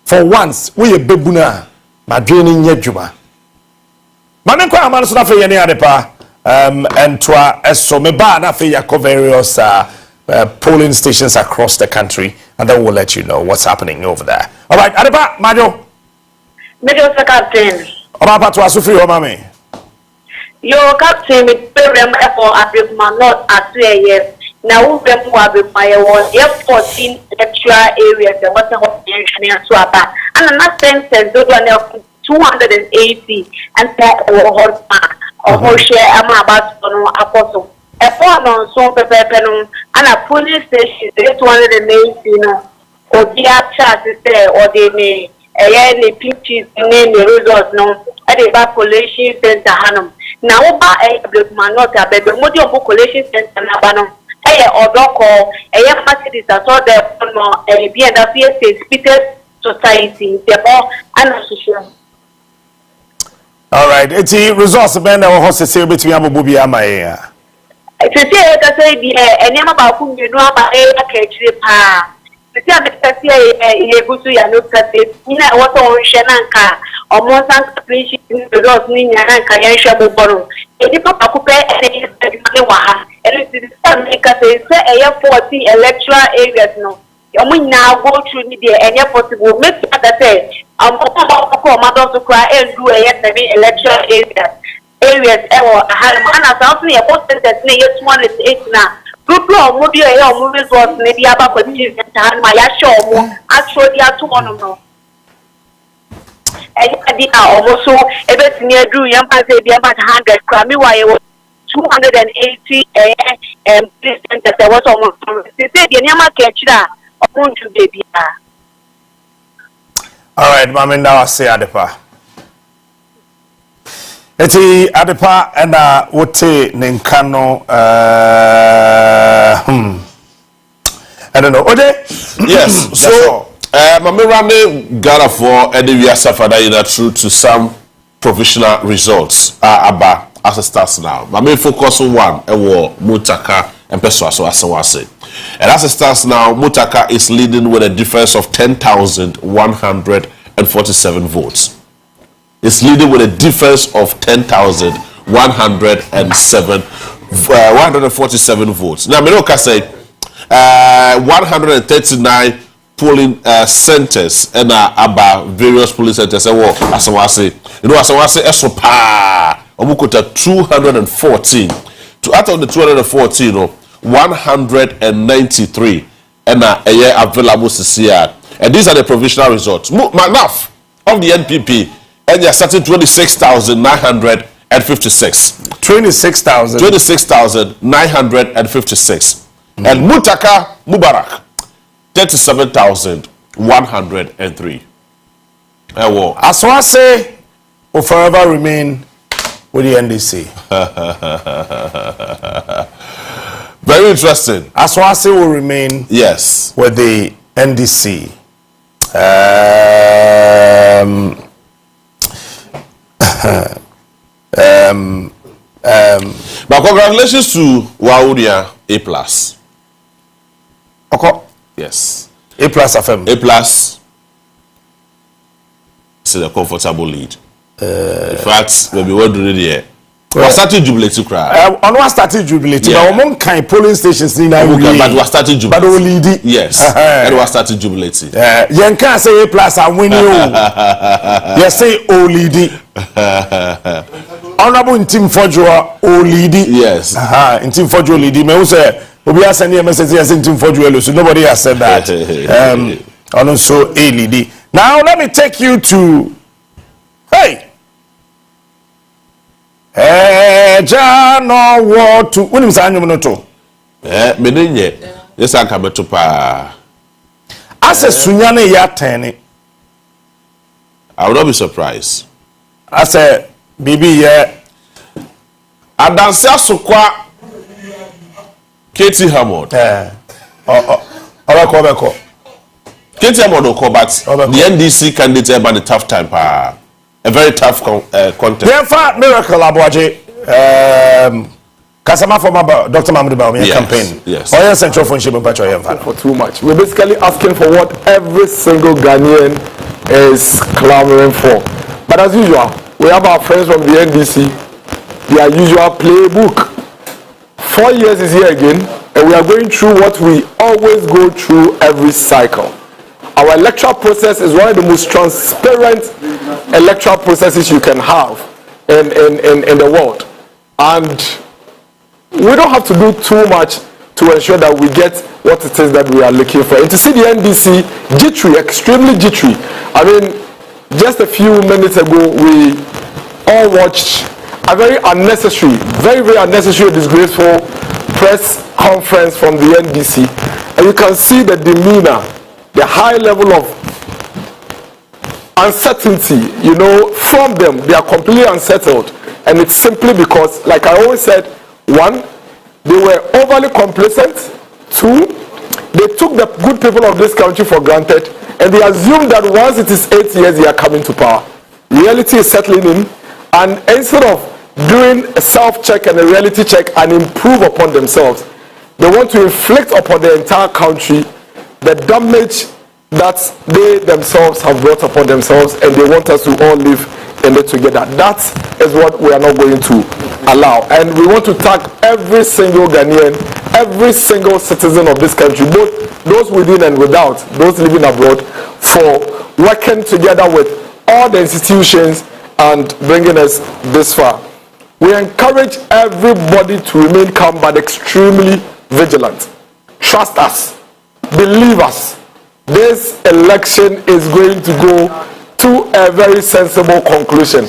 For once, we a bebuna, my draining Yejuba. Mananko Amanasuna for Yania depa, and twa as so me bana for Yako various polling stations across the country, and then we'll let you know what's happening over there. All right, Adepa, Majo. Major Captain. Oba to asufri o mami. Your captain with program for Abrimma not at 2 years. Now we them who have been fire one 14 electoral areas and what's the engineer swap. And another census those are 280 and or share about apostle. A phone on so pepe and a police station 280 or the chat is there or they may the pictures name the results no at the population center hanum now ba man not a baby modi population center na banom odoko facilities that all the no be and the speakers society therefore and association. All right, it's resource band our host say between abubi amaye. It say that say the enema ba ku you know ba akechire pa. It's a bit of a good to your look at it. You know what on Shananka or more than appreciate the results in Yanka Boro. If you papa coupe and it is and it is a 40 electoral areas no. You now go through the any possible make that say mother to cry and do a 7 electoral areas or a thousand that's near 208 now. People are moving here, moving was maybe about continuing and my show actually are 200. And I did also everything near Drew Young say be about 100 Grammy why 280 that there was almost they said the Yama catch that upon to baby. All right, Mammy, now I say Adepa. Eti Adepa and wote Ninkano I don't know. Ode? Yes. So Mami Rande Ghana for any we are suffered through to some provisional results. Aba as it starts now. Mami focus on one ewo Mutaka and Peswaso Asawase. And as it starts now, Mutaka is leading with a difference of 10,147 votes. It's leading with a difference of 147 votes. Now, Meroka said 139 polling centers and about various polling centers. Asawase, you know, Asawase Esopa, Omukota 214. Out of the 214, 193 and a year available to see. And these are the provisional results. Enough of the NPP. And they are starting 26,956. 26,956. And Mutaka Mubarak 37,103. Aswase will forever remain with the NDC. Very interesting. Aswase will remain with the NDC. But congratulations to Waudia A+. Okay. Yes. A+ FM. A+. a comfortable lead. In fact, maybe what do they we started jubilating cry. On what started jubilating? But among kind polling stations in but we started jubilating. But only lead. Yes. And we started jubilating. You can't say A plus and win you. You say O lead. Honorable in Team Fodjo O lead. Yes. In Team Fodjo lead. Me who say we are sending a message yes in Team Fodjo. So nobody has said that. And also A lead. Now let me take you to Jano what to when is annual noto? Benenye, yes, I come to pa. As a Sunyane Yatani, I would not be surprised. I said, baby, yeah, I dance so qua Katie Hammond. Katie Hammond will call, but the NDC candidate had a tough time, pa. A very tough contest. Therefore, miracle Abuaje, Kasama for Dr. Mahmoud Baumia campaign. Yes. Or Central Friendship for too much. We're basically asking for what every single Ghanaian is clamoring for. But as usual, we have our friends from the NDC, their usual playbook. 4 years is here again, and we are going through what we always go through every cycle. Our electoral process is one of the most transparent electoral processes you can have in the world. And we don't have to do too much to ensure that we get what it is that we are looking for. And to see the NDC jittery, extremely jittery. I mean, just a few minutes ago, we all watched a very unnecessary, very unnecessary, disgraceful press conference from the NDC. And you can see the demeanor, the high level of uncertainty, from them. They are completely unsettled. And it's simply because, like I always said, one, they were overly complacent. Two, they took the good people of this country for granted, and they assumed that once it is 8 years, they are coming to power. Reality is settling in, and instead of doing a self-check and a reality check and improve upon themselves, they want to inflict upon the entire country the damage that they themselves have brought upon themselves, and they want us to all live in it together. That is what we are not going to allow. And we want to thank every single Ghanaian, every single citizen of this country, both those within and without, those living abroad, for working together with all the institutions and bringing us this far. We encourage everybody to remain calm but extremely vigilant. Trust us. Believe us. This election is going to go to a very sensible conclusion.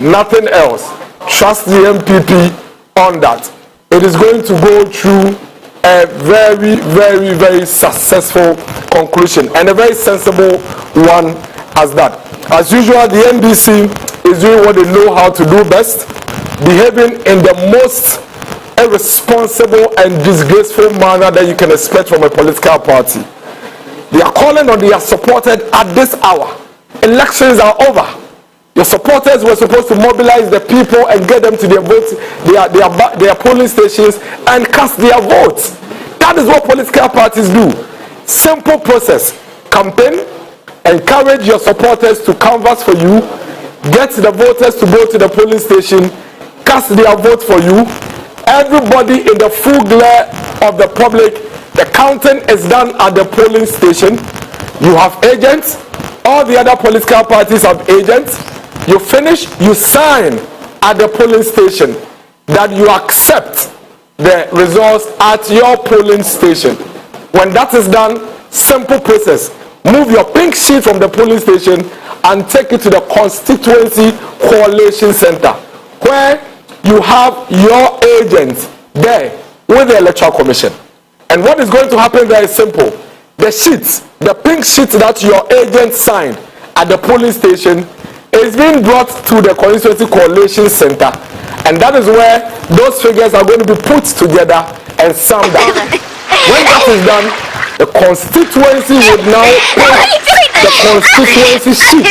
Nothing else. Trust the MPP on that. It is going to go through a very successful conclusion, and a very sensible one as that. As usual, the NDC is doing what they know how to do best, behaving in the most irresponsible and disgraceful manner that you can expect from a political party. They are calling on their supporters at this hour. Elections are over. Your supporters were supposed to mobilize the people and get them to their votes, their polling stations, and cast their votes. That is what political parties do. Simple process. Campaign, encourage your supporters to canvass for you, get the voters to go to the polling station, cast their vote for you. Everybody in the full glare of the public. The counting is done at the polling station. You have agents. All the other political parties have agents. You finish, you sign at the polling station that you accept the results at your polling station. When that is done, simple process. Move your pink sheet from the polling station and take it to the constituency coalition center, where you have your agents there with the Electoral Commission. And what is going to happen there is simple. The sheets, the pink sheet that your agent signed at the polling station is being brought to the constituency coalition center. And that is where those figures are going to be put together and summed up. When that is done, the constituency would now take the constituency sheet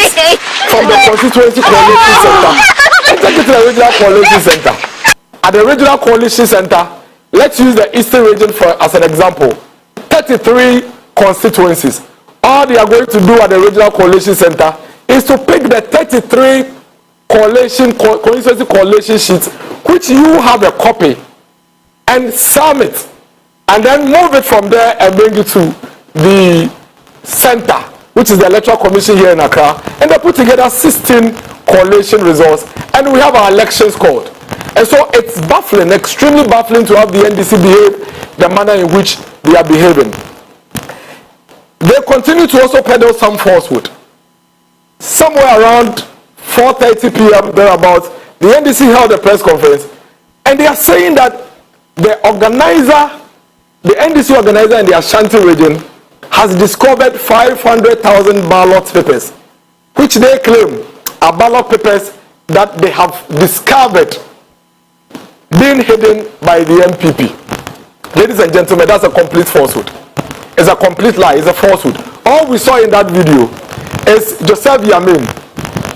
from the constituency coalition center and take it to the regional coalition center. At the regional coalition center, let's use the Eastern region as an example. 33 constituencies. All they are going to do at the regional coalition center is to pick the 33 constituency coalition sheets, which you have a copy, and sum it, and then move it from there and bring it to the center, which is the Electoral Commission here in Accra, and they put together 16 coalition results, and we have our elections called. And so it's baffling, extremely baffling to have the NDC behave the manner in which they are behaving. They continue to also peddle some falsehood. Somewhere around 4:30 p.m. thereabouts, the NDC held a press conference, and they are saying that the NDC organizer in the Ashanti region has discovered 500,000 ballot papers, which they claim are ballot papers that they have discovered being hidden by the MPP. Ladies and gentlemen, that's a complete falsehood. It's a complete lie. It's a falsehood. All we saw in that video is Joseph Yamin,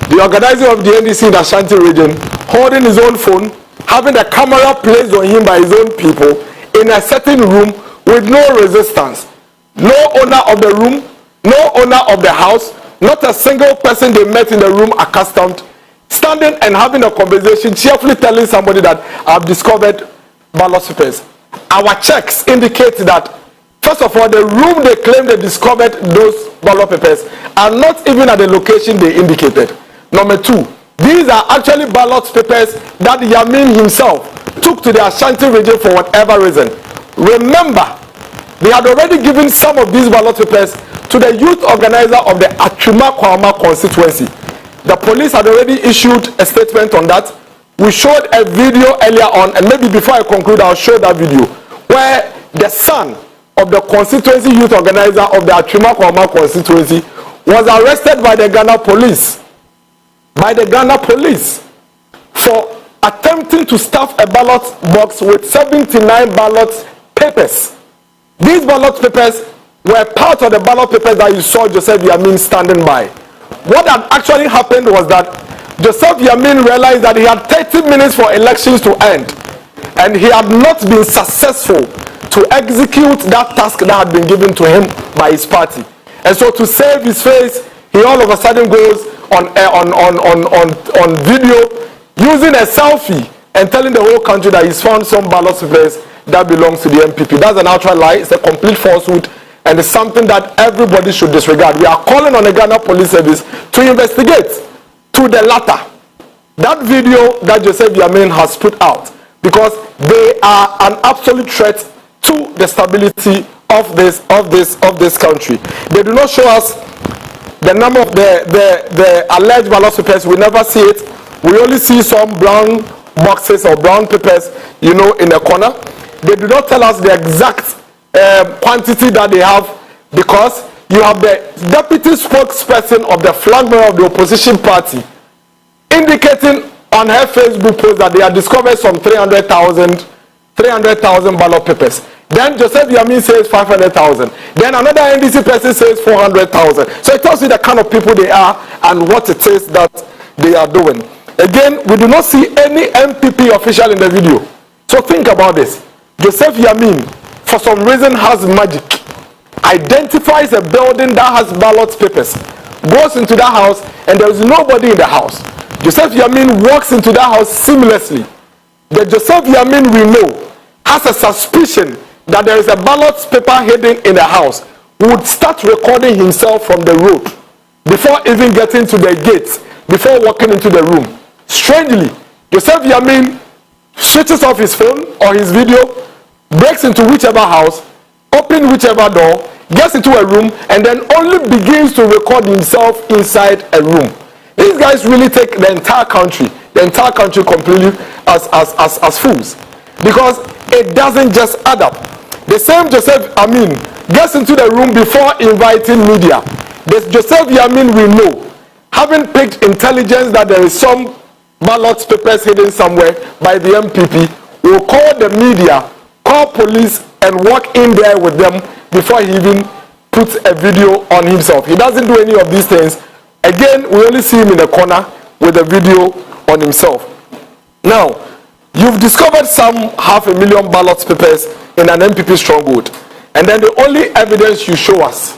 the organizer of the NDC in the Ashanti region, holding his own phone, having a camera placed on him by his own people in a certain room with no resistance. No owner of the room, no owner of the house, not a single person they met in the room accustomed, standing and having a conversation, cheerfully telling somebody that I've discovered ballot papers. Our checks indicate that, first of all, the room they claim they discovered those ballot papers are not even at the location they indicated. Number two, these are actually ballot papers that Yamin himself took to the Ashanti region for whatever reason. Remember, they had already given some of these ballot papers to the youth organizer of the Atwima Kwama constituency. The police had already issued a statement on that. We showed a video earlier on, and maybe before I conclude, I'll show that video, where the son of the constituency youth organizer of the Atwima Kwama constituency was arrested by the Ghana police. For attempting to stuff a ballot box with 79 ballot papers. These ballot papers were part of the ballot papers that you saw Joseph Yamin standing by. What had actually happened was that Joseph Yamin realized that he had 30 minutes for elections to end, and he had not been successful to execute that task that had been given to him by his party. And so to save his face, he all of a sudden goes on video using a selfie and telling the whole country that he's found some ballot papers that belongs to the MPP. That's an outright lie. It's a complete falsehood, and it's something that everybody should disregard. We are calling on the Ghana Police Service to investigate to the latter that video that Joseph Yamin has put out, because they are an absolute threat to the stability of this country. They do not show us the number of the alleged ballot papers. We never see it. We only see some brown boxes or brown papers, in the corner. They do not tell us the exact quantity that they have, because you have the deputy spokesperson of the flag bearer of the opposition party indicating on her Facebook post that they have discovered some 300,000 ballot papers. Then Joseph Yamin says 500,000. Then another NDC person says 400,000. So it tells you the kind of people they are and what it is that they are doing. Again, we do not see any MPP official in the video. So think about this. Joseph Yamin, for some reason, has magic. Identifies a building that has ballot papers, goes into that house, and there is nobody in the house. Joseph Yamin walks into that house seamlessly. The Joseph Yamin we know has a suspicion that there is a ballot paper hidden in the house, would start recording himself from the road before even getting to the gates, before walking into the room. Strangely, Joseph Yamin switches off his phone or his video, breaks into whichever house, opens whichever door, gets into a room, and then only begins to record himself inside a room. These guys really take the entire country completely as fools, because it doesn't just add up. The same Joseph Yamin gets into the room before inviting media. The Joseph Yamin we know, having picked intelligence that there is some ballot papers hidden somewhere by the MPP, will call the media, call police, and walk in there with them before he even puts a video on himself. He doesn't do any of these things. Again, we only see him in the corner with a video on himself. Now, you've discovered some 500,000 ballot papers in an MPP stronghold, and then the only evidence you show us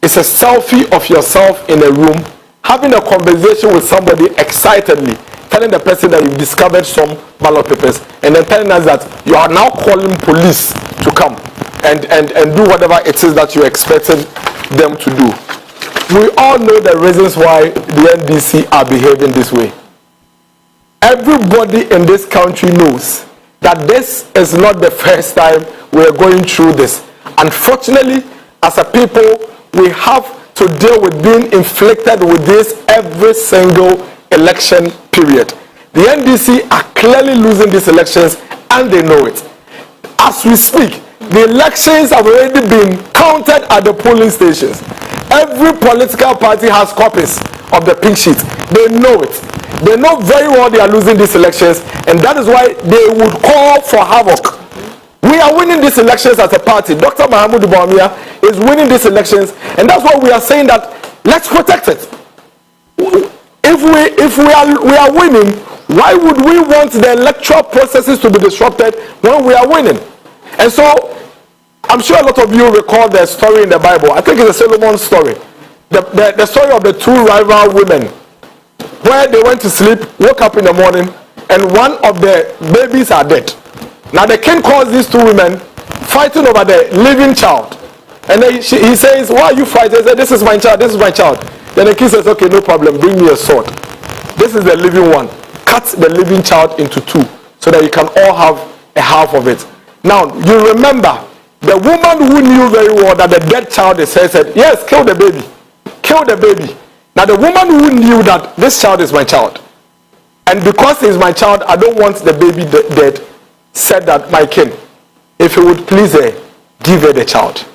is a selfie of yourself in a room having a conversation with somebody excitedly, telling the person that you've discovered some ballot papers, and then telling us that you are now calling police to come and do whatever it is that you're expecting them to do. We all know the reasons why the NDC are behaving this way. Everybody in this country knows that this is not the first time we are going through this. Unfortunately, as a people, we have to deal with being inflicted with this every single election period. The NDC are clearly losing these elections and they know it. As we speak, the elections have already been counted at the polling stations. Every political party has copies of the pink sheet. They know it. They know very well they are losing these elections, and that is why they would call for havoc. We are winning these elections as a party. Dr. Mahamudu Bawumia is winning these elections, and that's why we are saying that let's protect it. If we are winning, why would we want the electoral processes to be disrupted when we are winning? And so, I'm sure a lot of you recall the story in the Bible. I think it's a Solomon story. The story of the two rival women, where they went to sleep, woke up in the morning, and one of the babies are dead. Now the king calls these two women fighting over the living child. And then he says, why are you fighting? He said, this is my child, this is my child. Then the king says, okay, no problem, bring me a sword. This is the living one. Cut the living child into two so that you can all have a half of it. Now, you remember, the woman who knew very well that the dead child is her said, yes, kill the baby. Kill the baby. Now, the woman who knew that this child is my child, and because he is my child, I don't want the baby dead, said that, my king, if you would please her, give her the child.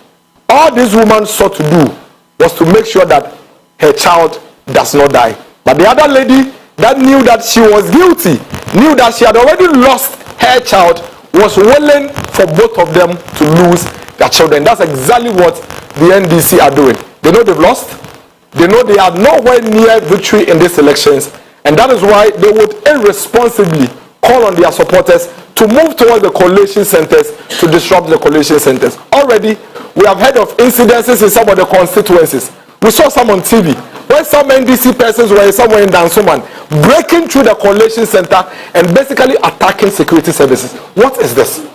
All this woman sought to do was to make sure that her child does not die. But the other lady that knew that she was guilty, knew that she had already lost her child, was willing for both of them to lose their children. That's exactly what the NDC are doing. They know they've lost. They know they are nowhere near victory in these elections. And that is why they would irresponsibly call on their supporters to move towards the collation centers to disrupt the collation centers. Already, we have heard of incidences in some of the constituencies. We saw some on TV where some NDC persons were somewhere in Dansoman breaking through the collation center and basically attacking security services. What is this?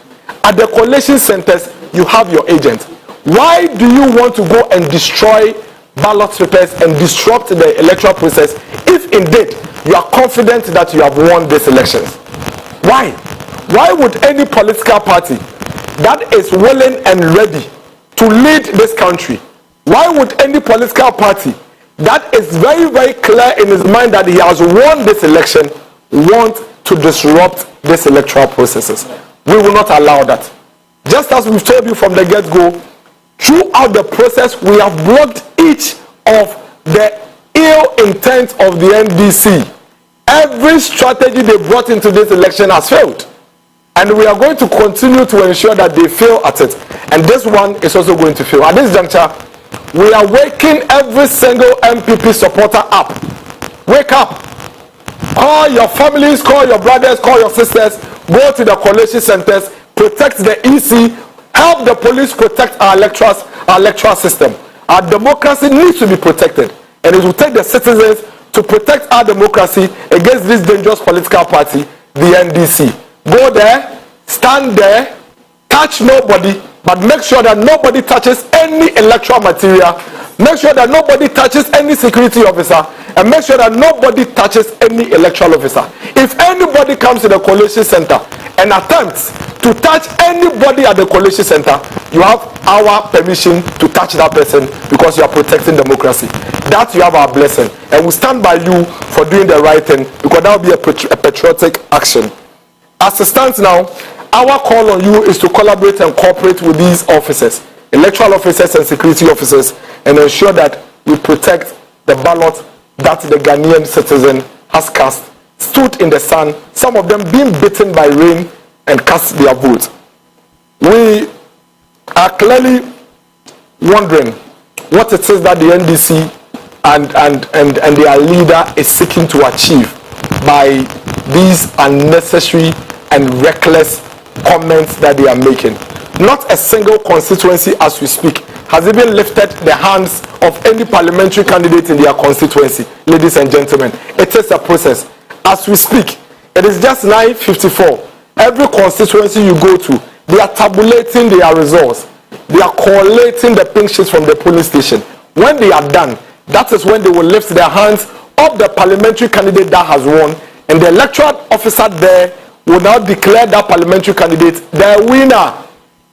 At the collation centers, you have your agent. Why do you want to go and destroy ballot papers and disrupt the electoral process if indeed you are confident that you have won these elections? Why? Why would any political party that is willing and ready to lead this country, why would any political party that is very, very clear in his mind that he has won this election want to disrupt these electoral processes? We will not allow that. Just as we've told you from the get-go, throughout the process, we have blocked each of the ill intent of the NDC. Every strategy they brought into this election has failed. And we are going to continue to ensure that they fail at it. And this one is also going to fail. At this juncture, we are waking every single MPP supporter up. Wake up. Call your families, call your brothers, call your sisters. Go to the collation centers. Protect the EC. Help the police protect our electoral system. Our democracy needs to be protected. And it will take the citizens to protect our democracy against this dangerous political party, the NDC. Go there, stand there, touch nobody, but make sure that nobody touches any electoral material. Make sure that nobody touches any security officer, and make sure that nobody touches any electoral officer. If anybody comes to the collation center and attempts to touch anybody at the collation center, you have our permission to touch that person because you are protecting democracy. That you have our blessing, and we stand by you for doing the right thing because that will be a patriotic action. As it stands now, our call on you is to collaborate and cooperate with these officers, electoral officers and security officers, and ensure that we protect the ballot that the Ghanaian citizen has cast, stood in the sun, some of them being beaten by rain, and cast their vote. We are clearly wondering what it is that the NDC and their leader is seeking to achieve by these unnecessary and reckless comments that they are making. Not a single constituency as we speak has even lifted the hands of any parliamentary candidate in their constituency. Ladies and gentlemen, it is a process. As we speak, it is just 9:54. Every constituency you go to, they are tabulating their results. They are collating the pink sheets from the polling station. When they are done, that is when they will lift their hands of the parliamentary candidate that has won, and the electoral officer there will now declare that parliamentary candidate the winner.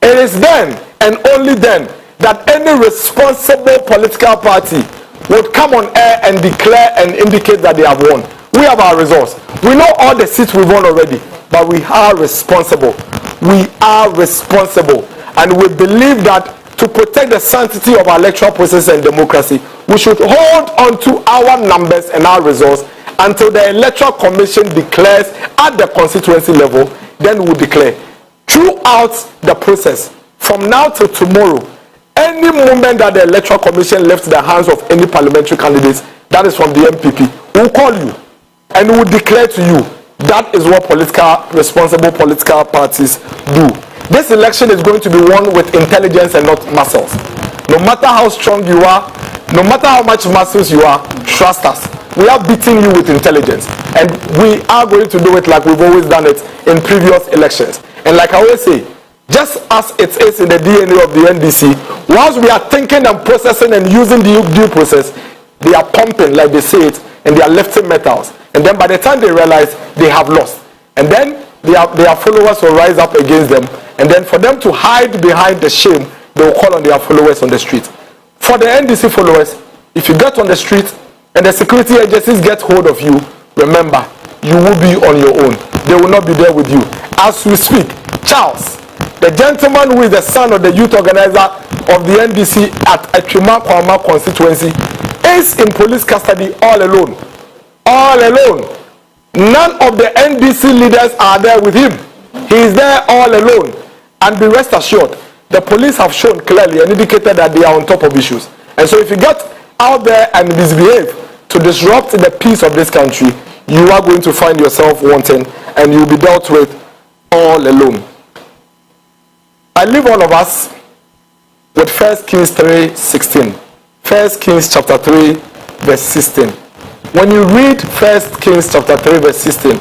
It is then and only then that any responsible political party would come on air and declare and indicate that they have won. We have our results. We know all the seats we've won already, but we are responsible. We are responsible. And we believe that to protect the sanctity of our electoral process and democracy, we should hold on to our numbers and our results until the Electoral Commission declares at the constituency level. Then we'll declare. Throughout the process, from now till tomorrow, any moment that the Electoral Commission lifts the hands of any parliamentary candidates, that is from the MPP, we'll call you and we'll declare to you. That is what responsible political parties do. This election is going to be won with intelligence and not muscles. No matter how strong you are, no matter how much muscles you are, trust us. We are beating you with intelligence. And we are going to do it like we've always done it in previous elections. And like I always say, just as it is in the DNA of the NDC, once we are thinking and processing and using the due process, they are pumping, like they say it, and they are lifting metals. And then by the time they realize they have lost, and then their followers will rise up against them. And then for them to hide behind the shame, they will call on their followers on the street. For the NDC followers, if you get on the street and the security agencies get hold of you, remember, you will be on your own. They will not be there with you. As we speak, Charles, the gentleman who is the son of the youth organizer of the NDC at Etrima Kwama constituency, is in police custody all alone. All alone. None of the NDC leaders are there with him. He is there all alone. And be rest assured, the police have shown clearly and indicated that they are on top of issues. And so if you get out there and misbehave to disrupt the peace of this country, you are going to find yourself wanting and you will be dealt with all alone. I leave all of us with 1 Kings 3:16. 1 Kings chapter 3 verse 16. When you read 1 Kings chapter 3 verse 16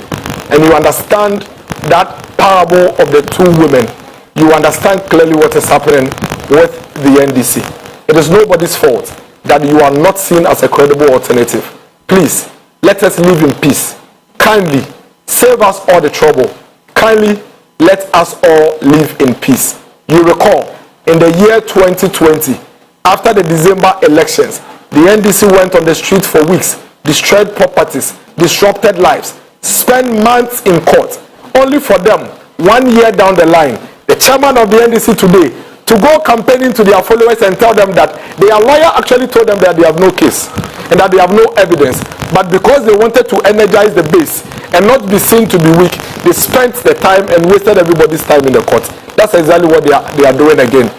and you understand that parable of the two women, you understand clearly what is happening with the NDC. It is nobody's fault that you are not seen as a credible alternative. Please, let us live in peace. Kindly, save us all the trouble. Kindly, let us all live in peace. You recall, in the year 2020, after the December elections, the NDC went on the street for weeks, destroyed properties, disrupted lives, spent months in court, only for them, 1 year down the line, the chairman of the NDC today, to go campaigning to their followers and tell them that their lawyer actually told them that they have no case and that they have no evidence. But because they wanted to energize the base and not be seen to be weak, they spent the time and wasted everybody's time in the court. That's exactly what they are doing again.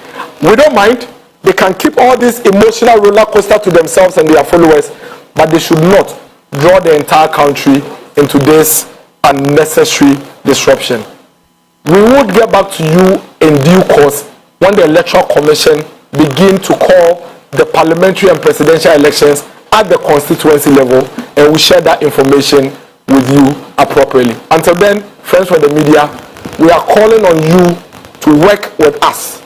We don't mind. They can keep all this emotional roller coaster to themselves and their followers, but they should not draw the entire country into this unnecessary disruption. We would get back to you in due course when the Electoral Commission begin to call the parliamentary and presidential elections at the constituency level, and we share that information with you appropriately. Until then, friends from the media, we are calling on you to work with us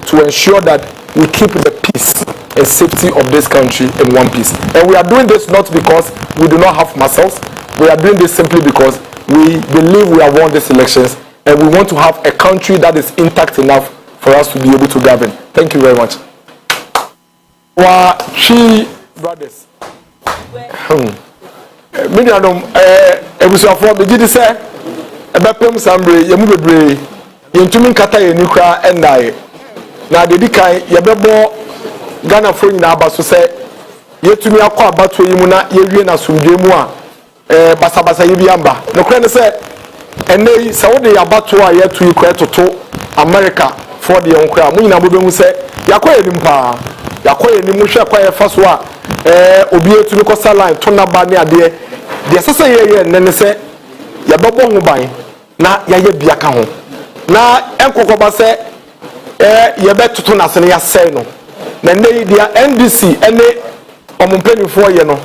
to ensure that we keep the peace and safety of this country in one piece. And we are doing this not because we do not have muscles. We are doing this simply because we believe we have won these elections and we want to have a country that is intact enough for us to be able to govern. Thank you very much. Our three brothers. Medianum, ebusuafo be gidi se ebepem sambre yemu bebre yentumi nkata yenikra endae na dedi kan yebebo Ghana fo nyina aba so se yetumi akọ abato yi mu na yewie na sumdwe mu a basabasa yebi amba no kra ne se enei se wo de abato a yetu ikra toto America for the onkra mu nyina bobe mu se yakoye nimpa yakoye nimu hwe kwa yefa so a obi etumi ko saline to na ba ne ade de sese ye ne se yebebo ho ban na yaye bia ka ho na enkokoba se yebe toto na se ne ya sei no na ne dia NDC ene omumpenifo ye no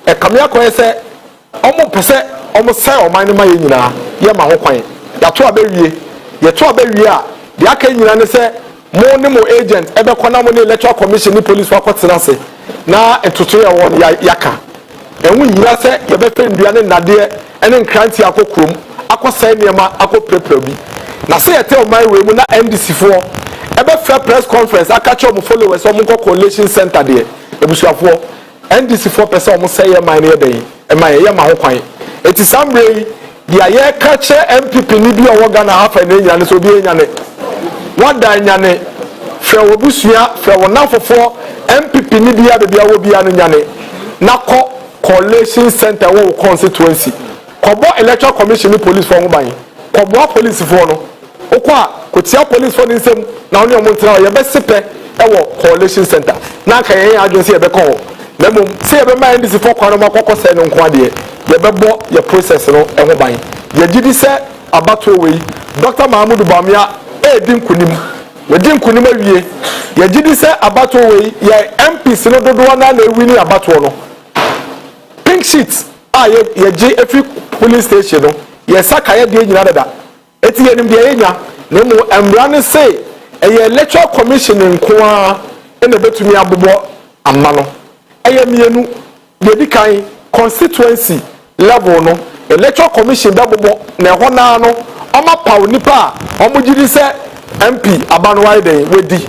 e kamia kwan se omo pese omo sai oman ne ma ye nyina ye ma ho kwan ya to abawie ye to abawie a de aka nyina ne se mo ne mo agent ebe kona mo ne electoral commission ni police wa kwotena se na entoto ye won yaka enwu nyina se ye be fe ndua ne nade ene nkranti akokrom akosai niema akoprepre bi na se ye te oman we mu na NDC fo ebe fair press conference akacho mo followers o mo coalition center de ebusuafo NDC for person mo say ye man ye den e man ye ma ho kwan eti sambre dia ye ka che MPP ni bi o Ghana hafa na nyane so bi nyane wada nyane fe obusua fe wona fofo MPP ni bi abia wo bia no nyane na ko coalition center wo constituency kobo electoral commission ni police for ho ban kobo police for no okwa kotia police for nsem na oni omontra ye be sepe e wo coalition center na kan ye adwon se ye be ko lemo se ye be ma ndisi for kwano makoko se no nko ade ye be bo ye process no e ho ban ye gidi se abato we Dr. Mahmoud Bamia edi nkunim we di nkunim awie ye gidi se abato we ye MPs no dodo na ewi ni abato no pink sheet a ye gi efi police station no ye saka ye de nyina dada eti ye nim de ye nya na mo emra ne se eye electoral commission nko a ene betumi abobo amma no eye mienu de di kan constituency level no electoral commission da bobo na ho na no oma paw nipa omo gidi se MP abano widen wedi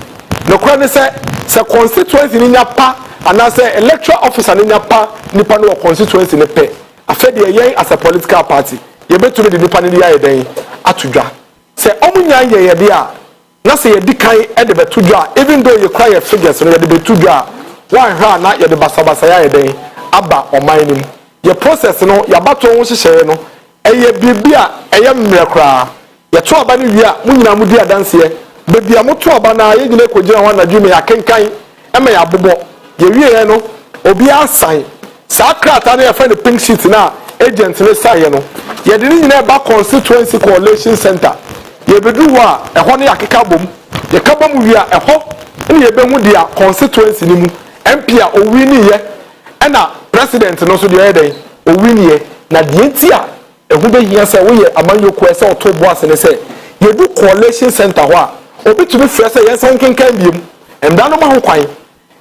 no kra ne se constituency ni nya pa ana se electoral officer ni nya pa nipa no constituency ne pe afede yen as a political party ye betumi de nipa ne ya den atudwa se omo nya ye de a na se ye di kan e de betudwa even though you cry your figures no ye de betudwa one ha na ye de basabasa ya den aba oman nim ye process no ya bato ho hyehyɛ no eye bibia eye mmre kra ye to aba ne wi a munyina mudi adanse bebia mo to aba na ye nyina kogina ho na dwume ya kenkan ema ya bobo ye wie no obi asan sa krata na ye fa ne pink sheet na agent ne saye no ye de nyina ba constituency coalition center ye bedu ho a ɛhɔ ne yakeka bom ye ka bom wi a ɛhɔ ne ye behu dia constituency ni mu MP a owi ni ye ɛna president no so de yɛden owiniye na de ntia ehu be hia sɛ wo yɛ amanyoko sɛ oto boase ne sɛ yedu coalition center ho a obi tumi frɛ sɛ yɛnsan kenkan biem emda no ma ho kwan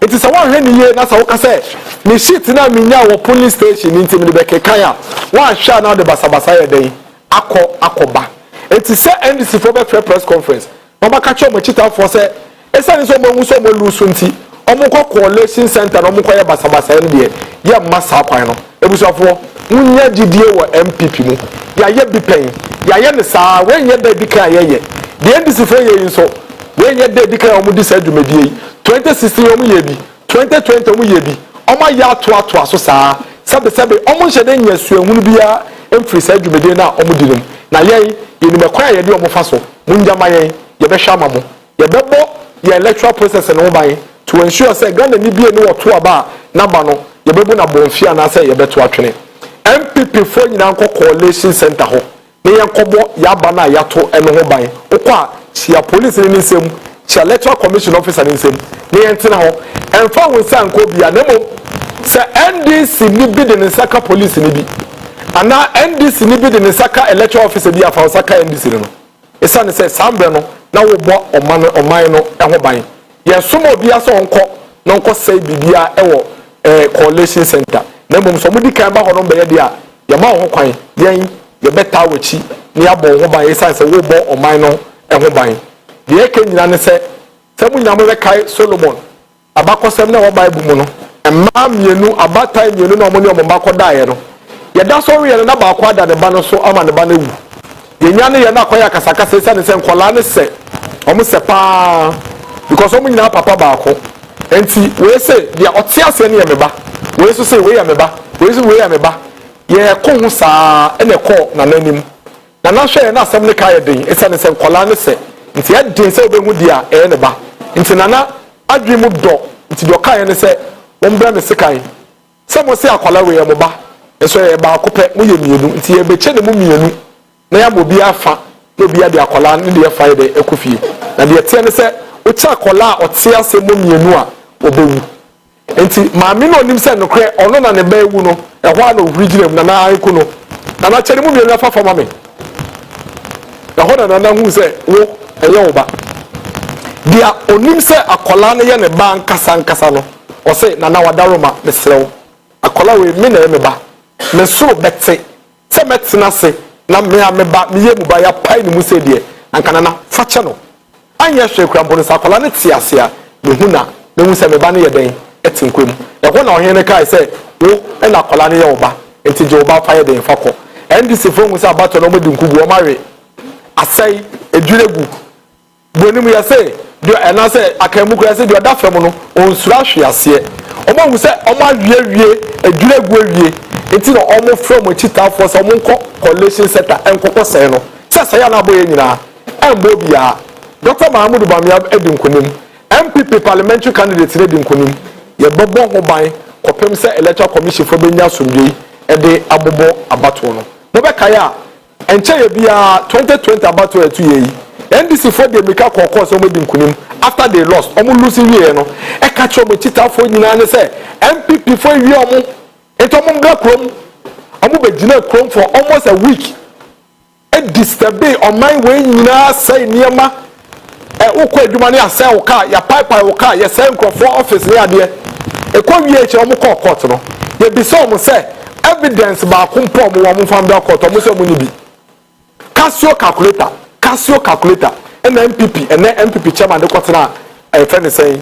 enti sɛ wo hwɛ ni ye na sɛ wo ka sɛ ne sheet na minya wo police station nti me be kekan a wo ahwɛ na de basabasa yɛden akɔba enti sɛ NDC for be press conference no ba ka kyɛ mo chitafo sɛ esane so mo hu so mo lusu nti omukọ coalition center omukọ ya basabasa ne ye masa kwan no ebusafo munya gidie wo MPP mu ya ye bipen ya ye ne saa we nye da dika ye de NDC fo ye nso we nye da dika omu di sa dwumadie 2016 omu ye bi 2020 omu ye bi omu ya to aso saa sebe omu hye de nya suahunu bia emfiri sa dwumadie na omu di num na ye ni mekwan ye de omu fa so munya ma ye be hwa ma mo ye bebo ye electoral process no ban to ensure say Ghana ni bie no to aba number no ye bebu na bonfia na say ye beto atwene MPP fo nyina nko coalition center ho ne ye nkobo ya ba na ya to eno ho ban okwa chia police ni nsem chia electoral commission officer ni nsem ne ye ntena ho emfa wo sa nko bia na mo say NDC ni bi de nsaka police ni bi ana NDC ni bi de nsaka electoral officer bi afa saka NDC no esa ne say sambre no na wo bo oman no ho ban ye somo bia so nko say bibia ewo coalition center na mum so mudi kan ba hono be ye dia ye ma ho kwan yen ye beta wachi ni abo ho ban ye san se wo bo oman no ho ban de ke nyina ne se munya mo be kai Solomon abakosem na wo Bible mu no emma mienu abatai mienu na omoni omba koda ye no ye da so ye na ba kwa da ne ba no so ama ne ba na wu ye nya ne ye na akoya kasakasa se ne se nkola ne se omo se pa because omo nyina papa ba ko enti we say dia otiase ne ye meba we so say we ya meba we so we ya meba ye ko hu saa ene ko na nanim na na hwe na asem ne ka ye den esa ne se nkola ne se nti ye den se obehu dia e ne ba nti na adwi mu do nti do ka ye ne se won bra ne sekan se mo se akola we ye mo ba eso ye ba ko pe mo ye mienu nti ye beche ne mo mienu na ya mo bi afa no bi ya de akola ne de fa ye de ekofie na de tie ne se o cha akola o tie ase mo mienu a obewu enti maame no nim se no kre ono na ne baewu no ehwa na original na na anku no na na kyere mu mienu afa fama me ehwa na na hu se wo eye wo ba dia onim se akola ne ye ne ba nkasa no o se na wadaroma mesrew akola we me na me ba me soro betse se metena se na me ameba me ye mu ba ya pai ni mu se de ankana na fache no anya hwe kura mbono sa akola ne tiase a me hu na me hu se me ba ne ye den etinkwem ehwo na ohene kai se wo na akola ne ye wo ba enti je wo ba fa ye den fakọ ndc fo hu se abato no modi nkubu o mawe asai eduregu bonimu ya se dio ena se akamu kura se dio da fam no onsura hwe ase omo hu se omo awie eduregu awie enti no omo from chitafo so omo nko collation center enkoko se no se ya na boye nyina embo bia Dr. Mahmoud Bamia edinkonim MPP parliamentary candidate ne dinkonim ye bobo ho ban kopem se electoral commission fo benya somdwe ede abobo abato no mo be kaya enche ye bia 2020 abato etu ye NDC for the Mika Kokos omo dinkonim after they lost omo lose wie no e ka cho mo chitafo nyina ne se MPP for wie omo eto mo nga krom omo be gina krom for almost a week e disturb on my way nyina say niema ukọ adwuma ne asɛ wo ka ya pipe wo ka ya sɛ nkrofo office ne ade e kɔ wie eche omo kɔ court no ye bi so omo sɛ evidence ba kompo omo wo mfam da court omo sɛ mo ni bi Casio calculator and MPP and MPP chairman de court na friend say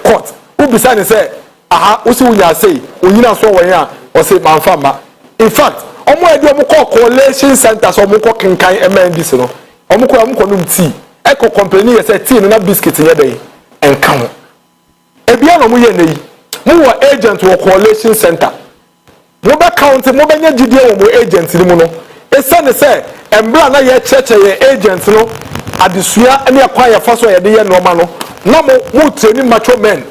court who be say aha usi wunya say onyina so won ya o say manfama in fact omo ade omo kɔ collation center so omo kɔ kenkan MNDC no omo kɔ num tea Eco company yes tea na biscuit ye dey enka ho ebia no mo ye nei mo wo agent wo collation center mo be count mo be nya gidie wo mo agent ni mo no esane se embra na ye cheche ye agent no adesua ne akwa ye fa so ye de ye normal no na mo training macho men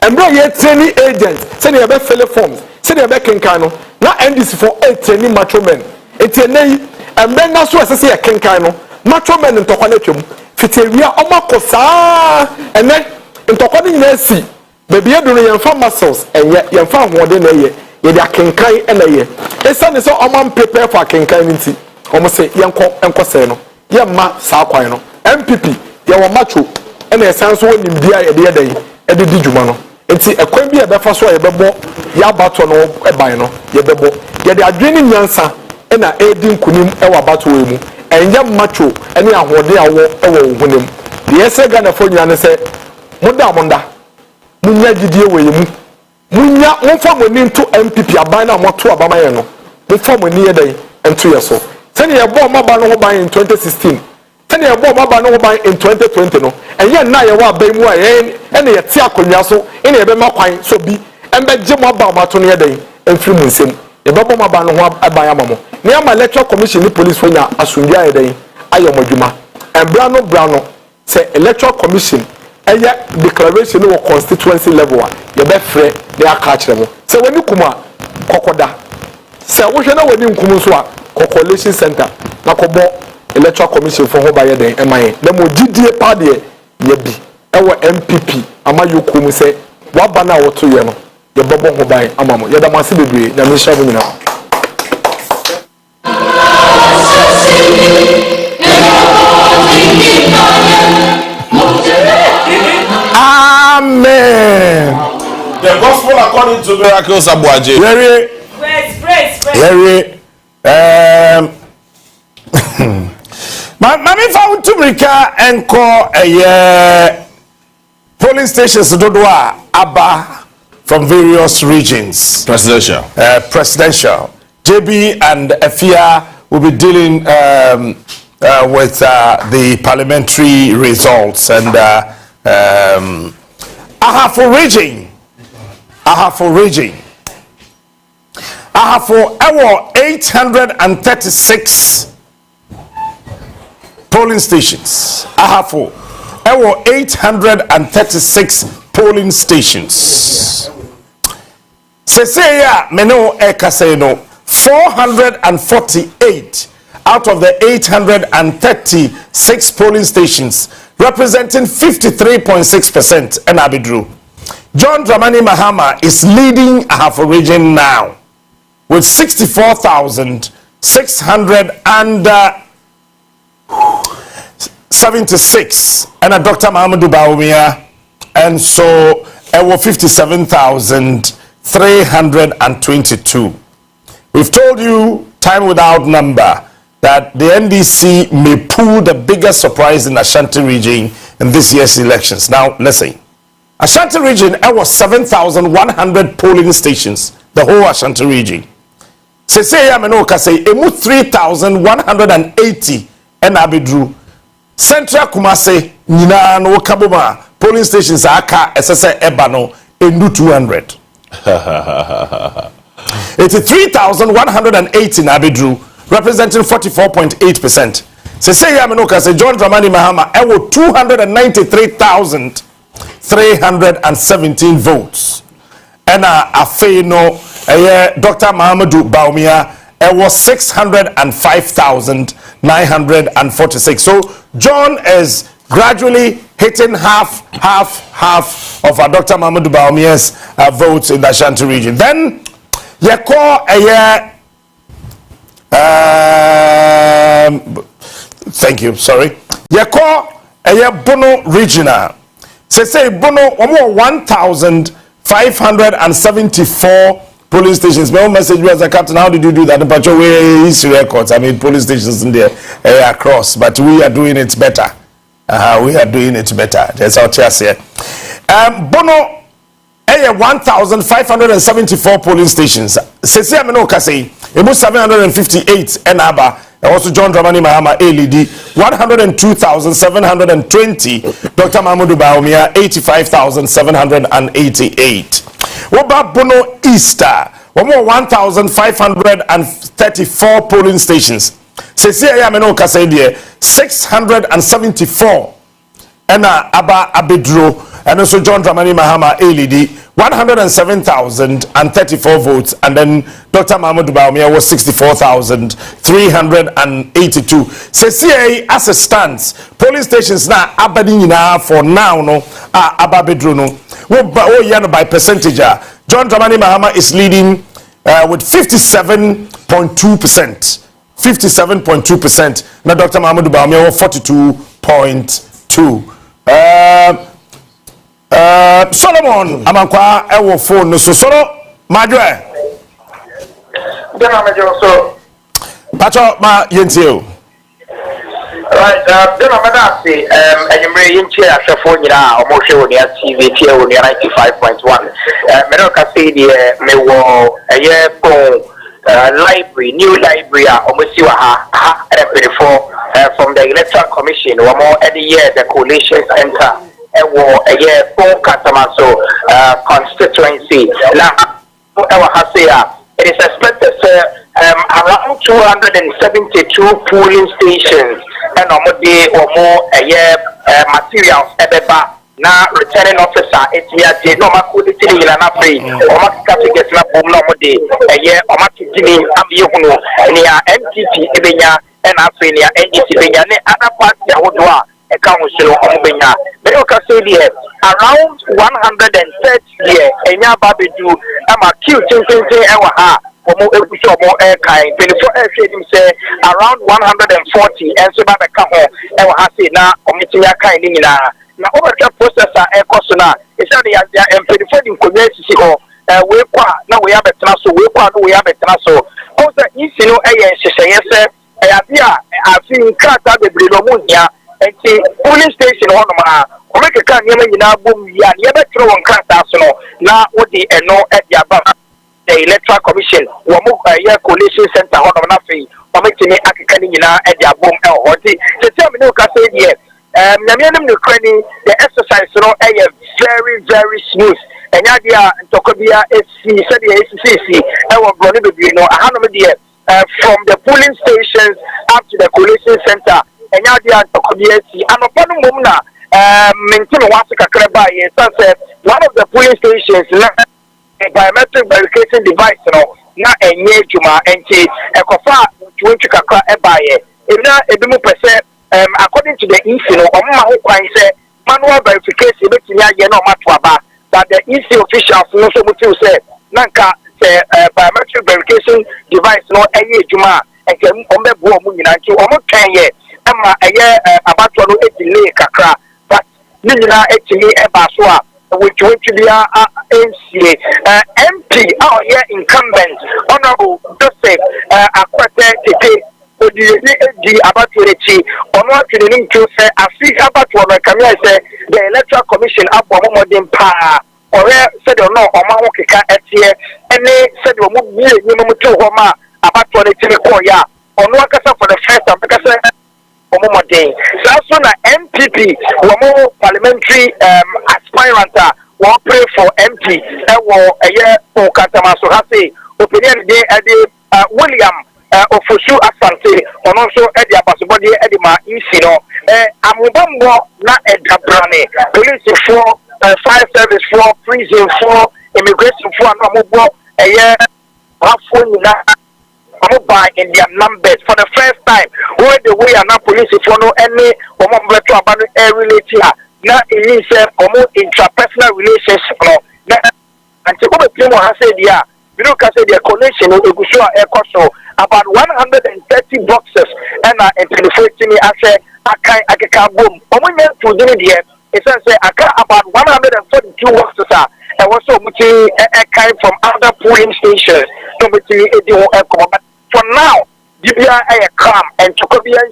embra ye training agent se ne be fill forms se ne be kenkan no na NDC for training macho men etie nei embe na so asese ye kenkan no macho men ntokwa twem fitewia omakosa ene ntokwa ni nyina si bebi edu no yemfa muscles enye yemfa hoode na ye ye dia kenkan ena ye esane so omam prepare for kenkan nti omo se yenko se no yemma sa kwan no MPP ye wo macho ena esan so wonim bia ye de yedai ede di djuma no nti ekwan bia befa so ye bebo ya bato no eban no ye bebo ye de adwene nyansa ena edi nkunim ewa bato we mu enye macho ene ahode awo ewo hunem de yese ga na fo nyane se monda munya gidie we mu munya monfa moni nto MPP aban na moto abama ye no monfa moni ye den ento ye so tene ye bo maba no ho ban in 2016 tene ye bo maba no ho ban in 2020 no enye na ye wa ban mu a ye ene ye ti akonwa so ene ye be makwan so bi embe je mo aba mato no ye den emfiri mu nsem ye be bo maba no ho aban amamo ne ama electoral commission ni police fonya asundua ye den ayomodwuma embrano say electoral commission eye declaration no constituency level a ye be frɛ de aka kyerɛ mo sɛ wani kuma kokoda sɛ wo hwɛ na wani nkum so a collation center na kɔbɔ electoral commission for ho ba ye den emaye na mo gidie pa de ye bi ɛwɔ MPP ama yokum sɛ waba na woto ye no ye bɔbɔ ho ban ama mo ye da mase bebre na me hya mo nyina Amen. The gospel according to miracles Abuaje. Very. Mami found to Mika and call a polling stations Dodoa Abba from various regions. Presidential. JB and Efia will be dealing with the parliamentary results and Ahafo region. Ahafo 836 polling stations. Ahafo 836 polling stations. Seseya meno ekaseno 448 out of the 836 polling stations representing 53.6%, and Abidru. John Dramani Mahama is leading Ahafo region now with 64,676, and Dr. Mahamadou Bawumia, and so 57,322. We've told you time without number that the NDC may pull the biggest surprise in Ashanti region in this year's elections. Now, listen. Ashanti region, there was 7,100 polling stations, the whole Ashanti region. Say Yamenoka say, emu 3,180 and Abidru. Central Kumase, Nina no Kabuma, polling stations aka SSA Ebano, endu 200. It's 3,180 in Abidru, representing 44.8%. Say Yamenoka say, John Dramani Mahama, there were 293,317 votes. And Afeno, Dr. Mahamadou Bawumia, it was 605,946. So John is gradually hitting half of Dr. Mahamadou Bawumia's votes in the Ashanti region. Then you call thank you, sorry. You call Bono regional. Say Bono 1,574 polling stations. My own message was, Captain, how did you do that? The patrol is records. I mean, polling stations in there across, but we are doing it better. We are doing it better. That's our chair here. Bono 1,574 polling stations. Say Amino Kase, about 758 and Aba. Also, John Dramani Mahama LED 102,720. Dr. Mahamadou Bawumia 85,788. What about Bono Easter? 1,534 polling stations. Say Amino Kase 674. And Aba Abidro and also John Dramani Mahama LED 107,034 votes, and then Dr. Mahamadou Bawumia was 64,382. Say as it stands, polling stations now abadinina for now no ababedro no. By percentage, John Dramani Mahama is leading with 57.2%. 57.2%. Now Dr. Mahamadou Bawumia was 42.2%. Solomon Amankwa ewo phone no so solo madwe Dena mejo so Pacho ma yentio right dena madasi enyimre yinche ahwefo nyira omhwe woni TV tie woni 95.1 mero ka say die mewo eye ko library new library omosi wa ha from the Electoral Commission wo mo the year the coalition center a year for Catamaso constituency. Now, it is expected around 272 polling stations and or more a year materials now returning officer it's here no makuliti in an afraid or macapi gets not a year or makini ambiuno near MPP Ebenya and Afrinia NDC Benya other party Awodwa a council on Benya. But you can say here around 130 years Enya Babidu am a cute thing ewa for more air kind 24 air trading say around 140 and so by the camera ewa say now omitia kind in na over the processor air cosona it's that they are in community we na we have a transfer we have a transfer also if you know yes I think that the Brilomunia and polling station on the make a can boom ya never throw on Cartasono now what the no at the Electoral Commission or a coalition center on nothing or making me at the boom or the tell me no can say yes. The exercise very, very smooth. And Yadia and Tokobia said the ACC, from the polling stations up to the coalition center. And Yadia and Tokobia, I'm a fan of Mumna, maintain Wasaka Kreba, sunset, one of the polling stations, a biometric verification device, not a year Juma, and a cofa, which you can cry a buyer. If not, a bit more percent. according to the EC, no, manual verification, but the EC officials also say, Nanka, biometric verification device, no, Juma, and can Ombe Bomuina to almost 10 years. Emma, a year about to know it delay, Kakra, but Nina actually a baswa, which went to be a NCA MP, our year incumbent, Honorable Joseph, a quarter today. The Abaturichi, or not to the link to say, I see about what I can say, the Electoral Commission up for modern power, or said or no, or Mawaka at here, and they said, you move to Homa about what it's required, or no for the first time because of day. So, as soon as MPP, or more parliamentary aspirant, will pray for MP, or a year for Katamaso Hase, opinion day at the William. Ofushu Asante, and also Eddie Abasubodi Edima Isino, Amubambo, not Edda Brane, police for fire service for prison for immigration for Amubo, a year by in their numbers for the first time. Where the way are not police for no any woman to abandon a relative, not in more intrapersonal relationship. And to go to Timo has said, yeah, you know, because the connection with the about 130 boxes and telephone I say I can boom. To do it it says about 142 boxes and also from other polling stations. For now, DBI a calm and Chokobian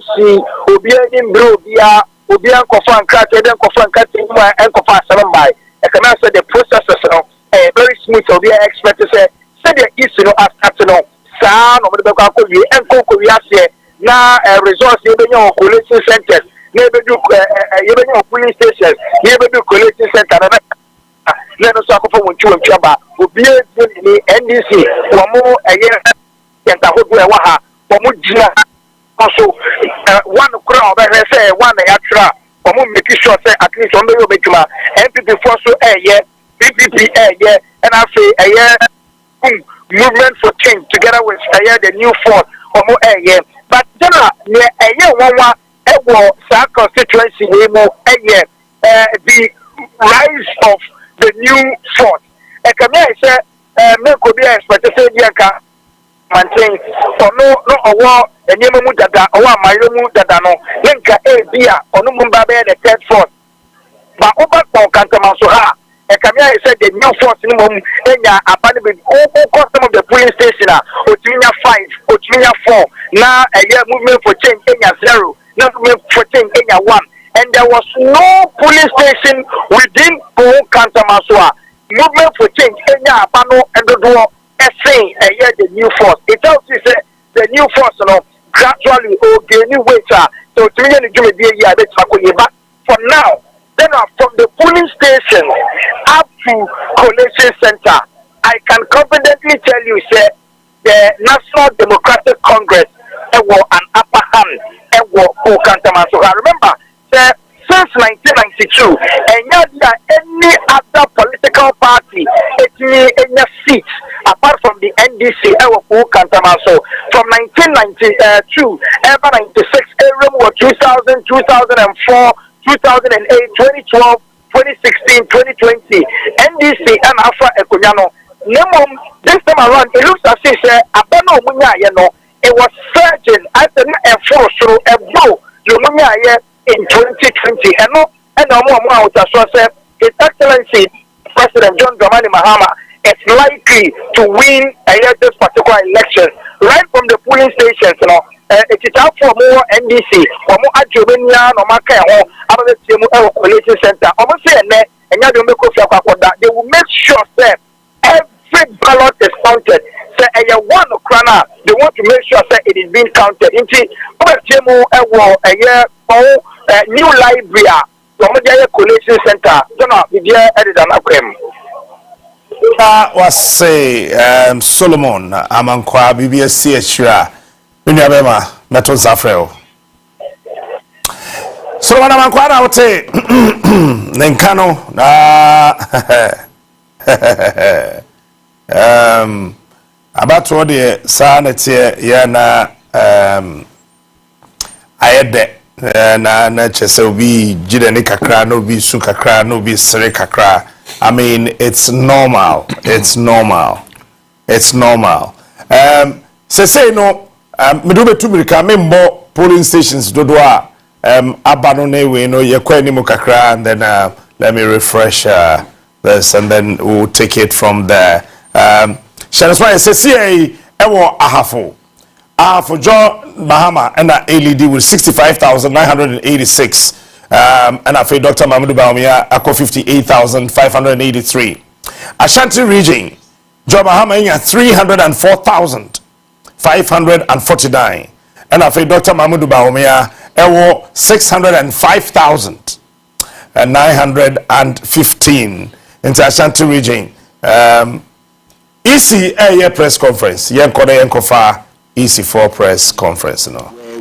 Obian Brobia, Obian Kofan Cat, and Kofan Cat and Kofan Salambai. I can answer the process very smooth. So we expect to say the issue as afternoon. No and Kokoviasia now resource even your coalition centers, never do even your police stations, never do coalition center. Let us talk about you and Chaba, who be NDC, or more a year and a Waha, or Mujina. Also, one crowd, I say, one extra, or more make sure at least on the Obama, MPP for so a year, PPP a year, and I say a year. Movement for change together with the new force or more a year. But then a year one constituency a year the rise of the new force. A community said me could be expected to say maintain or no war and Yemu Dada or Mayomu Dadano, Linka A Bia or no Mumbabe the third force. But over Kantamasoha. Kamia said the new force in Enya abandoned all custom of the polling station, Otuminia 5, Otuminia 4. Now a year movement for change Enya 0, now movement for change Enya 1. And there was no polling station within Kantamaswa. Movement for change Enya Abano and the door saying a year the new force. It also said the new force gradually gaining weight. So Otuminia do a year, but for now. Then from the polling station up to collation center, I can confidently tell you, sir, the National Democratic Congress was an upper hand. I remember, sir, since 1992, and not any other political party in a seat apart from the NDC from 1992, ever 96, 2000, 2004. 2008, 2012, 2016, 2020, NDC and Alpha Ecunyano. This time around, it looks as if Abano Munya, it was surging as a force through a blow in 2020. And no more His Excellency President John Dramani Mahama is likely to win this particular election right from the polling stations. It is out for more NDC, or more Ajomania, or Macao, about the Coalition Center. Almost say, and they will make sure that every ballot is counted. Say, one crana, they want to make sure that it is being counted. Into a year new library, the Coalition Center. Don't know, the dear editor, was say Solomon Amankwa BBS CHR. Bema Metal Zafreo. So when I'm quite out, Nenkano, about the sanity, yana, I had that na chese obi jide kakra no bi su kakra no bi sere kakra. I mean, it's normal. It's normal. Say no me do betu mirika me mbo polling stations dodoa abano na we no ye kwa ni mu kakra, and then let me refresh this and then we'll take it from there. Shaneswa say ewo ahafo for John Bahama and LED with 65,986. And I feel Dr. Mahmoud Baumia ako 58,583. Ashanti region, John Bahama in 304,549. And I feel Dr. Mahmoud Baumia ewo 605,915 into Ashanti region. EC a press conference. Yenkofa EC4 press conference.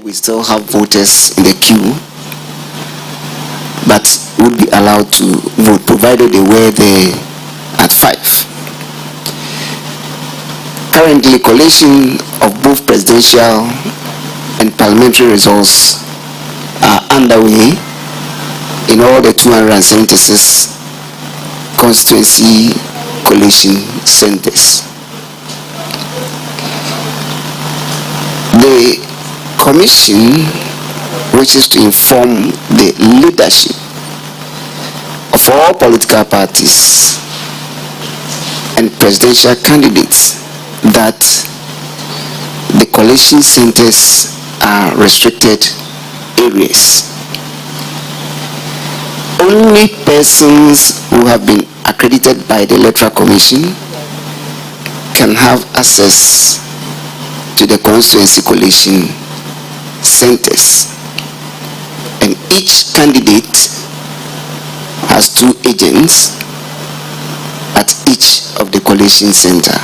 We still have voters in the queue, but would be allowed to vote provided they were there at 5. Currently, collation of both presidential and parliamentary results are underway in all the 276 constituency collation centers. The commission wishes to inform the leadership of all political parties and presidential candidates that the collation centers are restricted areas. Only persons who have been accredited by the Electoral Commission can have access to the constituency collation centers, and each candidate has 2 agents at each of the collation center.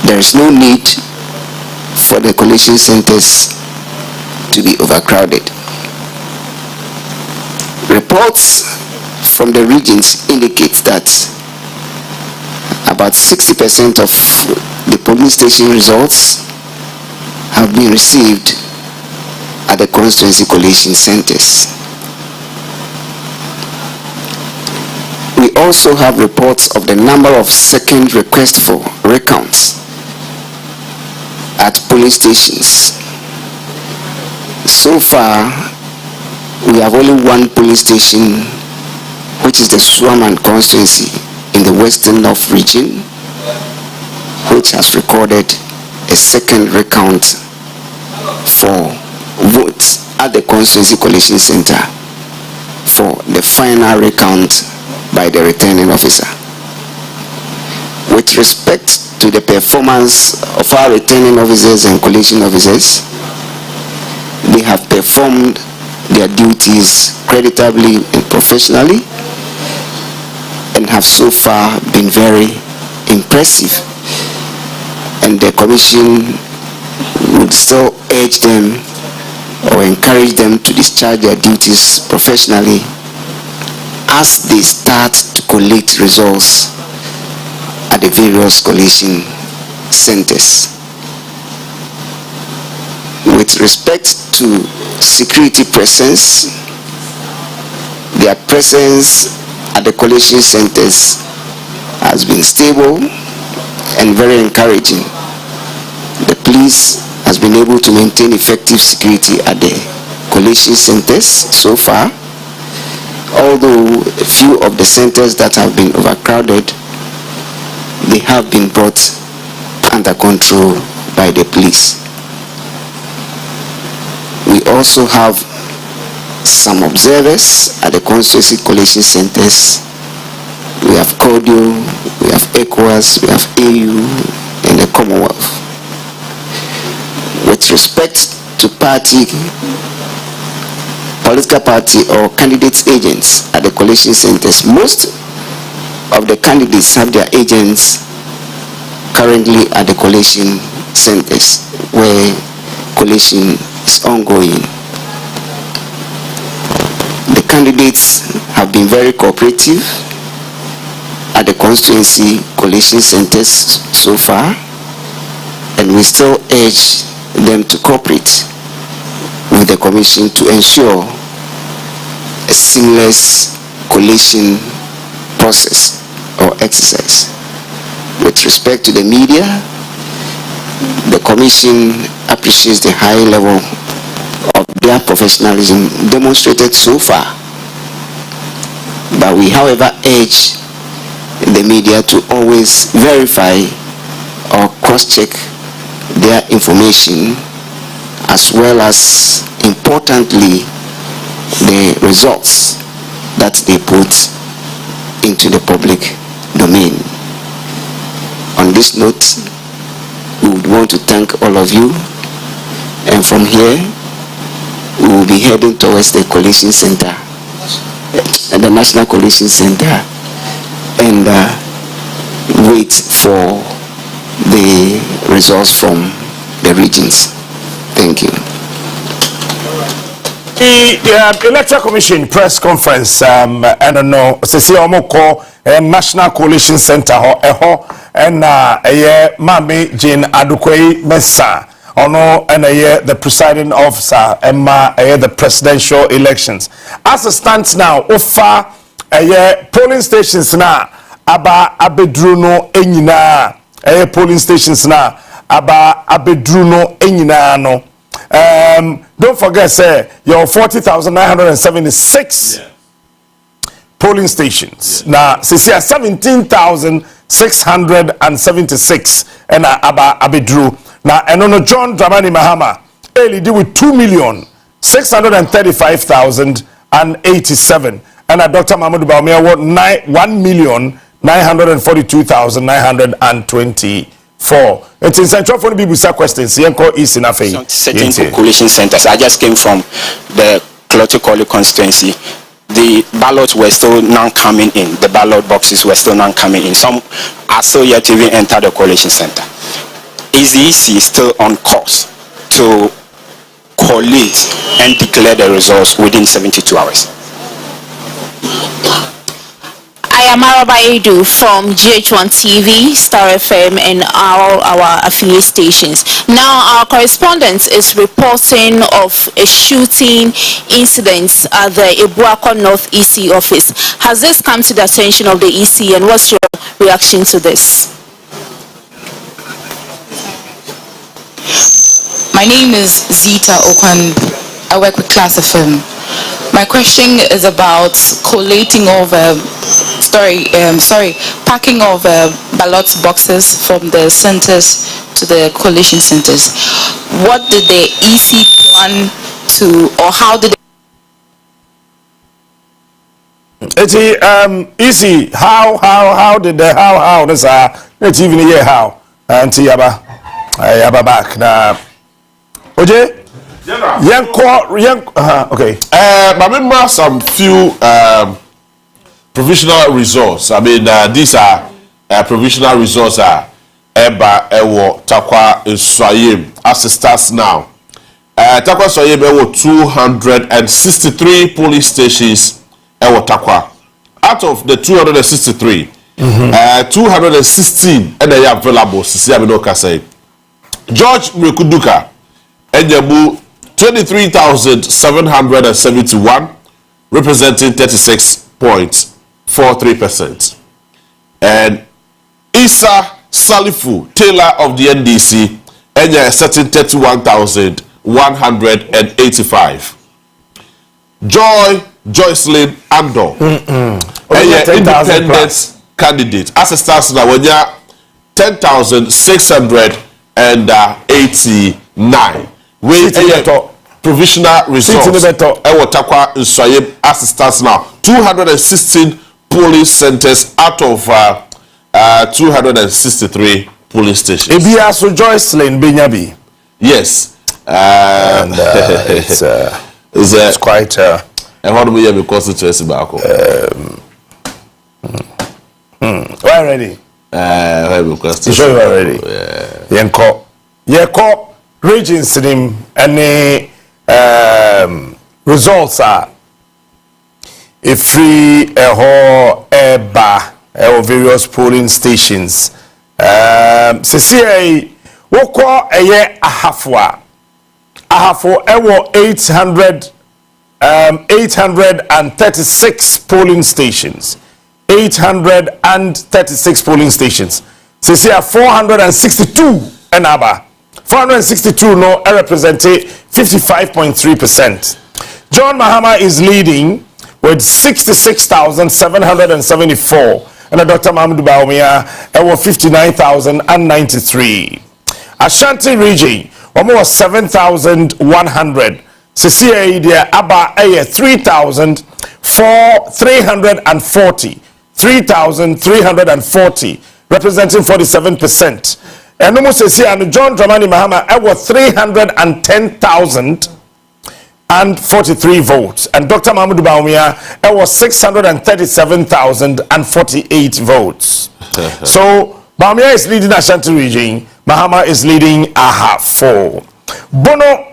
There is no need for the collation centers to be overcrowded. Reports from the regions indicate that about 60% of the polling station results have been received at the constituency collation centers. We also have reports of the number of second requests for recounts at polling stations. So far, we have only one polling station, which is the Swaman constituency in the Western North region, which has recorded a second recount for votes at the constituency collation center for the final recount by the returning officer. With respect to the performance of our returning officers and collation officers, they have performed their duties creditably and professionally and have so far been very impressive. And the commission would still urge them or encourage them to discharge their duties professionally as they start to collate results at the various collation centers. With respect to security presence, their presence at the collation centers has been stable and very encouraging. The police has been able to maintain effective security at the collation centers so far, although a few of the centers that have been overcrowded, they have been brought under control by the police. We also have some observers at the constituency collation centers. We have Cordio, we have ECOWAS, we have AU, and the Commonwealth. With respect to political party or candidates' agents at the collation centers, most of the candidates have their agents currently at the collation centers where collation is ongoing. The candidates have been very cooperative at the constituency collation centers so far, and we still urge them to cooperate with the commission to ensure a seamless collation process or exercise. With respect to the media, the commission appreciates the high level of their professionalism demonstrated so far. But we, however, urge the media to always verify or cross-check their information, as well as, importantly, the results that they put into the public domain. On this note, we would want to thank all of you, and from here we will be heading towards the collation center, the National Collation Center, and wait for the results from the regions. Thank you. The Electoral Commission press conference, I don't know, Cecilia Omoko, National Coalition Center, and Mami Jane Adukwei Mesa, and the presiding officer, Emma, the presidential elections. As it stands now, offer polling stations now, Aba Abedruno Enyina, polling stations now, Aba Abedruno Enyina no. Don't forget, say, your 40,976 polling stations. Now, since 17,676 and Aba Abedru. Now, and on John Dramani Mahama, early did with 2,635,087. And Dr. Mahmoud Baumia won 1,942,924. It's in Central for the BBC questions. Certain population centers. I just came from the Electoral constituency. The ballots were still not coming in. The ballot boxes were still not coming in. Some are still yet to even enter the collation center. Is the EC still on course to collate and declare the results within 72 hours? I am Araba Edu from GH1 TV, Star FM, and all our affiliate stations. Now, our correspondent is reporting of a shooting incident at the Ebuako North EC office. Has this come to the attention of the EC, and what's your reaction to this? My name is Zita Okwan. I work with Class FM. My question is about collating of packing of ballot boxes from the centers to the collation centers. What did the EC plan to, or how did EC, how did the how this let's even hear how and yaba back now. Oje? Okay. I remember some few provisional results. I mean, these are provisional results are Eba Ewo Takwa Swayim as it starts now. Takwa Swayim Ewo 263 police stations Ewo Takwa. Out of the 263, 216 and they are available. George Mekuduka Enyamu 23,771, representing 36.43%. And Isa Salifu, Taylor of the NDC, Enya setting 31,185. Joycelyn Ando, Enya independent candidate, as a starts now, when you're 10,689. Wait provisional results. Ewo Takwa Nswayem as it starts now. 216 polling centers out of 263 polling stations. Ebia so Joycelyn Benyabi. Yes. And it's quite and what do we have constituency back? We're ready. You sure you are ready? Yenko regions in any results are a free bar various polling stations. Cecilia woko eye ahafwa ahafo ewo 836 polling stations. 836 polling stations. Sisi 462 enaba. 462 no represent 55.3%. John Mahama is leading with 66,774. And Dr. Mahmoud Bawumia was 59,093. Ashanti region, almost 7,100. Sisi dia aba 3,340. 3,340, representing 47%. And almost Sisi and John Dramani Mahama was 310,043 votes. And Dr. Mahmoud Bawumia was 637,048 votes. So Bawumia is leading Ashanti region. Mahama is leading Ahafo. Bono,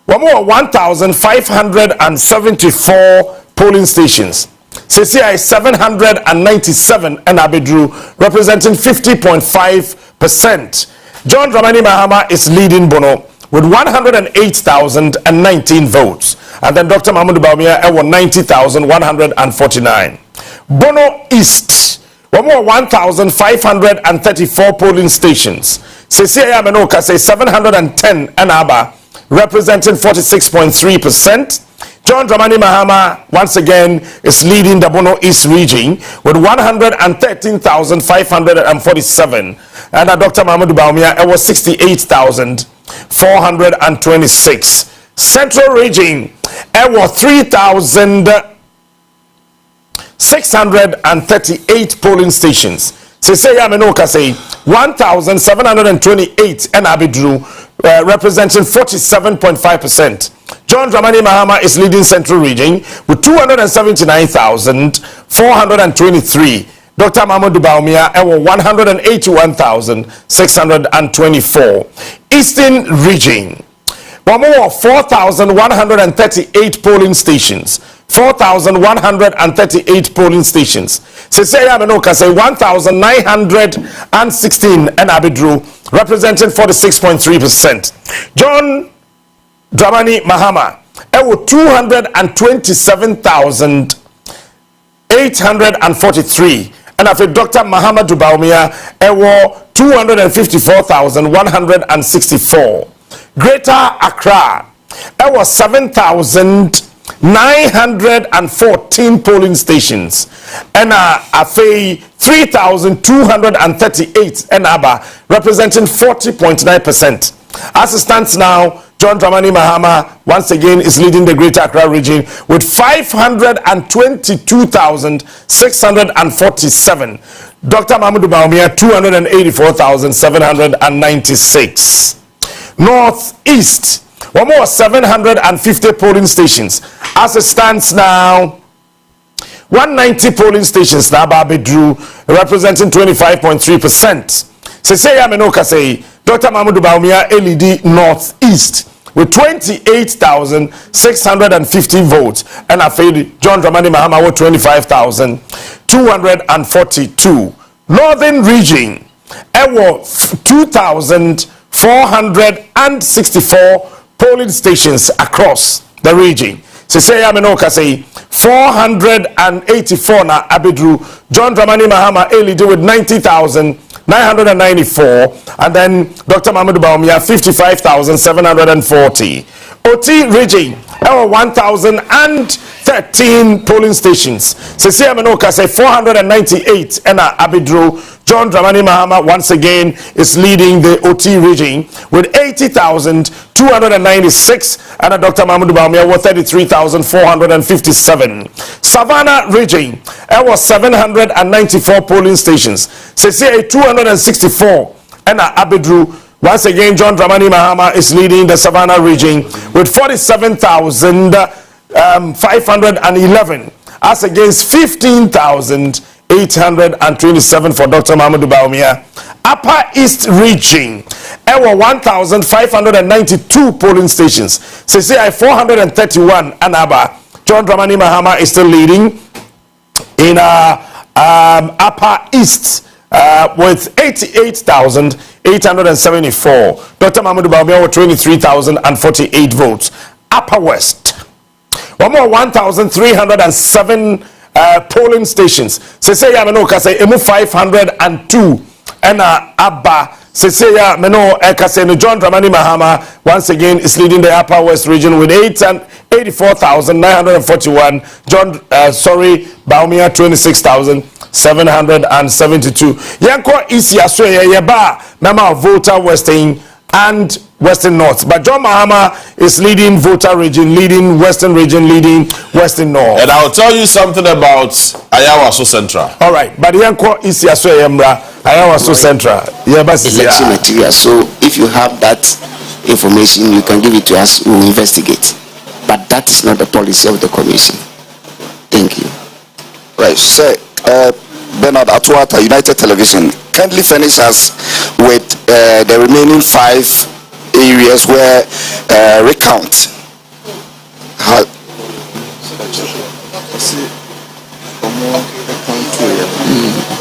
1,574 polling stations. CCI 797 and Abedru representing 50.5%. John Dramani Mahama is leading Bono with 108,019 votes. And then Dr. Mahmoud Bawumia won 90,149. Bono East, 1,534 polling stations. CCI Amenoka say 710 and Aba representing 46.3%. John Dramani Mahama once again is leading the Bono East region with 113,547, and Dr. Mahmoud Bawumia was 68,426. Central region was 3,638 polling stations. Seseya Menoka say 1,728 and Abidru representing 47.5%. John Dramani Mahama is leading Central region with 279,423. Dr. Mahmoud Bawumia was 181,624. Eastern region, 4,138 polling stations. 4,138 polling stations. Seseya Menoka say 1,916 and Abidru representing 46.3%. John Dramani Mahama, 227,843. And after Dr. Mahama Bawumia, 254,164. Greater Accra, 7,914 polling stations. And Afei 3,238 and Aba representing 40.9%. As it stands now, John Dramani Mahama once again is leading the Greater Accra region with 522,647. Dr. Mahmoud Bawumia 284,796. Northeast, 750 polling stations. As it stands now, 190 polling stations now Bedru representing 25.3%. Seseya Menoka say Dr. Mahmoud Bawumia LED Northeast with 28,650 votes, and after John Dramani Mahama with 25,242. Northern region, 2,464 polling stations across the region. Seseya Menoka say 484 na Abidru. John Dramani Mahama LED with 90,994, and then Dr. Mahmoud Bawumia 55,740. OT region, 1,013 polling stations. Seseya Menoka say 498 and Abidru. John Dramani Mahama once again is leading the OT region with 80,296, and Dr. Mahmoud Bawumia was 33,457. Savannah region, 794 polling stations. Seseya 264 and Abidru. Once again, John Dramani Mahama is leading the Savannah region with 47,511 as against 15,827 for Dr. Mahmoud Bawumia. Upper East region, 1,592 polling stations. Seseya 431 and Aba. John Dramani Mahama is still leading in Upper East with 88,874. Dr. Mahmoud Bawumia with 23,048 votes. Upper West. One more 1,307 polling stations. Say Yameno Kase Emu 502 and Abba. Seseya Meno Ekaseno John Dramani Mahama once again is leading the Upper West region with 84,941. Bawumia 26,772. Yanko Isi Asoya Yeba Mama Voter Western and Western North. But John Mahama is leading Voter region, leading Western region, leading Western North. And I'll tell you something about Ayawaso Central. All right, but Yanko Isi Asoya Yemra Ayawaso Central. Election material. So if you have that information, you can give it to us. We will investigate. But that is not the policy of the commission. Thank you. Right, sir. Bernard Atuata, United Television, kindly furnish us with the remaining 5 areas where recount.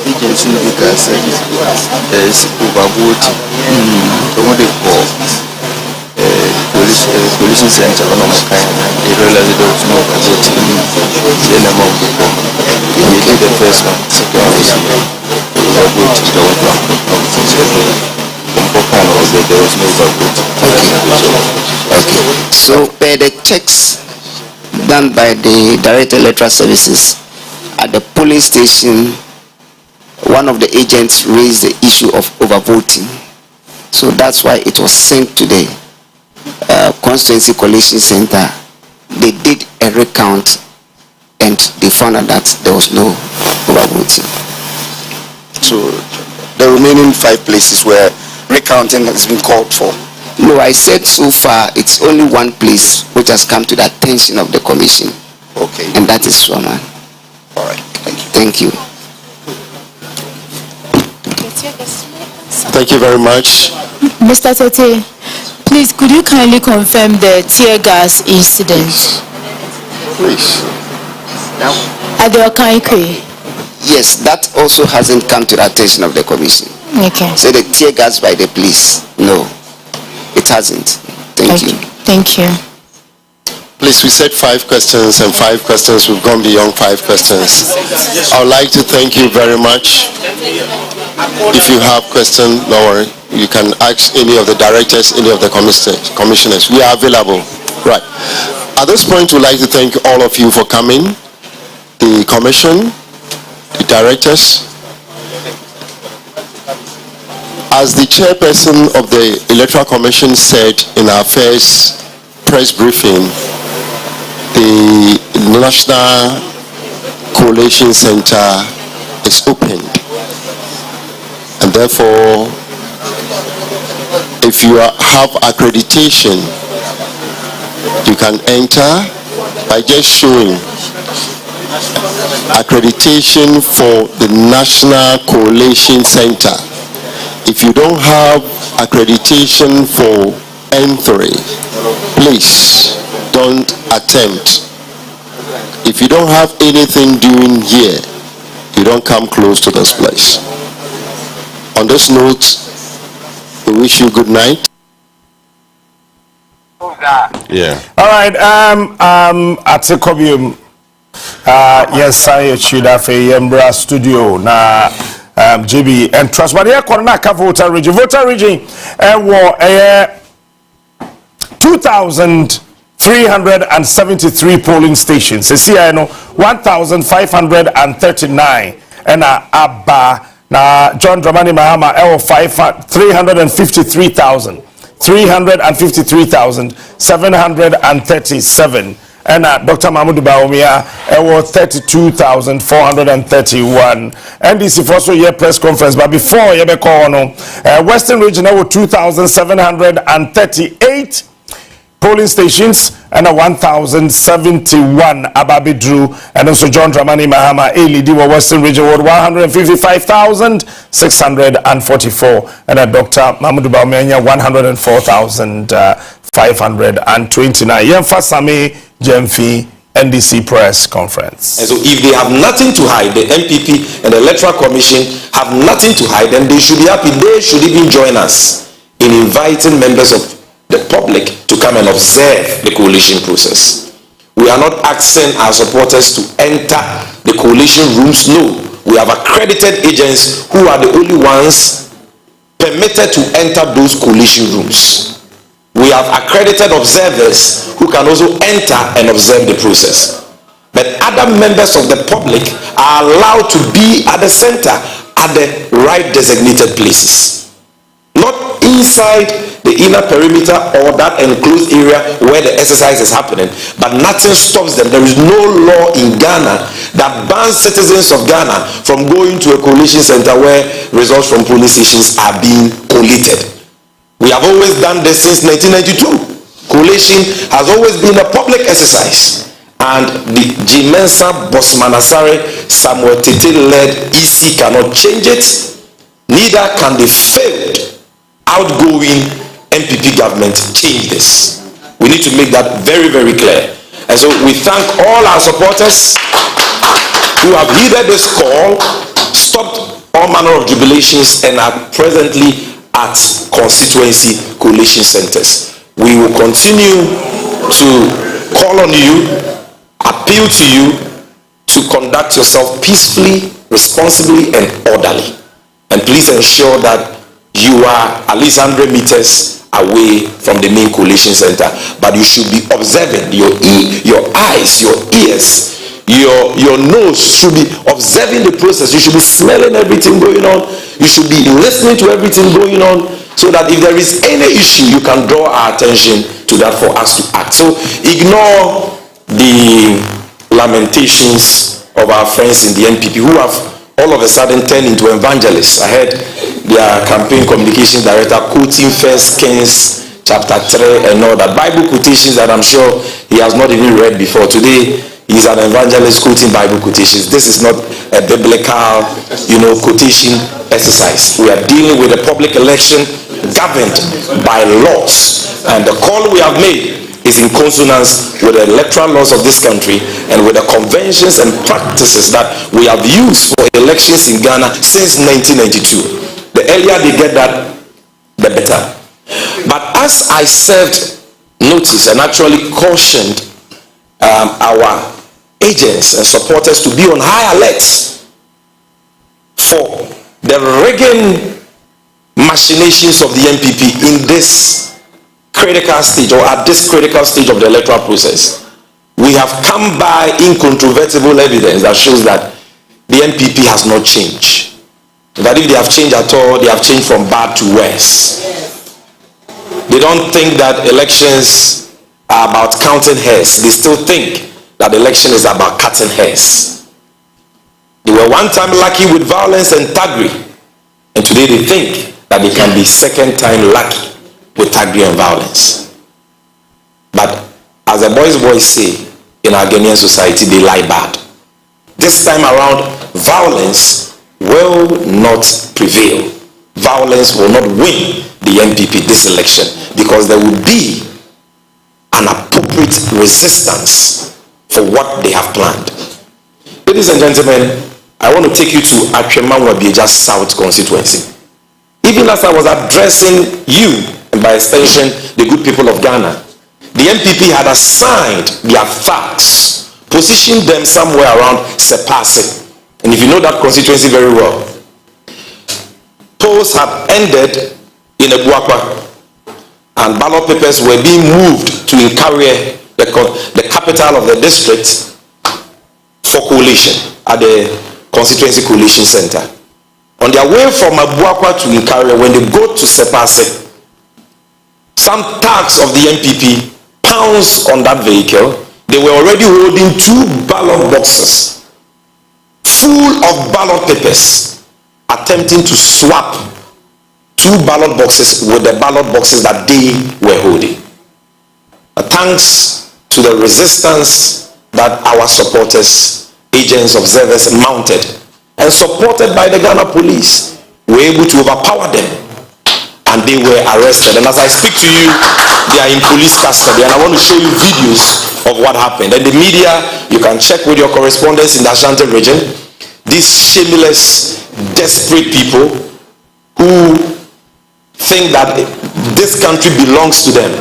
Agency because there is overvoting. What they call coalition center on they realize there was no overvoting. Then among people, they did the first one, second one, overvoting. There was no overvoting. Okay. So per the checks done by the Director Electoral Services at the polling station, one of the agents raised the issue of overvoting. So that's why it was sent to the constituency coalition center. They did a recount and they found out that there was no overvoting. So the remaining 5 places where recounting has been called for. No, I said so far it's only one place which has come to the attention of the commission. Okay. And that is Swaman. All right. Thank you. Thank you. Thank you very much. Mr. Tete, please could you kindly confirm the tear gas incident? Please. At the Okaikwe? Yes, that also hasn't come to the attention of the commission. Okay. So the tear gas by the police, no, it hasn't. Thank you. Thank you. Please, we said 5 questions and 5 questions. We've gone beyond 5 questions. I would like to thank you very much. If you have questions, don't worry. You can ask any of the directors, any of the commissioners. We are available. Right. At this point, we'd like to thank all of you for coming. The commission, the directors. As the chairperson of the Electoral Commission said in our first press briefing, the National Coalition Center is opened. And therefore, if you have accreditation, you can enter by just showing accreditation for the National Coalition Center. If you don't have accreditation for N3, please don't attempt. If you don't have anything doing here, you don't come close to this place. On this note, we wish you good night. Yeah. All right. At Sekobium, yes, I should have a Yembra studio na GB and trust. But here, Koronaka voter region, 2,373 polling stations. See, I know 1,539 and Abba. Now, John Dramani Mahama, 353,737. And Dr. Mahmoud Bawumia, 32,431. NDC for also year press conference, but before you Western Region, 2,738 polling stations and 1,071 Ababidru, and also John Dramani Mahama ALD Western Region with 155,644, and Dr. Mahmoud Bawumia 104,529. Yemfa Sami Jemfi NDC press conference. And so if they have nothing to hide, the MPP and the Electoral Commission have nothing to hide, then they should be happy. They should even join us in inviting members of the public to come and observe the coalition process. We are not asking our supporters to enter the coalition rooms. No, we have accredited agents who are the only ones permitted to enter those coalition rooms. We have accredited observers who can also enter and observe the process. But other members of the public are allowed to be at the center at the right designated places. Not inside the inner perimeter or that enclosed area where the exercise is happening, but nothing stops them. There is no law in Ghana that bans citizens of Ghana from going to a coalition center where results from polling stations are being collated. We have always done this since 1992. Coalition has always been a public exercise, and the Jimensa Bosmanasare Samuel Tete led EC cannot change it, neither can the failed outgoing MPP government change this. We need to make that very, very clear. And so we thank all our supporters who have heeded this call, stopped all manner of jubilations, and are presently at constituency coalition centers. We will continue to call on you, appeal to you to conduct yourself peacefully, responsibly, and orderly. And please ensure that you are at least 100 meters away from the main coalition center. But you should be observing your eyes, your ears, your nose should be observing the process. You should be smelling everything going on. You should be listening to everything going on, so that if there is any issue, you can draw our attention to that for us to act. So ignore the lamentations of our friends in the NPP who have all of a sudden turned into evangelists. I heard their campaign communications director quoting 1 Kings chapter 3 and all that. Bible quotations that I'm sure he has not even read before. Today, he's an evangelist quoting Bible quotations. This is not a biblical, quotation exercise. We are dealing with a public election governed by laws. And the call we have made is in consonance with the electoral laws of this country and with the conventions and practices that we have used for elections in Ghana since 1992. The earlier they get that, the better. But as I served notice and actually cautioned our agents and supporters to be on high alert for the rigging machinations of the MPP in this critical stage, or at this critical stage of the electoral process, we have come by incontrovertible evidence that shows that the MPP has not changed. That if they have changed at all, they have changed from bad to worse. They don't think that elections are about counting hairs. They still think that the election is about cutting hairs. They were one time lucky with violence and thuggery, and today they think that they can be second time lucky with thuggery and violence. But as the boys say in our Ghanaian society, they lie bad. This time around, violence will not prevail. Violence will not win the MPP this election, because there will be an appropriate resistance for what they have planned. Ladies and gentlemen, I want to take you to Atwemanwa South constituency. Even as I was addressing you, and by extension, the good people of Ghana, the MPP had assigned their thugs, positioned them somewhere around Sepase. And if you know that constituency very well, polls have ended in Ebuakwa, and ballot papers were being moved to Nkawie, the capital of the district, for coalition at the constituency coalition center. On their way from Ebuakwa to Nkawie, when they go to Sepase, some thugs of the MPP pounced on that vehicle. They were already holding 2 ballot boxes full of ballot papers, attempting to swap 2 ballot boxes with the ballot boxes that they were holding. Thanks to the resistance that our supporters, agents, observers mounted, and supported by the Ghana police, were able to overpower them, and they were arrested. And as I speak to you, they are in police custody, and I want to show you videos of what happened. And the media, you can check with your correspondents in the Ashanti region, these shameless, desperate people who think that this country belongs to them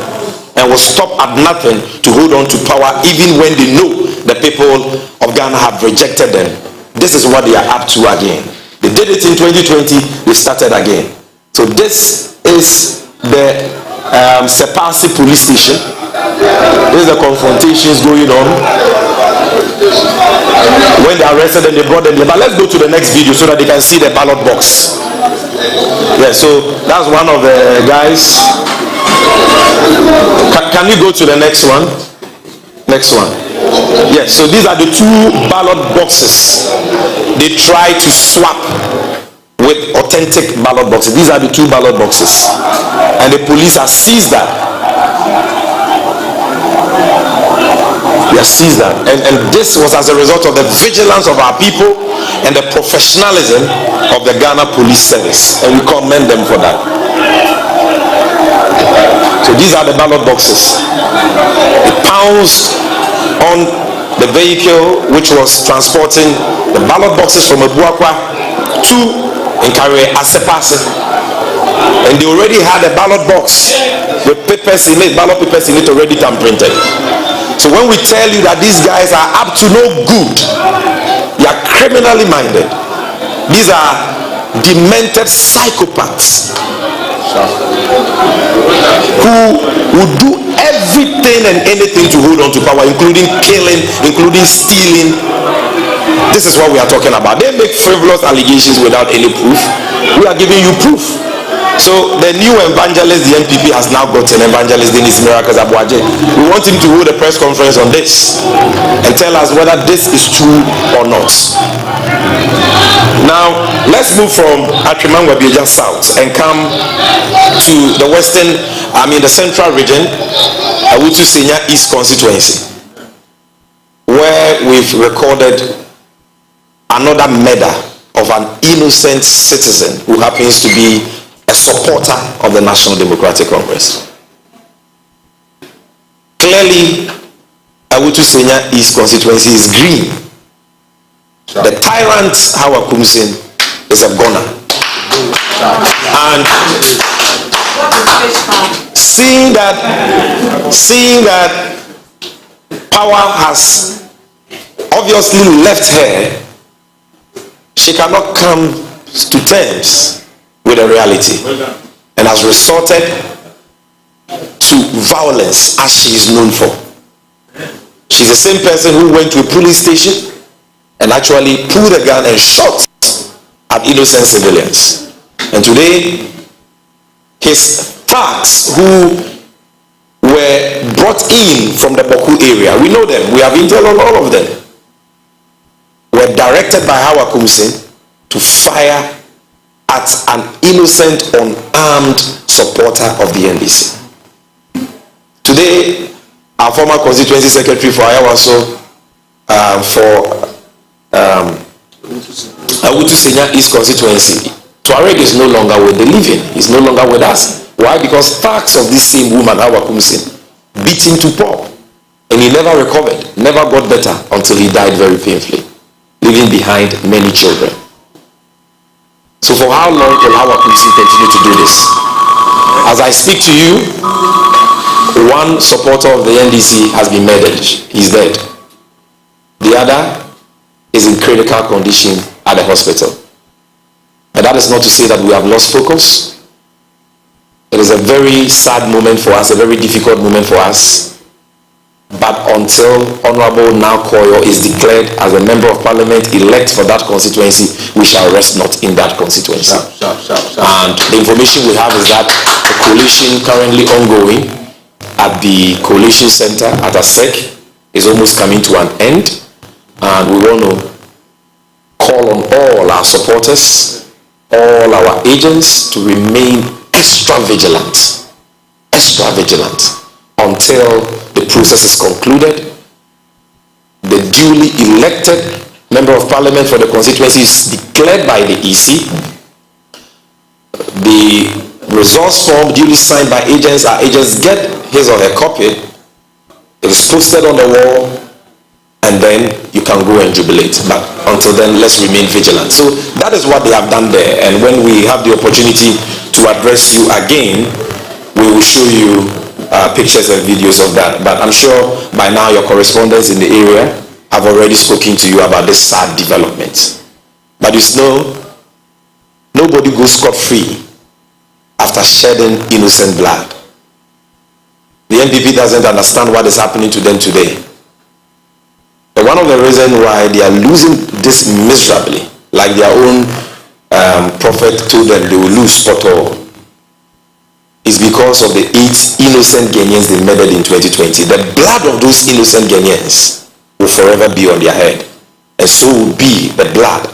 and will stop at nothing to hold on to power even when they know the people of Ghana have rejected them. This is what they are up to again. They did it in 2020, they started again. So this is the Sepasi police station. This is the confrontations going on. When they arrested them, they brought them here. But let's go to the next video so that they can see the ballot box. Yeah, so that's one of the guys. Can you go to the next one? Next one. Yes, so these are the two ballot boxes. They try to swap with authentic ballot boxes. These are the two ballot boxes. And the police have seized that. They have seized that. And this was as a result of the vigilance of our people and the professionalism of the Ghana Police Service. And we commend them for that. So these are the ballot boxes. It pounced on the vehicle which was transporting the ballot boxes from Abuakwa to Nkare Asepase. And they already had a ballot box with papers in it, ballot papers in it already printed. So when we tell you that these guys are up to no good, they are criminally minded. These are demented psychopaths who would do everything and anything to hold on to power, including killing, including stealing. This is what we are talking about. They make frivolous allegations without any proof. We are giving you proof. So the new evangelist, the NPP has now got an evangelist, Dennis Miracles Abuaje. We want him to hold a press conference on this and tell us whether this is true or not. Now, let's move from Akimangwabieja South and come to the the central region, Awutu Senior East constituency, where we've recorded another murder of an innocent citizen who happens to be a supporter of the National Democratic Congress. Clearly, Awutu Senior East constituency is green. The tyrant Hawa Kumsin is a goner. And seeing that power has obviously left her, she cannot come to terms with the reality and has resorted to violence as she is known for. She's the same person who went to a police station and actually pulled a gun and shot at innocent civilians. And today, his thugs who were brought in from the Boku area, we know them, we have intel on all of them, were directed by Hawa Kumsin to fire at an innocent, unarmed supporter of the NDC. Today, our former constituency secretary for Ayawaso, Awutu Senior East constituency, Tuareg is no longer with the living. He's no longer with us. Why? Because facts of this same woman, Hawa Kumsin, beat him to pulp. And he never recovered, never got better until he died very painfully, leaving behind many children. So for how long will Hawa Kumsin continue to do this? As I speak to you, one supporter of the NDC has been murdered. He's dead. The other is in critical condition at the hospital. And that is not to say that we have lost focus. It is a very sad moment for us, a very difficult moment for us. But until Honorable Nakoyo is declared as a member of parliament elect for that constituency, we shall rest not in that constituency. And the information we have is that the coalition currently ongoing at the coalition center at ASEC is almost coming to an end. And we want to call on all our supporters, all our agents to remain extra vigilant until the process is concluded. The duly elected member of parliament for the constituency is declared by the EC. The resource form duly signed by agents, our agents get his or her copy. It is posted on the wall, and then you can go and jubilate. But until then, let's remain vigilant. So that is what they have done there. And when we have the opportunity to address you again, we will show you pictures and videos of that. But I'm sure by now your correspondents in the area have already spoken to you about this sad development. But you know, nobody goes scot-free after shedding innocent blood. The NPP doesn't understand what is happening to them today. But one of the reasons why they are losing this miserably, like their own prophet told them they will lose spot all, is because of the 8 innocent Ghanaians they murdered in 2020. The blood of those innocent Ghanaians will forever be on their head. And so will be the blood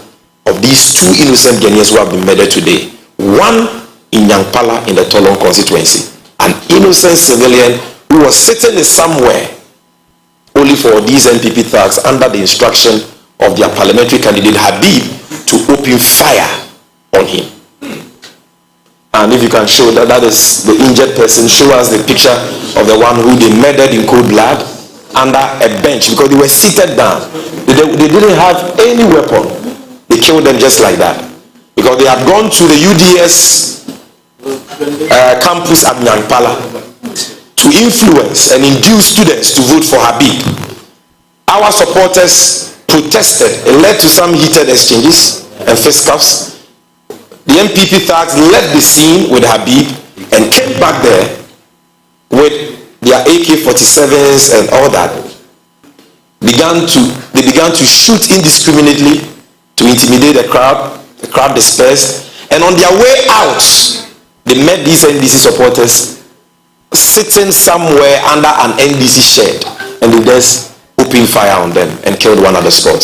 of these 2 innocent Ghanaians who have been murdered today. One in Nyankpala in the Tolon constituency. An innocent civilian who was sitting somewhere only for these NPP thugs under the instruction of their parliamentary candidate Habib to open fire on him. And if you can show that that is the injured person, show us the picture of the one who they murdered in cold blood under a bench because they were seated down. They didn't have any weapon. They killed them just like that because they had gone to the UDS campus at Nyankpala to influence and induce students to vote for Habib. Our supporters protested. It led to some heated exchanges and fisticuffs. The NPP thugs left the scene with Habib and came back there with their AK-47s and all that. They began to shoot indiscriminately to intimidate the crowd. The crowd dispersed. And on their way out, they met these NDC supporters sitting somewhere under an NDC shed. And they just opened fire on them and killed one at the spot.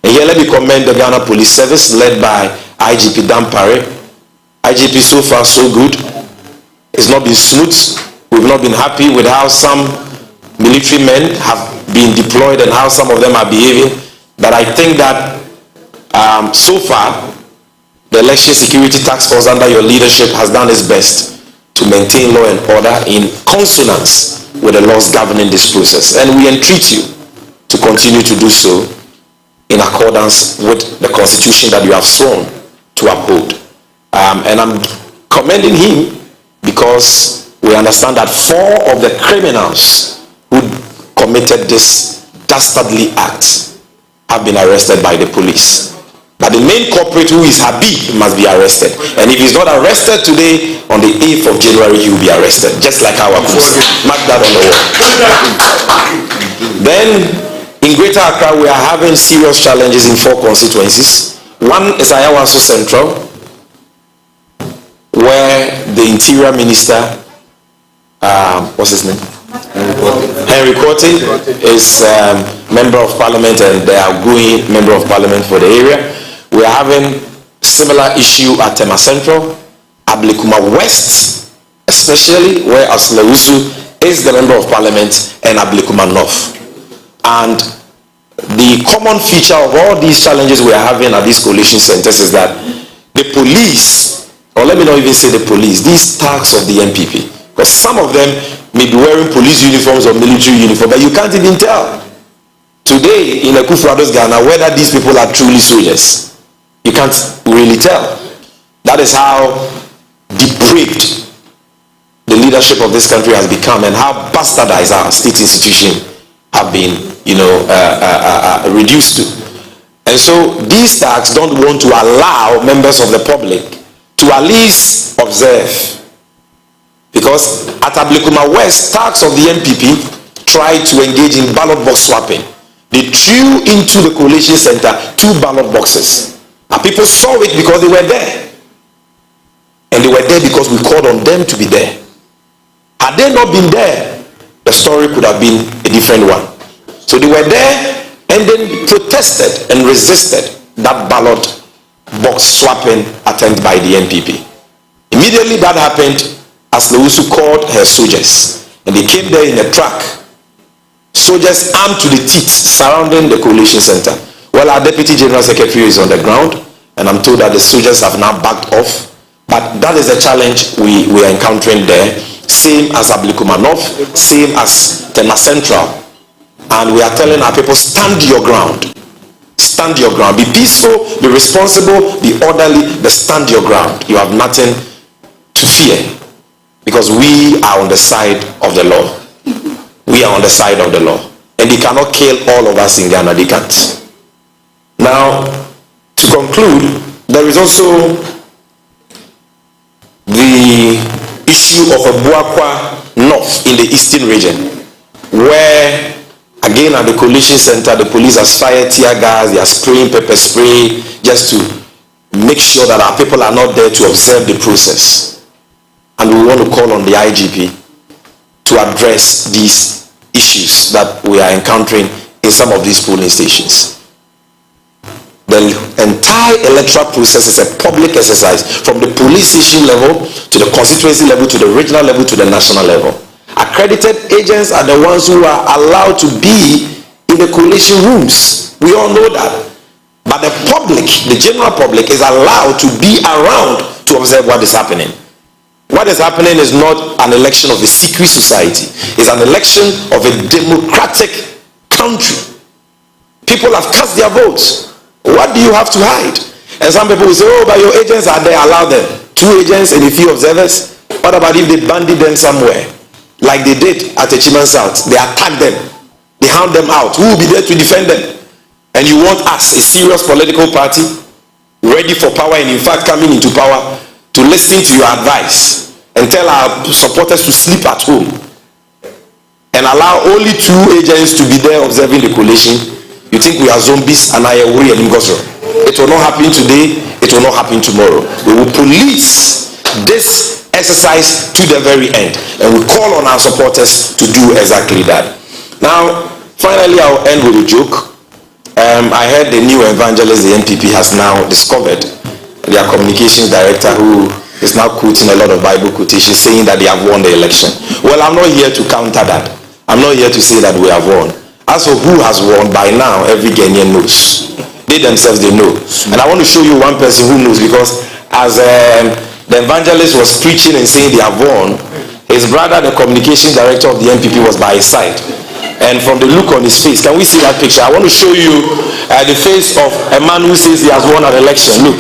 And here let me commend the Ghana Police Service led by IGP Dampare. IGP so far so good. It's not been smooth. We've not been happy with how some military men have been deployed and how some of them are behaving. But I think that so far the Election Security Task Force under your leadership has done its best to maintain law and order in consonance with the laws governing this process. And we entreat you to continue to do so in accordance with the constitution that you have sworn to uphold. And I'm commending him because we understand that 4 of the criminals who committed this dastardly act have been arrested by the police. But the main culprit, who is Habib, must be arrested. And if he's not arrested today, on the 8th of January, he will be arrested. Just like our police. Mark that on the wall. Then, in Greater Accra, we are having serious challenges in 4 constituencies. One is Ayawaso Central, where the Interior Minister, what's his name? Henry Quartey is Member of Parliament and the outgoing Member of Parliament for the area. We are having similar issue at Tema Central, Ablikuma West, especially where Aslausu is the Member of Parliament, and Ablikuma North. And the common feature of all these challenges we are having at these coalition centers is that the police, or let me not even say the police, these thugs of the NPP, because some of them may be wearing police uniforms or military uniforms, but you can't even tell today in Akufo-Addo's Ghana whether these people are truly soldiers. You can't really tell. That is how depraved the leadership of this country has become and how bastardized our state institutions have been, reduced to. And so these thugs don't want to allow members of the public to at least observe. Because at Ablikuma West, thugs of the NPP tried to engage in ballot box swapping. They threw into the coalition center 2 ballot boxes. And people saw it because they were there. And they were there because we called on them to be there. Had they not been there, the story could have been a different one. So they were there and then protested and resisted that ballot box swapping attempt by the NPP. Immediately that happened, Aslausu called her soldiers. And they came there in a truck. Soldiers armed to the teeth surrounding the coalition center. Well, our Deputy General Secretary is on the ground, and I'm told that the soldiers have now backed off. But that is the challenge we are encountering there. Same as Ablikuma North, same as Tema Central. And we are telling our people, stand your ground. Stand your ground. Be peaceful, be responsible, be orderly, but stand your ground. You have nothing to fear because we are on the side of the law. We are on the side of the law. And they cannot kill all of us in Ghana. They can't. Now, to conclude, there is also the issue of Abuakwa North in the eastern region, where again at the coalition center, the police has fired tear gas, they are spraying pepper spray just to make sure that our people are not there to observe the process. And we want to call on the IGP to address these issues that we are encountering in some of these polling stations. The entire electoral process is a public exercise from the police station level to the constituency level to the regional level to the national level. Accredited agents are the ones who are allowed to be in the coalition rooms. We all know that. But the public, the general public, is allowed to be around to observe what is happening. What is happening is not an election of a secret society. It's an election of a democratic country. People have cast their votes. What do you have to hide? And some people will say, oh, but your agents are there, allow them. 2 agents and a few observers. What about if they bandit them somewhere? Like they did at Echiman South. They attack them. They hound them out. Who will be there to defend them? And you want us, a serious political party, ready for power and in fact coming into power, to listen to your advice and tell our supporters to sleep at home and allow only 2 agents to be there observing the coalition. You think we are zombies and I am worried? It will not happen today. It will not happen tomorrow. We will police this exercise to the very end, and we call on our supporters to do exactly that. Now, finally, I'll end with a joke. I heard the new evangelist the NPP has now discovered, their communications director, who is now quoting a lot of Bible quotations saying that they have won the election. Well, I'm not here to counter that. I'm not here to say that we have won. As for who has won, by now every Ghanaian knows. They themselves, they know. And I want to show you one person who knows, because as the evangelist was preaching and saying they have won, his brother, the communications director of the NPP, was by his side. And from the look on his face, can we see that picture? I want to show you the face of a man who says he has won an election. Look,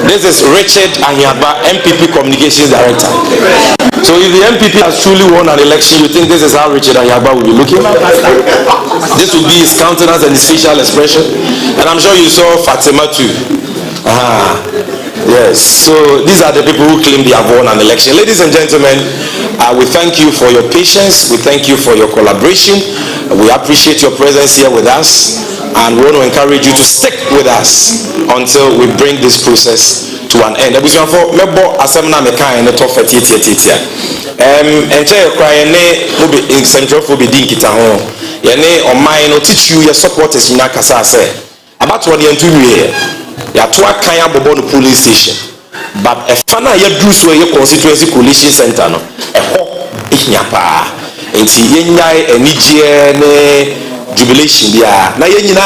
this is Richard Anyaba, MPP communications director. So if the MPP has truly won an election, you think this is how Richard Anyaba will be looking? This will be his countenance and his facial expression. And I'm sure you saw Fatima too. Yes, so these are the people who claim they have won an election. Ladies and gentlemen, we thank you for your patience. We thank you for your collaboration. We appreciate your presence here with us, and we want to encourage you to stick with us until we bring this process to an end. Yatwa kanya bobo no police station, but a fana ya do so ye constituency coalition center no eho ihnyapa enti yenyai enigye ne jubilation bia na yenyina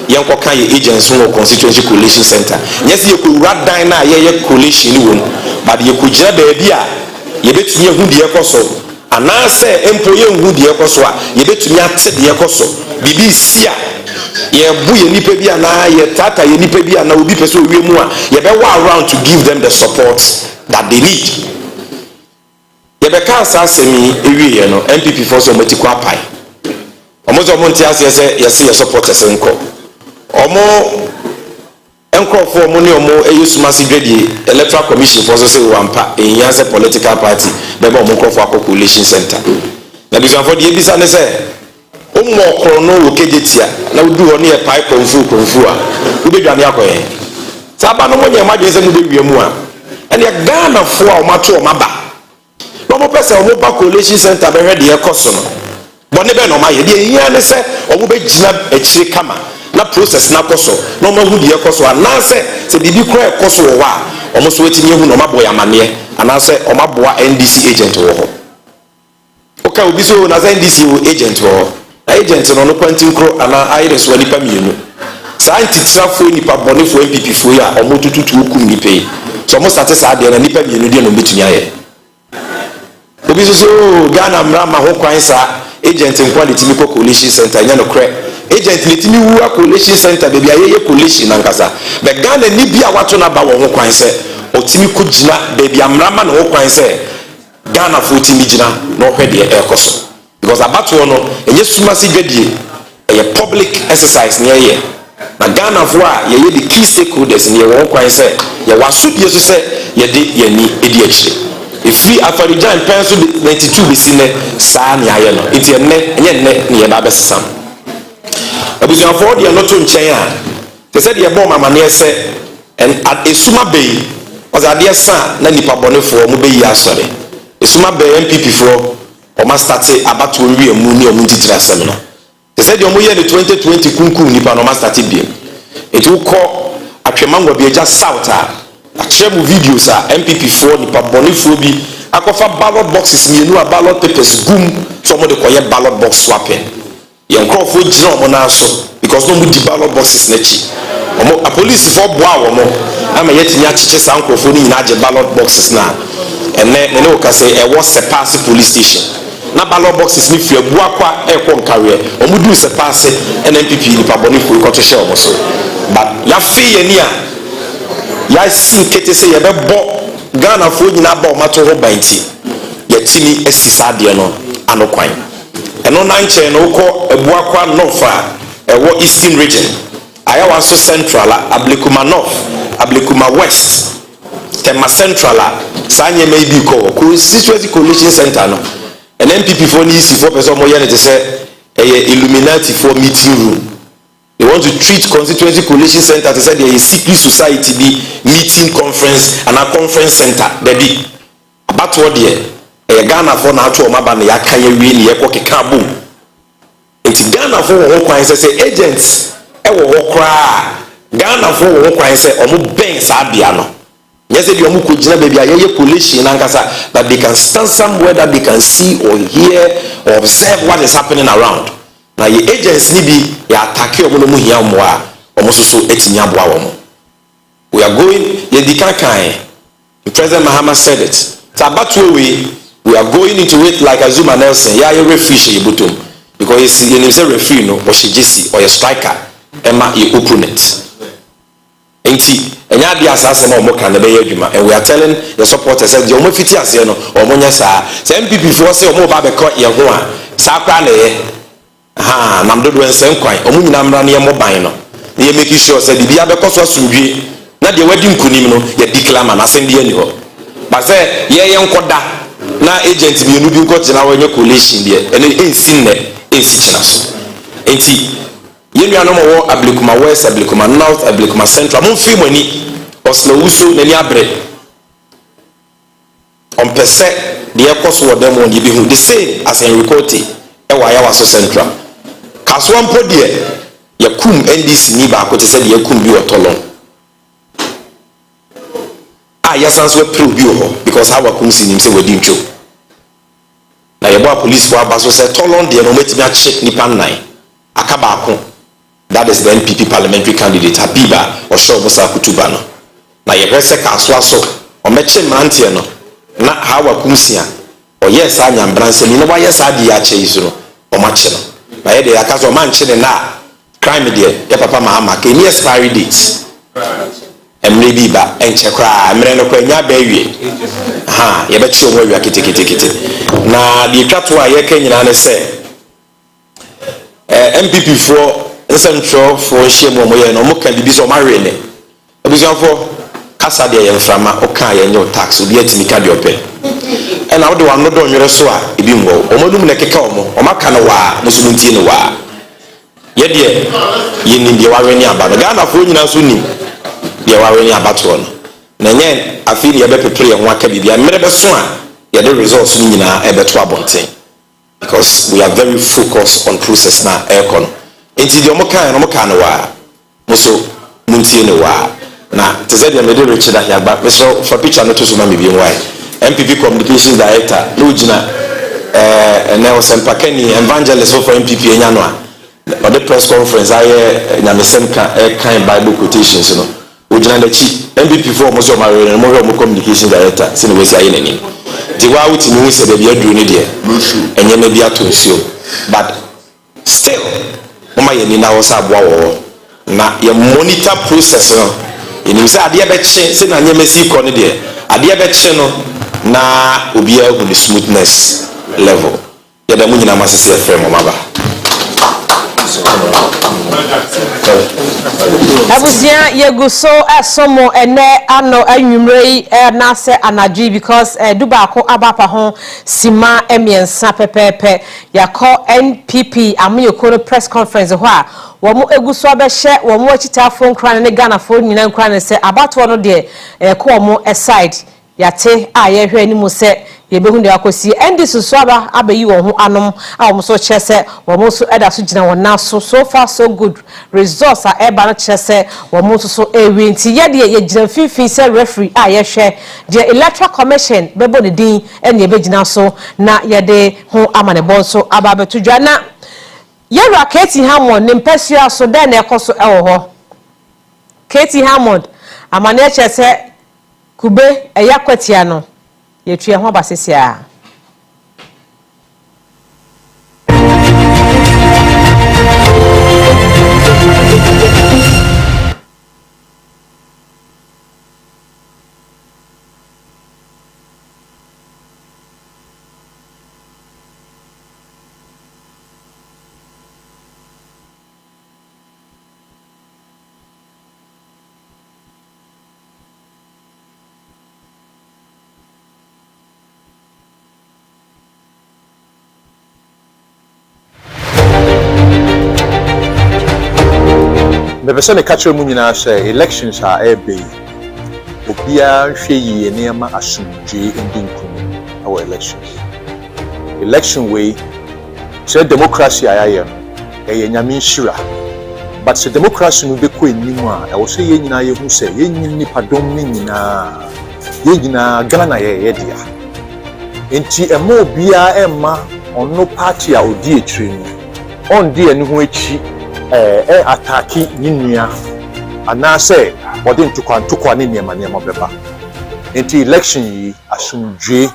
yenkoka ye agents no constituency coalition center nyese ye ko radan na ye coalition ni won, but ye ko gira baabi a ye betumi ehu de ekoso anase employee ehu de ekoso a ye betumi ate de ekoso bibi sia ye bu ye nipa bia na ye tata ye nipa bia na obi pese owie mu a ye be wa around to give them the support that they need. Ye be ka asemi ewie ye no MPP for so mati kwa pai omo nti ase ye supporters enko omo enkrofo omo ne omo eyesumasi dwedie electoral commission for so say wampa enyanse political party be ba omo enkrofo akọ coalition center na bisanfo de ebisa ne say omo okoro no wo kejetia na udu ho ne e pai konfu a ubedwane akoye saba no mo nya madwe se mu be wiemu a ene Ghana fo a o mato o maba no mo pese o mo ba coalition center be hwede e koso no bone be no ma ye de ehia ne se o mo be gina akire kama na process na koso no mo hu de e koso anase se bibi kro e koso wo wa o mo so wetimi hu no mabo ya mane anase o maboa NDC agent wo ho okay obi so na NDC agent wo agent no kwantin kro ana ayire so nipa mienu sa antitrafo nipa bonefo MPP fo ya omo tututu okum nipa yi so mo start sa de na nipa mienu de no betumi aye obi so Ghana mra ma ho kwan sa agent in quality mi coalition center nya no kre agent letimi wu coalition center baby ayeye coalition nankasa be Ghana ni bia wato na ba wo ho kwan se otimi ko gina baby amrama no ho kwan se Ghana fo timi gina no hwede e koso because abato no enye suma si dwadie a public exercise near here na Ghana fo a ye the key stakeholders near wo kwan se ye waso die so se ye de ye ni edi akire efi afarijan penso 92 bisi ne saa ne aye no enti enye ne ye ba besesam abusuafo de no to nchen a te se de bo mama ne se en esuma bei ozade sa na nipa bonefo mo beyi asore esuma bei MPP fo o ma start abato wi emu ni omu titira asem no te se de omo ye ne 2020 kunkum nipa no ma start biem enti ukọ atwemango bi eja south a achire mu videos a MPP fo nipa bonefo bi akofa ballot boxes mienu a ballot papers gum so mo de koye ballot box swapping ye nkrofo gina omo na so because no mu di ballot boxes na chi omo a police fo boa wo mo ama yetinya chiche sa nkrofo ni nyina je ballot boxes na ene o ka say e wo sepass police station na ballot boxes ni fia bua kwa e ko nkawe omo du sepass NPP nipa bonefo ko to share omo so but ya fi ye ni a ya si kete se ye bebo Ghana fo nyina ba o mato ho banti ye timi asisa de no anokwan eno na nche no ko ebua kwa nofa ewo eastern region aya waso central ablikuma north ablikuma west tema central sanye maybe ko constituency coalition center no en MPP for ni isi for person mo ye ne te se Illuminati for meeting room. They want to treat constituency coalition center to say there is secret society be meeting conference and a conference center. There be about what there. A Ghana for now to Omaba ya kanye really eko kekabu. It's Ghana for one kwan say agents e wo kra. Ghana for one kwan say omo ben sa bia no. Yes, if you omo ko gina baby ayeye coalition ankasa that they can stand somewhere that they can see or hear or observe what is happening around. Na ye agents ni bi ya attack omo no mu hia mo a omo so etimi aboa wo. We are going ye dikakan. President Mahama said it. Tabatu we are going into it like Azuma Nelson. Yeah, you referee ye butum because you say referee no or she jisi or a striker ema ye opponent. Enti enya dia asase na omo kan be ye adwuma and we are telling the supporters say the omo fiti ase no omo nya saa. Say MPP for say omo ba be ko ye ho a saa kwa na ye ha nam dodo ensem kwan omu nyina mra na ye mo ban no ye make sure say bibia be koso asundwe na de wadi nkunim no ye declare na asem de ani ho ba say ye nkoda na agent bi enu bi nko tina wo nye coalition de ene ensi ne ensi kina so enti ye nua no mo ablikuma west ablikuma north ablikuma central mo fi mani oslo wuso na ni abre on pese de ekoso wo dem won de bi hu the same as in recording e wa ya waso central kaswan podie yakum NDC ni ba ko te se de yakum bi otolon yasan so pro bi ho because how wakum si nim se wadi ntwo na yebo police for abaso se tolon de no metimi a check nipa nine akaba ko that is the NPP parliamentary candidate Habiba Osho Musa Kutuba no na yebe se kaswa so o meche mantie no na how wakum si a o yes anya mbranse ni no wa yes adi ya che isuro o ma che no na ye de akaso man che na crime there ya papa Mahama ke ni expiry date emre bi ba enche kra emre no kwa nya ba wie ha ye be che o wa kete na di twato a ye ka nyina ne se MPP for central for shemo mo ye no mo ka bibi so ma re ne abusian for kasa de ye mframa o ka ye nyo tax obi atimi ka de opel and how do I know don't you so a ibi mwo omonum na keka omo o maka no wa no so ntie no wa ye de ye ni de wa weni aba Ghana fo nyina so ni de wa weni aba to no na nye afi ye be prepare ho aka bibia mere be so a ye the results ni nyina e be to abonten because we are very focused on process na aircon enti de omo kan no mo kan no wa mo so ntie no wa na te ze de me de Richard Ahia me so for picture no to so ma me bi why MPP communications director Lujina Nelson Pakeni evangelist for MPP enyano a the press conference aye nyamesem kan Bible quotations no Ujina the chief MPP for mo so ma mo communications director sin we say aye nani the wa wuti no say the aduru ne de enye na bia to nsuo but still mama ye ni na wo sa aboa wo na ye monitor process no eni say ade be che say na nyema si ko ne de ade be che no na obi a with the smoothness level ye da mu nyina masese frame mama ba Abuzia yegu so asomo ene ano anwumrei na se anaji because dubako abapa ho sima emiensa pepepe yakọ NPP amuyekoro press conference ho a womo eguso abehye womo achitafo nkran ne Ghana fo nyina nkran ne se abato no de ko womo aside yate a yehwe ni mu se yebehu de akosi endi susu aba abayi wo ho anom a wo so kyese wo so eda so gina wona so far so good results a eba no kyese wo so ewi nti ye de ye gina fifi se referee a yehwe de electoral commission bebo ne din ene ye be gina so na ye de ho amane bon so aba betudwa na ye ra Katie Hammond ne mpasua so de na ekoso ewo ho Katie Hammond amane kyese kube eyakwatia no yetue ho basesia the person catcher munina say elections are ebe obia hwe yi enema asumdwe ndinkum our election way say democracy ayaye no e nyame nhira but say democracy no be ko enimu a e wo say ye nyina ye hu say ye nyini padom ni nyina ye nyina Ghana ye dia enti emo obia emma onno party a odi etire no on di eni ho echi ataki nyinia ana say odi ntukwa ne niema beba enti election yi asumdwe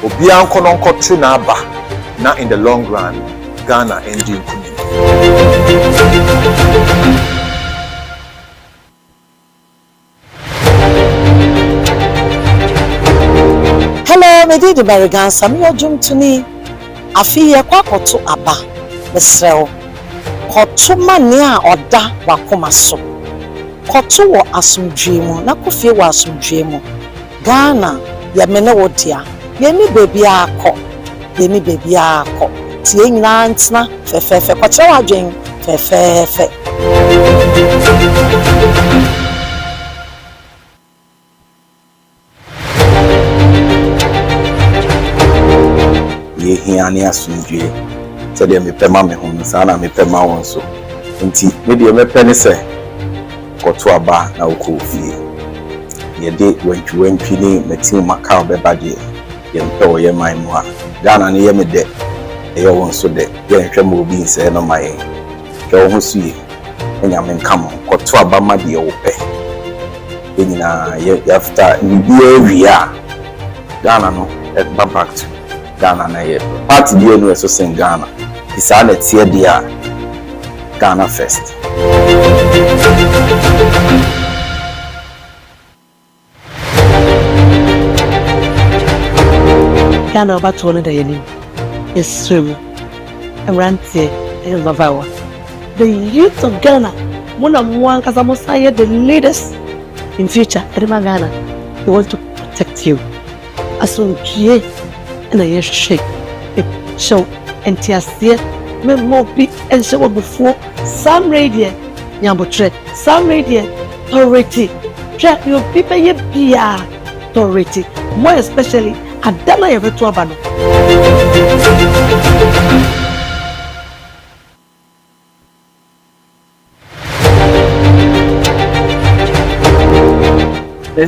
obia nkono nkotu na aba na in the long run Ghana ending kuni. Hello, me di Barigansa mi odum tuni afi ye kwakoto aba mesrew koto mane a oda wakoma so koto wo asumdwe mu na kofie wo asumdwe mu Ghana ye mene wo dia ye ni baby akọ tie nyina ntna fefefe kwache wadwen fefefe ye hiani asumdwe se de mepema me ho sana mepema won so nti me de mepene se koto aba na okofie ye de wantwi ni metin makao beba de ye mpe wo ye man mu a Ghana ne ye me de e won so de ye nhwe mo obi nse no maye ke wo so ye enya men kam koto aba ma de wo pe enyina ye after ni bi a Ghana no e back to Ghana na ye party die no so sing Ghana isa na tie dia Ghana first Ghana about to the year is swim Arantie and Lavawa. The youth of Ghana, one of one Kazamosa, the leaders in future, Edema Ghana, they want to protect you. As soon as and a year shake, it show and tear, may more be and show before some radiant, Yambo tread, some radiant, authority, track your people, ye be authority, more especially. Adama yevetu abano.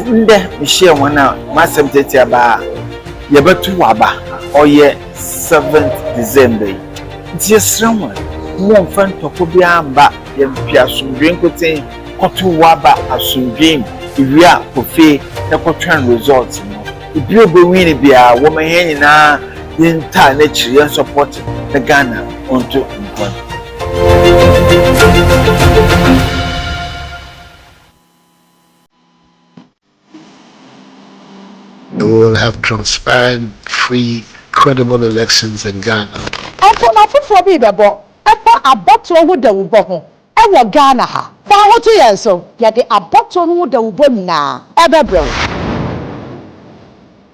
Nde mishia wana masem tete aba yebetu waba oye 7th December. Nti yesranwa mo mfa ntoko bia amba ye mpia asumdwe nkoten kotu waba asumdwe iwia kofe na kotwan results no If you go win be a woman here na in time nature support the Ghana onto one. We will have transparent, free, credible elections in Ghana. Epo na fufuo bi bebo. Epo aboto hu da wubo ho. Ewo Ghana ha. Ba ho to yen so. Ye de aboto hu da wubo na. Ebebrew.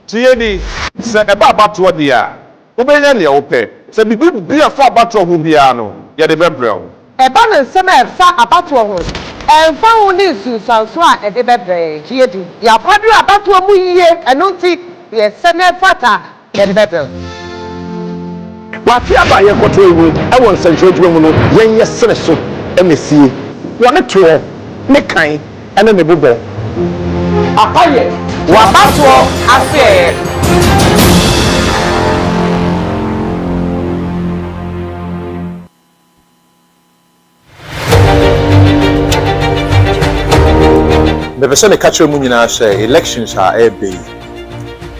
Tieni se eba aboto dia. Obenya ne ope. Se bibi afa aboto hu bia no. Ye de bebrew. Eba ne se na fa aboto hu. Emfa hu ni susanso a ede bebre. Tiedi. Ya kwadu aboto mu yiye. Eno nti ye se na fata ye de bebrew. Wati aba ye koto ewu e won sanjodwe mu no yen ye sene so e mesie woni to ne kan ene ne bobo apaye wa bato afe the person catch mu nyina hye elections are ebe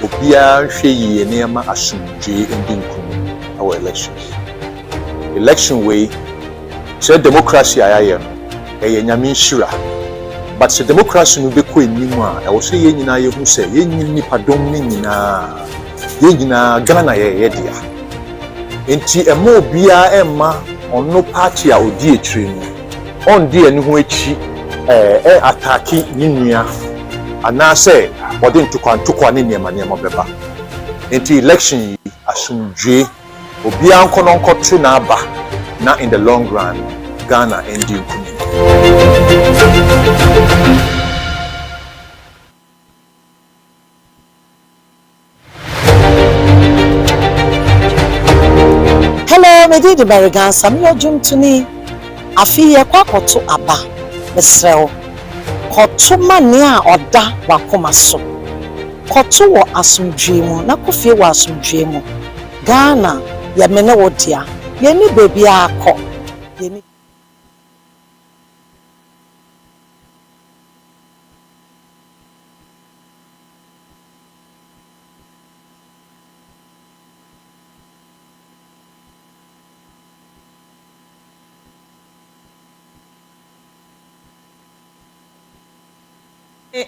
obia hwe yi ne ma asumdwe ndinku our elections. Election way, say democracy ayaye no, eye nyame nhyira. But say democracy no be ko enimu a, e wo say ye nyina ye hu say ye nipa dom ne nyina Ghana ye dia. Enti ema obia emma onno party a odi etire no. On di eni ho echi ataki nyinua. Ana say odi ntokwa ne niema beba. Enti election yi asumdwe Obia nkono nkotu na aba na in the long run Ghana endi nkuni. Hello, Medidi Barigansa, mi ojum tuni afi ye kwa koto aba mesrew. Koto mane a oda wakoma so. Koto wo asumdwe mu na kofie wo asumdwe mu. Ghana ya mene wodia ye ni baby akọ ye ni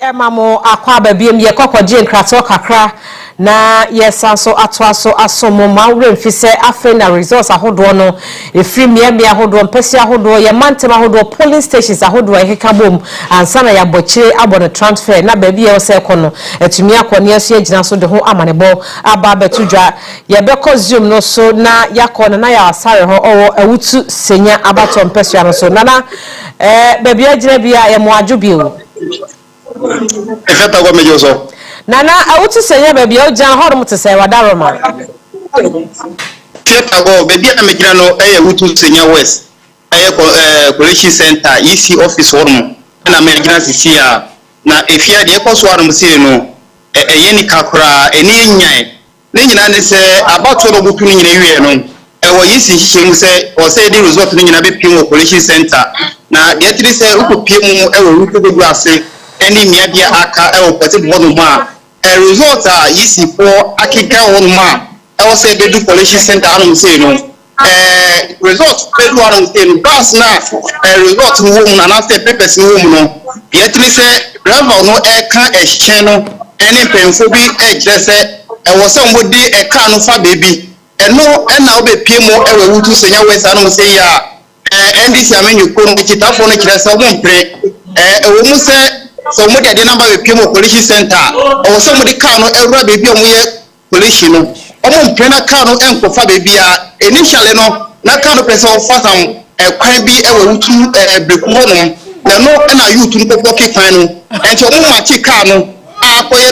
Emamo akwa babiem ye kokogye nkrato kakra na yesanso atoaso asomo mawre mfise afe na resource ahodo no efiri miamia ahodo mpesi ahodo ye mantem ahodo polling stations ahodo ehekabom ansana ya bochire abone transfer na baby ye ose kono etumi akone aso agina so de ho amanebo aba betudwa ye beko zoom no so na yakona na ya asare ho owo awutu senya abato mpesi ano so nana baby agina bia ye mo adwobio Efeta go mejo so. Nana awutu senya baby o jan horum to say wadaroma. Efeta go baby na mejira no awutu senya west. Collection center EC office horum na mejira sisia na efia de ekoso horum sie no yeni kakura eni nyan. Ne nyina ne se abato no butu nyina wie no ewo yisi hihemu se o se di result nyina be pim collection center na de tiri se ukopiem ewo ruto bedu ase any media aka poti bono ma result yisi for akika won ma say be do collection center anu say no result be do anu say no pass na result no wo na say papers no wo no yet me say driver no ka exchange no any penfo bi ejre say somebody ka no fa baby no na obe piemo wutu senya west anu say ya ndc amenyu ko no kitafo no kire say mo mpre wo mu say so mo de number we pimo police center o so mo de car no ewura baby o mo ye police no o mo mpena car no enkofa baby a initially no na car no person for some kwan bi ewe wutu breku ho no na youth no popo kwan no enti o mo machi car no akoye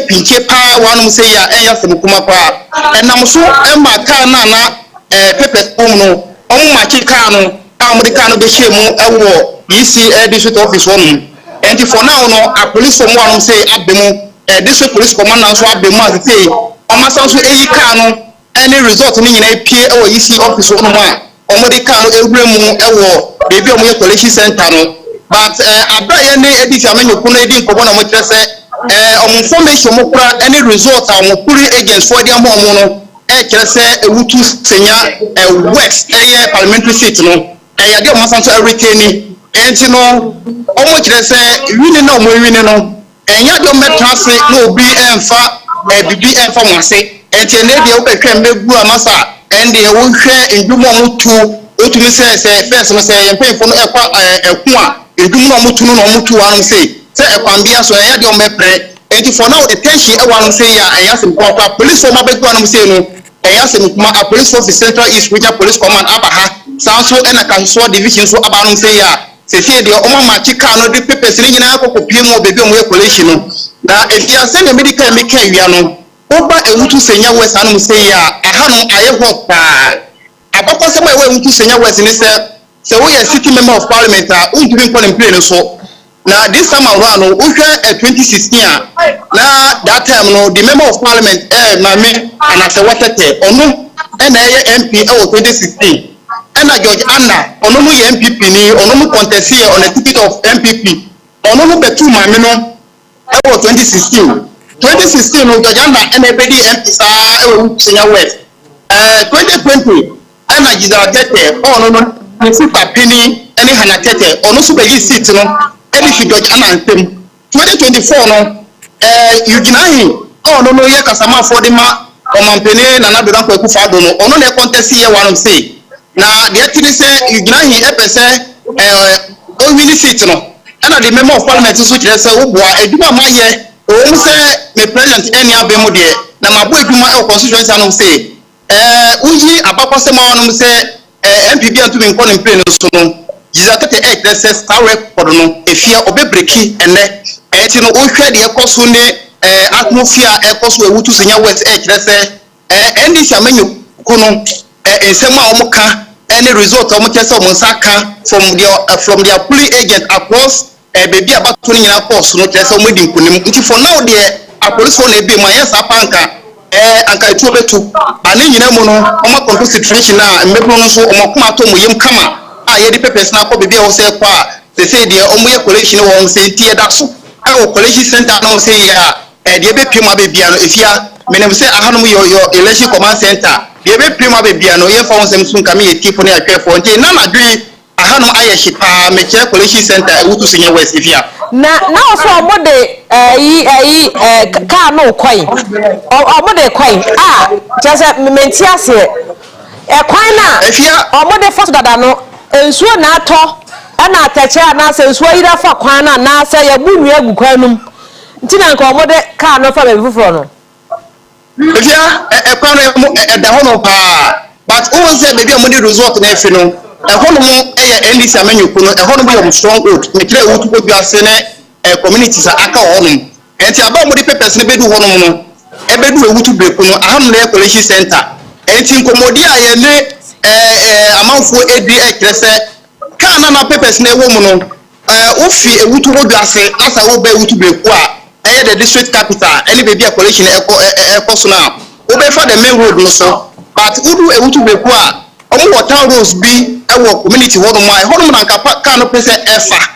pinche pa wanu say ya enya semukuma kwa enam so ma car na pepe no o mo machi car no amudi car no be shemu ewo yisi district office one. And for now, no, a police from one say Abemu, district police commander so Abemu as say, almost also a cano, any result in a PA or EC office on one, or Modicano, Elbremu, Ewo, baby on your collection center. But I buy any edition, I mean, you couldn't for one of what I say, information mo kura any result a mo puri agents for the amount no kyerɛ sɛ ewutu senya west parliamentary seat no ya de omo sanso retain enti no omo kyerɛ sɛ wini na omo wini no enya de omo trase na obi emfa bibi emfa mo ase enti na de obetwa mbegu amasa ende wo hwɛ ndwuma mo tu otumi sɛ first no sɛ yempemfo no ekwa eku a ndwuma no mo tu no mo tu anom sɛ ekwambia so ya de omo pre enti for now the tension e wan say ya yasim kwa police for mabegu anom say no yasim kuma a police office central east regional police command abaha sanso ena kanso division so abanom say ya se de omo ma chika no de papers ni nyina akokopie mo bebi omo collation no na if ya say medical make awia no oba ewutu senya west anom say ya aha no aye hot pa abakọ se mo ewutu senya west ni se wo ya city member of parliament a undiri nko play no so now this time around no we at 2016 na that time no the member of parliament mame anase watete onu na MP 2016 and George Anna onu mu MPP ni onu mu contest here on a ticket of MPP onu mu betu mame no 2016 no George Anna NBD MP sa Senior West 2020 and Gizatete onu no Nsipa Pini any Hanatete onu su be seat no any George Anna 2024 no Yuginahi no ye kasama for the ma omampene na nadodan kwa kufa do no ono na contest here one say na the actually say Yuginahi epese o win seat no na the member of parliament so kire say wo boa eduma ma ye o say me president any abemu de na mabo eduma e constituency anom say uyi abakose ma onom say MPP antu bin kono play no so no Gizatete excess star record no efia obebreki ene enti no ohwe de ekoso ne atmosphere ekoso ewutu senya west kire se ndc amenyo kono ensema omuka any result omukese omunsaka from their polling agent across baby abato ni nyina course no kire se omudi nkunim nti for now the police for na be ma yesa panka anka etu obetu ane nyina mu no omo constitution na mbebro no so omo kuma to moyem kama ye di papers na ko bebi e wo se kwa se de omo ye collection wo se tie da so o collection center na wo se ya de be pima bebi ano efia menem se ahanom yo election command center de be pima bebi ano ye fa wo sem sun kam ye tipo ne atwefo nti na madwe ahanom aye shipa me che collection center e wutu sinye west efia na also omo de ka no coin omo de coin just menti ase coin na efia omo de first dada no ensuo na atọ na atache na ase ensuo yira fa kwan na ase ya bunu agu kwanum ntina nka omo de ka no fa be fufuro no efia kwan no da hono pa but o say be omo de result na efi no hono mo NDC amenyuku no hono mo yom strong vote me kire wotu ko biase ne communities aka hono enti aba omo de papers ne bedu hono no ebedu ewutu breku no aham na collection center enti nkomodi aye ne amanfo edi ekrese kana na papers na ewo mu no ofi ewutu rodase na sa wo ba ewutu breku a the district capital any baby a collection so na wo be for the main road no so but udu ewutu breku a omo water roads bi ewo community hodo mai hodo na nka ka no pese efa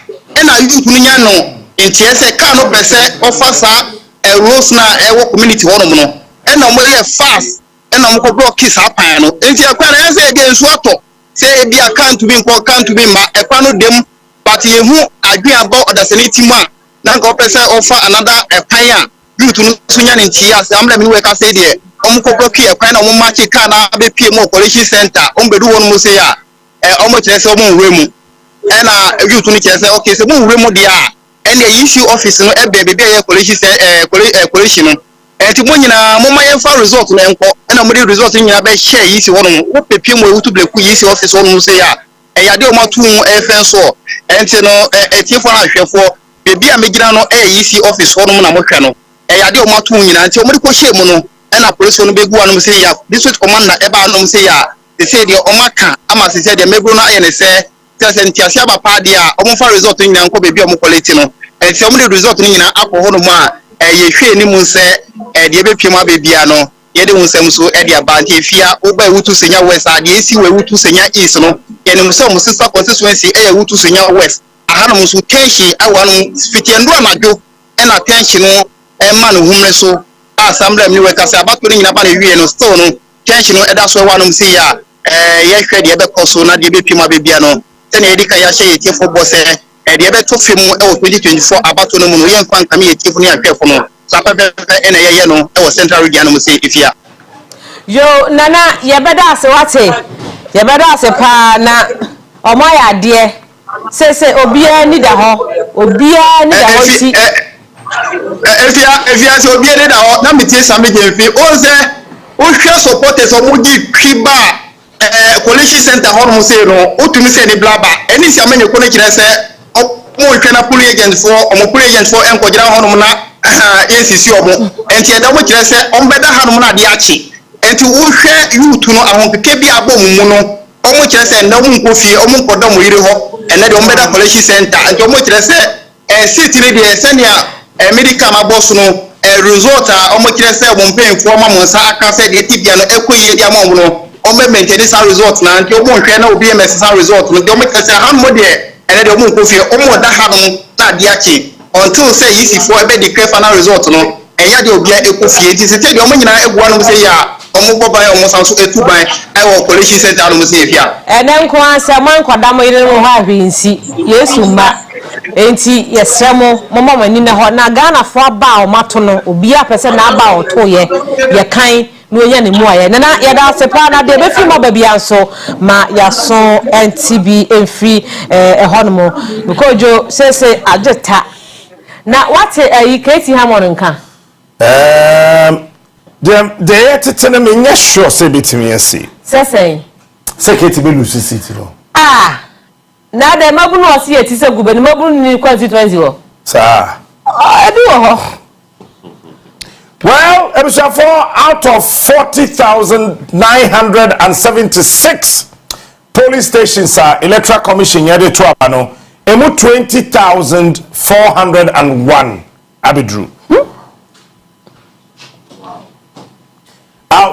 na youth no nya no enti ese ka no pese ofasa roads na ewo community hodo mu no na mo ye fast na mo ko block kiss apan no enti akwa na ese de nsu ato say bi account bi nko account bi ma ekwa no dem but ye hu adwen about odasanity ma na nka pese offer another epan a youth no sunya ne ntia ase amla mi we ka say de omo ko block ekwan na omo ma chi ka na be pie mo collection center ombedu won mo say ya omo kire say omo nwe mu na youth no kire say okay say mo nwe mu dia ene issue office no ebe be be collection no enti mo nyina mo ma yemfa result na enko na mo de result nyina be share yi si wono wo pepie mo ewutu bleku yi si office wono say ya ya de o ma tu efen so enti no etiefo na hwefo bebi a megina no yi si office wono na mo hwe no ya de o ma tu nyina enti o mo de ko share mo no na police no be gu anom say ya district commander e ba anom say ya they say de o maka ama say de megro no aye ne say enti asia ba pa de a o mo fa result nyina enko bebi o mo quality no enti o mo de result nyina akọ hono mo a ye hwe ni mu se de ebe piema bebia no ye de wunsem so de abante efia oba ewutu senya west ade esi we ewutu senya east no ye ni muso musisa constituency ewutu senya west ahana muso tension awanu fitiendo anadwo na tension no man humre so assembly mi we kasa abato ni nyina ba na wie no still no tension no eda so wanum si ya ye hwe de be koso na de be pima be bia no se na edika ya hye yetefo bo se de be to fem e 2024 abato no mu no ye mfa nkame yetefo ni ahwefo no so apepe ena ye no e central region no mu se ifia yo nana ye beda ase wate ye beda ase pa na omo ya de se obia ni da ho ti efia so obia ni da ho na metie same gemfi o se o hwe supporters o mu di kwiba coalition center ho no se no o tumi se ni blaba eni si amenye ko ne kire se mo hwe na police agent for enkojira ho no na ACC omo enti eda mo kire se on beda ha no na de achi enti wo hwe youth no ahonkeke bi abom mu no omo kire se na mu nkofie omo nkoda mo yire ho ene de ombeda coalition center enti omo kire se city ni de senia medical maboss no result a omo kire se omo mpemfo ma mo nsa aka se de tibia no ekoyie de amom no omo maintain this result na enti omo hwe na obi ms result no de omo kire se han mo de ene de omo nkofie omo da ha no na de achi until say easy for ebe declare final result no eya de obi ekofie enti se de omo nyina egua no se ya omo boban omo sanso etuban ai wo coalition center no se efia ene nko ansa man kwada mo yire mo ha hwensi yesu ma enti yesremo momo mani na ho na Ghana fo aba o mato no obi apese na aba o to ye kan no nya ne mu aye na ye da sepa na de be fi mo babia so ma yaso NTB enfri ehonmo because jo say ajeta na what you Katie Hammond nka they tell me nya sure say betimi say say Katie be lose city no na de mabunu osi eti se gube ni mabunu ni constituency wo sir well episode 4 out of 40,976 police stations are electoral commission yede to abano emu 20,401 abidru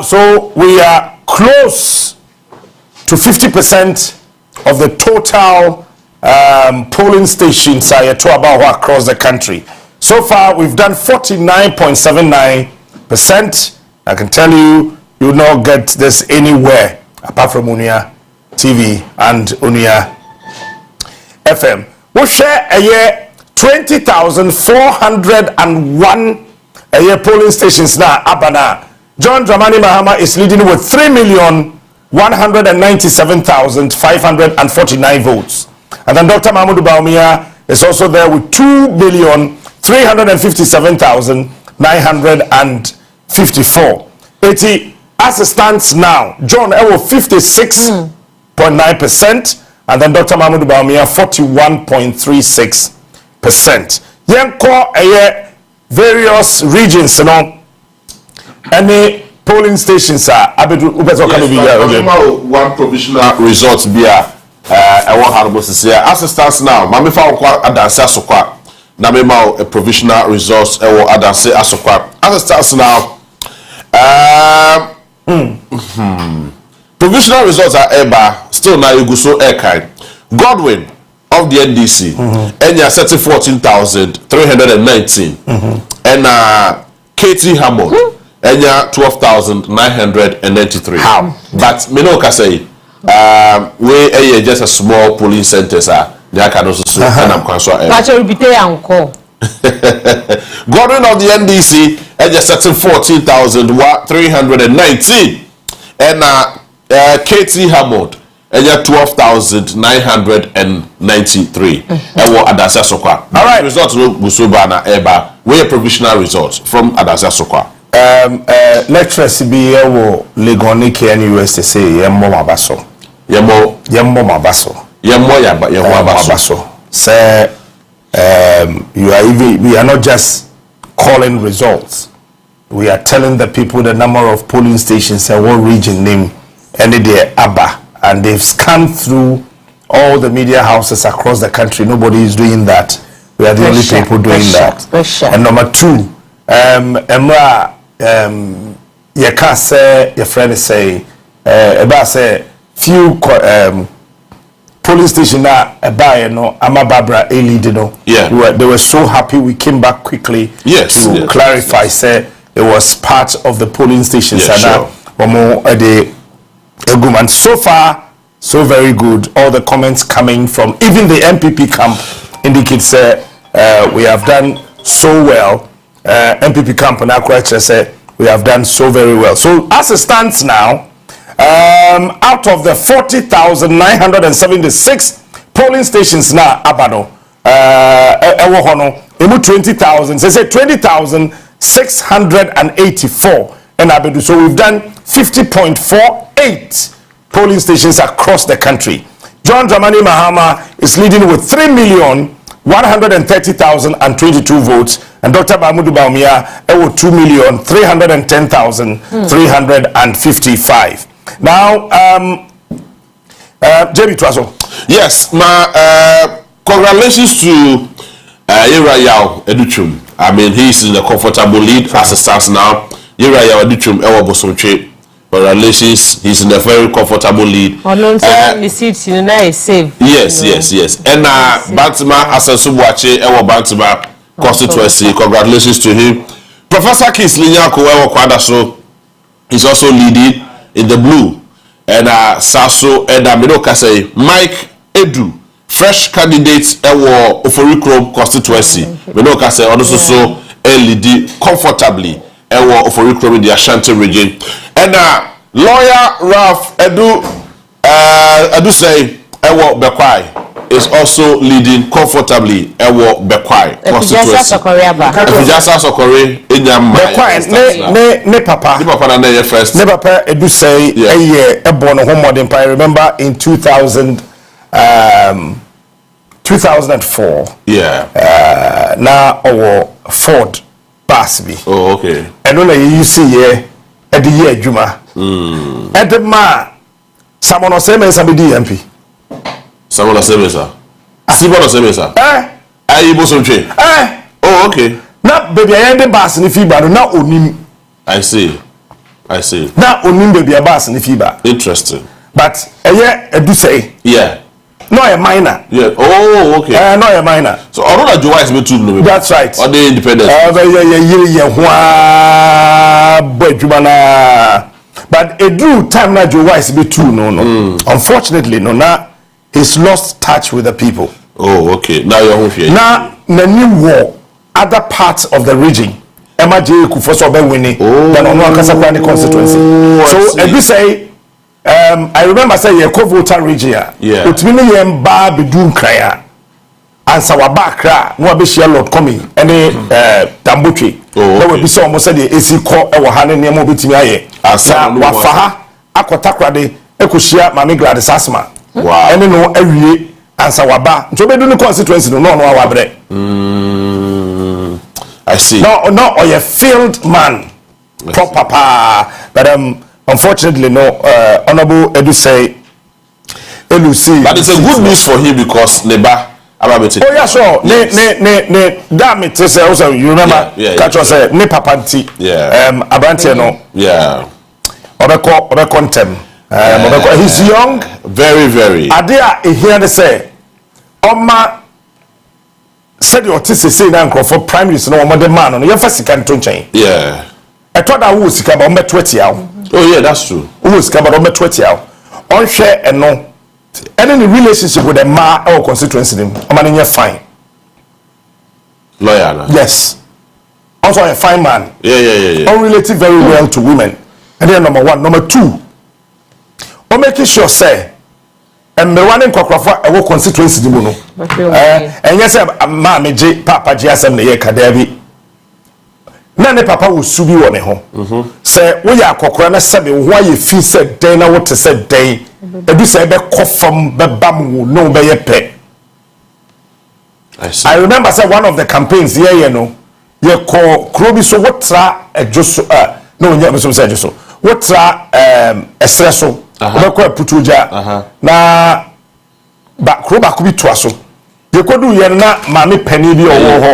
so we are close to 50% of the total polling stations are to about across the country. So far, we've done 49.79%. I can tell you, you will not get this anywhere apart from Unia TV and Unia FM. We share a year 20,401 a year polling stations now. Abana. John Dramani Mahama is leading with 3,197,549 votes. And then Dr. Mahmoud Baumia is also there with 2,357,954. As it stands now, John Ewo 56.9%, and then Dr. Mahmoud Baumia 41.36%. Yenko various regions, you know, any polling stations are abedu ubezo kan bi ya one provisional results bia won harbo sisi as it stands now mame fa kwa adanse asokwa na me ma a provisional results wo adanse asokwa as it stands now provisional results are eba still na iguso airkai Godwin of the NDC enya 14,319 and Katie Hammond enya 12,993. How? But me no ka say we just a small polling centers are they can also so and I'm kwanso Godwin of the NDC enya 14,319 and Katie Hammond enya 12,993 ewo adasa sokwa. All right, results no gusoba na eba we provisional results from adasa sokwa. Lecturers be ewo Legoni KNUS to say yemmo mabaso mabaso say we are not just calling results, we are telling the people the number of polling stations and what region name and the ABBA, and they've scanned through all the media houses across the country. Nobody is doing that. We are the only people doing that. And number two, Emra you can't say your friend is say about say few polling station na buy no ama Barbara a lead no. Yeah. They were so happy we came back quickly to clarify say it was part of the polling station. And so far so very good. All the comments coming from even the MPP camp indicates we have done so well. MPP camp and Akwache say we have done so very well. So as it stands now, out of the 40,976 polling stations now, Abano, 20,000, they say 20,684 and Abedu. So we've done 50.48 polling stations across the country. John Dramani Mahama is leading with 3,130,022 votes, and Dr. Bamudu Baumia with 2,310,355. Now, JB Twaso. Yes, congratulations to Yera Yao Educhum. I mean, he's in a comfortable lead as it stands now. Yera Yao Educhum, Ewa Bosomche. Congratulations, he's in a very comfortable lead. Yes. And Bantima Asansubuache, Ewa Bantima constituency. Congratulations to him. Professor Keith Linyako Ewa Kwadaso is also leading in the blue. And Sasso and Minoka say Mike Edu, fresh candidate Ewa Oforikrom constituency. Minoka say also lead comfortably Ewa Oforikrom in the Ashanti region. And lawyer Ralph Edu say Ewa Bekwai is also leading comfortably Ewa Bekwai constituency. Efijasa Sokore Bekwai ne papa na ne first. Ne papa Edu say e born home modern. I remember in 2004. Yeah. Now our Ford Basby. Oh, okay. And when you see here at the year Juma. At the ma someone was saying somebody MP. Someone was saying sir. Someone was saying sir. You Bosomche. Oh, okay. Now baby I end the bus in the fever now onim. I see. Now onim baby a bus in the fever. Interesting. But do say. Yeah. No, a minor. Yeah. Oh, okay. No, a minor. So I know that Joe is me too. That's right. Or they independent. But a drew time now Joe is be too no. Unfortunately, now he's lost touch with the people. Oh, okay. Now you're home here. Now the new war, other parts of the region. Emma J. Kufoso be winning. Then on one Casagrande constituency. So if say. I remember saying a co-voter region. Yeah. It means you ba bedun kraya. And sawaba kra no be share lot coming. Any tambutri. There will be so almost say the AC call e wo ha ne nemo betimi aye. Asa wa fa ha akotakra de ekoshia mami Gladys Asma. Wow. Any no awie and sawaba. Nto be do no constituency no wa bre. I see. No or a field man. Proper papa. But unfortunately, no, Honorable Edu say, Elusi. But it's a good news for him because Neba. Oh yeah, sure. Ne. Damn it, say also. You remember? Catch us say ne papanti. Yeah. Abranti no. Yeah. Obeko contem. He's young. Very. Adia here they say, Oma said your tisi say na for prime minister no the man no. You first can to change. Yeah. I thought that was sika ba 20 hour. Oh yeah, that's true. Who is about 20 hours? On share and no. Any relationship with a ma or constituency, I'm fine. Lawyer, no? Yes. Also a fine man. Yeah. All related very well to women. And then number one, number two. Or making sure say, and the running Kokrafa a constituency the mono. And yes, Mammy J. Papa Jasam the Kadabi. Nane papa will subi wone ho. Say we are kokora na sabe why you feel said day na what to say day. Edu say be kofam be bam wo no be ye. I remember say one of the campaigns here you know. Ye ko krobi so wotra ejoso no nya be so say ejoso. Wotra esreso. Be ko putuja. Na ba kroba ko bi to aso. Ye ko du ye na mame pani bi owo ho.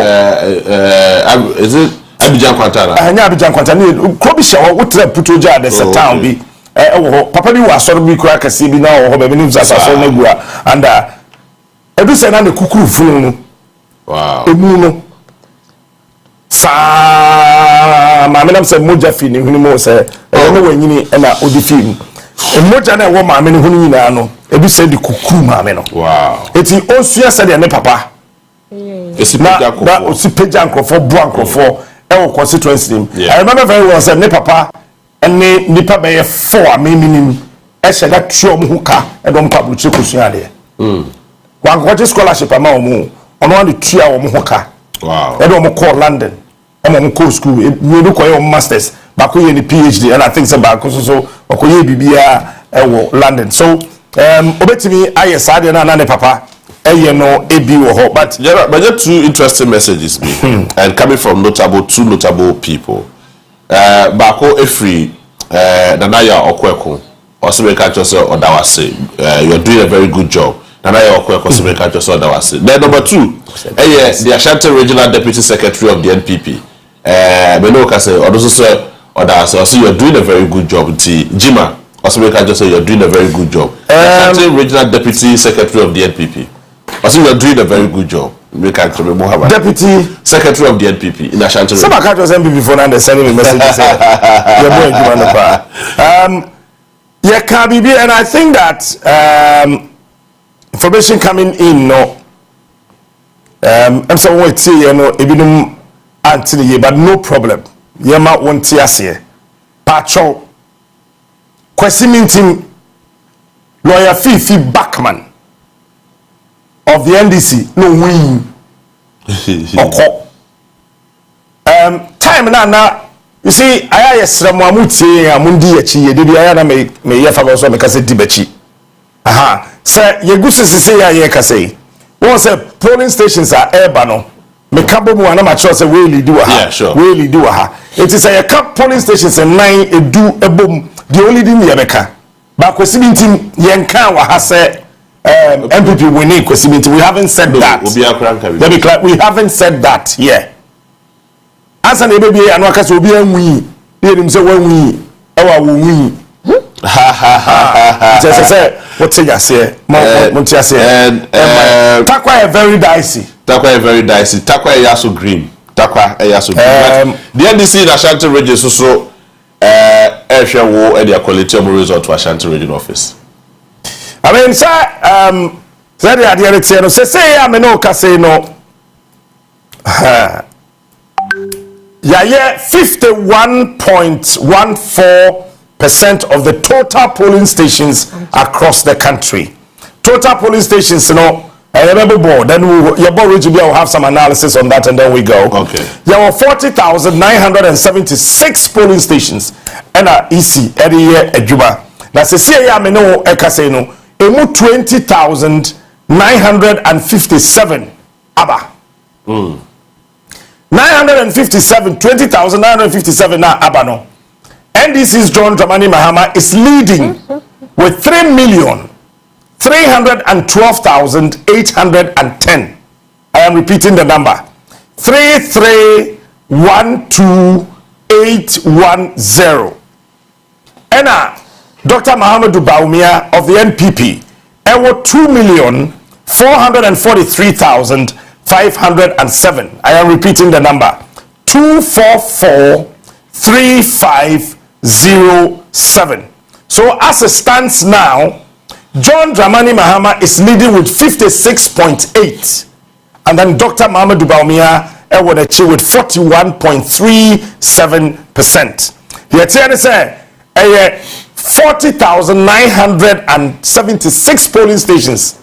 Is it Abidjan Kwantana? Abidjan Kwantana. Krobi shawo wotra putoja de town bi papa bi wa soro bi kura kase bi na wo be nim sasafo na gua and edu se na ne kukuru funu no wow emu no sa ma me nam se moja fi ni hunu mo se no wanyini na odi film moja na wo ma me ne hunu nyina no edu se di kukuru ma me no wow eti osua se de ne papa esi peja ko na osi peja nkrofo bo nkrofo e constituency nim I remember very well say ne papa ene nipa be 4 ameminim e hye da tuo mo huka e do mpa bruche kosua de wan ko scholarship ama omo ono ande tua wo mo huka wow e do mo call London e mo call school we do ko masters ba ko ye ni PhD and I think say ba ko so ko ye bibia e wo London so obetimi aye sade na ne papa eye no ebi wo ho but just two interesting messages and coming from two notable people bako efri Nanaya Okweko Osibeka Jose Odawase you're doing a very good job Nanaya Okweko Osibeka Jose Odawase then number 2 the Ashanti Regional Deputy Secretary of the NPP Benoka say Odawase also you're doing a very good job Jima Osibeka Jose you're doing a very good job Ashanti Regional Deputy Secretary of the NPP also you're doing a very good job Deputy Secretary of the NPP in Ashanti. Some can't just NPP before and they send me messages. Yeah, Kabibi, and I think that information coming in, no, I'm saying wait see, you know, even until the year, but no problem. You might want to see Pacho question meeting lawyer Fifi Backman of the NDC no win. Time na you see aya yesramo amutie amundi achi ye de aya na me ye fa so me kase dibachi aha say ye gusisi say ya ye kase won say polling stations are eba no me kabo mu na ma say we lead wa ha we lead wa ha it is a cap polling stations and 9 edu ebom the only thing ye beka ba kwesi bintim ye nkan wa ha say MPP winning kwesibinti we haven't said that we haven't said that yeah asa na baby anu aka so obi anwi e nim say wanwi e wa wonwi just say what you say mo tia say takwa is very dicey takwa is yaso green the NDC in Ashanti region so ehwe wo e dia quality of result to Ashanti region office I mean, sir, say the idea no say I me no ka say no. Yeah, 51.14% of the total polling stations across the country. Total polling stations, you know, I remember board. Then your board will have some analysis on that, and then we go. Okay. There were 40,976 polling stations, and EC every year at Juba. Now, say I me no ka say no. Emu 20,957 aba 20,957 na aba no NDC's John Dramani Mahama is leading with 3,312,810. I am repeating the number 3312810 and Dr. Mahamadou Bawumia of the NPP, ewo 2,443,507. I am repeating the number 2443507. So as it stands now, John Dramani Mahama is leading with 56.8, and then Dr. Mahamadou Bawumia ewo achieve with 41.37%. Here tell say 40,976 polling stations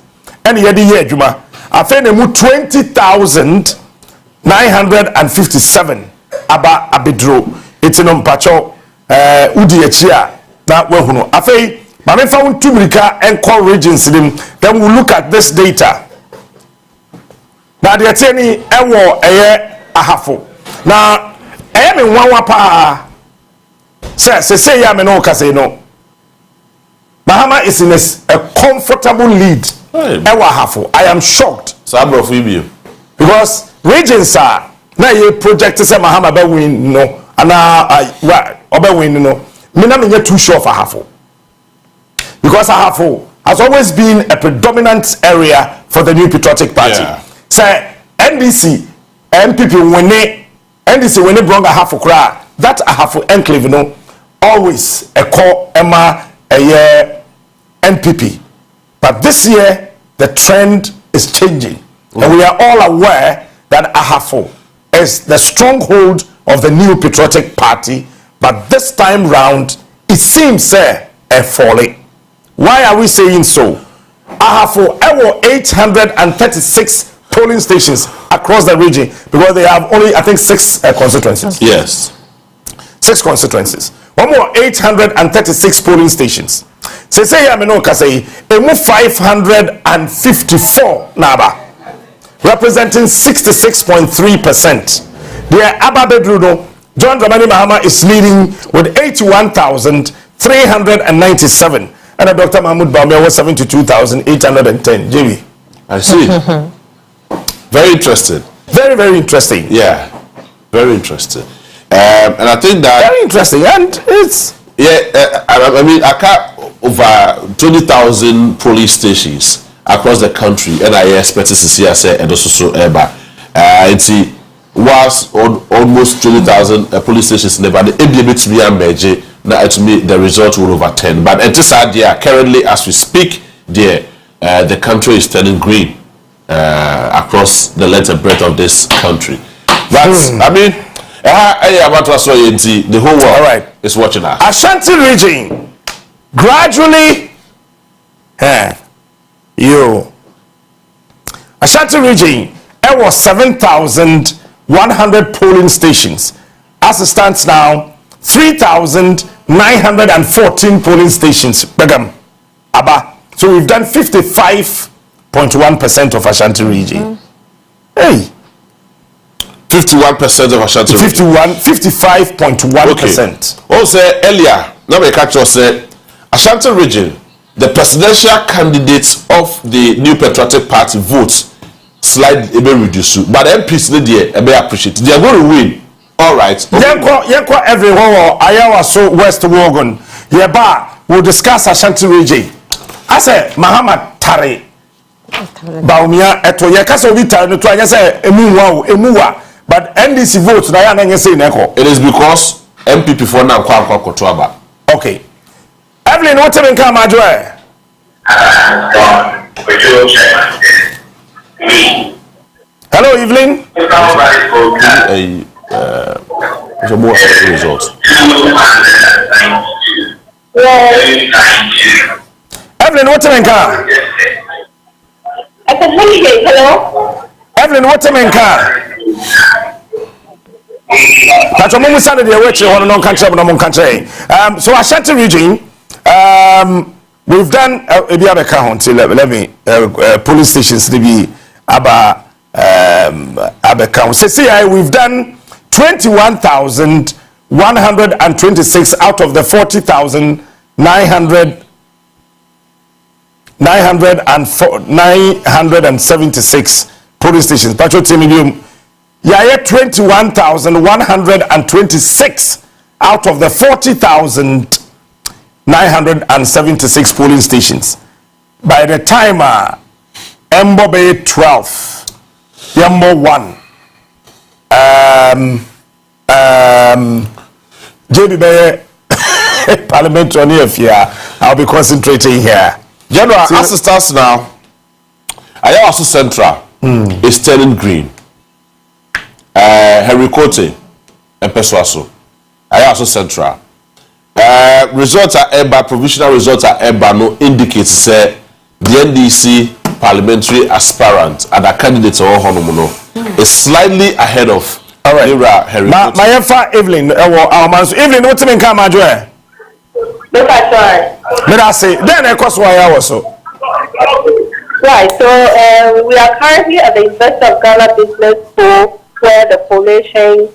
and yet the year Juma I found 20,957 aba abedro etinom pacho udi echia na wehuno afei ma me fa won tumrika enko regions dim then we look at this data na de teni ewo eye ahafo na eye me nwanwa pa say ya me no ka say no Mahama is in a comfortable lead. Ewa hafo. I am shocked. Because regions are na ye project say Mahama be win no ana obe win no. Me na me too sure for hafo. because Ahafo has always been a predominant area for the New Patriotic Party. Say NDC, MPP when they bring Ahafo kra, that Ahafo enclave no always a call Emma a year NPP. But this year the trend is changing, and we are all aware that Ahafo is the stronghold of the New Patriotic Party. But this time round, it seems a falling. Why are we saying so? Ahafo ewo 836 polling stations across the region because they have only, I think, 6 constituencies. Yes. 6 constituencies. One more 836 polling stations. Say I know say emu 554 naba, representing 66.3%. The Ababedruno John Dramani Mahama is leading with 81,397, and Dr. Mahmoud Bawumia was 72,810. Jimmy, I see. Very interesting. Very, very interesting. Yeah, very interesting. And I think that very interesting, and it's I mean, I can't over 20,000 police stations across the country, and I expect to see us and also so ever. It's was almost 20,000 police stations in the body. It be a major. Now to me the result will overturn. But it is idea currently as we speak, the country is turning green across the length and breadth of this country. But I mean, the whole world is watching us. Ashanti region gradually, Ashanti region, there was 7,100 polling stations. As it stands now, 3,914 polling stations. Begam, Abba. So we've done 55.1% of Ashanti region. Hey. 51% of Ashanti region. 55.1%. Also earlier, now we catch us Ashanti region, the presidential candidates of the New Patriotic Party votes slightly reduced, but MPs they appreciate. They are going to win. All right. Yenko everywhere. Ayawa so West Wogan. Yeba will discuss Ashanti region. I say Muhammad Tari Bawumia eto yekasa obi tari no to anya say emuwa, but NDC votes na ya na say neko. It is because MPP for now kwa kotoaba. Okay. Evelyn, what time come adwe? Hello, Evelyn. It's a more result. Evelyn, what time come? I can hear you. Hello. Evelyn, what time come? That's a moment Saturday. So Ashanti region, we've done let me police stations to be count. Say we've done 21,126 out of the 40,976 police stations. Patriotic medium. Yeah, 21,126 out of the 40,976 polling stations. By the time Mbobe 12, Yambo 1, JB parliamentary affair. I'll be concentrating here. General, as it starts now, I also Central is turning green. Henry Cote and Peswaso. I also Central. Results are eba, provisional results are eba no indicates say the NDC parliamentary aspirant and the candidates are all is slightly ahead of Henry Cote. My Evelyn, Evelyn, what do you come adwe? Look at that. Let us say, then of course why I was so. Right, so we are currently at the University of Ghana Business School where the collation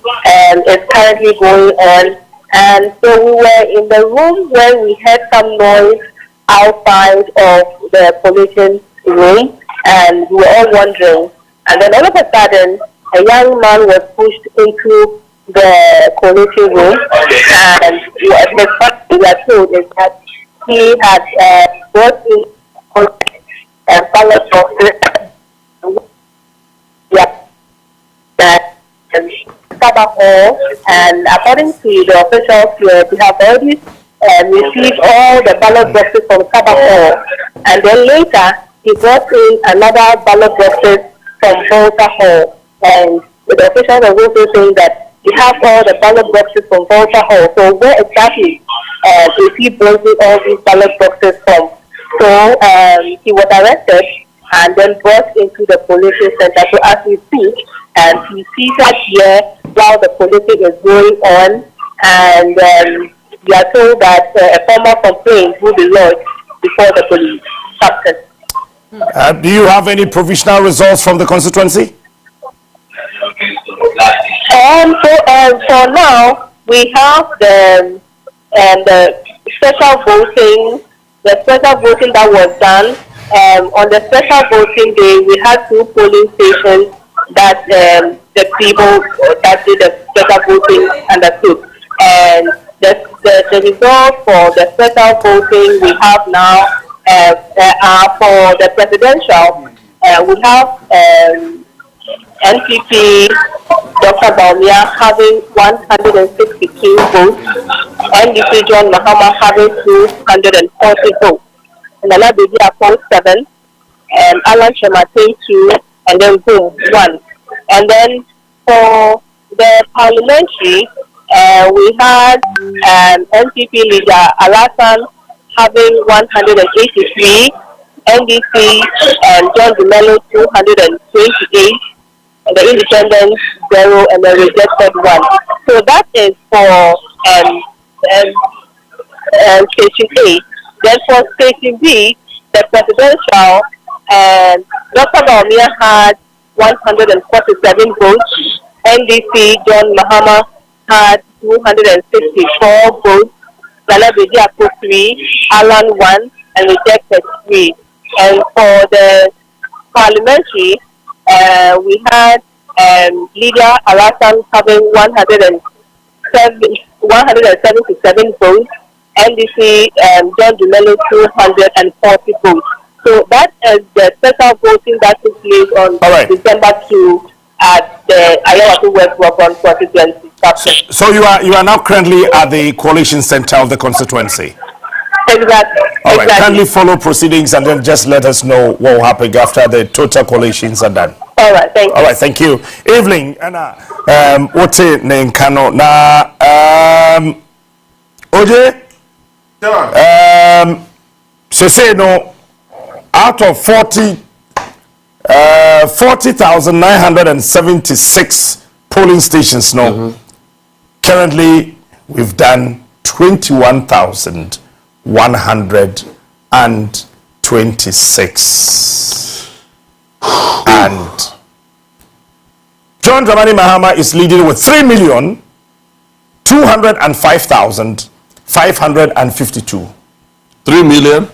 is currently going on. And so we were in the room where we heard some noise outside of the collation room, and we were all wondering. And then all of a sudden, a young man was pushed into the collation room, and the first thing we were told is that he had brought in ballot boxes. Hall, and according to the officials here, we have already received all the ballot boxes from Hall, and then later he brought in another ballot boxes from Volta Hall, and the officials are also saying that we have all the ballot boxes from Volta Hall. So where exactly is he bringing all these ballot boxes from? So he was arrested and then brought into the policing center. So as we speak, and he sees us here while the policing is going on, and we are told that a formal complaint will be lodged before the police captain. Do you have any provisional results from the constituency? For now, we have the special voting. The special voting that was done on the special voting day, we had 2 polling stations that the people that did the special voting understood. And the result for the special voting we have now for the presidential, we have NPP Dr. Baumia having 162 votes, NDP John Mahama having 240 votes, and Nana Baby Apple 7, and Alan Shematin 2, and then Boom 1. And then for the parliamentary, we had NPP leader Alasan having 183, NDC and John DeMello 228, and the independent 0, and the rejected 1. So that is for station A. Then for station B, the presidential, Dr. Baumia had 147 votes. NDC John Mahama had 264 votes. Nana Bediako 3, Alan 1, and rejected 3. And for the parliamentary, we had leader Alasan having 177 votes, NDC John Dumelo 240 votes. So that is the special voting that took place on December 2 at the Ayawasu West Wapon constituency. So you are now currently at the coalition center of the constituency. Exactly. All right. Kindly follow proceedings and then just let us know what will happen after the total coalitions are done. All right. Thank you. All right. Thank you. Evelyn, Anna, what's it name? Kano na Oje. So say no. Out of 40,976 polling stations, currently we've done 21,126. And John Dramani Mahama is leading with 3,205,552. 3 million?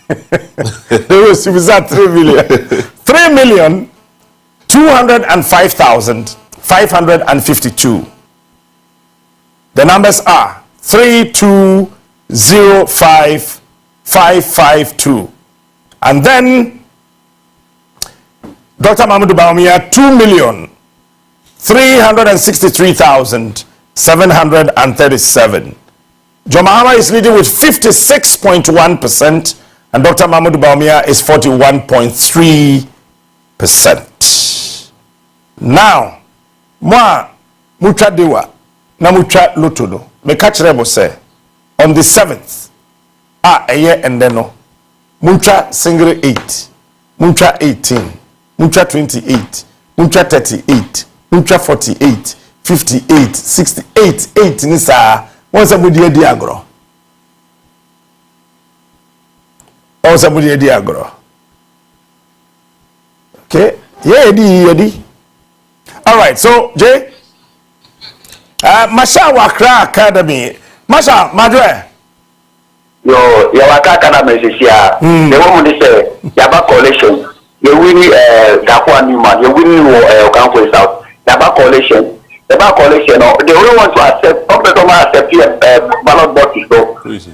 Was that 3 million? 3,205,552. The numbers are 3,205,552. And then Dr. Mahmoud Baumia 2,363,737. John Mahama is leading with 56.1%, and Dr. Mahmoud Baumia is 41.3%. Now, mucha dewa na mucha lotodo. Me catch rebo say on the 7th, and then no, mucha single 8, mucha 18, mucha 28, mucha 38, mucha 48, 58, 68, 8 nisa. Once somebody a diagro. Once somebody a diagro. Okay. Yeah, Eddie. All right. So, Jay. Masha Wakra Academy. Masha, Madre. Yo, Wakra Academy is here. The woman is Yaba Coalition. You win Gakwa Newman. You win Okanko South. Yaba Coalition. The bar coalition, they only want to accept, accept ballot boxes. So,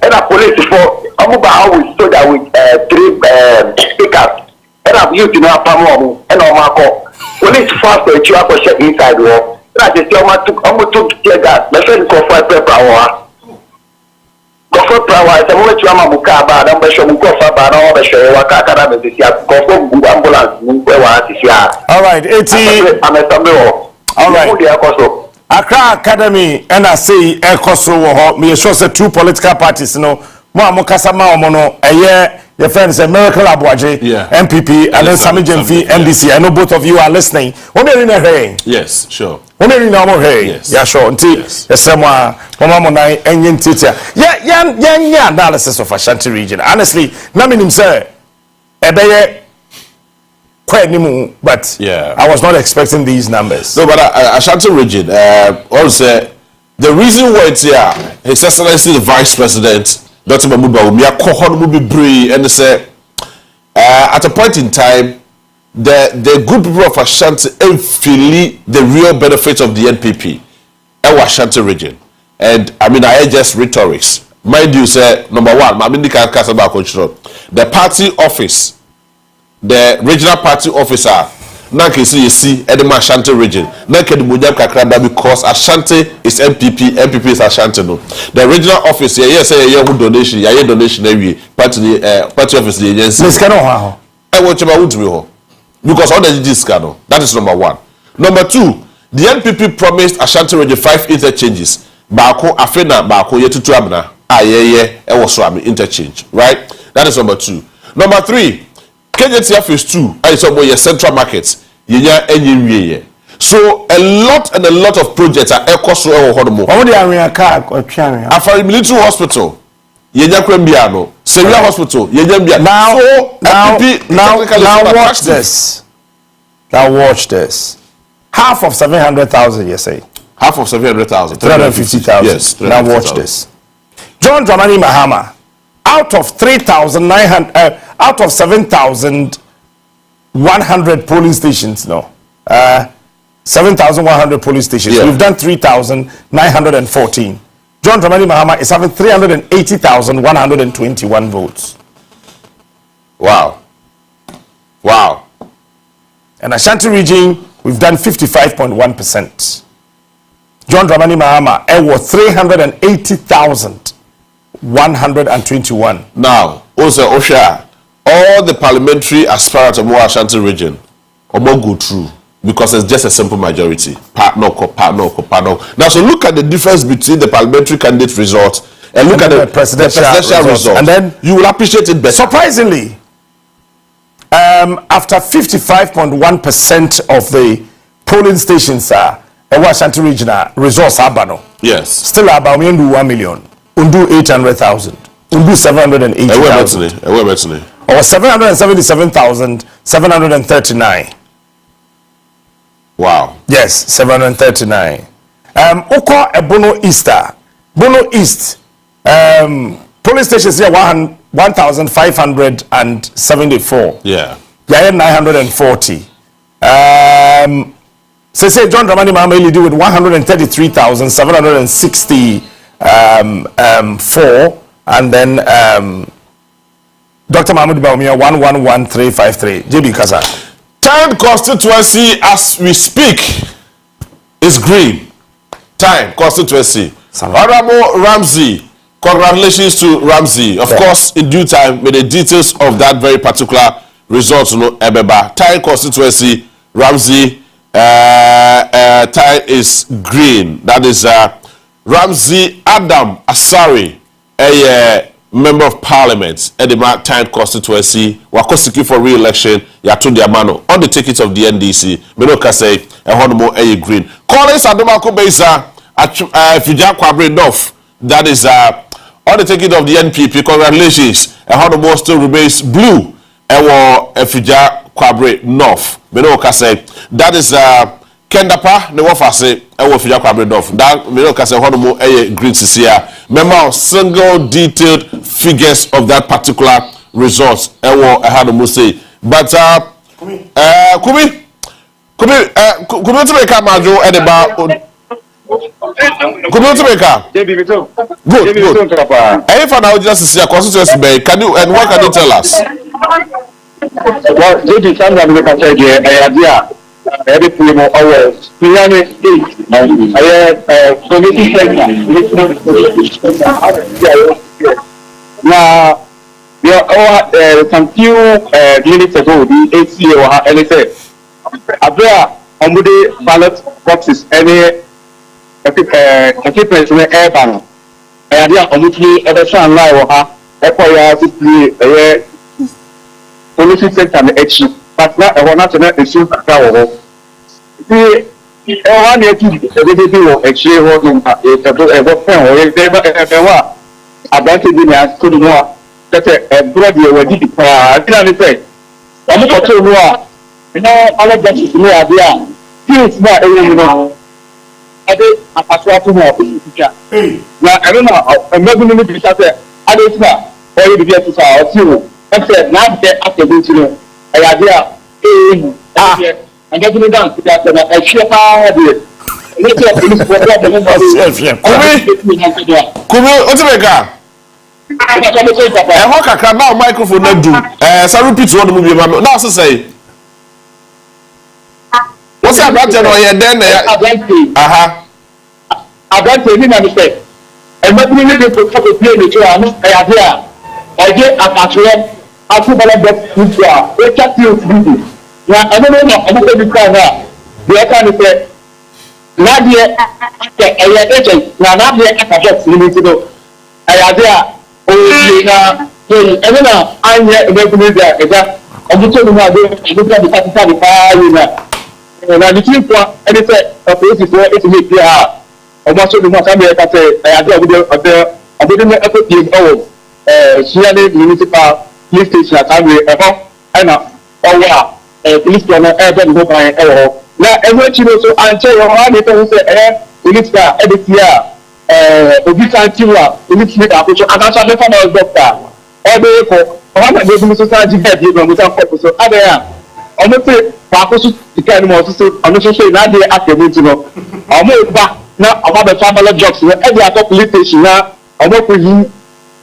and a police before, how we stood with youth no apamo and on Marco. We need to fast the check inside war. That is almost took gas. My friend called for power. Kofo prawa ese mo wetu ama muka ba na mbesho mukofa ba na obesho wa kakara bezisia kofo ambulance nkwe wa asisia. All right, 80 all right. Accra Academy and I say ekoso wo ho me sure say two political parties no mo amokasa ma omo no eye your friends say Miracle Abuaje MPP and then Sami Jemfi NDC. I know both of you are listening. What be in here? Yes, sure. What be in our here? Yes. Yeah, sure. Until someone mama mo na enyin titia. Yeah analysis of Ashanti region. Honestly, na me nim say ebeye but I was not expecting these numbers. No, but Ashanti region, also the reason why it's here, His Excellency the Vice President, Dr. Mahmoud Bawumia, Kohon will be brave, and say at a point in time, the good people of Ashanti feel the real benefits of the NPP, Ashanti region, and I mean I just rhetorics. Mind you, say number one, the party office. The regional party officer na kesi yesi edema Ashanti region na kedi mujab kakrada because Ashanti is MPP is Ashanti no. The regional office say who donation ye donation every party office the agency. Let's get on. I want to because all the this no. That is number one. Number two, the NPP promised Ashanti region 5 interchanges. Baako afena baako yetutu abna ayeye e so am interchange, right? That is number two. Number three, KJTF is 2. I saw your central markets. So a lot of projects are echoes to Hodomo. How the area car or channel? After military hospital, Yenya Krembiano, Sevilla Hospital, Yenya. Now watch this. Now watch this. Half of 700,000, you say. Half of 700,000. 350,000. Yes. Now watch this. John Dramani Mahama. Out of 3,900, out of 7,100 polling stations, 7,100 polling stations. We've done 3,914. John Dramani Mahama is having 380,121 votes. Wow. And Ashanti region, we've done 55.1%. John Dramani Mahama, was 380,121. Now, also Osha, all the parliamentary aspirants of Moa Ashanti region won't go through because it's just a simple majority. Part no. Now, so look at the difference between the parliamentary candidate result and look at the presidential result, and then you will appreciate it better. Surprisingly, after 55.1% of the polling stations are Ashanti regional results are yes, still about 1 million. Undu 800,000. Undu 780,000. Or 777,739. Wow. Yes, 739. Oko Bono Easter. Bono East. Police stations here 1,574. Yeah. Yeah, 940. Say John Dramani Mahama only do with 133,764, and then Dr. Mahmoud Bawumia 111,353. JB Kasa. Time constituency as we speak is green. Time constituency. Honorable Ramsey, congratulations to Ramsey. Of course, in due time, with the details of that very particular result, Ebeba. Time constituency, Ramsey. Tie is green. That is Ramsey Adam Asari, a member of parliament at the Time constituency. Wako seeking for re-election. Yatundi Amano on the ticket of the NDC. Menoka say a honorable a green. Collins Adomako Beza at Fija Kwabre North. That is on the ticket of the NPP. Congratulations. A honorable still remains blue. Ewo Fija Kwabre North. Menoka say that is Kendapa ne wofa say ewo Fija Kwabre North. That Menoka say honorable a green here. Remember single detailed figures of that particular results. Ewo honorable say. But Kumi to make a majo at about Kumi to make a good. If I now just see a constituency bay, can you and what can you tell us? Well, JD Sandra make a say the idea. Every people our Piano State, community center. Now, some few minutes ago, the ACO and said, Abra, on the ballot boxes, any equipment in the air banner. Idea on which we ever sound like or her, acquire to police center and action. But now I want to know the issue that I want. See, I want to do actually what a pen or a advantage in as to more. That's a brother who did it. I can say, I'm not sure who are. You know, all of that is no idea. Things not you know. I did a patrol to more. Now, I don't know. I'm not going to be said. I don't know. Or you get to say, or two. I said, not that after going to know. I idea. And getting it down to that, I share power here. Now microphone not do. So repeat what the movie now so say. What's that about you then? I got to him and say, and let me need to play the two I idea. I get a patrol. I put ballot box into a we chat you to now I don't know I'm going to be crying now. The other say Nadia I agent now Nadia a box limited I idea and now I'm here in the media is that I'm going to look at the party fire now the team for and it said a place is where it's me PR almost so much I'm here to say I idea with the I didn't ever be Shirley municipal police station at Unveiling and police station urban go by now every chino so until your hand people say police car every year obisa tiwa police make approach and also the former doctor every for one of the society head you know so other almost say pakoso the kind of so almost say na dey activate you know almost back now about the family jobs every other police station now almost you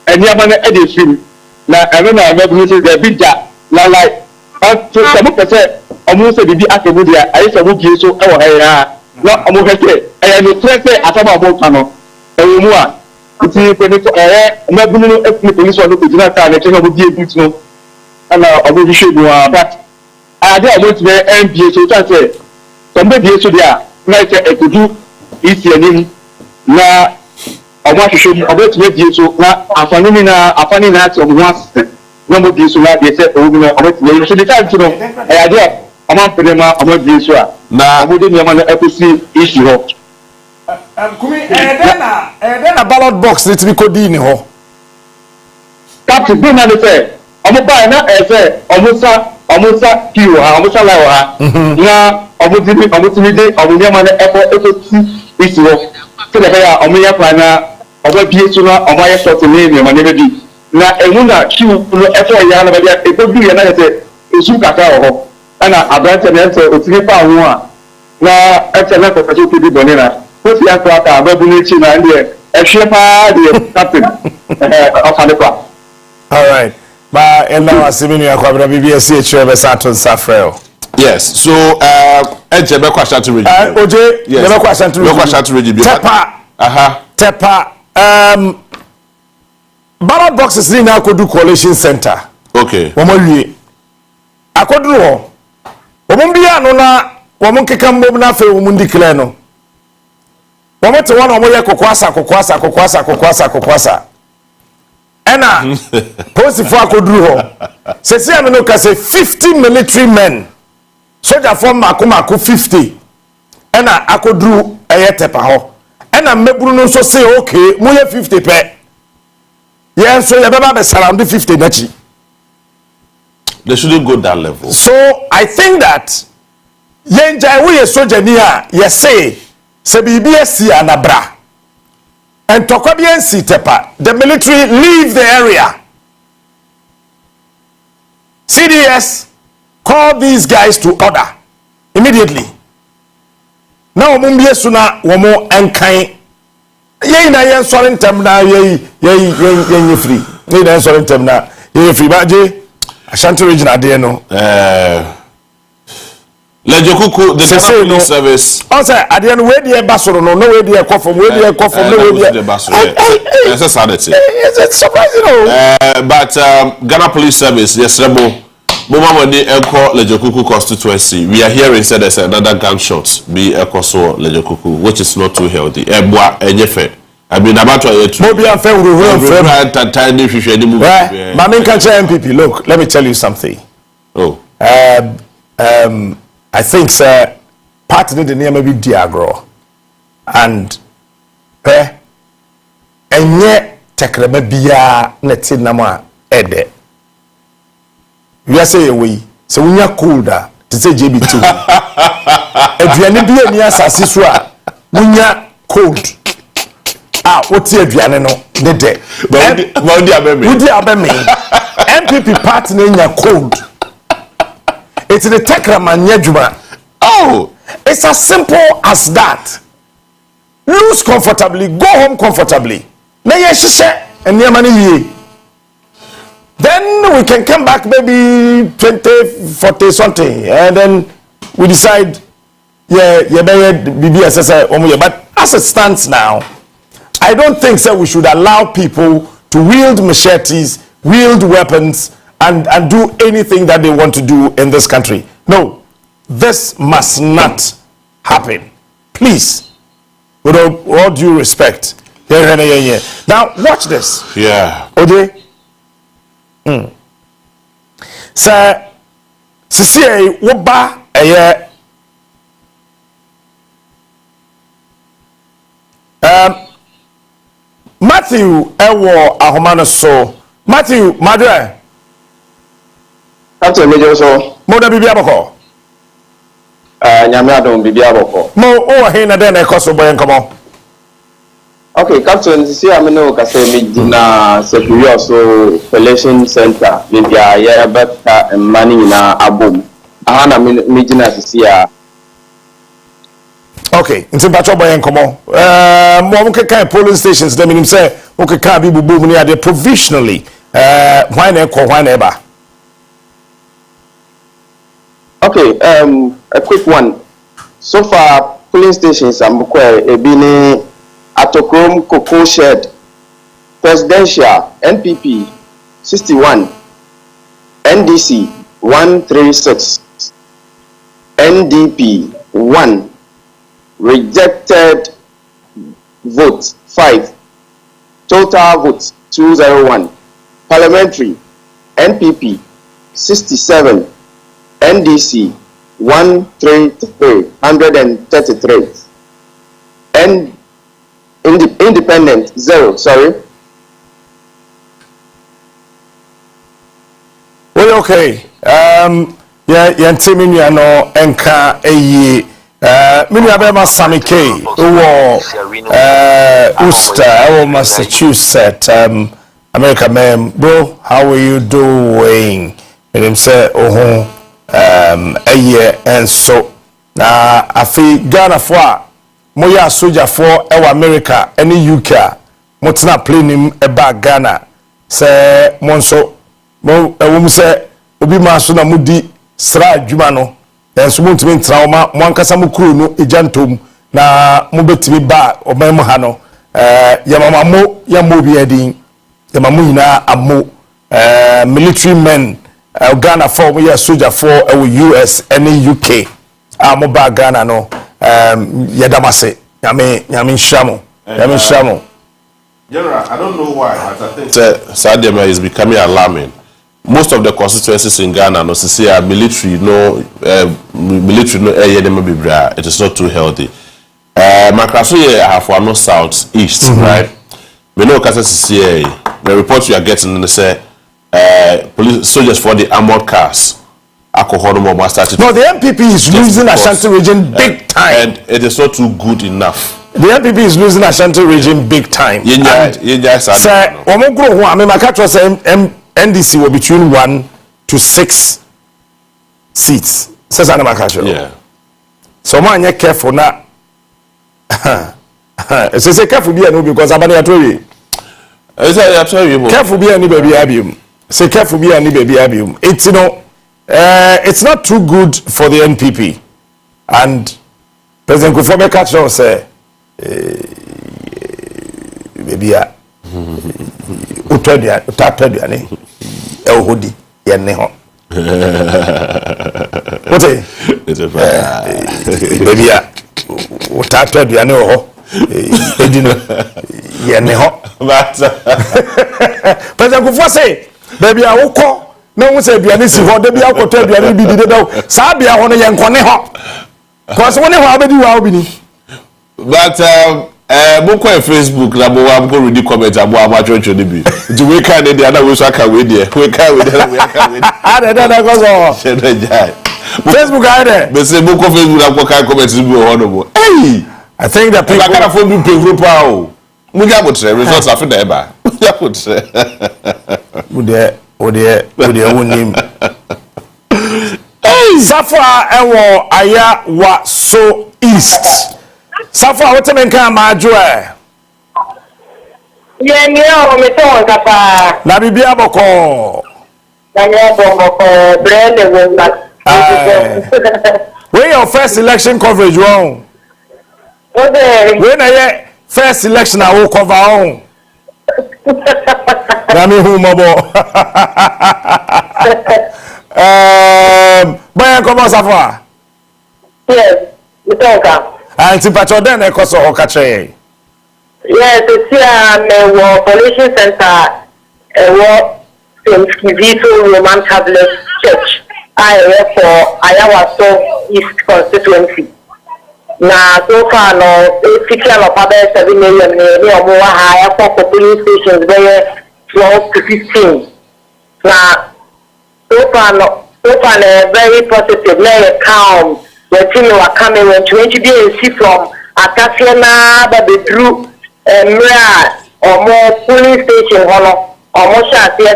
and you man e dey film na eno na me say the big na like so some person almost say bibi akemu dia ayi some bi so e wo ha na omo heke e no stress ataba about no e mu a ti pe ni me bu no e police one ko jina ta na che no bi e bit no ana omo bi shedu a but I dey about the NBA so that say some be so dia na say e kudu isi anim na ọmọ ahwehwẹ ọbẹ tìmẹ die so na afani na ati ọmọ asese na ọmọ die so na de sẹ ọwọ bi na ọbẹ tìmẹ so de time to no ẹ ade ọmọ apẹnẹ ma ọmọ die so a na ọmọ de nneɛma na ẹkọsi issue hɔ. Kumi ɛdɛ na ballot box ne tìmí kò di ni hɔ. Captain bí na de sɛ ọmọ báyìí na ẹ sɛ ọmọ sa kii wɔ ha ọmọ sa line wɔ ha na ọmọ tìmí de ọmọ nneɛma na ẹkọsi issue hɔ so de bɛ yà ọmọ yẹ kwan na. Ọba bie so na ọba yẹ sọtì ní ènìyàn ní ẹbí na ẹnu na kiw no ẹfọ ìyá na bẹbi ẹgbẹ bi yẹn na yẹ sẹ esu kaka wọ hɔ ɛna aberante na ɛsɛ otiri pa ho a na ɛsɛ na pɛpɛ so obi bɔ ne na kofi akɔ aka ababu n'ekyi na ɛdeɛ ɛhwɛ paa deɛ captain ɔfa ne pa. Alright ma ɛna wa se mi nua kɔ abira bibi esi ekyirɛ bɛ sa ato nsa frɛ o. Yes, so ɛnkyɛ bɛ kɔ Ashanti region. Oje yɛ bɛ kɔ Ashanti region. Tepa ballot boxes ni na akodu coalition center. Okay. Womo wie. Akodu ho. Womo bia no na womo keka mbom na fe womo declare no. Womo te wona womo ye kokwasa. Ena post for akodu ho. Sesi ame no ka say 50 military men. Soldier form mako 50. Ena akodu eye tepa ho. And I'm no so say okay, we have 50 pe. Yeah, so you better be surround 50 nachi. They shouldn't go that level. So I think that yenja we soldier near yes say BBS anabra. And Tokobian tepa, the military leave the area. CDS call these guys to order immediately. Now mumbie suna womo enkan ye na ye sorry ntem na ye free ye na sorry ntem na ye free ba je Ashanti region ade no Lejokuku the Ghana Police Service also ade no we dey basoro no we dey from no we dey it's a sanity it's surprising but Ghana Police Service yes rebo Mama Money Eko Lejokuku constituency. We are hearing said there's another gunshot be Eko so Lejokuku, which is not too healthy. Ebwa enyefe. I mean about it. Mobi afa Mami Kancha MPP. Look, let me tell you something. Oh. I think sir part of the name be Diagro. And enye tekreme biya neti nama ede. We are saying we so we are colder to say JB2. Aduane bi ani asase so a munya cold. What's the aduane no ne de. Wodi abeme. MPP party na cold. It's the tekraman nyadwuma. Oh, it's as simple as that. Lose comfortably, go home comfortably. Na ye hihye enema ne yie. Then we can come back maybe 20, 40 something, and then we decide, but as it stands now, I don't think so we should allow people to wield machetes, wield weapons, and do anything that they want to do in this country. No, this must not happen. Please, with all due respect. Now, watch this. Yeah. Okay? Sir, Sisi woba Matthew ewo ahomano so Matthew madre Captain Major so mo da bibia boko nyame adom bibia boko mo o he na den e koso boy nkomo. Okay, Captain, see, I'm no Casemi Secure so Collection Center, Libya, Yerabata, and money in Abum. Ahana Mijina Sia. Okay, it's a battle boy and come on. Kind polling stations, they mean say, okay, can't be booming there provisionally. Why never? Okay, a quick one. So far, polling stations, I'm Ebini. Atokrom Cocoa Shed, Presidential, NPP 61, NDC 136, NDP 1, rejected votes 5, total votes 201, parliamentary, NPP 67, NDC 133, and independent 0, sorry. Well, okay. Yeah, Timmy, you know, Enka, Miniabema Samike, Worcester, Massachusetts, America, ma'am, bro, how are you doing? And him say, and so, I feel Ghana for. Moya soldier for America any UK motena plane him eba Ghana say monso mo say obi ma so na mudi sra adwuma no enso mo ntimi trauma mo ankasa mo kuro no ejantom na mo betimi ba oman mo ha no yamama mo yamo bi edin yamamo nyina amo military men Ghana for moya soldier for US any UK mo ba Ghana no Yadamase, Yamin Shamo. General, I don't know why, but I think Sadema is becoming alarming. Most of the constituencies in Ghana, no, see, are military, it is not too healthy. Makrasuye have one south east, right? We know CCA, the reports we are getting, they say police soldiers for the armored cars. No, the MPP is losing Ashanti region big time. And it is not too good enough. The MPP is losing Ashanti region big time. Sir, NDC will between 1 to 6 seats. Says Anamakacho. Yeah. So man, you're careful now. So say careful be because I'm going to tell you. Careful be any baby. say careful be any baby abium. It's it's not too good for the NPP. And President Kufuor catch us say baby utadiane hodi yenne ho. What say? Baby utadiane ho. Edino yenne ho. But President Kufuor say baby awoko na wo say aduane si ho de bia akoto aduane bi di de sa bia ho no ye nkone ho cause woni ho abedi wa obini. But boko Facebook na bo wa go read comment abo amachoncho de bi do we can dey na we so aka we dey we can we dey we aka we dey go so Facebook are there be say boko Facebook na go kan comment bi ho no mo hey I think that people can afford to pay group o mu ja go tre results afi na e ba ja go tre mu de wonim Safa ewo aya wa so east Safa what men kan ma jo e ye mi o mi to kapa na bibia boko na ye boko brand we na where your first election coverage won okay when na first election I will cover on na me hu mobo boy come on Safa yes mi to ka anti pacho den e koso ho ka che yes it's here me wo pollution center wo Vito Roman Catholic Church I for Ayawaso East constituency na so far no fifty of about 7 million ni omo wa higher for police stations there 12 to 15 na so far very positive na calm when things were coming when 20 days from Atasiana Babedru Mra or more police station hono or sha say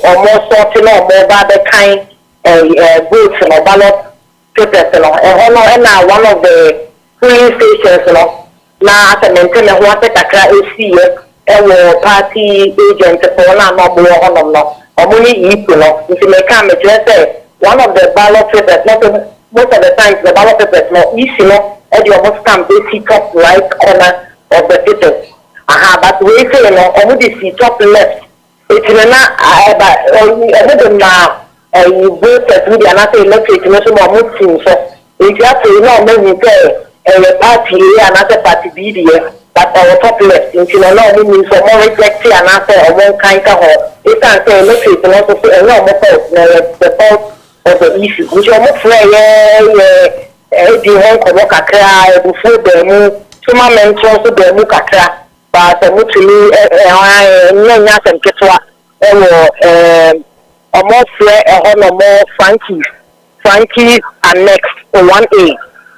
or more sorting or more bad kind votes or ballot papers and one of the polling stations na as a maintain who want to kakra AC party agent for na no bo hono no omuni yipu no nti me ka me say one of the ballot papers most of the times the ballot papers no easy no e dey almost stamp the top right corner of the papers but we say no omudi see top left it's na you vote at the another electric no so mo team so if you have to know me say party another party be there but our top left into no means so more reject another or one kind of it can say electric no so no more the fault of the issue which are more free the one ko kakra before them so my mentor so them kakra but mutuli nya sem ketwa more free more Frankie and next 1A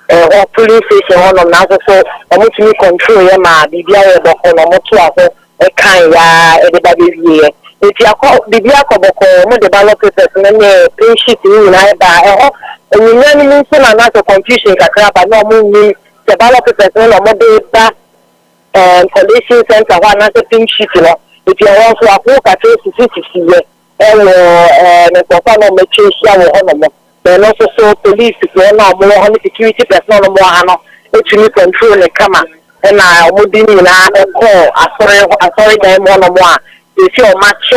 or police station on now so mutuli control ya ma bibia we boko no moto aho e kan ya everybody here if you call bibia ko boko mo the ballot papers na me print sheet ni na ba you know so na so confusion kakra ba no mo ni the ballot papers no mo de ba collection center wa na so print sheet no if you want to approve ka 60 year me ko fa no me chisia wo hono mo then also so police people na mo ho security personnel no mo ha no etumi control the camera na mo di ni na ko asori dem mo no mo a if you match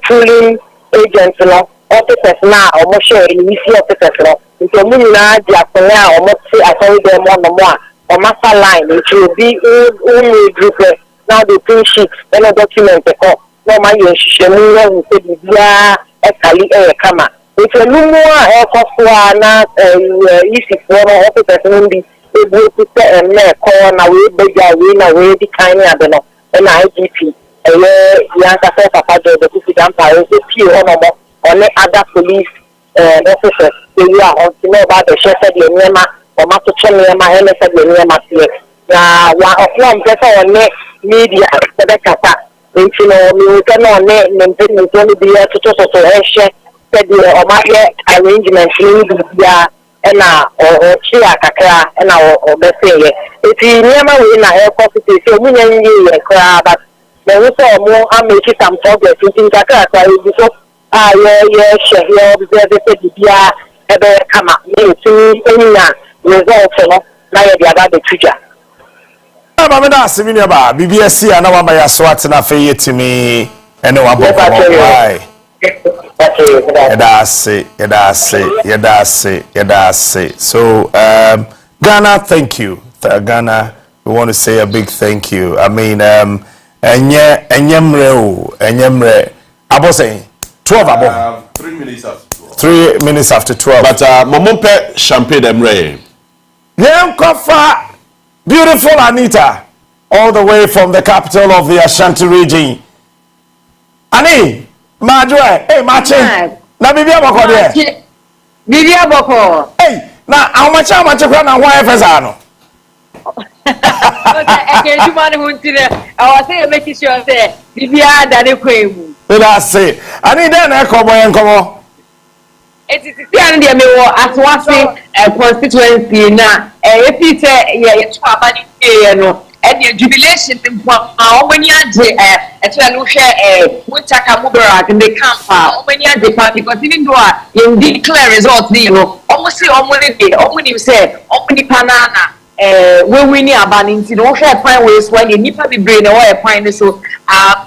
polling agents no officers na o mo share ni si officers no nti mo ni na di apona o mo ti asori dem mo no mo a o master line it will be only group now the print sheet and a document ko no ma yen shishemu wo se bibia ekali kama if you no more ekofo na isi for no officers no bi ebu to say na ko na we beja we na we di kan ya be no na IGP ya ka se papa do the to dan pa o pie ono mo on other police officers we are on to know about the share the nyema o ma to chen nyema hele se the nyema tie na wa oflam pesa on media the kata nti no mi ka no ne nti no bi ya to so ehye said o ma ye arrangement ni bia na o chia kakra na o be say eti nyama we na e constitution mu nya nyi ye kra but na we say mo make some progress in kakra kwa you so yeah share here observe the bia ebe kama me tumi enya result no na ye dia ba the future mama na asemi ne ba BBS ya na wa ma ya so atena fe yetimi ene wa boko why Yedase. So Ghana, thank you. Ghana, we want to say a big thank you. I mean, enyemre. Abo say 12 abo. 3 minutes after 12. 3 minutes after 12. But Momompe champagne emre. Yem Kofa, beautiful Anita, all the way from the capital of the Ashanti region. Ani, Madwe, hey, Machin. Na Bibia Boko there. Bibia Boko. Hey, na how much kwa na why FSano? Okay, you man who today. I was saying make sure say Bibia dade kwemu. That's it. Ani then e komo en komo. Etiti an dey me wo atwase constituency na efi say ye to abani ye no. And the jubilation how many age actually no share Muntaka Mubarak in the camp how many age because even though you declare results you know almost say almost say almost banana when we near abaninti no share fine ways when you nipa be brain or fine so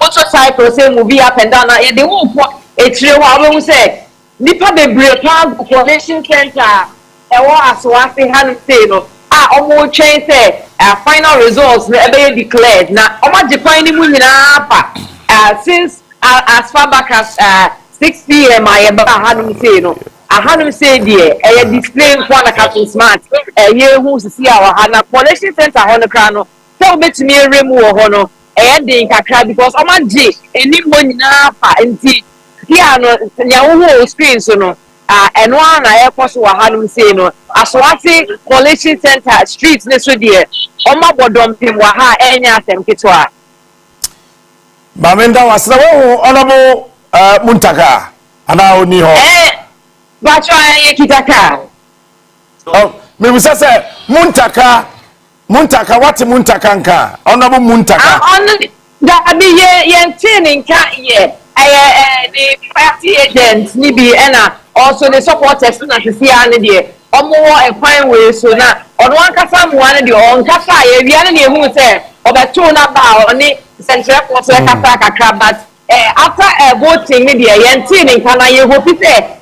motorcycle say movie up and down they won't put a trail how say nipa be brain plan coalition center as what they had say no almost change say final results be declared now omo Japan ni mu nyina pa since as far back as 6 p.m. I am hanum say no hanum say there display for na captain smart ye hu sisi a ha na polling center ho no kra no so betimi eremu ho no dey kakra because omo je eni mo nyina pa nti here no nya wo screen so no eno na airport wa hanum say no aswati collection center streets ne so there oma bodom pim wa ha enya asem kitwa Mamenda wasna wo honorable Muntaka ana oni ho bacho ye kitaka me bisa se Muntaka wati Muntaka nka honorable Muntaka da bi ye ntini nka ye the party agents ni bi ena also the supporters na sisi ane there omo e kwan we so na ono ankasa mo ane de on kasa ye wi ane ne hu se obeto na ba oni central force kasa kakra but after voting ni there ye ntini nka na ye hope say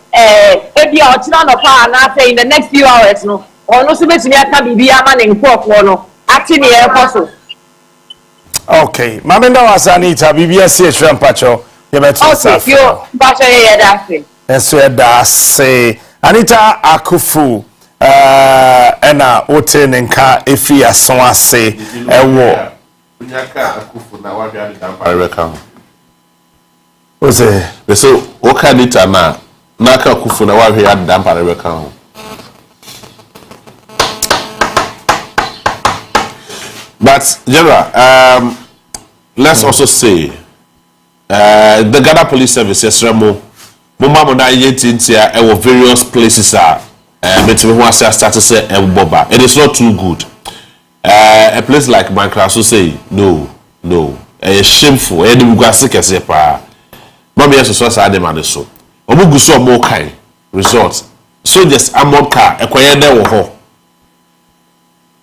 ebi a ochina no pa na say in the next few hours no ono so betumi aka bibia ma ne nkofo no ati ne e koso. Okay, Mamenda wasanita BBS ehwe mpacho ye beto safa. Okay, yo bacho ye dafe. Enso da se Anita Akufu ena ote nenka efi ason ase ewo Unyaka Akufu na wa bia dampare reka ho Ose so o Anita na Naka Akufu na wa bia dampare reka ho But General let's also say the Ghana Police Service Remo Mama na yetintia e various places are between who start to say boba. It is not too good. A place like Mankraso say no. Shameful. E dem guase kese pa. Mama yeso so sa dem ade so. Omugu so mo kan resort. So just amod car ekwaye dey wo ho.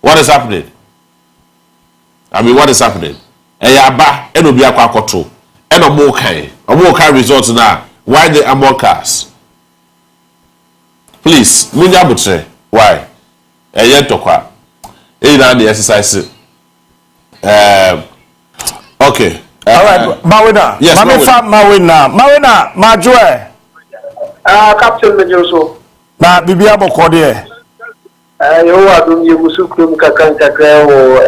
What is happening? I mean what is happening? Aba e no bi akwa akoto. E no mo kan resort na why the amor cars? Please, munya butre. Why? Tokwa. Na the exercise. Okay. All right, Mawina. Yes, Mawina, Majwe. Captain Menyoso. Na bibia boko de. You are doing you musukum kakra o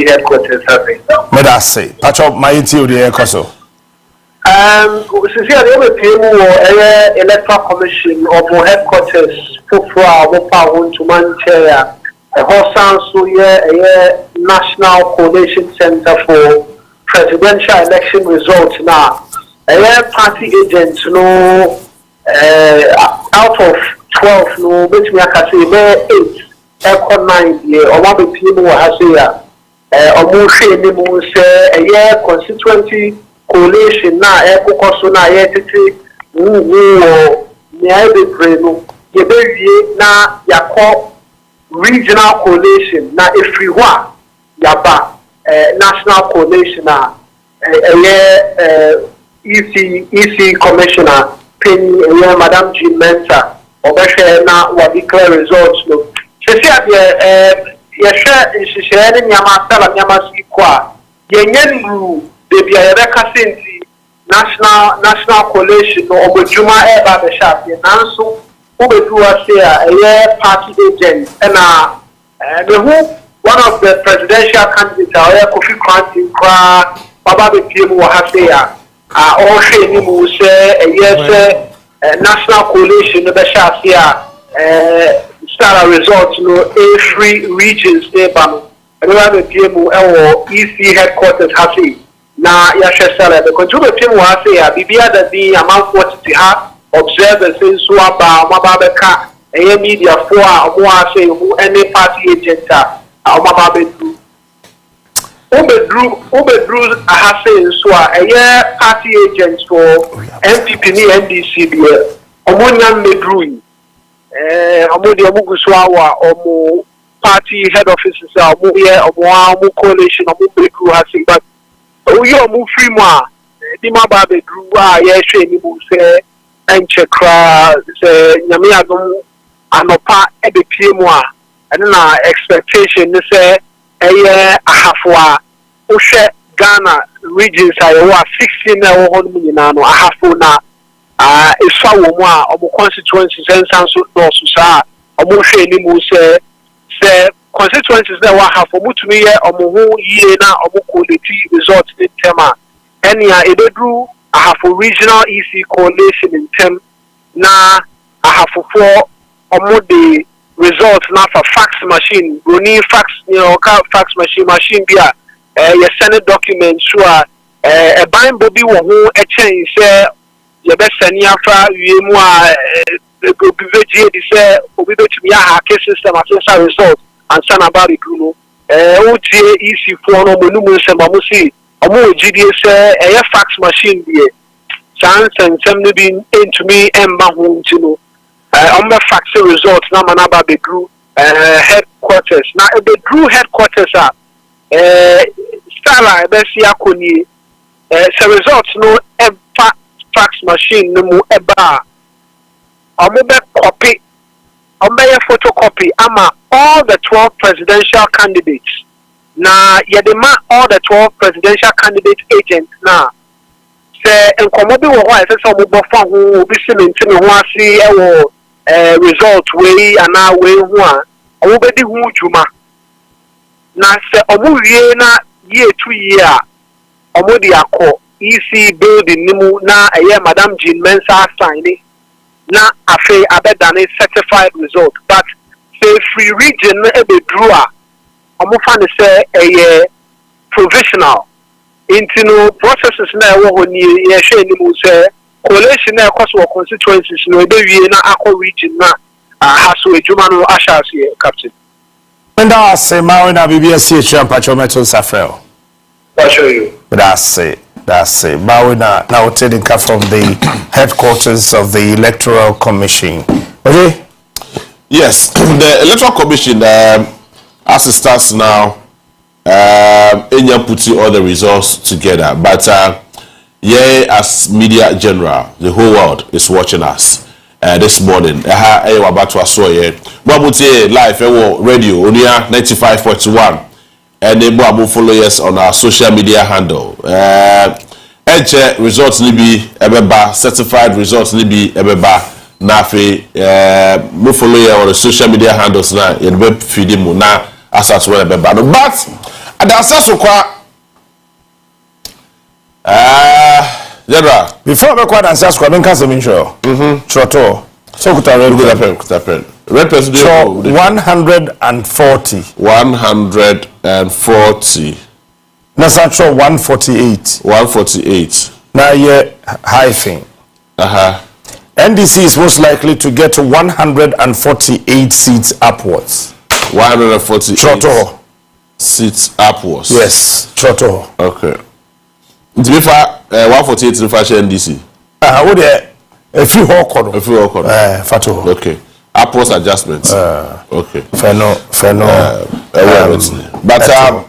headquarters service. Me da say. Pacho mayiti o de ekoso. Since you are the Electoral Commission or headquarters for power to manage a whole so a National Coalition Center for Presidential Election Results now. A party agents no out of 12 no which me can say 8 9 or 1 people has here. ọmọ hwe ni mu se constituency coalition na ekokoso na tete wo nya bebre no ye bewie na yakọ regional coalition na efriwa yaba national coalition na EC commissioner Penny Madam Jean Mensa obehwe na wa declare results no sesi ade yɛhwɛ nyama sala nyama sikwa yenye nru bebi ayebeka senti national coalition no obejuma eba be sharp nanso obedu ase a party agent na one of the presidential candidates Kofi Kranti kwa baba be piem wo ha se all hwe ni mu se national coalition no be sharp start results no every regions there bano and we have a PMO EC headquarters happy na ya shesala the control PMO happy bibia that the amount what to have observers in so aba mababeka media for omo say who any party agent omababedu obedru ahase so party agents for MPP ni NDC there omonya medru amudi amuguswa wa omo party head offices omo omo coalition omo breakthrough hasi but oyo omo free mo di ma ba be dru ye hwe ni mu se enchekra se nyame adom anopa e be pie mo na expectation ni se ahafo a o hwe Ghana regions ayo 16 na wo hono nyina no ahafo na iswa wo mu a omo constituencies ensanso do so sa omo hwe ni mu se constituencies that wa have mutumi ye omo ho yie na omo quality result in tema enia ebedru ahafo regional EC coalition in tem na ahafo for omo the results na for fax machine roni fax fax machine bia ye send documents so a bind body wo ho e chen se ye be sani afa wie mu a obiveji di se obibetumi ha system as result and san about it no otie EC for no monum nsema mo si omo ogidie se fax machine die chance nsem no bi entumi emba ho ntino omo fax result na manaba bedru headquarters na bedru headquarters stala ebesi akoni se results no fax machine no mu eba omo be copy photocopy ama all the 12 presidential candidates na yedema all the 12 presidential candidate agents na se enkomo bi wo ho a se omo bofa ho obi simenti ne ho ase ewo result we ana we ho a omo bedi ho djuma na se omo wie na ye 2 year omo di akọ EC building nimu na Madam Jean Mensa signing na afe abedane certified result but say free region ebe drew omo fa ne say provisional into no processes na wo ho ni ye hwe ni mu say coalition na ekoso constituencies no ebe wie na akọ region na haso ejuma no ashas ye captain and I say my na BBS champacho metal safel I show you that's it Bawina now taking from the headquarters of the Electoral Commission. Okay? Yes, the Electoral Commission, as it starts now, Enya putting all the results together. But as media general, the whole world is watching us this morning. Live radio, Unia 95.1. And they will follow us on our social media handle. Results ni bi ebeba certified results ni bi ebeba na fe mo follow you on the social media handles na you be feed mu na asas we ebeba no but adasaso kwa Zebra before we kwa adasaso kwa ben kasa mincho choto so kuta red red person 140 Nasancho 148. Now ye hyphen. NDC is most likely to get 148 seats upwards. 148. Choto. seats upwards. Yes, Trotto. Okay. Dimifa 148 in fashion NDC. What there? A few hawk. Fato. Okay. Upwards adjustments. Okay. Fair no. But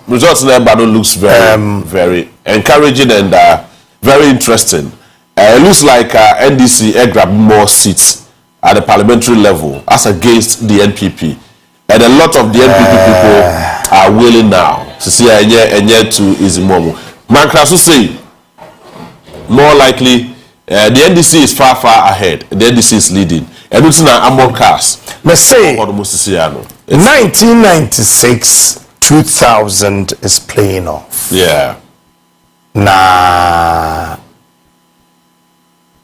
results in Bado looks very encouraging and very interesting. It looks like NDC grabbed more seats at the parliamentary level as against the NPP. And a lot of the NPP people are willing now to see a year to Izimomo. Mankrasu say more likely the NDC is far ahead. The NDC is leading. And it's now Amon Cars. Let's say 1996, 2000 is playing off. Yeah. Nah.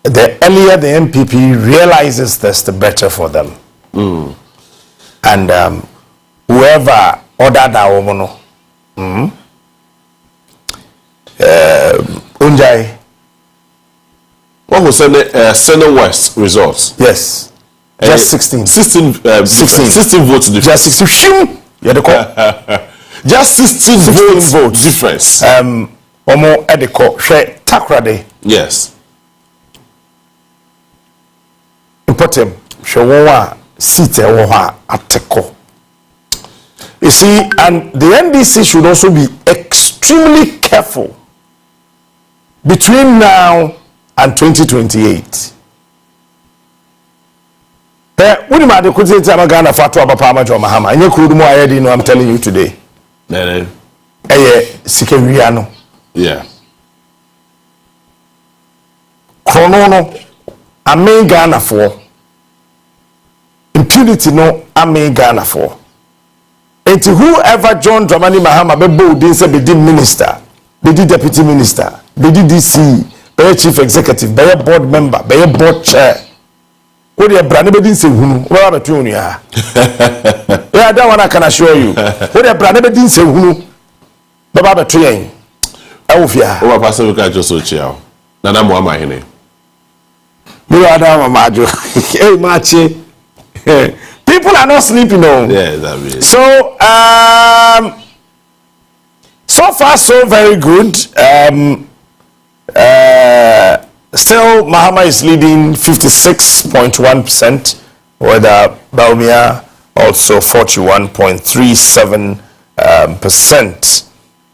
The earlier the MPP realizes this, the better for them. And whoever ordered that woman, Unjai. What was Senate West results? Yes. Just 16. 16 votes difference. Just 16. Yeah, the call. Just 16 votes difference. Omo edeko share takrade. Yes. Important. Showa seat ewa ateko. You see, and the NDC should also be extremely careful between now and 2028. What am I the Kuzi Tamagana Fatu Abapama Mahama? And you could more already know I'm telling you today. Sikeriano. Yeah. Chrono, I may Ghana for. Impunity no, I may Ghana for. And to whoever John Dramani Mahama Bebo didn't say be minister, be deputy minister, be DC, be chief executive, be board member, be board chair. What your brand never didn't say who? Where are you? Yeah, that one I can assure you. What your brand never didn't say who? Baba train. Ofia. Over pastor we can just so chill. Nana mo ama hene. Me ada mamajo. Hey machi. People are not sleeping on. Yeah, that means. So so far so very good. Still, Mahama is leading 56.1%, whether Baumia also 41.37%.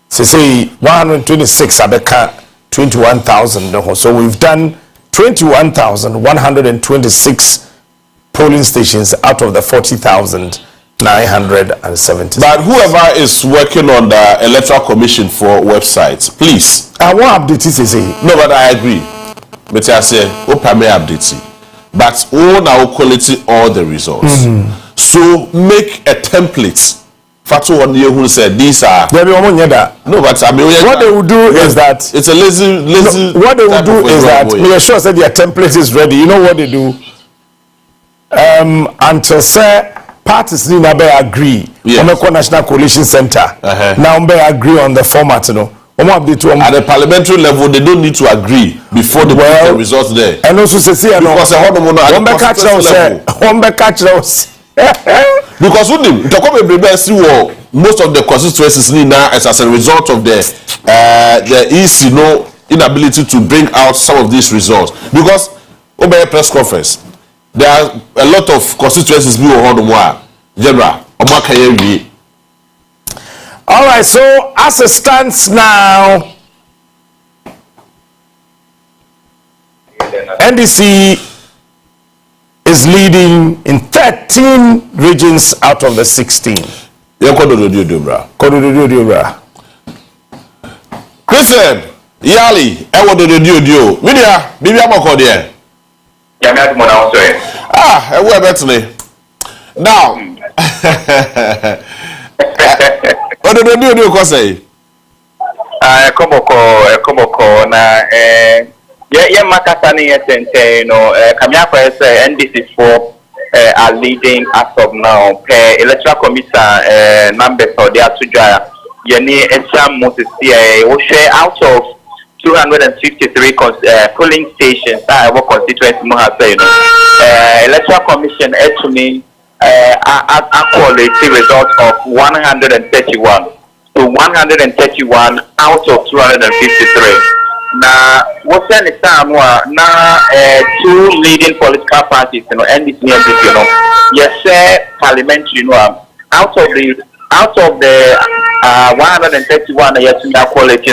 So say 126 Abeka 21,000. So we've done 21,126 polling stations out of the 40,970. But whoever is working on the Electoral Commission for websites, please. I want update it. No, but I agree. But I say, open me update. But all our quality all the results. So make a template. Fatu one year who said these are. No, but I mean, what they will do is that it's a lazy. No, what they will do is that we are sure that their template is ready. You know what they do? Until say parties need to agree. Yes. National Coalition Center. Now they agree on the format. You know. At the parliamentary level, they don't need to agree before they put the results there. And also say, because because most of the constituencies now as a result of the EC inability to bring out some of these results. Because over a press conference, there are a lot of constituencies being on General. All right, so as it stands now, NDC is leading in 13 regions out of the 16. Christian, Yali, I do. Media, maybe I'm a cordial. Ah, we're better now. What do you say? Komoko na Makasani Kamiako NDC 4 are leading as of now. Electoral Commission numbers or their Tujaya Yeni Exam Moses share out of 253 polling stations that I constituency Electoral Commission to me quality result of 131. to 131 out of 253. Now, what's the time now? Two leading political parties, NDC and NPP, yes, parliamentary, out of the 131, yes, quality,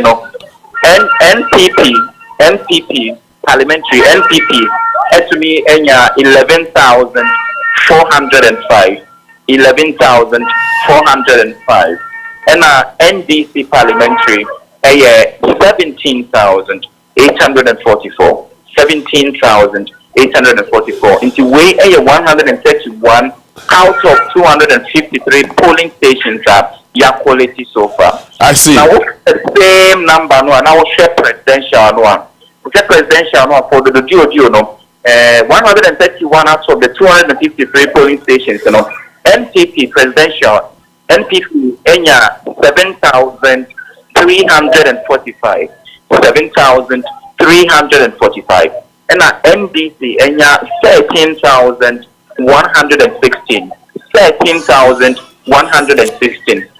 NPP parliamentary NPP to me 11,405 and NDC parliamentary 17,844 into way 131 out of 253 polling stations are your quality so far. I see. Now the same number no now share presidential no. The presidential no for the Dio no 131 out of the 253 polling stations no NPP presidential NPP enya 7,345 and NDC enya 13,116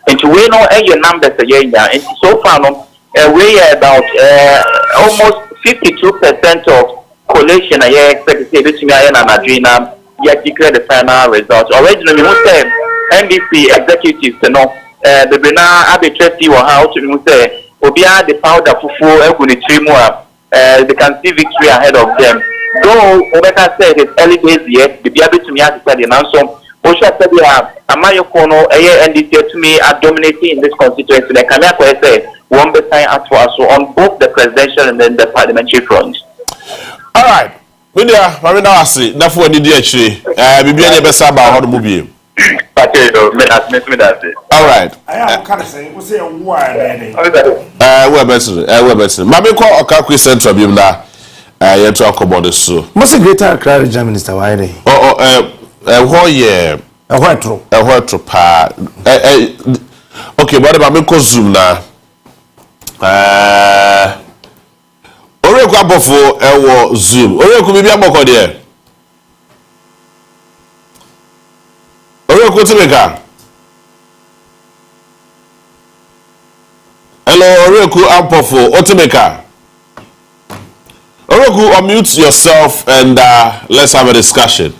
into we know your numbers again and so far no we are about almost 52% of collation I expect to be and Adrena yet declare the final results. Originally we say NDC executives the Brina arbitrary or how to say Obia the powder fufu they can see victory ahead of them. Though Omeka said it's early days yet, the Biabi to me has decided now so Osha said Amayo Kono NDC to me are dominating in this constituency. The Kamia say one besign at so on both the presidential and then the parliamentary front. All right. Media, Marina Asi, Nafu and DHA, Bibian Bessa about how to move you. All right. I can't say, what's a word? We're best. Mammy call a Kakui Central Bimla. You talk about this so. What's a greater crowd, Minister Wiley? Oh, yeah. A white rope. Okay, but I'm going to zoom now. Ore kwa bofo ewo zoom. Ore ku bibia boko de. Ore ku timeka. Hello, ore ku ampofo otimeka. Ore ku unmute yourself and let's have a discussion.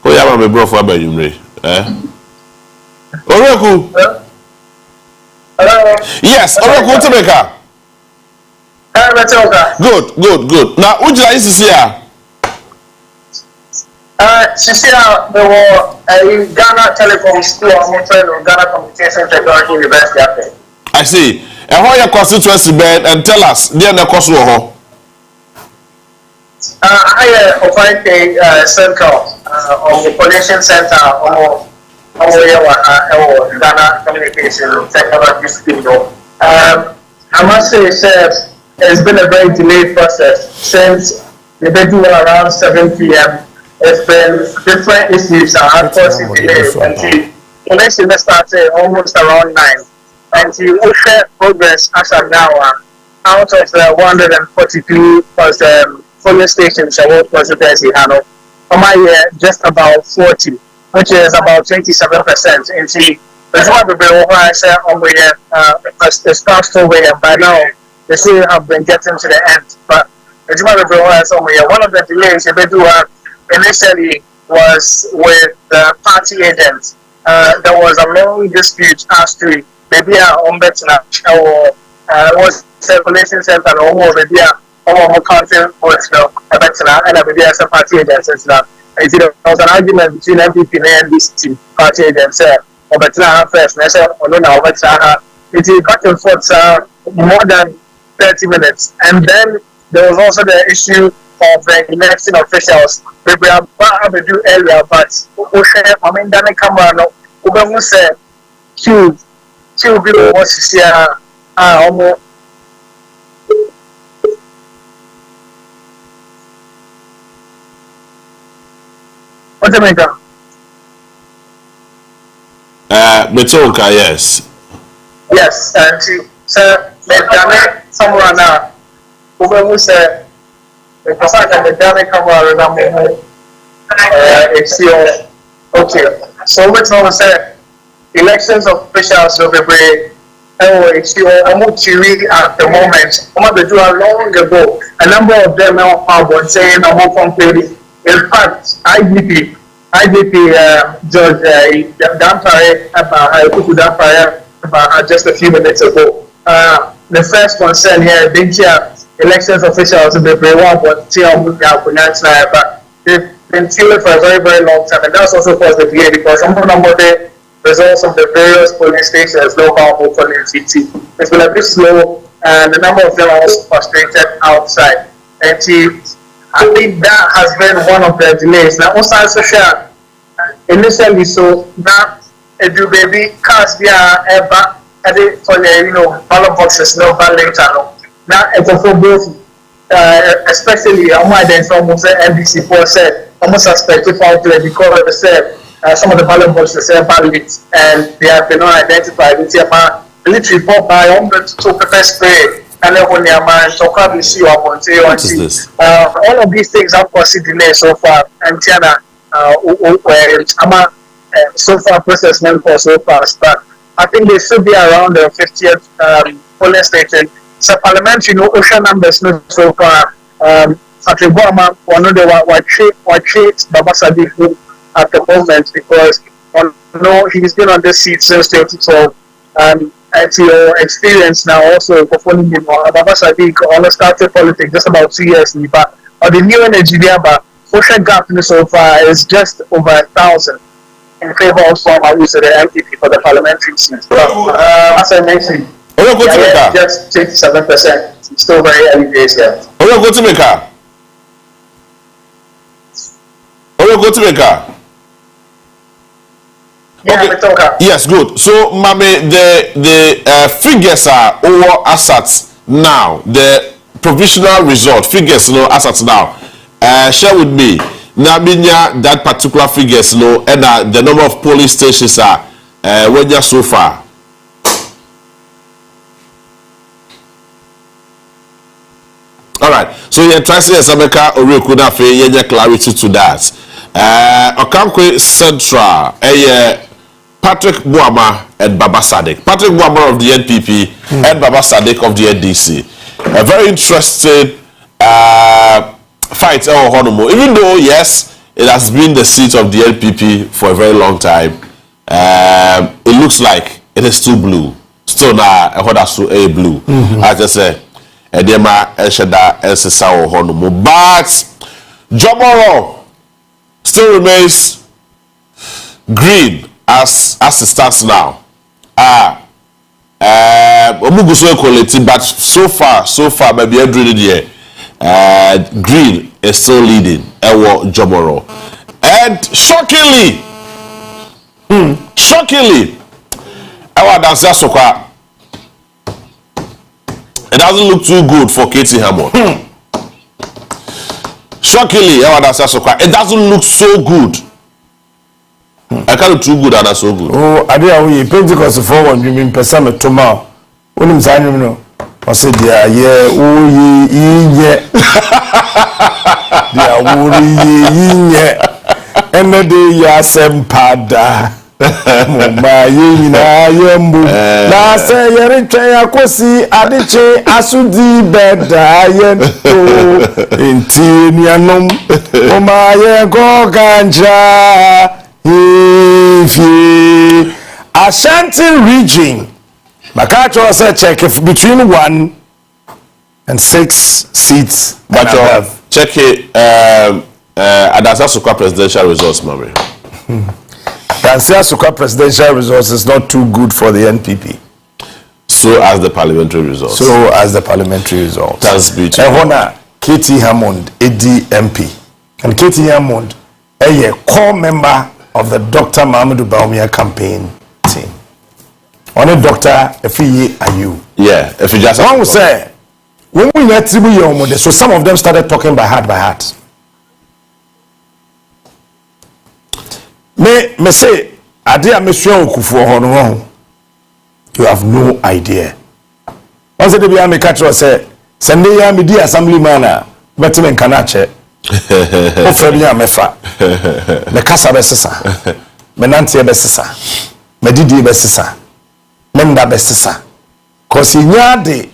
Ko ya ma me bro for abayumre. Ore ku. Hello. Yes, ore ku otimeka. Good. Now, would you like to see her? There were Ghana Telecom School of Ghana Communication Technology University up there. I see. And how your constituency bed and tell us, dear Nekosu. I operate the central of the Pollution Center of Ghana Communication Technology School. I must say, it's been a very delayed process since the bedroom around 7 p.m. It's been different issues that are causing delays until election started almost around 9. Until we share progress as of now, out of the 142 polling stations I work constituency handle, just about 40, which is about 27%. Until there's one of the it starts over here by now. They still have been getting to the end, but one of the delays they do initially was with the party agents. There was a long dispute as to maybe ombudsman or was circulation center or maybe counting was and maybe as a party agents. There was an argument between MPP and NDC party agents. Ombudsman first, and I said, "Oh no, ombudsman." It's back and forth more than 30 minutes. And then there was also the issue of the election officials. We have to do earlier, but I mean, Danny Cameron, who said, two people was here, almost. What's the matter? Betonka, yes. Yes, and sir, Danny somewhere now. Who said, the fact that the Danny Cameron, it's your okay. So which one said, elections officials of the it's at the moment. They do long ago. A number of them are saying I'm complaining. In fact, IDP Judge Dampare about just a few minutes ago. The first concern here, elections officials in the but they've been tilling for a very, very long time, and that's also caused the delay because some of the results of the various polling stations, local polling CT, it's been a bit slow, and the number of them are also frustrated outside. And I think that has been one of the delays. Now, also social initially, so now do baby cars there ever for the ballot boxes no ballot now. Now it's for both, especially on my then almost NBC4 said almost suspected faulty because they said some of the ballot boxes are ballots and they have been unidentified. It's a military report by to pepper spray. And then when you're man, so probably see you up on say what is this? All of these things have caused delay so far, and Tiana, so far process not for so fast, but I think they should be around the 50th polling station. So parliamentary ocean numbers not so far. Patrick Boama, one of the what treat Babasadi at the moment because he's been on this seat since 2012. At your experience now also performing in Babasadi almost started politics just about 2 years, but the new energy there, but social gap so far is just over 1,000 in favor of former use of the MPP for the parliamentary seat. As I mentioned, just 27%. It's still very early days here. Go to Mecca. Yeah, okay. Yes, good. So, Mame, the figures are over assets now. The provisional result figures, assets now. Share with me. Naminya that particular figures, and the number of polling stations are when you're so far. All right. So you're trying to say Sameka or Rekuda Fe, you clarity to that. Okankwe Central, Patrick Boama and Baba Sadek. Patrick Boama of the NPP and Baba Sadek of the NDC. A very interesting fight, even though, yes, it has been the seat of the NPP for a very long time. It looks like it is too blue. Still now, a blue. I just say, Edema Eshada Elsesao Honomo. But Jomoro still remains green as it stands now. Omuguso quality, but so far, maybe every year, green is still leading. Ewo Jomoro, and shockingly, Ewa Dansia Soka. It doesn't look too good for Katie Hammond. Shockingly, Ewa Dansia Soka. It doesn't look so good. I can't look too good and so good. Oh, I did Pentecost for one. You mean Pesame tomorrow? When I'm saying, you know, I said, yeah, and the day ya sempada. Mama yina yembu. Na se yeriche ya kosi adiche asudi beda yento. Inti nianom. Mama yego ganja. Ashanti region. Makacho said check if between 1 and 6 seats. But check it. Adansia Sukwa presidential results, Mary. Adansia Sukwa presidential results is not too good for the NPP. So as the parliamentary results. That's beautiful. Ehona Katie Hammond, AD MP, and Katie Hammond, a core member of the Dr. Mahamudu Bawumia campaign team. Only Dr. Efiye Ayu. Yeah, if you just one will say, when we met Tribu, so some of them started talking by heart. Me say, Adia Monsieur Okufu Hono, you have no idea. Once the Biami catcher say, Sunday Yamidi Assemblyman, Betman Kanache. Ofremia mefa me kasa besesa me nante besesa medidi besesa menda besesa cause nya the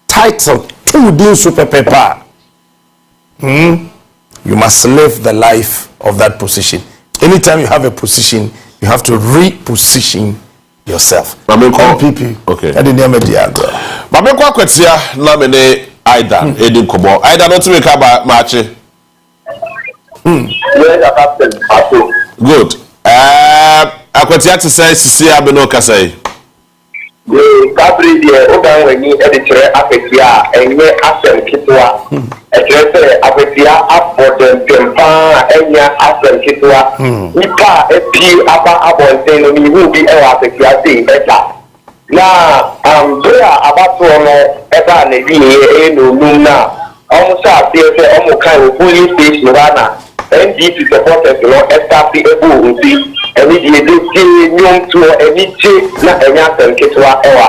title to do super paper you must live the life of that position. Anytime you have a position, you have to reposition yourself. PP. Okay. I didn't hear diagram. Mameko akwetia na mene Aida edi kobo. Aida not make about match. Good. Akwetia to say sisi abeno kasai. The Cabri de Obanweni editor Apetia and ye Asem Kitwa. Address Apetia up for them Tempa Enya Asem Kitwa. Nipa epi apa abonte no mi will be Apetia say better. Now there about to eba nevi no nuna. Almost a theatre almost kind of police station Rana. NDC supporters no SRP able to see any young to any na enya Kitwa ewa.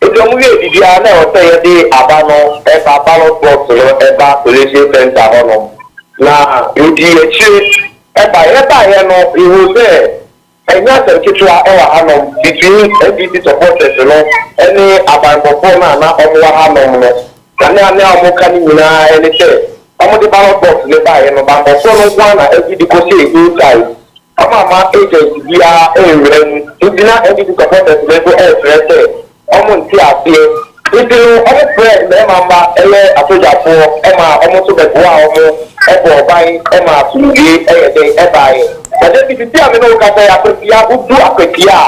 It's a movie the ana o say dey abano eba ballot box no eba collection center hono. Na you di echi eba here no you will say enya Kitwa ewa hano between NDC supporters no any abanbofo na omo hano no. Na omo kan nyina any say omo the ballot box le ba no ba so no one na every the go say inside. Ama agent bia enwren indina every the supporters le go everything. Omo nti afie itinu omo friend me mama ele atojafo ema omo to be boa omo ebo ban ema tunge eyede ebai but if you tell me no ka say akwepia udu akwepia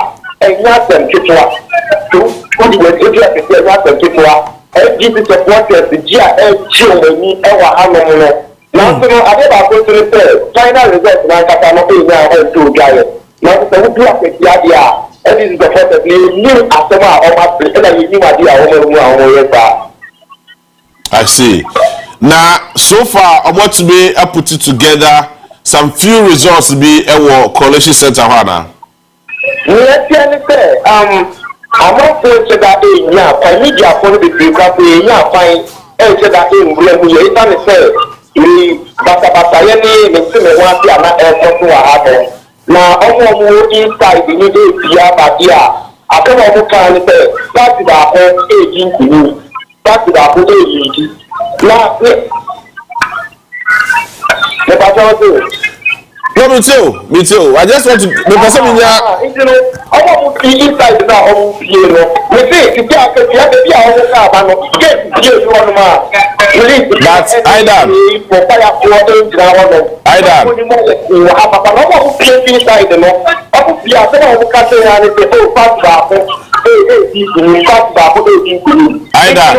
enya sem kitwa to odi we odi akwepia enya sem kitwa FGP supporters gia chomani ewa hanom no na so ade ba ko to say final result na kata no pe nya e to gaye na so udu akwepia dia and this is the first that new asema or I see. Now, so far, I want to be put it together. Some few results be a coalition center. Hana. Yes, say, I'm not going to that in ya. I need your phone to be crappy. Ya fine. And say that in we say we bata yani me want ya na airport to happen. Na omo inside the new dia badia akama omo kan say that da ho agent ni that da ho agent na the pastor no me too I just want to the person in here you know omo inside na omo pie no we say ti aka ti aka bia omo ka ba no get pie you want ma that's Aidan for fire for the Aidan Aidan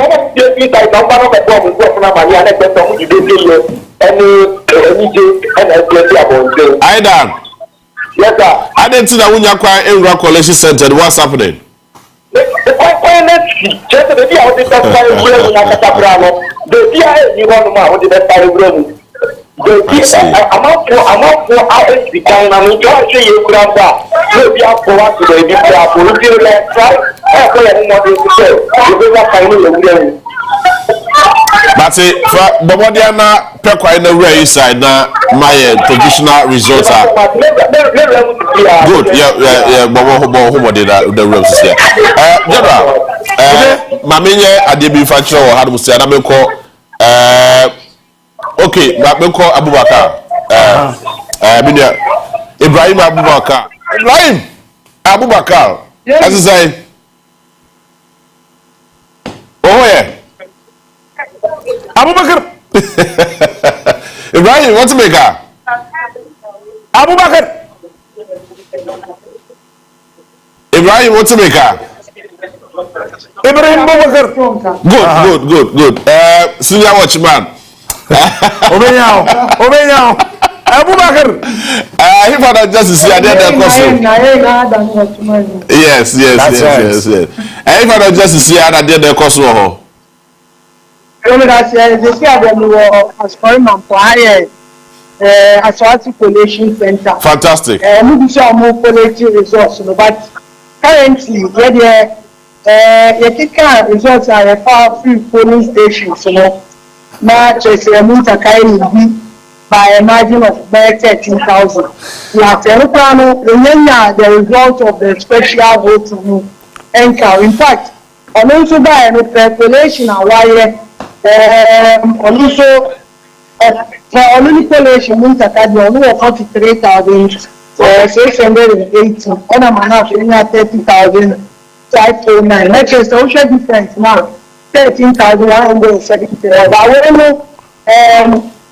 yes sir I didn't see that when you acquire Engra Collection Center what's happening But Bobodiana Pekwa in the right side now my provisional results are good. Yeah, Bobo did the rooms here. General, Mamenye Adebi Facho had Musiana Beko. Okay, Beko Abubakar. Ibrahim Abubakar. Ibrahim Abubakar. As I say. Oh yeah. Abubakar. Ibrahim, what's the maker? Abubakar. Ibrahim, what's the maker? Ibrahim Abubakar. Good. Senior watchman. Obenyao. Abubakar. If I don't just see, I didn't Yes. If I don't just see, I didn't cost. Collation Center. Fantastic. We see more quality results, but currently, the results are far few polling stations. Now, just by a margin of 13,000. We have the result of the special vote and in fact, on also by a population and why also for only population means that I know 43,680 on a man of 30,509. That's a social difference now. 13,170. But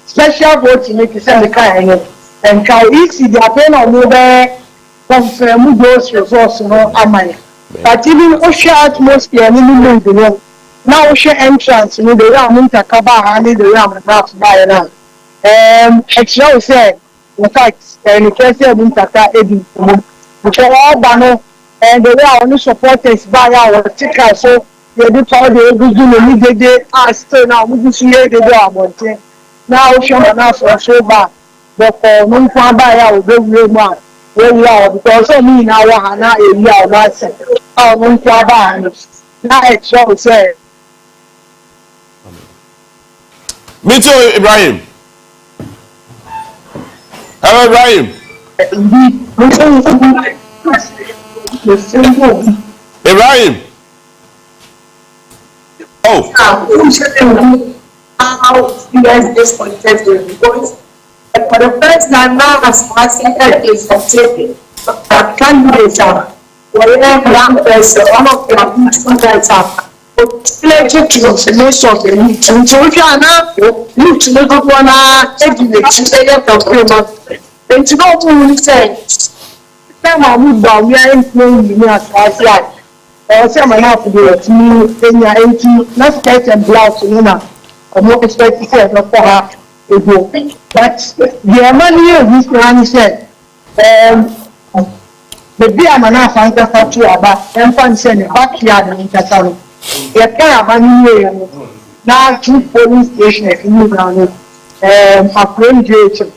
special vote to make the kind and how easy the appeal on mobile confirm those results, but even ocean atmosphere, now ocean entrance, the round Takaba and the round maps by now. Actually, said, in fact, the president of Taka Eddie, which are all banner, and they are only supporters by our ticker, so they do all the good they are still now, we see the day. Now, Shaman for so bad, but for no far by our very man, where we are, because I mean, our Hana, a year, that's our no far by. Now, it's all said. Me too, Ibrahim. Hello, Ibrahim. Ibrahim. Oh. How experience this contest because for the first time now as far as it is objective candidates are whatever young person one of their students are pledging to the nation of the youth and so if you are now you to look up on education and to know who we say time I would bow we are in as far as that or some have to do it me in your 18 not sketch and blouse I'm not expecting to say for her to go. But the money of this man said, the beer man I found a factory about and fancy in the backyard in Catano. You can't have money now 2 police stations in New Ground. A plain duration.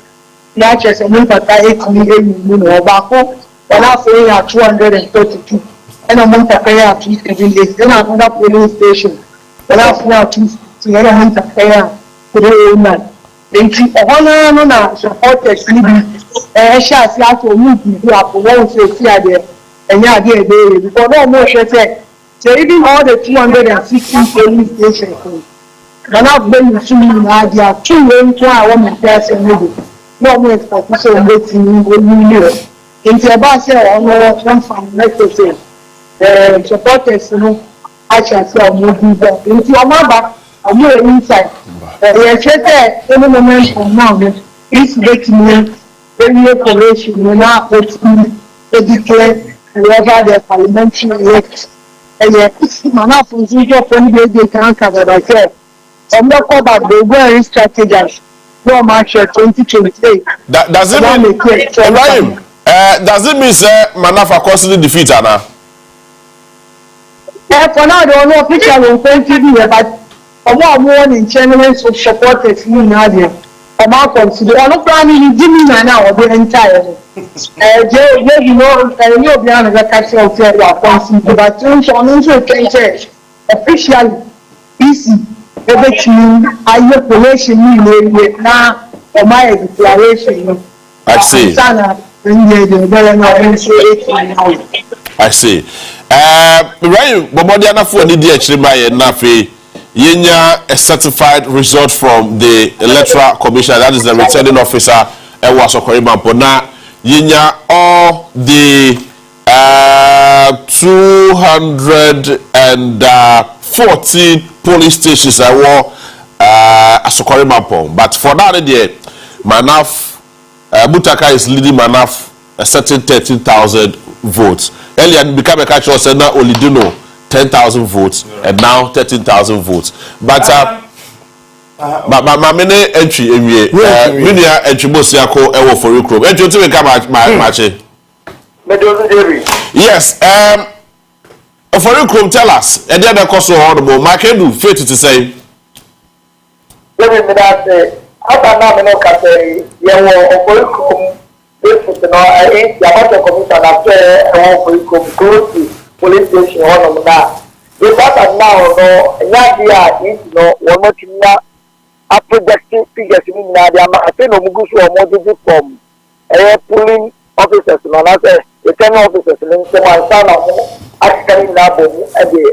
Not just a number 8 million or Baco, and I say at 232. And a month of pay at 3 days. Then another police station. And I say at 2. The other hands are fair to the man. They keep a honor supporters living shots like a movie who are for one to see there and yeah, dear baby. Because no more she said, so even all the 216 police stations, they're not going to see me now. They are 2 ways to our woman person. No more expectation waiting in the year. Into a bus or one from let's say, supporters, I shall say, movie into a mother. I'm here inside. Any moment from now, it's making me very operation. We're not open to declare whoever the parliamentary elects. And yet, man, I from Zijo from they can't cover myself. I'm not about the very strategize. No March 2028. Does it mean, Ibrahim? Does it mean, sir, Manafa constantly defeat Anna? For now, I don't know if I will continue, but more in general so supporters me now there. Consider no plan you give me now or the entire. You know, you'll be on the castle of your consider, but church officially easy. Everything I population now or my declaration. I see. I see. Right, Bobodiana for the DH by Nafi. Yenya a certified result from the Electoral Commission, that is the returning officer, Ewasokorimapona. Yenya all the 240 police stations I were Asokorimapo. But for that day, Manaf Butaka is leading Manaf a certain 13,000 votes. Earlier became a catch or said now only do know 10,000 votes and now 13,000 votes. But my many entry in here, many entry Mosiako Ewo for you. Entry to become match. Yes, for you, tell us, and then the cost of honorable. My can do fit to say. Let me say, after now, no cafe, you know, Yamato Commission after close to police station one of that. The fact that now no Nadia is no one more a projecting figures in Nadia. I think no mugu so more from polling officers no na say returning officers no so one sign of actually na bomu e dey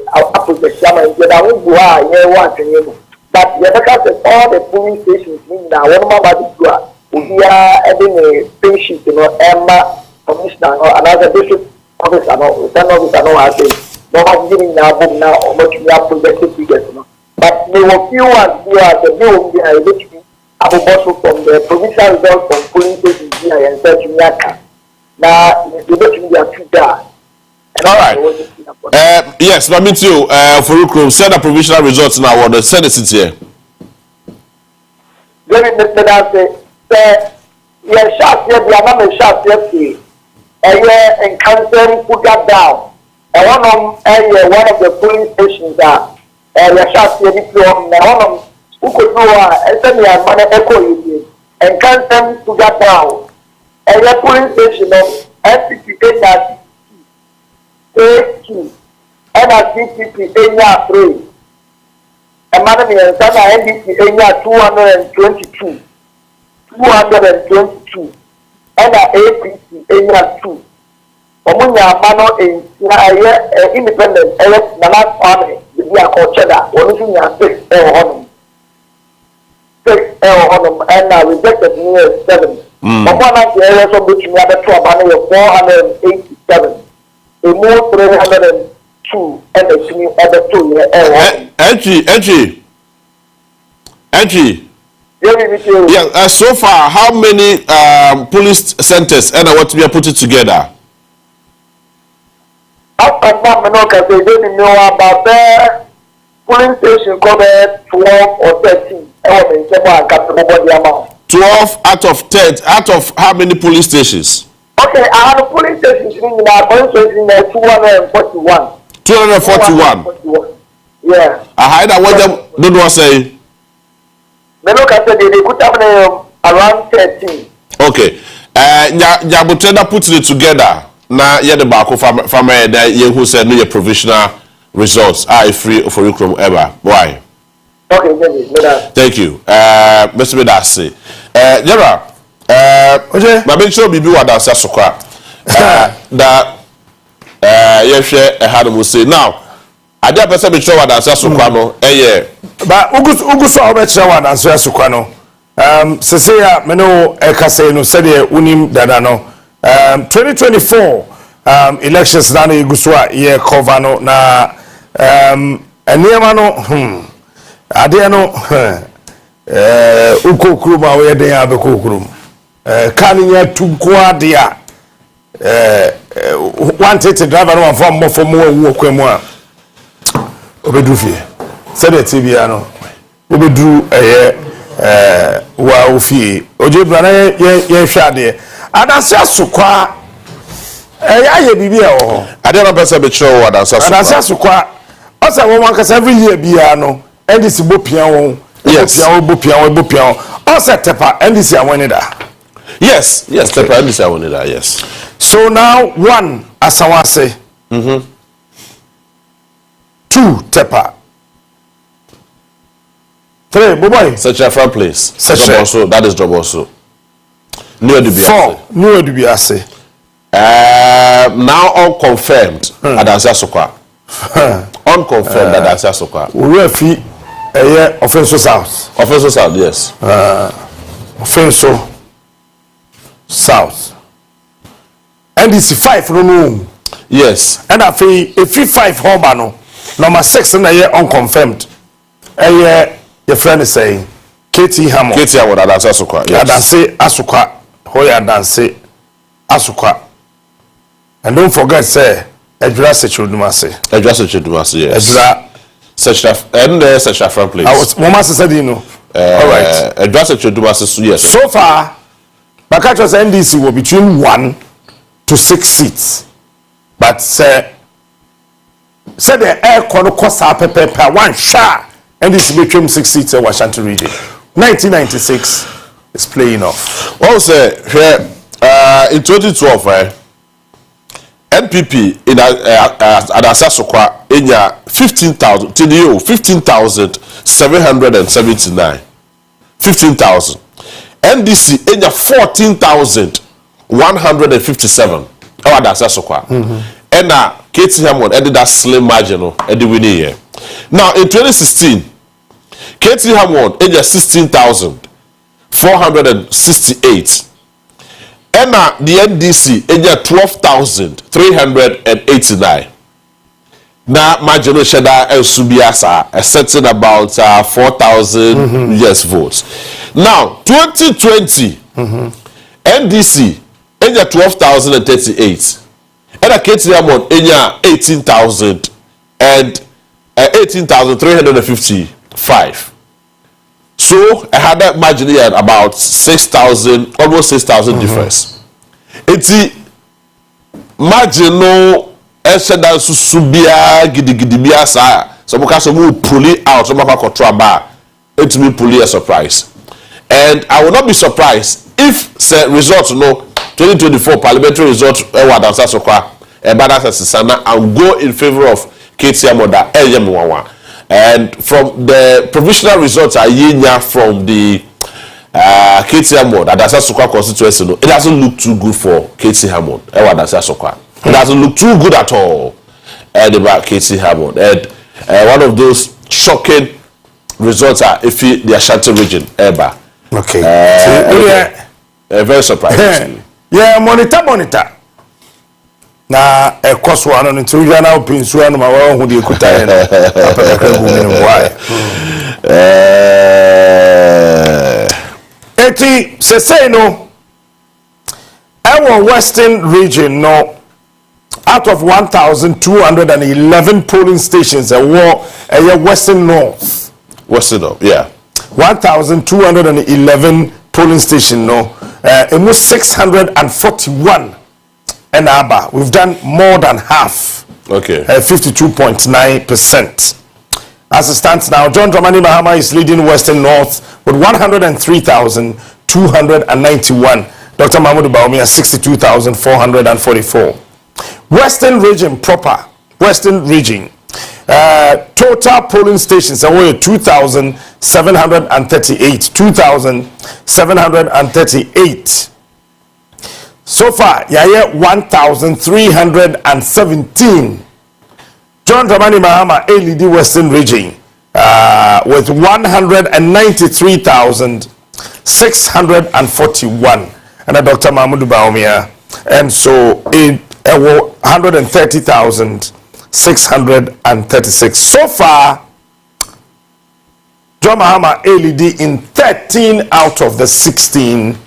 project am and that we go ah here want you but the other all the polling stations in na one man body go ah obia e dey patient no emma commissioner or another district officer no returning officer no I say no have giving na bomu na or much we are projected figures no but there were few ones here the bill we are able to have also from the provincial results from polling stations here and such Miaka. Now, the between their two there. All right. Yes, but me too. For you, send the provisional results now. What the Senate is here. Then Mr. Say, yeah, sharp here, the amount sharp here, and canceling put that down. And one of the polling stations that sharp here, one of who could know and send me a money echo you and canceling put that down. And your polling station of FPP that A2 and a CPP enya 3. And Madam Yansana NDP enya 222. 222. And a APC enya 2. Omunya mano in independent elect Nana family, the Dia Cocheda, Onunya 6 honum. 6 honum and rejected near 7. Upon the area from which we have a 487. A more 302 and a few other 2 Angie. Yeah, so far, how many police centers and what we are putting together? After that, they didn't know about the police station covered 12 or 13. And someone got the body amount. 12 out of 10. Out of how many police stations? Okay, I have a police station in our constituency 241. 241. Yeah. I heard that what them don't want to say. Me look at they put up around 13. Okay. Nyabutenda putting it together. Na the back from there you who said no your provisional results are free for you from ever. Why? Okay, thank you. Mr. Medasi. General, but make sure Bibi wa dansa sokwa. That yehwe ehado mo say now. Ade apese be sure wa dansa sokwa no Ba ugu so obetira wa dansa sokwa no. Sese ya me no ekase no said unim dada no. 2024 elections na na iguswa ye cover no na eniema no ade no ukokuru ma we den abekokuru kaninya tunko ade a wanted to driver no from mo for mo wu kwemu a obedu fie said TV ano obedu wa ofie oje brana ye hwade adanse asokwa aye bibi e ho ade no pese be chiro wa adanse asokwa osa wo man kasa every year bia no ndc bopia won bopia osa tepa ndc awoni da yes tepa ndc awoni da yes so now one asawase 2 tepa 3 boy such a front place also that is job also New Dubiase. Now unconfirmed Adansia Sokwa. Unconfirmed Adansia Sokwa. Refi Offenso South. Offenso South, yes. Offenso South. And it's 5 no. Yes. And I feel if 5 Hobano. Number 6 and unconfirmed. Your friend is saying Katie Hamon. Katie Hamon Adansia Sokwa. Yes. Adansi Asokwa. Hoya Danse Asukwa. And don't forget, say, Ejura Sechudumase. Yes. Ejura such a front place. I was Mama said, you know. All right. Ejura Sechudumase, yes. So far, Bakachos NDC were between 1 to 6 seats. But say the air kono kosa pepe one shot NDC became 6 seats in Washington region. 1996. Is playing off. Also, here in 2012, NPP in Adansia Sokwa in 15,779. 15,000. NDC enya 14,157. Oh, that's so kwa. And now Katie Hammond added that slim margin at the winning year. Now in 2016, Katie Hammond enya 16,468. And now the NDC enya 12,389. Now margin shada el subiasa setting about 4,000 yes votes. Now 2020 NDC enya 12,038 and Katie Hammond enya 18,000 and 18,355. So I had that margin here at about 6,000, almost 6,000 difference. It's margin no Eshada susubia gidigidibia sa so mo ka so mo pull it out so mo ka control bar it me pull a surprise. And I will not be surprised if say result no 2024 parliamentary result wa dansa so kwa e bada sana and go in favor of Katie Amoda Eyemwawa. And from the provisional results are yenya from the Katie Amoda dansa so kwa constituency no, it doesn't look too good for Katie Hammond e wa dansa so kwa. It doesn't look too good at all about Katie Hammond. And one of those shocking results are if the Ashanti region ever. Okay. Very surprising. Yeah, monitor. Na cost one on two now pins one my own who the kuta why. Say no. Our Western region no. Out of 1,211 polling stations, a Western North. Western North, yeah. 1,211 polling stations, no. Almost 641 and ABBA. We've done more than half. Okay. 52.9%. As it stands now, John Dramani Mahama is leading Western North with 103,291. Dr. Mahmoud Bawumia 62,444. Western region proper, Western region, total polling stations are 2,738. So far, yeah, 1,317. John Dramani Mahama, ALD Western region, with 193,641. And Dr. Mahmoud Bawumia, and so it 130,636. So far, John Mahama ALD in 13 out of the 16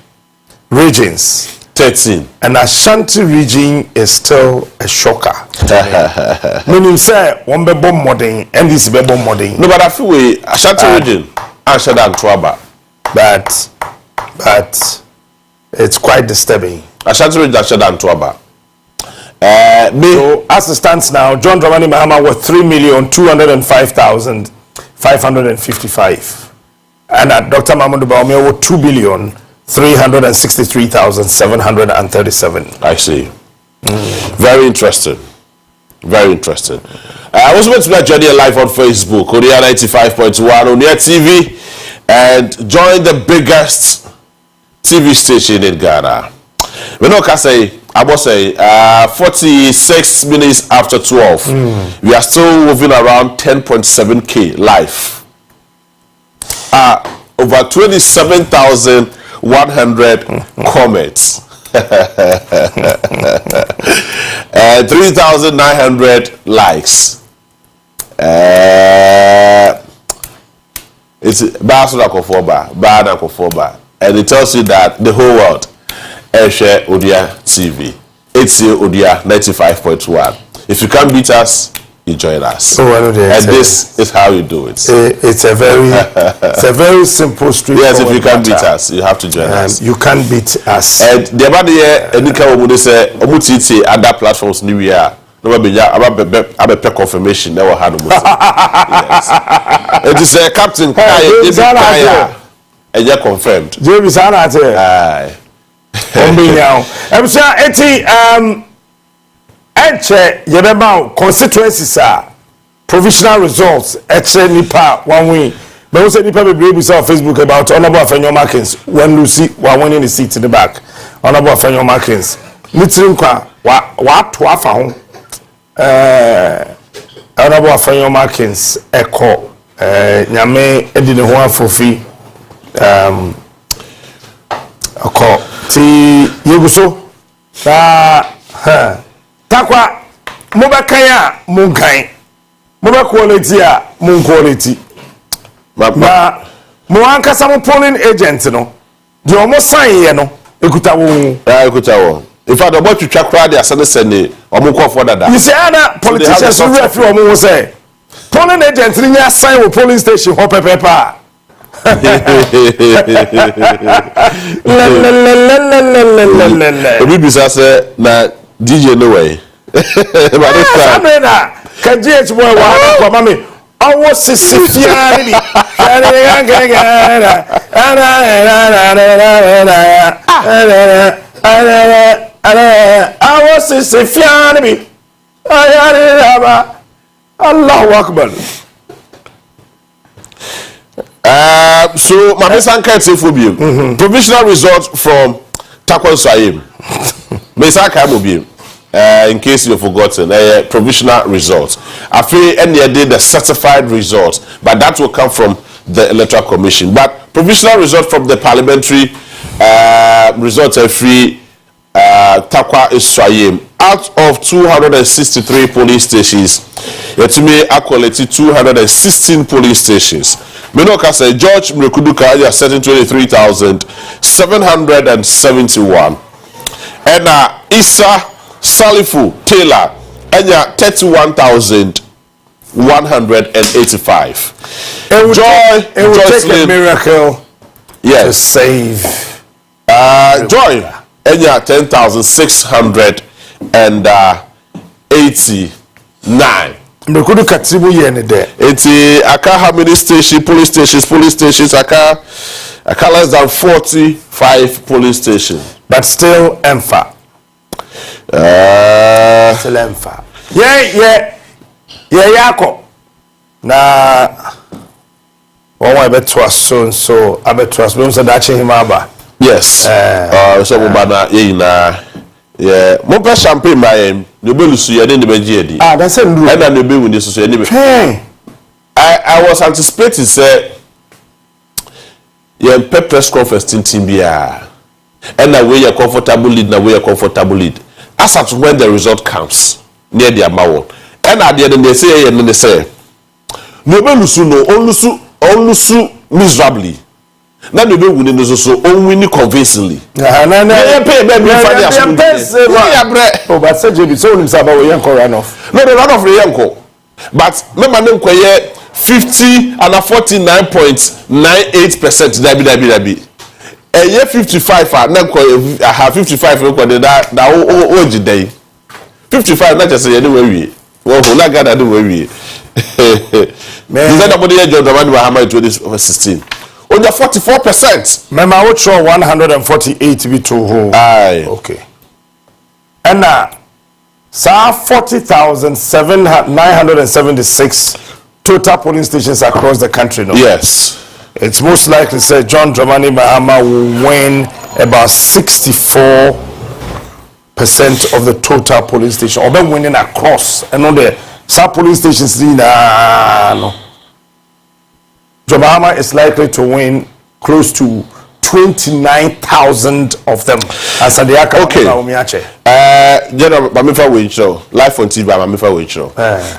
regions. 13. And Ashanti region is still a shocker. Meaning, say, one be bomb modding and this be bomb modding. No, but I feel we Ashanti region, Ashada and Twaba. But it's quite disturbing. Ashanti region, Ashada and Twaba. So as it stands now, John Dramani Mahama was 3,205,555, and Dr. Mahmoud Bawumia was 2,363,737. I see. Very interesting. Very interesting. I was meant to be joining live on Facebook, Odia 95.1, Odia TV, and join the biggest TV station in Ghana. We know say I must say 46 minutes after 12. We are still moving around 10.7k live. Over 27,100 comments. 3,900 likes. It's Kofoba, and it tells you that the whole world share Odia TV. It's Odia 95.1. If you can't beat us, you join us. And this is how you do it. It's a very simple street. Yes, if you can't beat us, you have to join us. You can't beat us. And the about the year, any say other platforms new year. No, I be confirmation. Never had a yes. It is a Captain Kaya. And you're confirmed. James Anate. Aye. I'm sure Enche yebeba constituencies are provisional results eche nipa one way But we say the people be on Facebook about Honorable Afenyo Markins when Lucy were winning the seat in the back. Honorable Afenyo Markins. Mitrim kwa wa twafa ho. Honorable Afenyo Markins eko nyame edi ne ho afofi eko ti yeguso takwa mobekan a munkan quality a mun quality ma mo ankasa mo polling agent no de o mo sign ye no ekuta wo in fact about to track crowd asane sene o mo call for dada you say ana politicians who refer o mo say polling agent ni nya sign wo polling station ho pepepa obi bisa say na DJ no way but this time can GH boy wa ko mami owo sisi fiare bi owo sisi fiare bi Allahu Akbar. So my person can't say for you. Provisional result from Takwan Saim. Mesaka Mobile. In case you've forgotten, provisional results. I feel any did the certified results, but that will come from the Electoral Commission. But provisional result from the parliamentary results are free. Takwa Israel out of 263 police stations, it may equality 216 police stations. Minoka said George Mrekuduka is setting 23,771, and Issa Salifu Taylor enya 31,185. It will take a miracle to save. Joy enya 10,689. Mekudu katibu yene de. Eti aka how many police stations aka less than 45 police stations. But still emfa. Still emfa. Yeah yako. Na one way so I bet trust me so that him aba. Yes. So bana yeah, mo pe champagne by him. No be lusu ye dey be di. That's it. And na no be win so ye dey. I was anticipating say ye press conference team bia. And na we you comfortable lead. As at when the result comes near the amawo. And at the end they say no be lusu no on lusu miserably. Na no be win so on win convincingly. Oh, but say JB so him say about we yanko run off. No, the run off the yanko. But remember them koye 50 and 49.98% dabi. Eye 55 na koye have 55 no koye that oji dey. 55 na just say any way. Wo na gada do we. Man, is that nobody John Dramani Mahama in 2016? Only 44%. Remember, I would show 148 to be true. Aye. Okay. And now, 40,976 total polling stations across the country. No? Yes. It's most likely said John Dramani Mahama will win about 64% of the total polling station. Or been winning across. And on the some polling stations, no. John Mahama is likely to win close to 29,000 of them. As okay. General Mamifa Wincho, live on TV, Mamifa Wincho.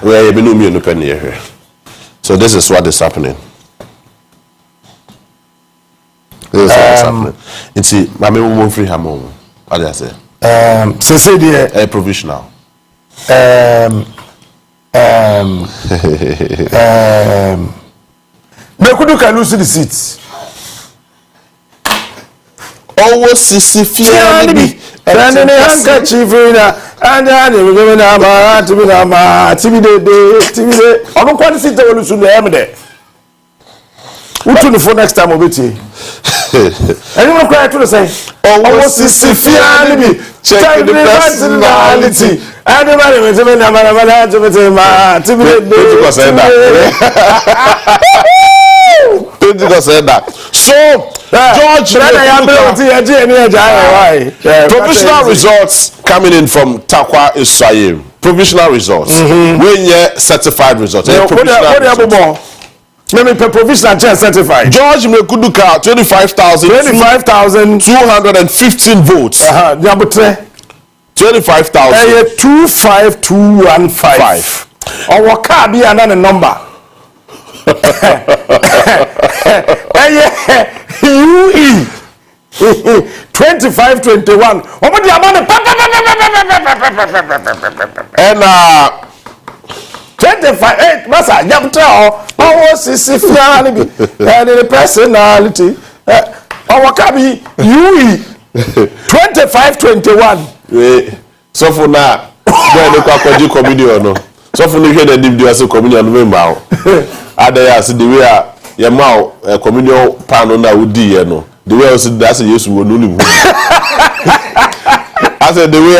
Where you know me and here. So this is what is happening. This is what is happening. It's Mami won't free Hamon. What did I say? So say the provisional. Mekudu can lose the seats. Always sisi fiani. And then handkerchief and then I don't quite sit there lose the emde. Who to the phone next time over to anyone cry to the say almost sisi fiani. Check the personality. Anybody with him that. So, George, provisional results coming in from Takwa Israel. Provisional results. When you certified results. Let me pay provisional certified. George Mekuduka 25,215 votes. 25,000. 25215. Our car be another number. UE 2521. And 25 masa jabta our sisi fiani bi and the personality our kabi UE 2521. So for now when the kwaji comedian no so for no hear the deep as a comedian member ada as the way your mouth comedian pan na udi ye no the way also that's yes we no live I said the way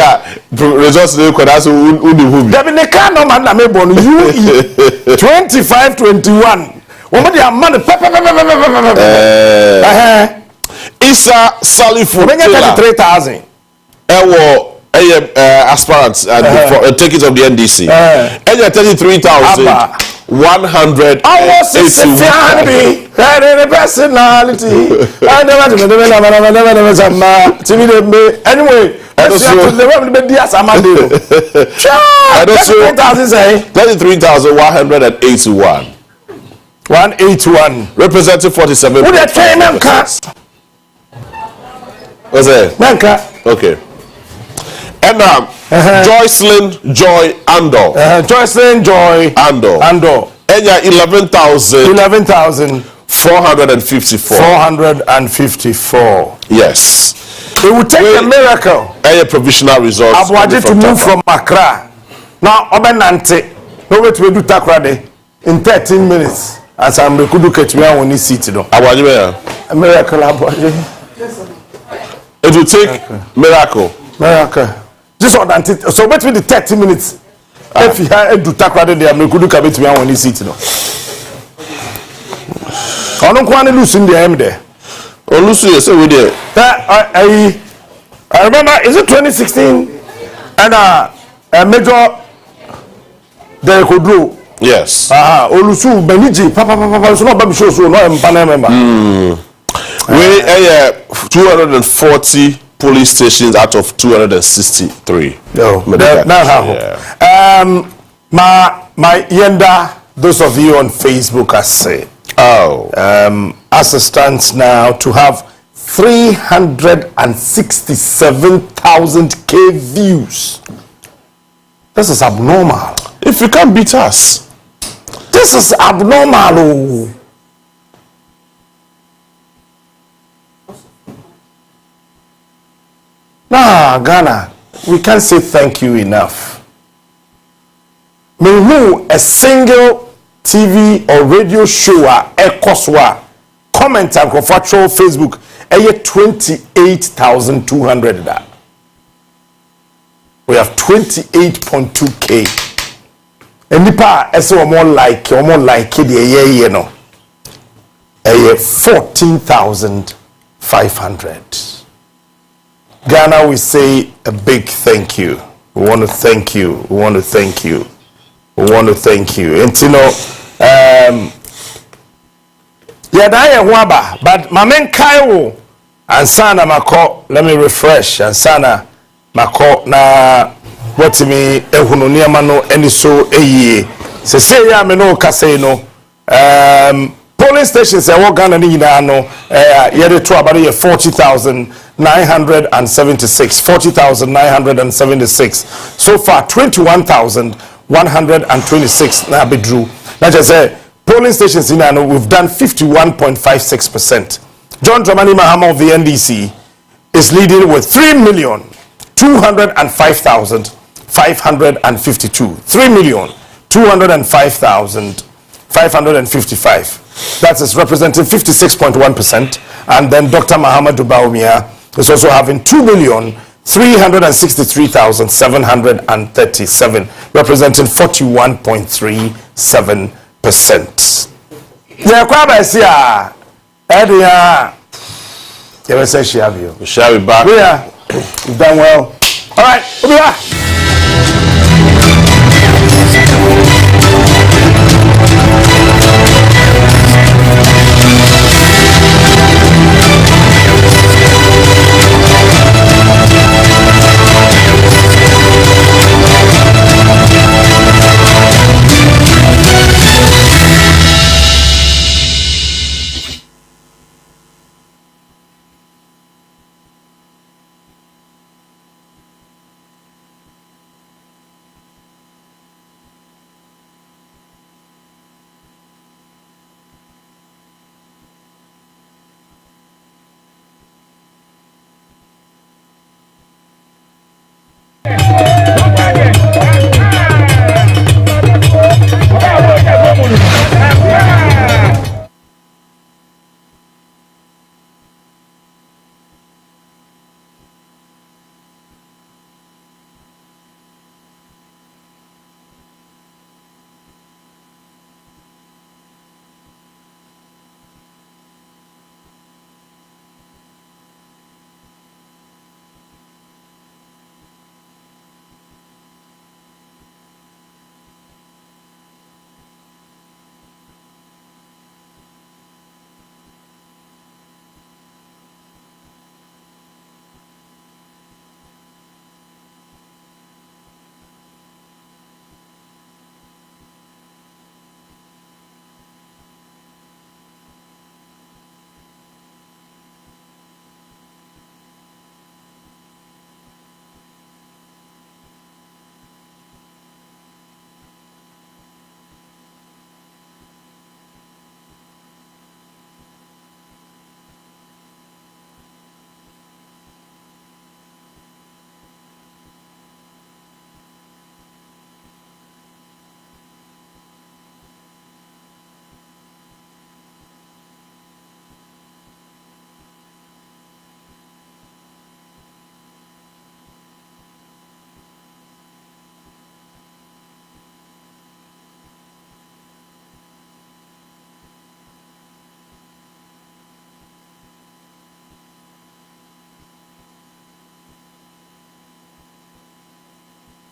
results they could also udi hu there be the kind no man na me born UE 2521 what the amount Isa Salifu 33,000 aspirants tickets of the NDC. And 33,100. Personality. Anyway, 33,181. 181. Representing 47. What's that? Okay. And Joycelyn Joy Andor. Joycelyn Joy Andor. And 11,454. Yes. It would take a miracle. A provisional result. I've wanted to move from Accra. Now, Obenante. No way to do Takrade in 13 minutes. As I'm the Kudu Ketria when he seated. A miracle. It will take miracle. Just so between the 30 minutes. If you had to Takrade, they are Kudu Kabetria when he seated. I don't want to lose in the end there. Oh, Lucy, yes, we did. I remember, is it 2016? And a major they could do. Yes. Olusu Beniji, Papa, so not show so no member. We 240 police stations out of 263. No, my yenda, those of you on Facebook are saying. As it stands now, to have 367,000 K views. This is abnormal. If you can't beat us, this is abnormal. Nah, Ghana, we can't say thank you enough. Me who a single TV or radio show ekoswa comment and control Facebook 28,200 that. We have 28.2K. And nipa ese more like the you know. 14,500. Ghana, we say a big thank you. We want to thank you. We want to thank you. We want to thank you. And you know, but Mamen Kaiwo and Sana Mako, let me refresh and Sana Mako na what me ehunonia mano any so se say ya me no kase no polling stations e wo Ghana ni nyina no yede to about 40,976 so far 21,126 na bedru na just say polling stations in Ghana we've done 51.56%. John Dramani Mahama of the NDC is leading with 3,205,552. 3,205,555. That is representing 56.1%. And then Dr. Mahamadou Bawumia is also having 2,363,737, representing 41.37%. Yeah, Edia. You say she have you. Shall we back? Yeah. You've done well. All right. We'll be back.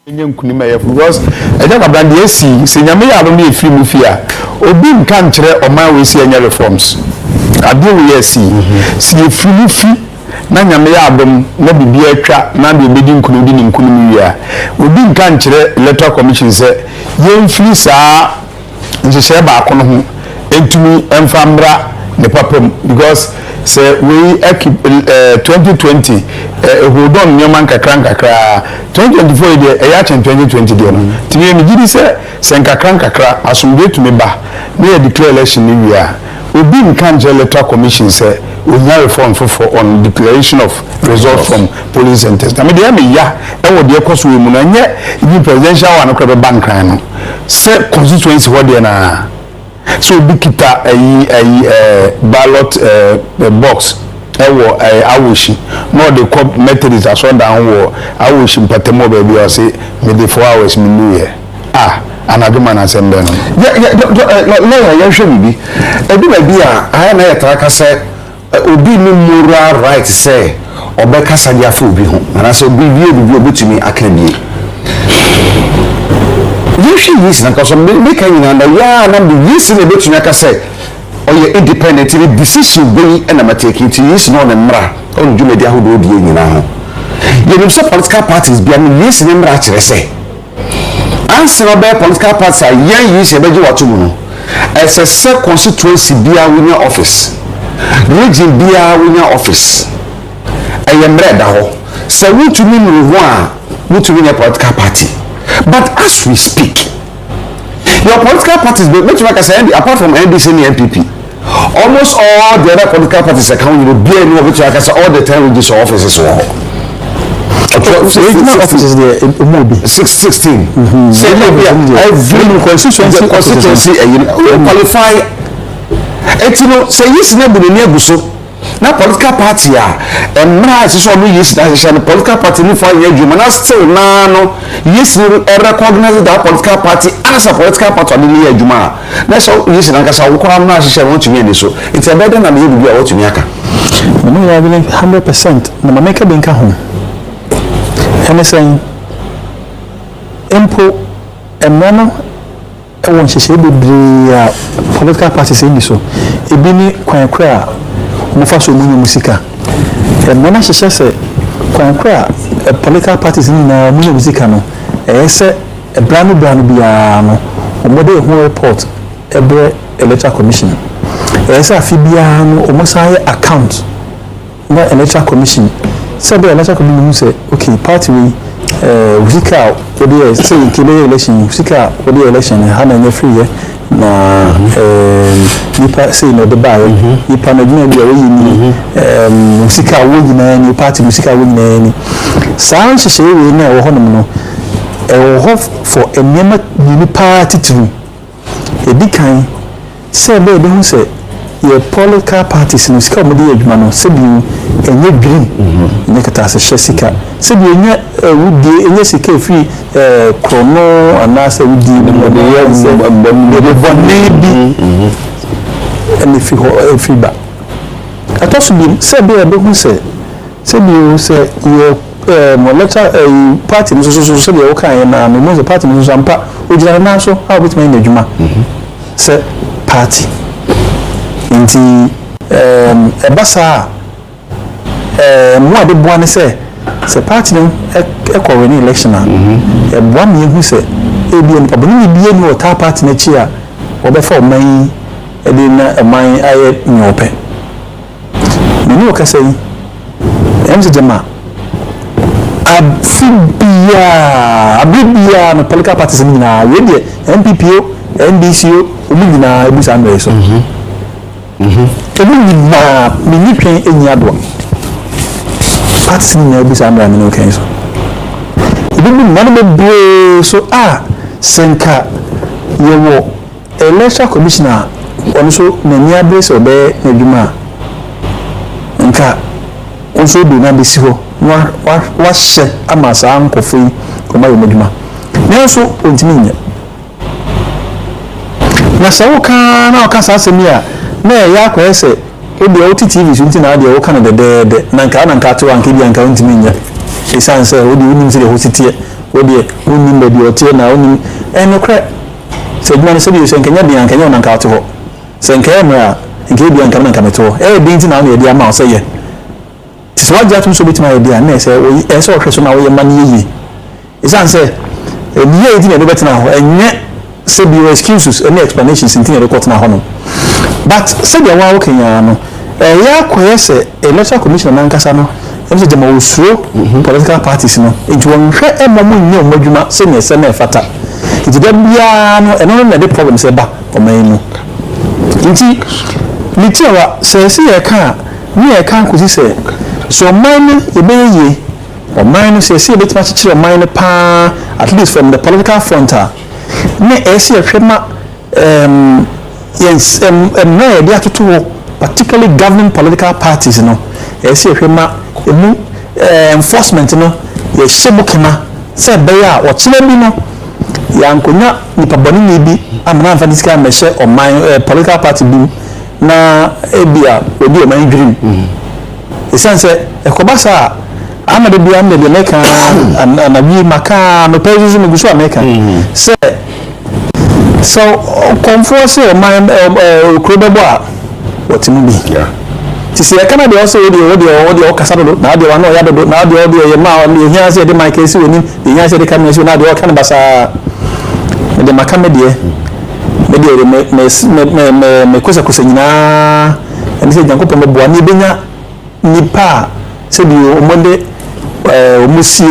Because I don't have the AC, say Yami Abami free mufia, or being country or my way see any reforms. I do we see free Nanyame Abam, no be a trap, not be bidding including in Kuluya. We being country electoral commission say, young fleece are the Sheba Kono, and to me, and Fambra, the papa, because say we 2020 hold on nyoman kakranka kra 2024 de e yachen 2020 de no timi mi gidi say senkakranka kra asumbe to me ba me declare election ni wi a obi nkan je electoral commission say we na reform for on declaration of results from polling centers na me de me ya e wo de koso we mu na nye ibi presidential one kra be bank kan no say constituency what de na so big kita ballot box ewo awoshi no the cop methods as on down wo awoshi mpatemo baby o say me the 4 hours me new year another man asem no no hwe bibi ebi na bi a na yeta ka say obi ni moral right say obekasa dia fa obi ho na say obi bi obetumi aka bi yes na because make any na ya na be yes na betumi aka say oye independent decision be na matake it yes no na mra on jumedi ahodo odi nyina ho ye nim say political parties bia no yes na mra kire say answer by political parties are yan yes e beji wato mu no as a constituency bia winya office region bia winya office ayemre da ho say wutumi no ho a wutumi na political party. But as we speak, your political parties, apart from NDC and NPP, almost all the other political parties account will be all the time with these offices. Regional offices there, it will be 16. Every constituency qualify. Say yes, never be near Buso. na political party emra se so no yes na se political party ni for ye adwuma na still na no yes recognize that political party as a political party ni adwuma na so yes na kasa wo kwa na se won tumi ani so it's a better na me bi a wo tumi aka no ya bi 100% na ma make be nka ho ene sen empo emano ewon hyehyɛ bebree a political parties ni so ebi ni kwan kra mo fa so mu musika emana hyehyɛ sɛ kwan kra political parties ni na mu musika no sɛ brand bia no omode ho report ebre electoral commission sɛ afi bia no omosaye account na electoral commission sɛ be electoral commission say okay party we musika odi say kile election musika odi election ha na free na nipa say no de buy nipa na dwuma bi a woyi ni musika wo nyina ni party musika wo nyina ni saa hyehyɛ we na wo honom no ho for enema ni party tru edikan say be hu say your political parties no sika mo de adwuma no se bi enye green ne kata se sika se bi enye wudi enye sika free krono anase wudi mo de ye se bonne bi ene fi ho free ba atosu bi se bi hu se bi se your electoral party no so se bi o kan na mo party no so ampa ojira na so how bit me adwuma se party nti ebasa mo ade boa ne se party no ekɔwe ne election a boa me hu se ebi en pabon ni bie ni ota party na chi a obefa oman ede na oman aye nyope ni o kasa yi emse jama abibia na political parties ni na we de MPPO NDCO omu nyina ebusa ndwe so ebi na mini twen enya do parties ni na ebusa ndwe na okay so ebi na no be so senka yewo election commissioner on so na nya address obe adwuma nka on so do na be si ho wa hye amasa ankofo yi koma yo adwuma na so ontimi nya na sawo kan na okasa asemi a na ya kwa ese obi o TV so ntina de o kan de na nka to anka bi anka ontimi nya isan se odi unim se de ho titie odi unim be bi o tie na unim eno kra se dwuma se bi se nkanya bi anka nya na nka to ho se nka emra nka bi anka na nka meto bi ntina na de ama o se ye tisi wagya tum so bitima ye dia na se o se o hwe so na wo ye mani ye isan se niye edi na do betina ho enye se bi excuses any explanations in the court na hono but se dia wa okenya no ya kwese electoral commission na nkasa no emse jama usuro political parties no enti won hwe emamu nyi omadwuma se ne se na fata enti da bia no eno na the problem se ba oman no enti ni tiwa se ye ka ni ye kan kusi se so man e be ye oman no se betima chire oman pa at least from the political front ne esi ehwema yes na dia toto particularly governing political parties no esi ehwema emu enforcement no ye shebukena se beya o chire bi no ya nkonya nipa boni ni bi amana amfa disika mehye oman political party bi na ebia odi oman dream esense ekobasa amade bia amade meka anabi maka no pezu mu guso ameka se so conforce oman krobebo a wotimi bi tisi ekana de also odi okasa do na de wa no ya do na de odi ye ma o hia se de mic esi woni de hia se de camera esi na de o kan basa de maka me kosa nyina eni se jankopo me boa ni benya nipa se bi omonde omusi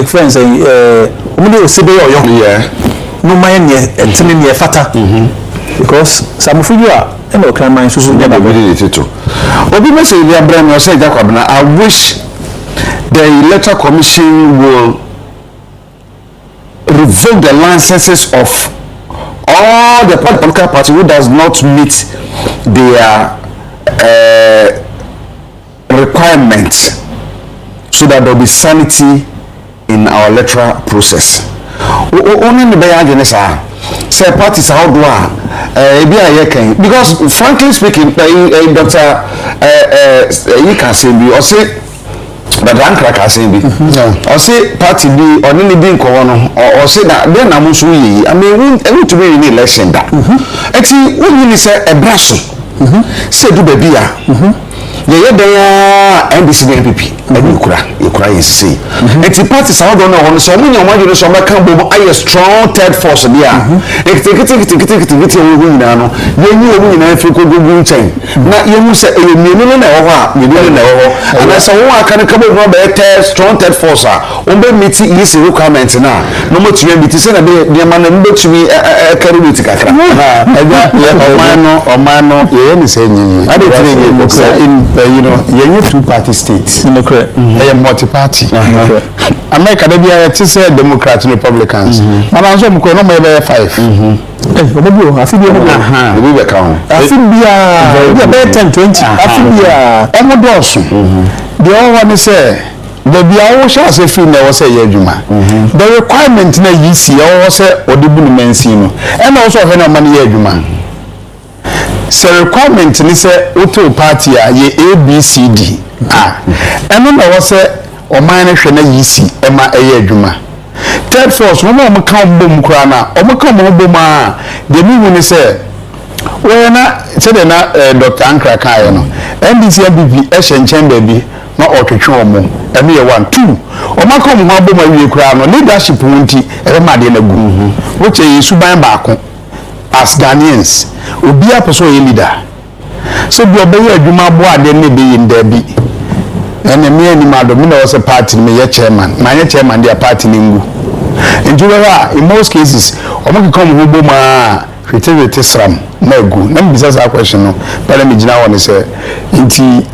friends omonde osibe oyo no man ne entene ne fata because some of you are no can man so yeah ba really tito obi me say dia brand no say Jacob na I wish the electoral commission will revoke the licenses of all the political party who does not meet their requirements so that there will be sanity in our electoral process. Only the Bayagin say parties are out because frankly speaking, Dr. You can say or say but Ankara can say or say party be or any being corona or say that then I'm also I mean we to be in election that actually when you say a brasso say do baby yeah there NDC NPP and you cry say and the parties I don't know so many of you so can be a strong third force there if take we now you na if you go go chain na you say you no na and I say one can come over better strong third force on be meet this requirement now no more to be say na be man no to me carry with kakra o man no you say nyi I dey in you know, you have 2 party states. Correct. Multi-party. America, they are Democrats and Republicans. And also, we no more 5. I feel we were count. I feel we are 10, 20. I feel we are. I'm the all one say. The biawo sha say feel na say yeduma. The requirement na yi si o say odibu mensi no. And also he na man yeduma. So requirement ni say auto party ye ABCD eno na wo say o man hwe na yisi e ma eye adwuma third force wo mo kan bom kra na o mo kan bom a de mi hu ni say we na say de na Dr. Ankara kai no NDC ABP e hyenchen ba bi na o twetwe o mo e me ye 1 2 o ma kan mo bom awie kra no leadership wonti e ma de na gu wo che yesu ban ba ko as Ghanaians obi a person a leader so bi obey adwuma bo ade ne be yin da bi ene me ani ma do me na was a party me ye chairman my chairman their party ningu in most cases o mo come ho bo ma creativity sram na egu na me bisa question no but me gina won say nti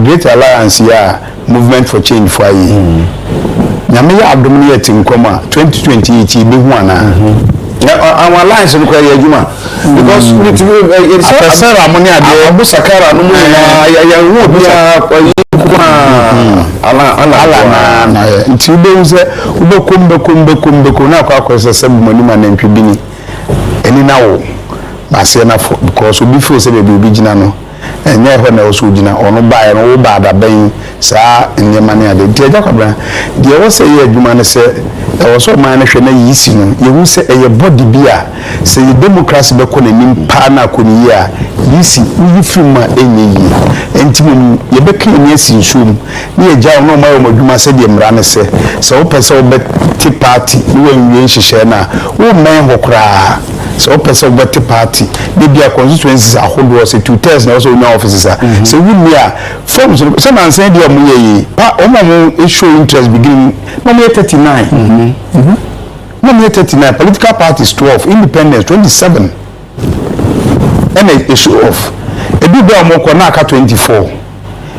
great alliance ya movement for change for yi nyame ya abdomni yeti nkoma 2028 be hu ana our alliance no kwere adwuma because it's a Sarah money ade Abu Sakara no ya hu bia ala na nti ube uze ubekombe na kwa sese bumani manentwi bini eni na wo base na for because obi feel say be obi gina no enye ho na oso gina ono bae no wo ba da ban saa enye mane ade ti eja kwabra de wo say ye adwuma ne se e wo so man na hwe na yisi no ye hu say eye body bia say democracy be ko na nim pa na ko ni ya yisi uyi firma enye yi enti mu ye be kan ni asi nsum ni ye ja no ma yo madwuma se de mra ne se wo pese wo be ti party ni wan wie hihye na wo man ho kra so person better party they be a constituencies a hold was 2 terms na also no offices so we near forms some man say dey am ye pa o mo show interest beginning no 39 no 39 political parties 12 independents 27 and a show off e do be am ko na aka 24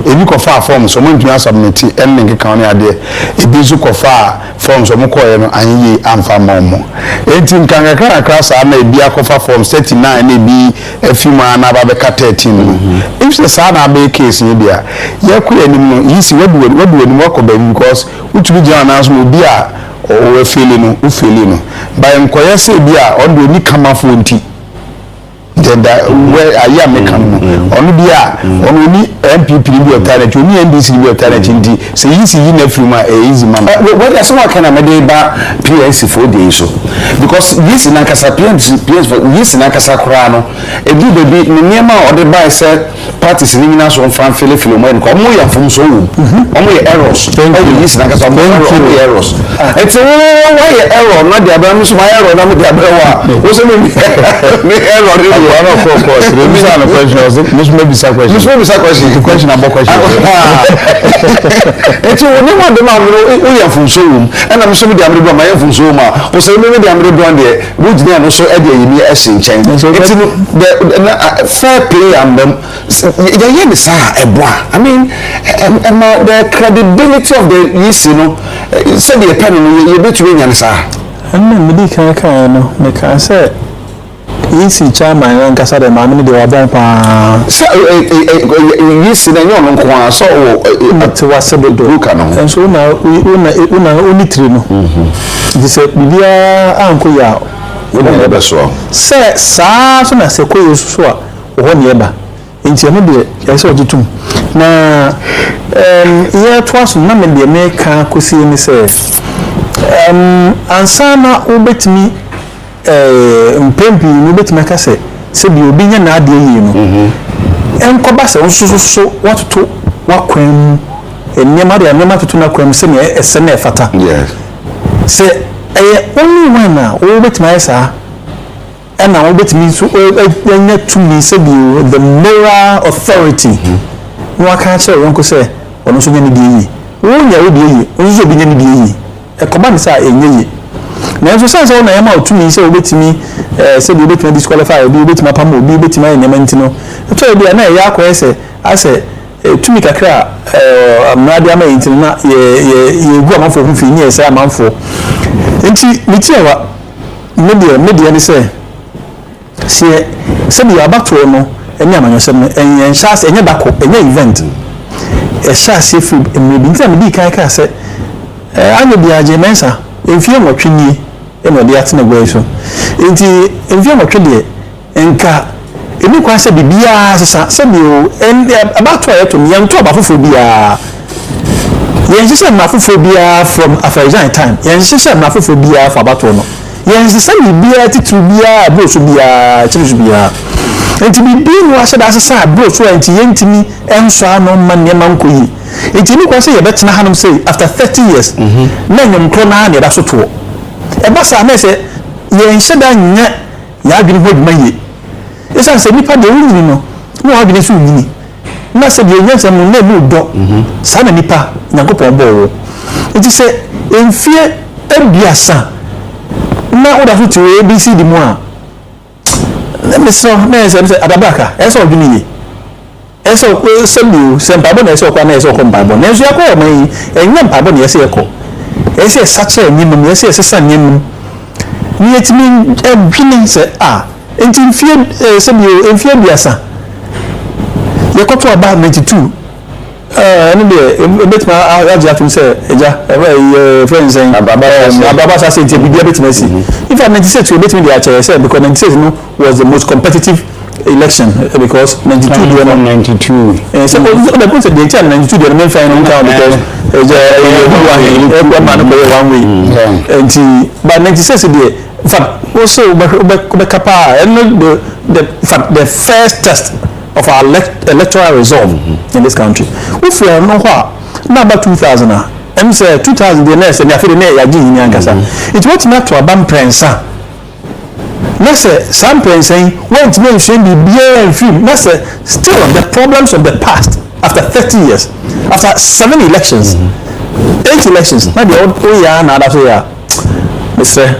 ebi ko fa forms so mo ntuna submit en county ade ebi zu ko fa forms so mo ko ye no anyi amfa momo enti nkanga class na ebi akofa forms 39 na ebi afima na ba be ka 13 if the sa na be case ni dia ye ko enim no yisi wadu enim ko ba because utubi jana na so obi a o feel no by nkoye se bi a ondo ni kama fonti then where I am making on dia on ni MPP bi alternative ni NDC bi alternative ndi say easy na fruma easy man what that's what can I make ba PS for day so because this na kasa PS for this na kasa kra no e bi be ni niam a ode ba say parties ni na so fan fele mo en ko mo ya fum so o mo errors this na kasa mo errors it's why error na dia ba mi so my error na mo dia ba wa o se me error one of course the question was maybe some question the question about question it's no one the man we are from so and I'm so with the amre my from so ma o say me the amre don there which dey no so e dey me asin chain it's the fair play and them they hear me say I mean the credibility of the you know say the pen you bet you nyan say and me di kan no me can say Yesi chairman ankasa de maame de wabon pa so yesi na nyon nko a so te wase do ka no enso una unitri no dise bibia anko ya wona ebe so se saa so na se koyo so a wo ne eba enti eno de yesi ogitum na ye twaso na me de me ka kosi ni se ansa na obetimi mpempi no betime ka se bi obi nya na ade yi no enkoba se nsoso watoto wakwam enema de enema toto na kwam se ne ese na efata yes se only one na o betime esa na o betime so enya tumi se bi the moral authority no aka che wonko se ono so nya ne de yi wo nya obi yi ono so obi nya ne de yi ekoba ne sa enye yi na so sense na yama otumi se obetimi se bi obetimi disqualify obi obetimi pam obi obetimi enyamenti no to e bia na ya akwa ese ase tumi kakra amrade ama yinti na ye gu amanfo hu fi ni ese amanfo enti mitiewa media ni se bi abato no enya amanyosem enyen chance enye dako enye event chance fi emrebi nti na bi kai ka se anya bia je mensa enfie motweni eno de atene gwa so enti enfie motwede enka eni kwa se bibia sesa se bi o about to to me to abafofo bia yen sese na afofo bia from Afghanistan time yen sese na afofo bia for about no yen sese bibia titu bia bro so bia chiru bia enti bibi no ase da sesa bro so enti yentimi enso ano manne mankoyi enti ni kwa se ye betena hanum say after 30 years na nyom kro na ne da so to e ba sa na se ye nheda nya ya adwene ho dwuma ye esa se nipa de wuni no no adwene so wuni na se de nya se mo na mu do sa na nipa nyankopon bo wo enti se enfie ebiasa na oda so to ABC di mo a me so na se adabaka e so adwene ye eso selu sempabo na eso kwa na eso ko mbabo na eso yakọ mai enye mbabo na eso yakọ eso sache enyim na eso sesa nyim ni etimi ebini se enti fie sebio enfie biasa yakoto aba 92 ene de betima aja atum se eja friends en ababa sa se enti bibia betima si if 96 betima dia che se because 96 no was the most competitive election because 92 so the person dey tell 92 the main final count because man go one way and but 96 dey in fact also be kapa and the first test of our electoral resolve in this country if we are no na about 2000 am say 2000 the next and after the next ya ji ni ankasa it what not to abam prensa let's say some people saying when to mention the beer film let's say still the problems of the past after 30 years after 7 elections 8 elections na the old ya na that ya Mr.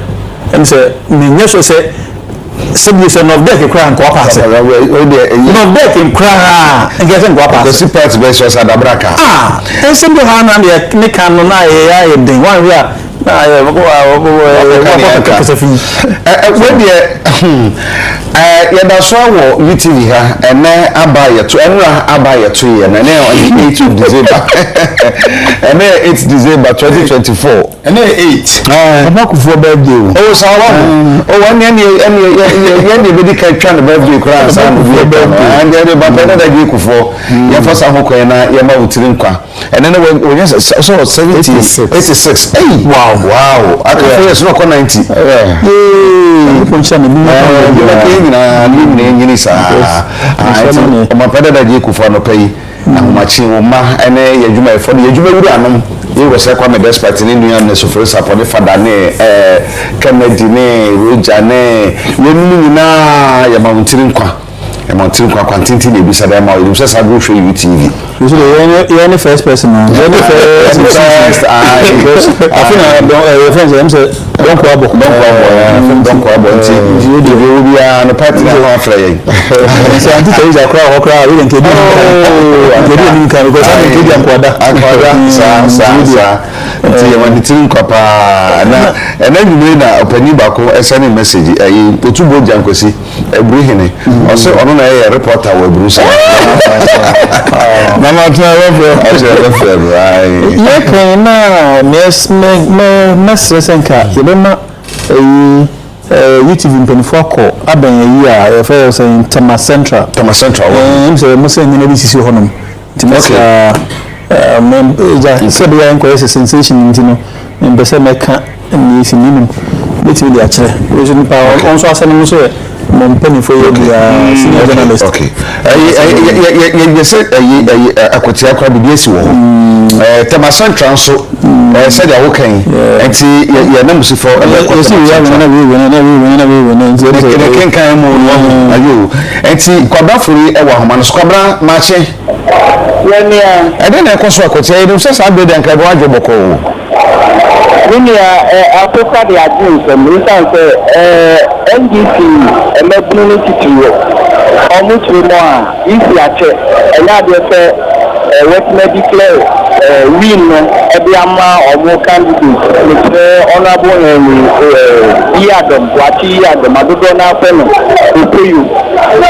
me so say solution of deck cry and pass no deck in cry and get go pass the super versus adabraka and some do ha na ne kan no na ya den one we yɛda so wɔ UTV ha ɛnɛ aba yɛ to ɛnura aba yɛ to yɛ na ɛnɛ 8 of December ɛnɛ 8 December 2024 ɛnɛ 8 ɔmakufoɔ birthday o sa wa o wa ne bedi ka twa ne birthday kora sa no birthday and the ba da gi kufoɔ yɛ fa sa ho kɔ na yɛ ma wutiri nkwa ɛnɛ ne wɔnyɛ so 86 wow aka yes no 90 na nyini sa ma pada da je kufa no pai na machi wo ma ene yadwuma efo no yadwuma wuri anom ye wo se kwa me despite ni nua ne sofre support ne fada ne Kennedy ne Roger ne yenu na ya ma ntiri nkwa kwantinti ne bisa da ma wo se sa go hwe UTV so you any first person because I think your friends them say don't go abo nti you dey go be an party na ho afra yen so anti tell you akra we dem kedu ni kan because I kedu akwada sa nti ye wan tin kwapa na ena nyime na opani bako esane message otubo jankosi Ebrihine. Also, on a reporter will Bruce. Mama, right. Yes, Mess Senka, you don't know YouTube in Penfoco, Aben a year, if I was in Tama Central. So, Muslim in ABC Honum. Sabia inquires a sensation in Bessemeka and Nisi Minimum. It's really actually. Vision power also as an Muslim. Penny for you, senior journalist. Okay. You said I could tell quite the Tama Central, so I said, okay, and see your numbers for a and see Quabafuri, a woman, Squabra, Marche. I didn't know what I could say, it says I did and Cabajaboko. When you are Africa, the Adjunct, and we say NDC, a community to you, almost more easy at it, and now they say, what may declare win every amount or more candidates, which honorable and Yadam, Wati Yadam, Madonna Fenno, to pay you.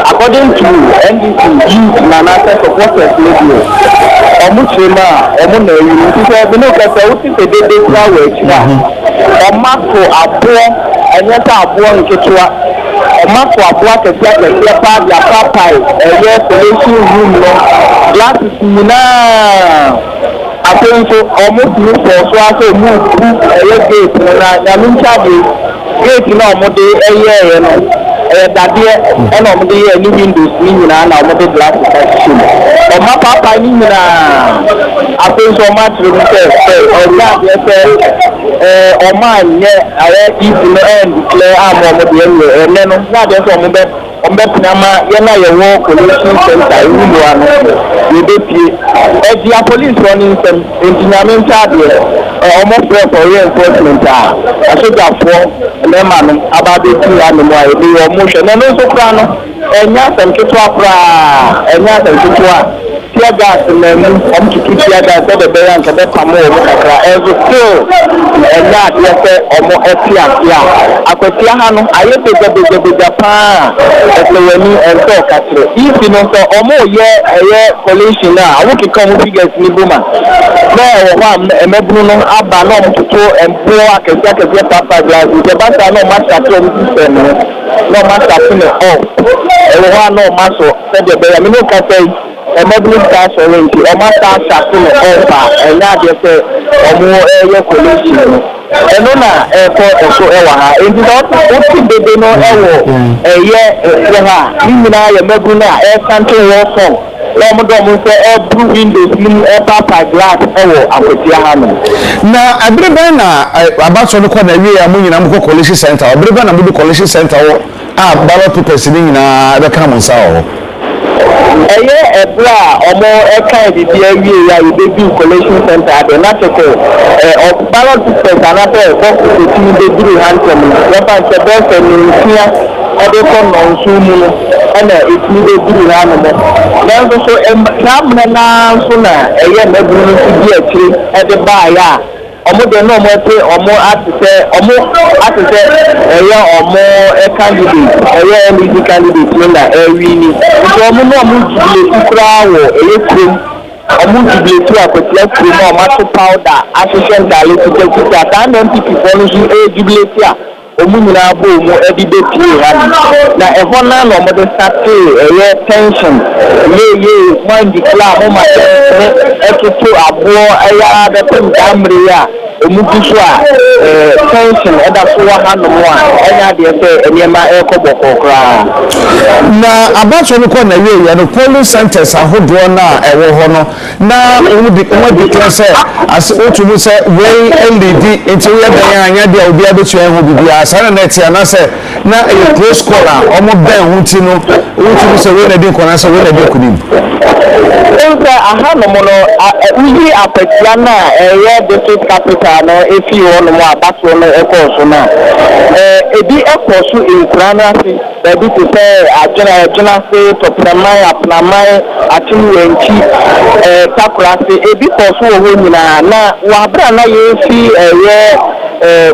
According to NDC, youth Nanasa supporters radio, almost more, almost you know, because I would say they or Marco Abua, and yet Abua and Ketua, or Marco Abua, the Papa, a year solution room, glasses, I think so almost move for so I say move a gate, and I'm in charge. Gate, you know, a year, that year, and on the new windows, meaning I'm not the glasses. Or my papa, I think so much to or not, or mine, I eat in the end, declare I'm on the end, and then not just on the bed. Ombepinama yana yewo collection center ilu ano yebepie edia police running some engineering there omo for reinforcement asogafo lema no ababetu anu mo ayi omo hwe na no so kra no enya sem keto akra enya sem keto a tear gas na mu omtutu tear gas de be yan ka be pamo omo kakra ezo still enya de se omo etia akwatia ha no ayete gebe pa Eklewani and talk at it. If you know, so almost a coalition now, I want to come with figures in the woman. There, one, a Bruno Abanom to two and poor, I can get a papa glass. The Bata no much at home, no much at home. And one no muscle, said the Bay, I mean, can say, a Muslim cash orange, or master at home, and now they say, or more area coalition. Enona also ewa in the what they know a year ha ya meguna country war song Lomodo say blue windows slim papa glass akwetia ha no na abreba na abaso no na wie amunyi na mko college center abreba na mko college center wo ballot papers ni nyina be kan monsa wo ebra omo eka bibia wie ya ibebi collection center the natural of ballot papers another box to the big handsome ya pa se best ni tia ode ko no nsumu no na etini de big handsome na so na na so na mebru no bi akire ede ba ya omo de no mo pe omo atise candidate MD candidate na wini so omo no mo jibile kura wo krom omo jibile tu akotia krom no mato powder association dalete tekita tan MPP for no jibile tia omo nyina bo omo edibe pie ha na ehọ na no mo de start tension ye mind declare mo ma ekito abo aya da pem damre ya omuguso tension eda so wa ha no mo enya de se enema ekobokokra na abacho no ko na we ya no polling centers ahodo na ewo ho no na omu declare say as otumu say we LED into we ben anya de obi abetu ho bibia sana na tia na say na e close call omo ben ho ti no otumu say we na de nkona say we na de kunim enka aha no mo no uyi apetia na district capital no efi ono mo abato no ekoso na ebi ekoso inkrana si ebi to say ajena se topramai apnamai atiwenchi takurase ebi koso wo nyina na wa bra na yefi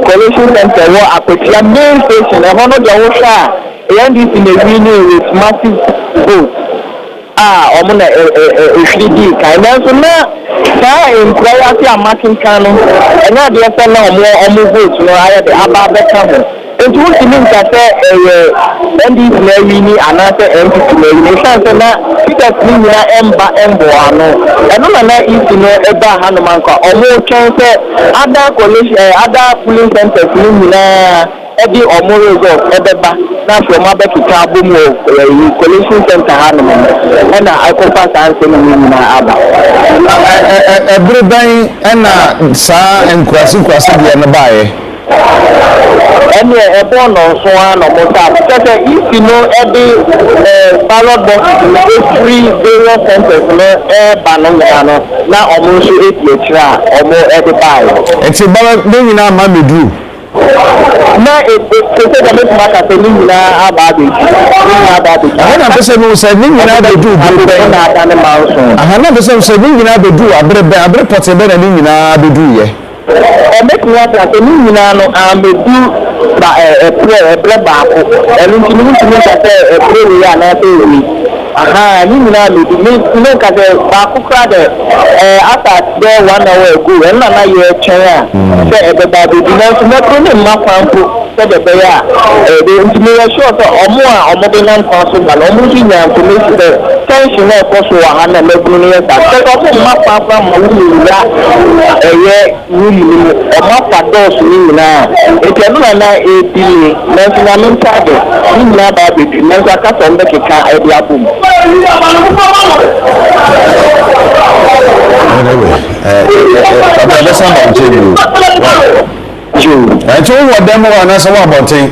coalition center wo apetia main station e hono de wo sha NDC may win with massive votes. Ọmụ na ehwidi kan nanso na saa nkwaye ase amakin kan no enye ade efe na ọmụ vote no ayẹ de aba beka ho nti wo timi nka sɛ NDC na wini anaasɛ NPP na wini chance na ticket ni nyina emba embo ano ɛno na isi no eba ha no manka ọmụ twɛn sɛ ada coalition ada polling centers ni nyina ɛdi ọmụ result ɛbɛba na afọ ọmụ abɛkeka abom wɔ coalition center ha no ɛna akɔfa saa nsɛm no nyina aba ɛbere bɛn ɛna saa nkurase deɛ no baeɛ ɛne ɛbɔ no nso a na ɔmo saa sɛ isi no ɛde ballot boxes no efiri various centers no ɛɛba no nyinaa no na ɔmo nso eti akyire a ɔmo ɛde baeɛ ɛti ballot ne nyinaa ma meduru na ɛsɛ dɛ mɛtuma aka sɛ ne nyinaa aba abɛdi aha na mpɛsɛ no sɛ ne nyinaa bɛduru berɛ na ada ne ma nso aha na mpɛsɛ sɛ ne nyinaa bɛduru abere pɔte bɛ na ne nyinaa bɛduruyɛ ɛmɛtumi aka sɛ ne nyinaa no amedu ba ɛbrɛ baako ɛno nti ne ntumi nka sɛ ɛbrɛ wei anaasɛ wei aha ne nyinaa medu ne nka sɛ baako kora dɛ after there 1 hour ago ɛno na yɛ twɛn a sɛ ɛbɛba abɛdi nanso mɛkoro ne mma kwan mpo sɛ bɛbɛyɛ a nti meyɛ sure sɛ ɔmo a ɔmo de nam kwan so ba no ɔmo nso nya information sɛ tension na ɛkɔ so wɔ ha na mɛkoro no yɛ saa sɛ ɔmo mma kwan kora ma wo nyinaa ɛyɛ wuli no mu ɔmo afa dɔɔso ne nyinaa nti ɛno na ɛdi ne nanso na me nta de ne nyinaa ba abɛdi nanso aka sɛ ɔmo bɛkeka ɛde abom ɛnti wowɔ dɛm wɔ anaasɛ wɔ abɔnten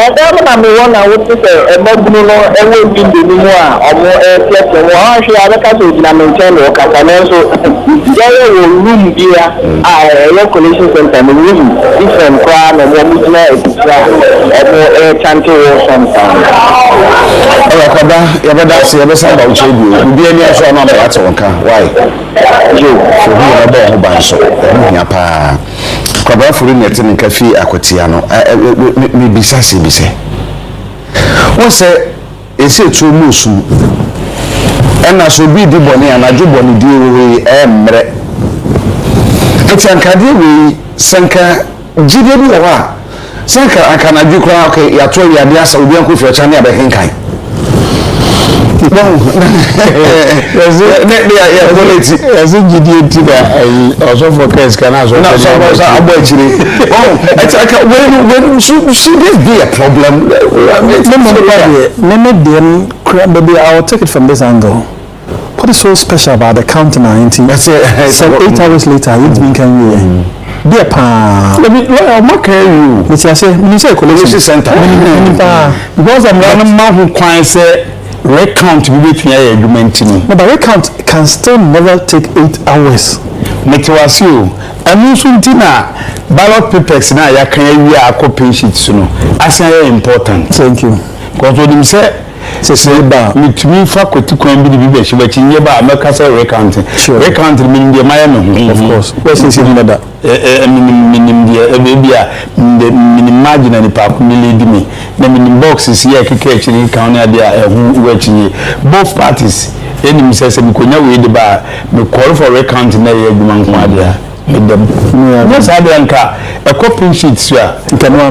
ɛdɛm na mewɔ na wote sɛ ɛmabunu no ɛwɔ windo no mu a ɔmo ɛtiɛtiɛ mu ɔhwɛ abɛka sɛ ogyina me nkyɛn na ɔkasa nanso yɛyɛ wɔ room bia a ɛyɛ collection center no room different koraa na ɔmo gyina ɛtitira a ɔmo ɛkyante wɔ sɔmsaa ɛyɛ kɔda yɛbɛda ase yɛbɛsa ba wokyɛ bio obi ani aso a na ɔma yɛate wo nka wae yo fo hu yɛbɛbɔ wo ho ban so ɛho hia paa kwabaafori ne ɛte ne nka fii akwatia no mebisa sɛ bi sɛ wo sɛ ɛsɛ ɛtuo mu osu ɛna so obi di bɔne anadwo bɔne die wei ɛmmerɛ ɛti ankadeɛ wei sɛ nka gyidie bi wɔ hɔ a sɛ nka ankanadwo koraa yɛato awiadeɛ asa obi ankɔ fi ɔkya ne abɛhenkan ɛsɛ gyidie nti na ɔsɔfo kɛs ka na asɔfo abɔ akyire should this be a problem? Maybe I'll take it from this angle. What is so special about the counting now? 8 hours later, it's been can be a pa. Let me carry you. Which I say, you say collection center. Because I'm running mouth who can say recount between your argument. No, but recount can still never take 8 hours. Make you assume. And you should dinner ballot papers now. You can hear a copy sheet soon. As important. Thank you. Because what you say. Say ba with me for kwati kwan bi bi be she nye ba amaka say recounting recounting mean the Miami of course what's this in that minim dia be a minim margin and pa ko lead me na minim boxes here keke actually count na dia hu wachi both parties enim say bikonya we de ba me call for recounting na ye adwuma nko adia with them yes adanka a copy sheet so a nkano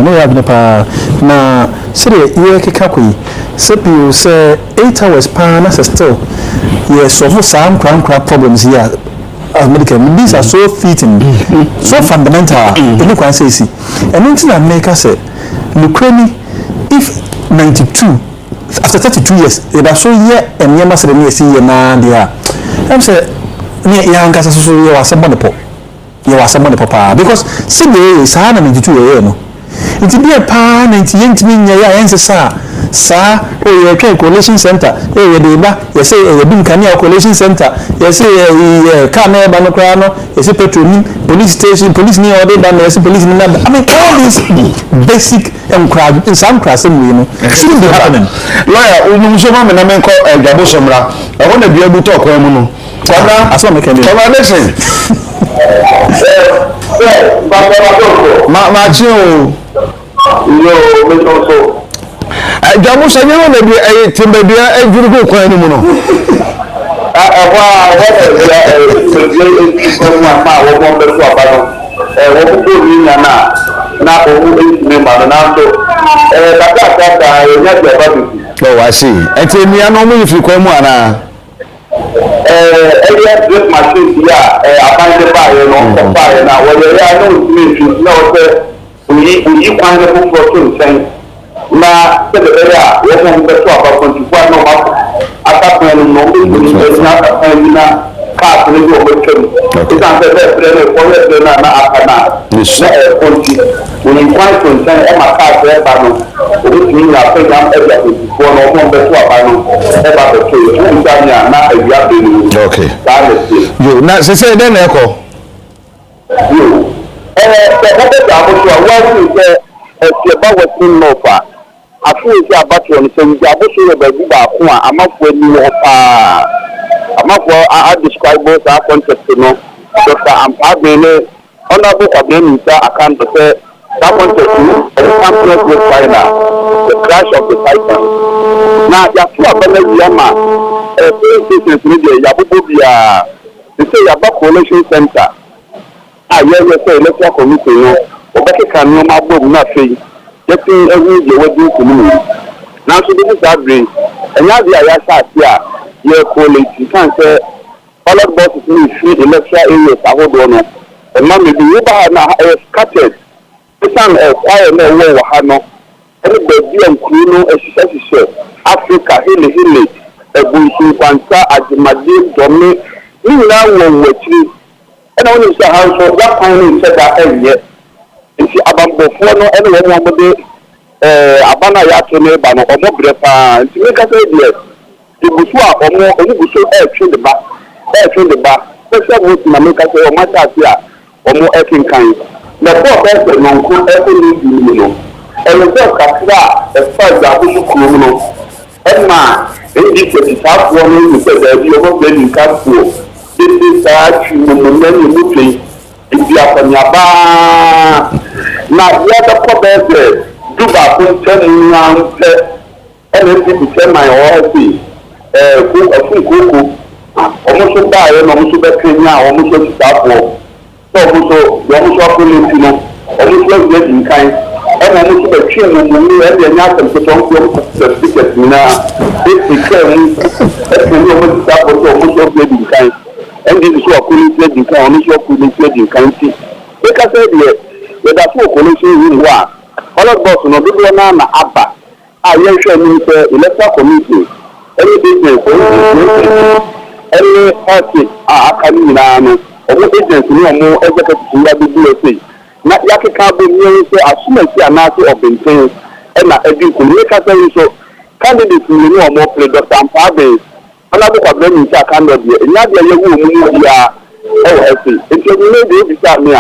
no have nepa na sire ye keka koi sepio say 8 hours pa na still yes so for some crown problems here American these are so fitting so fundamental you know can say see and until America say Ukraine if 92 after 32 years it are so year and year must be see na dia I'm say me ya nkasa so ye wasabone po ye wasabone papa because see the saa na 92 year no it be a pa 98 min ya yense sa e twa coalition center e de ba ye say e bi nkania coalition center ye say car na ba no kra no ye say petrol police station police ni order ba ye say police ni na I mean all these basic crowd in some class we know shouldn't be happening lawyer unu so ma me na me ko gabo somra e wona bia bu to ko mu no kwada aso me kende listen ma chi o Yo, me also. Jamu sanyo na bi timbabia ejuru go kwan ni mu no. What is oh, I see. And tell me, I know if you come on. This machine here, I find the fire, no fire now. Well, I know we find the book for na se de era wo mo be so aba kontifu na ma ata no no na ka ni do mo kem e kan se be pre no na aka na konti when quite concern e ma ka se ba no o bi na pe na e ya kontifu no mo be so aba no e ba be so ni ta na e ya be ni okay yo na se den na eko yo se ko be da mo so wa ni se e ba wa tin no fa afu isi abato on so nja bo so ba bi ba ko a amafo ni wo pa amafo a describe that concept no Dr. Ampabele honorable Kwabena account say that concept is a complex with China, the crash of the Titan. Now ya fu abana yama business media ya bubu bia they say ya ba coalition center say electoral committee no obeke kan no ma bo na fei getting every day wedding community. Now so this is that brain. And now the aya here, your college, you can say all of us is free electoral areas I hold on. And now maybe you now scattered. This time quiet no way wahano. Everybody and Kuno Africa, Hilly, a Bunsu Panta, Ajimadi, Domi, you now will wait. And only say how so that time said that yet. Nti abambofo no ene wo mo de abana ya to ne ba no omo brepa nti me ka say die ibusu a omo busu twe de ba special vote na me ka say o mata asia omo ekinkan na po person no ko ni no ene so kakra e fa za busu kuro no ema ndi se ti sa fo no ni se da bi omo be ni ka fo ti sa chi mo ni mu twi ndi afanyaba na ya da probeze duba kun tani na se NSC bi se my office ku afun koko omo so ba ye no omo so be kenya omo so sitafo so omo so police no omo so get in kind and omo so be twi mo ni e de nya tem so ko certificate na e kan omo sitafo so omo so get in kind and this is what police get in kind omo so police get in kind see e ka say the whether for coalition in wa all of us no do na aba aye hwe ni se electoral committee any business any party akani na no omo agents ni omo executive ya bi say na yakeka bo ni se asumasi anase obenten na edi ko ni ka say so candidate ni omo play Dr. Ampabele honorable Kwabena candidate nya de ye wo mu ya nti ni de bi sa me a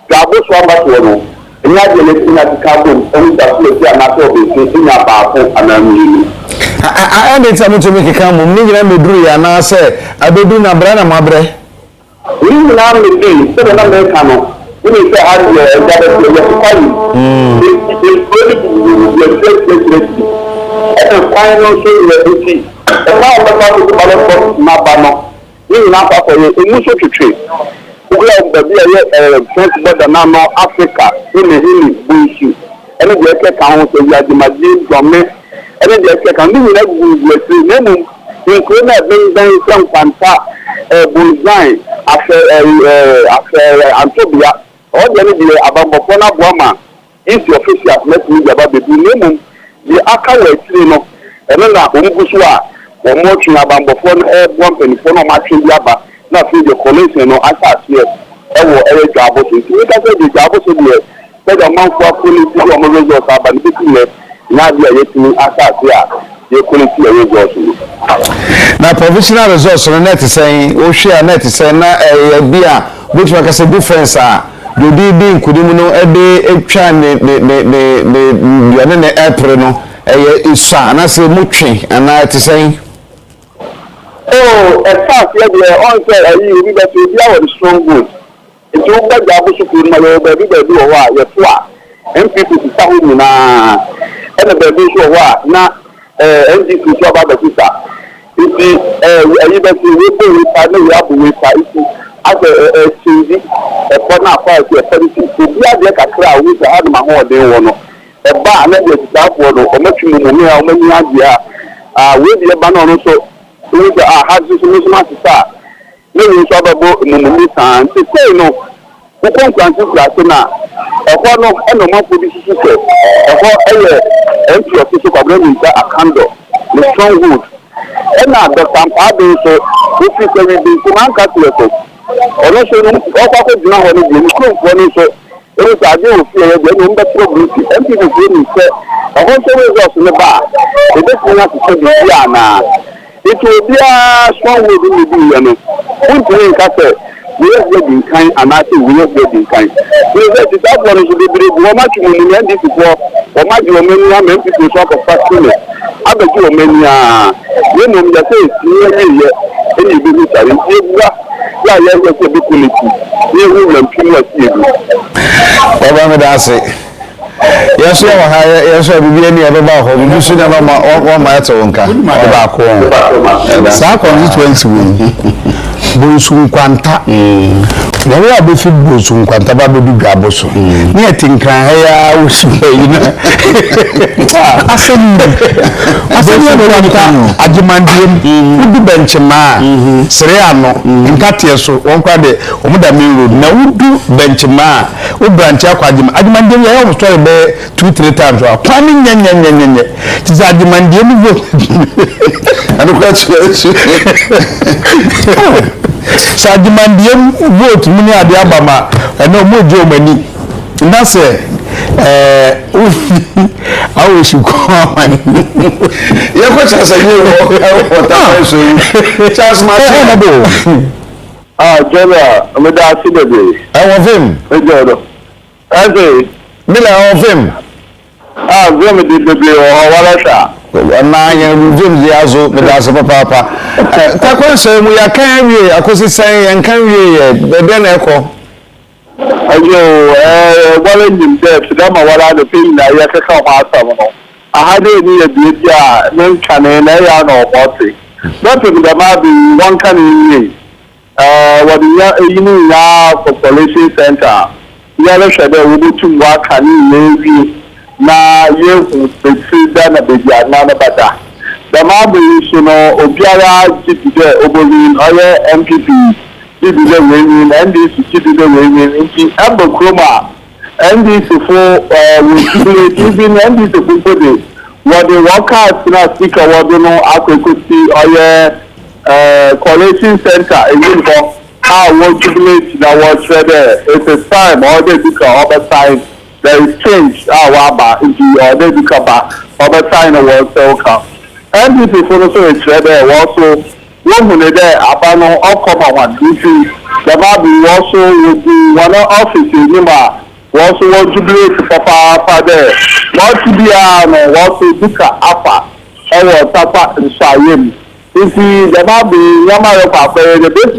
gabo so abato no nya de le tina kabo on da so ti ana so be ti nya ba ko anami I need to make a come ni gira me duru ya na se abedu na bra na mabre ni na me bi so na me ka no ni se ha de e da de ye ko kwani e kwani no so ye ti e ma ba ba ko ballot na ba no ni na pa ko ye mu so twetwe ugla baby aye front border na no Africa hili buishi ene de ke kan ho so ya di magi gome ene de ke kan ni na gugu esi nemu nko na ben san kwanta bulzai after Antobia o de ni de abambofo na boama isi officials let me jaba bebi nemu di aka wa tiri no ene na omugusu a omo tun abambofo no bompenifo no ma twi aba na fi the coalition no asase ewo jabo so ti ka say the jabo so de se the man for police o mo results aba ni bi na dia yetini asase a ye police results na provisional results no net say o hwe net say na bi a which make say difference a do di nkudim no ebe etwa ne April no isa na say mutwe ana te say oh a fast yeah the on say you be that you are strong good it you go jabo so ku na yo be o wa ye fo a MPP sisa ho nyinaa ɛna baabi nso wɔ hɔ a na NDC nso aba bɛsisa nti ɛyi bɛsi wepɔ wepa na weabɔ wepa nti asɛ ɛkyindi ɛkɔ na afa ɛsɛ ɛfɛ nti obi adeɛ kakra a wosi ha nom ahoɔden wɔ no ɛba a na deɛ sisaafoɔ no ɔmatwi mumumi a ɔmani adeɛ a wei deɛ ba no ɔno nso wosi a ha nso no nso asesa a na wei nso abɛbɔ mumumi saa nti sei no wokɔ nkranse kurase no a ɛhɔ no ɛna ɔmanfoɔ bi sisi sɛ ɛhɔ ɛyɛ MP ɔso so kwabena nyinsa akandɔ ne stronghold ɛna dɔkta mpaade nso wofi sɛ wibi nso manka seɛ so ɔno nso no ɔkɔ akɔgyina hɔ no deɛ ne kuromfoɔ no nso ɛno sɛ adeɛ wɔ fie yɛ deɛ ɛna ɔmbɛtwerɛ burusi MPP fie nim sɛ ɛhɔ nso results no ba a ɛbɛtumi asesɛ biribi anaa nti obiara stronghold no bi yɛ no wontumi nka sɛ wíyẹ fúlẹ̀ di nkan anaasẹ wíyẹ fúlẹ̀ di nkan wíyẹ fúlẹ̀ ti sáà fúlẹ̀ nso bebree bu wọn atwi mu ní NDC fọ wọn agye wọn ani ama MPP nso akɔfa sílẹ̀ abɛgye wọn ani yẹn nom yɛ sɛ esi yɛ yɛ ɛna ebi bi sari nti ewura yɛ a yɛ yɛ sɛ ebi kɔ n'ekyi yɛ ewu wura mpim wɔ si ebi. ɔba mi da ase yɛsɔ wɔ ha yɛsɔ bibi ani ɛbɛba hɔ bibi so na wɔn ma ɛtɛ wɔn nka ɛbaako wɔn saa constituency wɔ bonsu nkwanta na we abefi bonsu nkwanta ba bedu dwabo so na yɛte nkran ha ya wo hyepa yi na asɛm nkwanta agimandiem wudu benchema sere ano nkateɛ so wɔn kwa de wɔn da main road na wudu benchema wo branch akwa agimandiem yɛ wɔn story bɛ 2-3 times wa kwani nyenyenyenyenye ti za agimandiem wo anokwa kyerɛ sa agimandiem vote mu ni ade abama ɛna mo gye omani na sɛ awo shikoma ye ko chasa ni o ta so chas ma na bo jela me da si bebe won film ejodo ase mi la won film vem de bebe o wala sha na ya film ya zo me da so papa ta ko so mu ya kan wie akosi san yan kan wie bebe na eko ayo wala nim depth da ma wala the film na ya ka ka ma asa mo ahade ni ya bi a men kane na ya no bote not to the ma bi one kan ni what ya yini ya population center ya le shade wo bitu wa kan ni na yehu da na be ya na bada the ma bi so no obiara jide oborin oye MPP jide we NDC jide we nti abo kroma NDC for we even NDC for the what the workers na speaker what no akwekuti oye coalition center in for how what jubilate that was there it's a time all they do over time there is change waba into they do over time was so come NDC for so it's there also one who there abano all come one duty the baby also will be one office in Nima also what jubilate for there what to be no also duka apa or tapa in Sayem. If the baby yamaro papa the best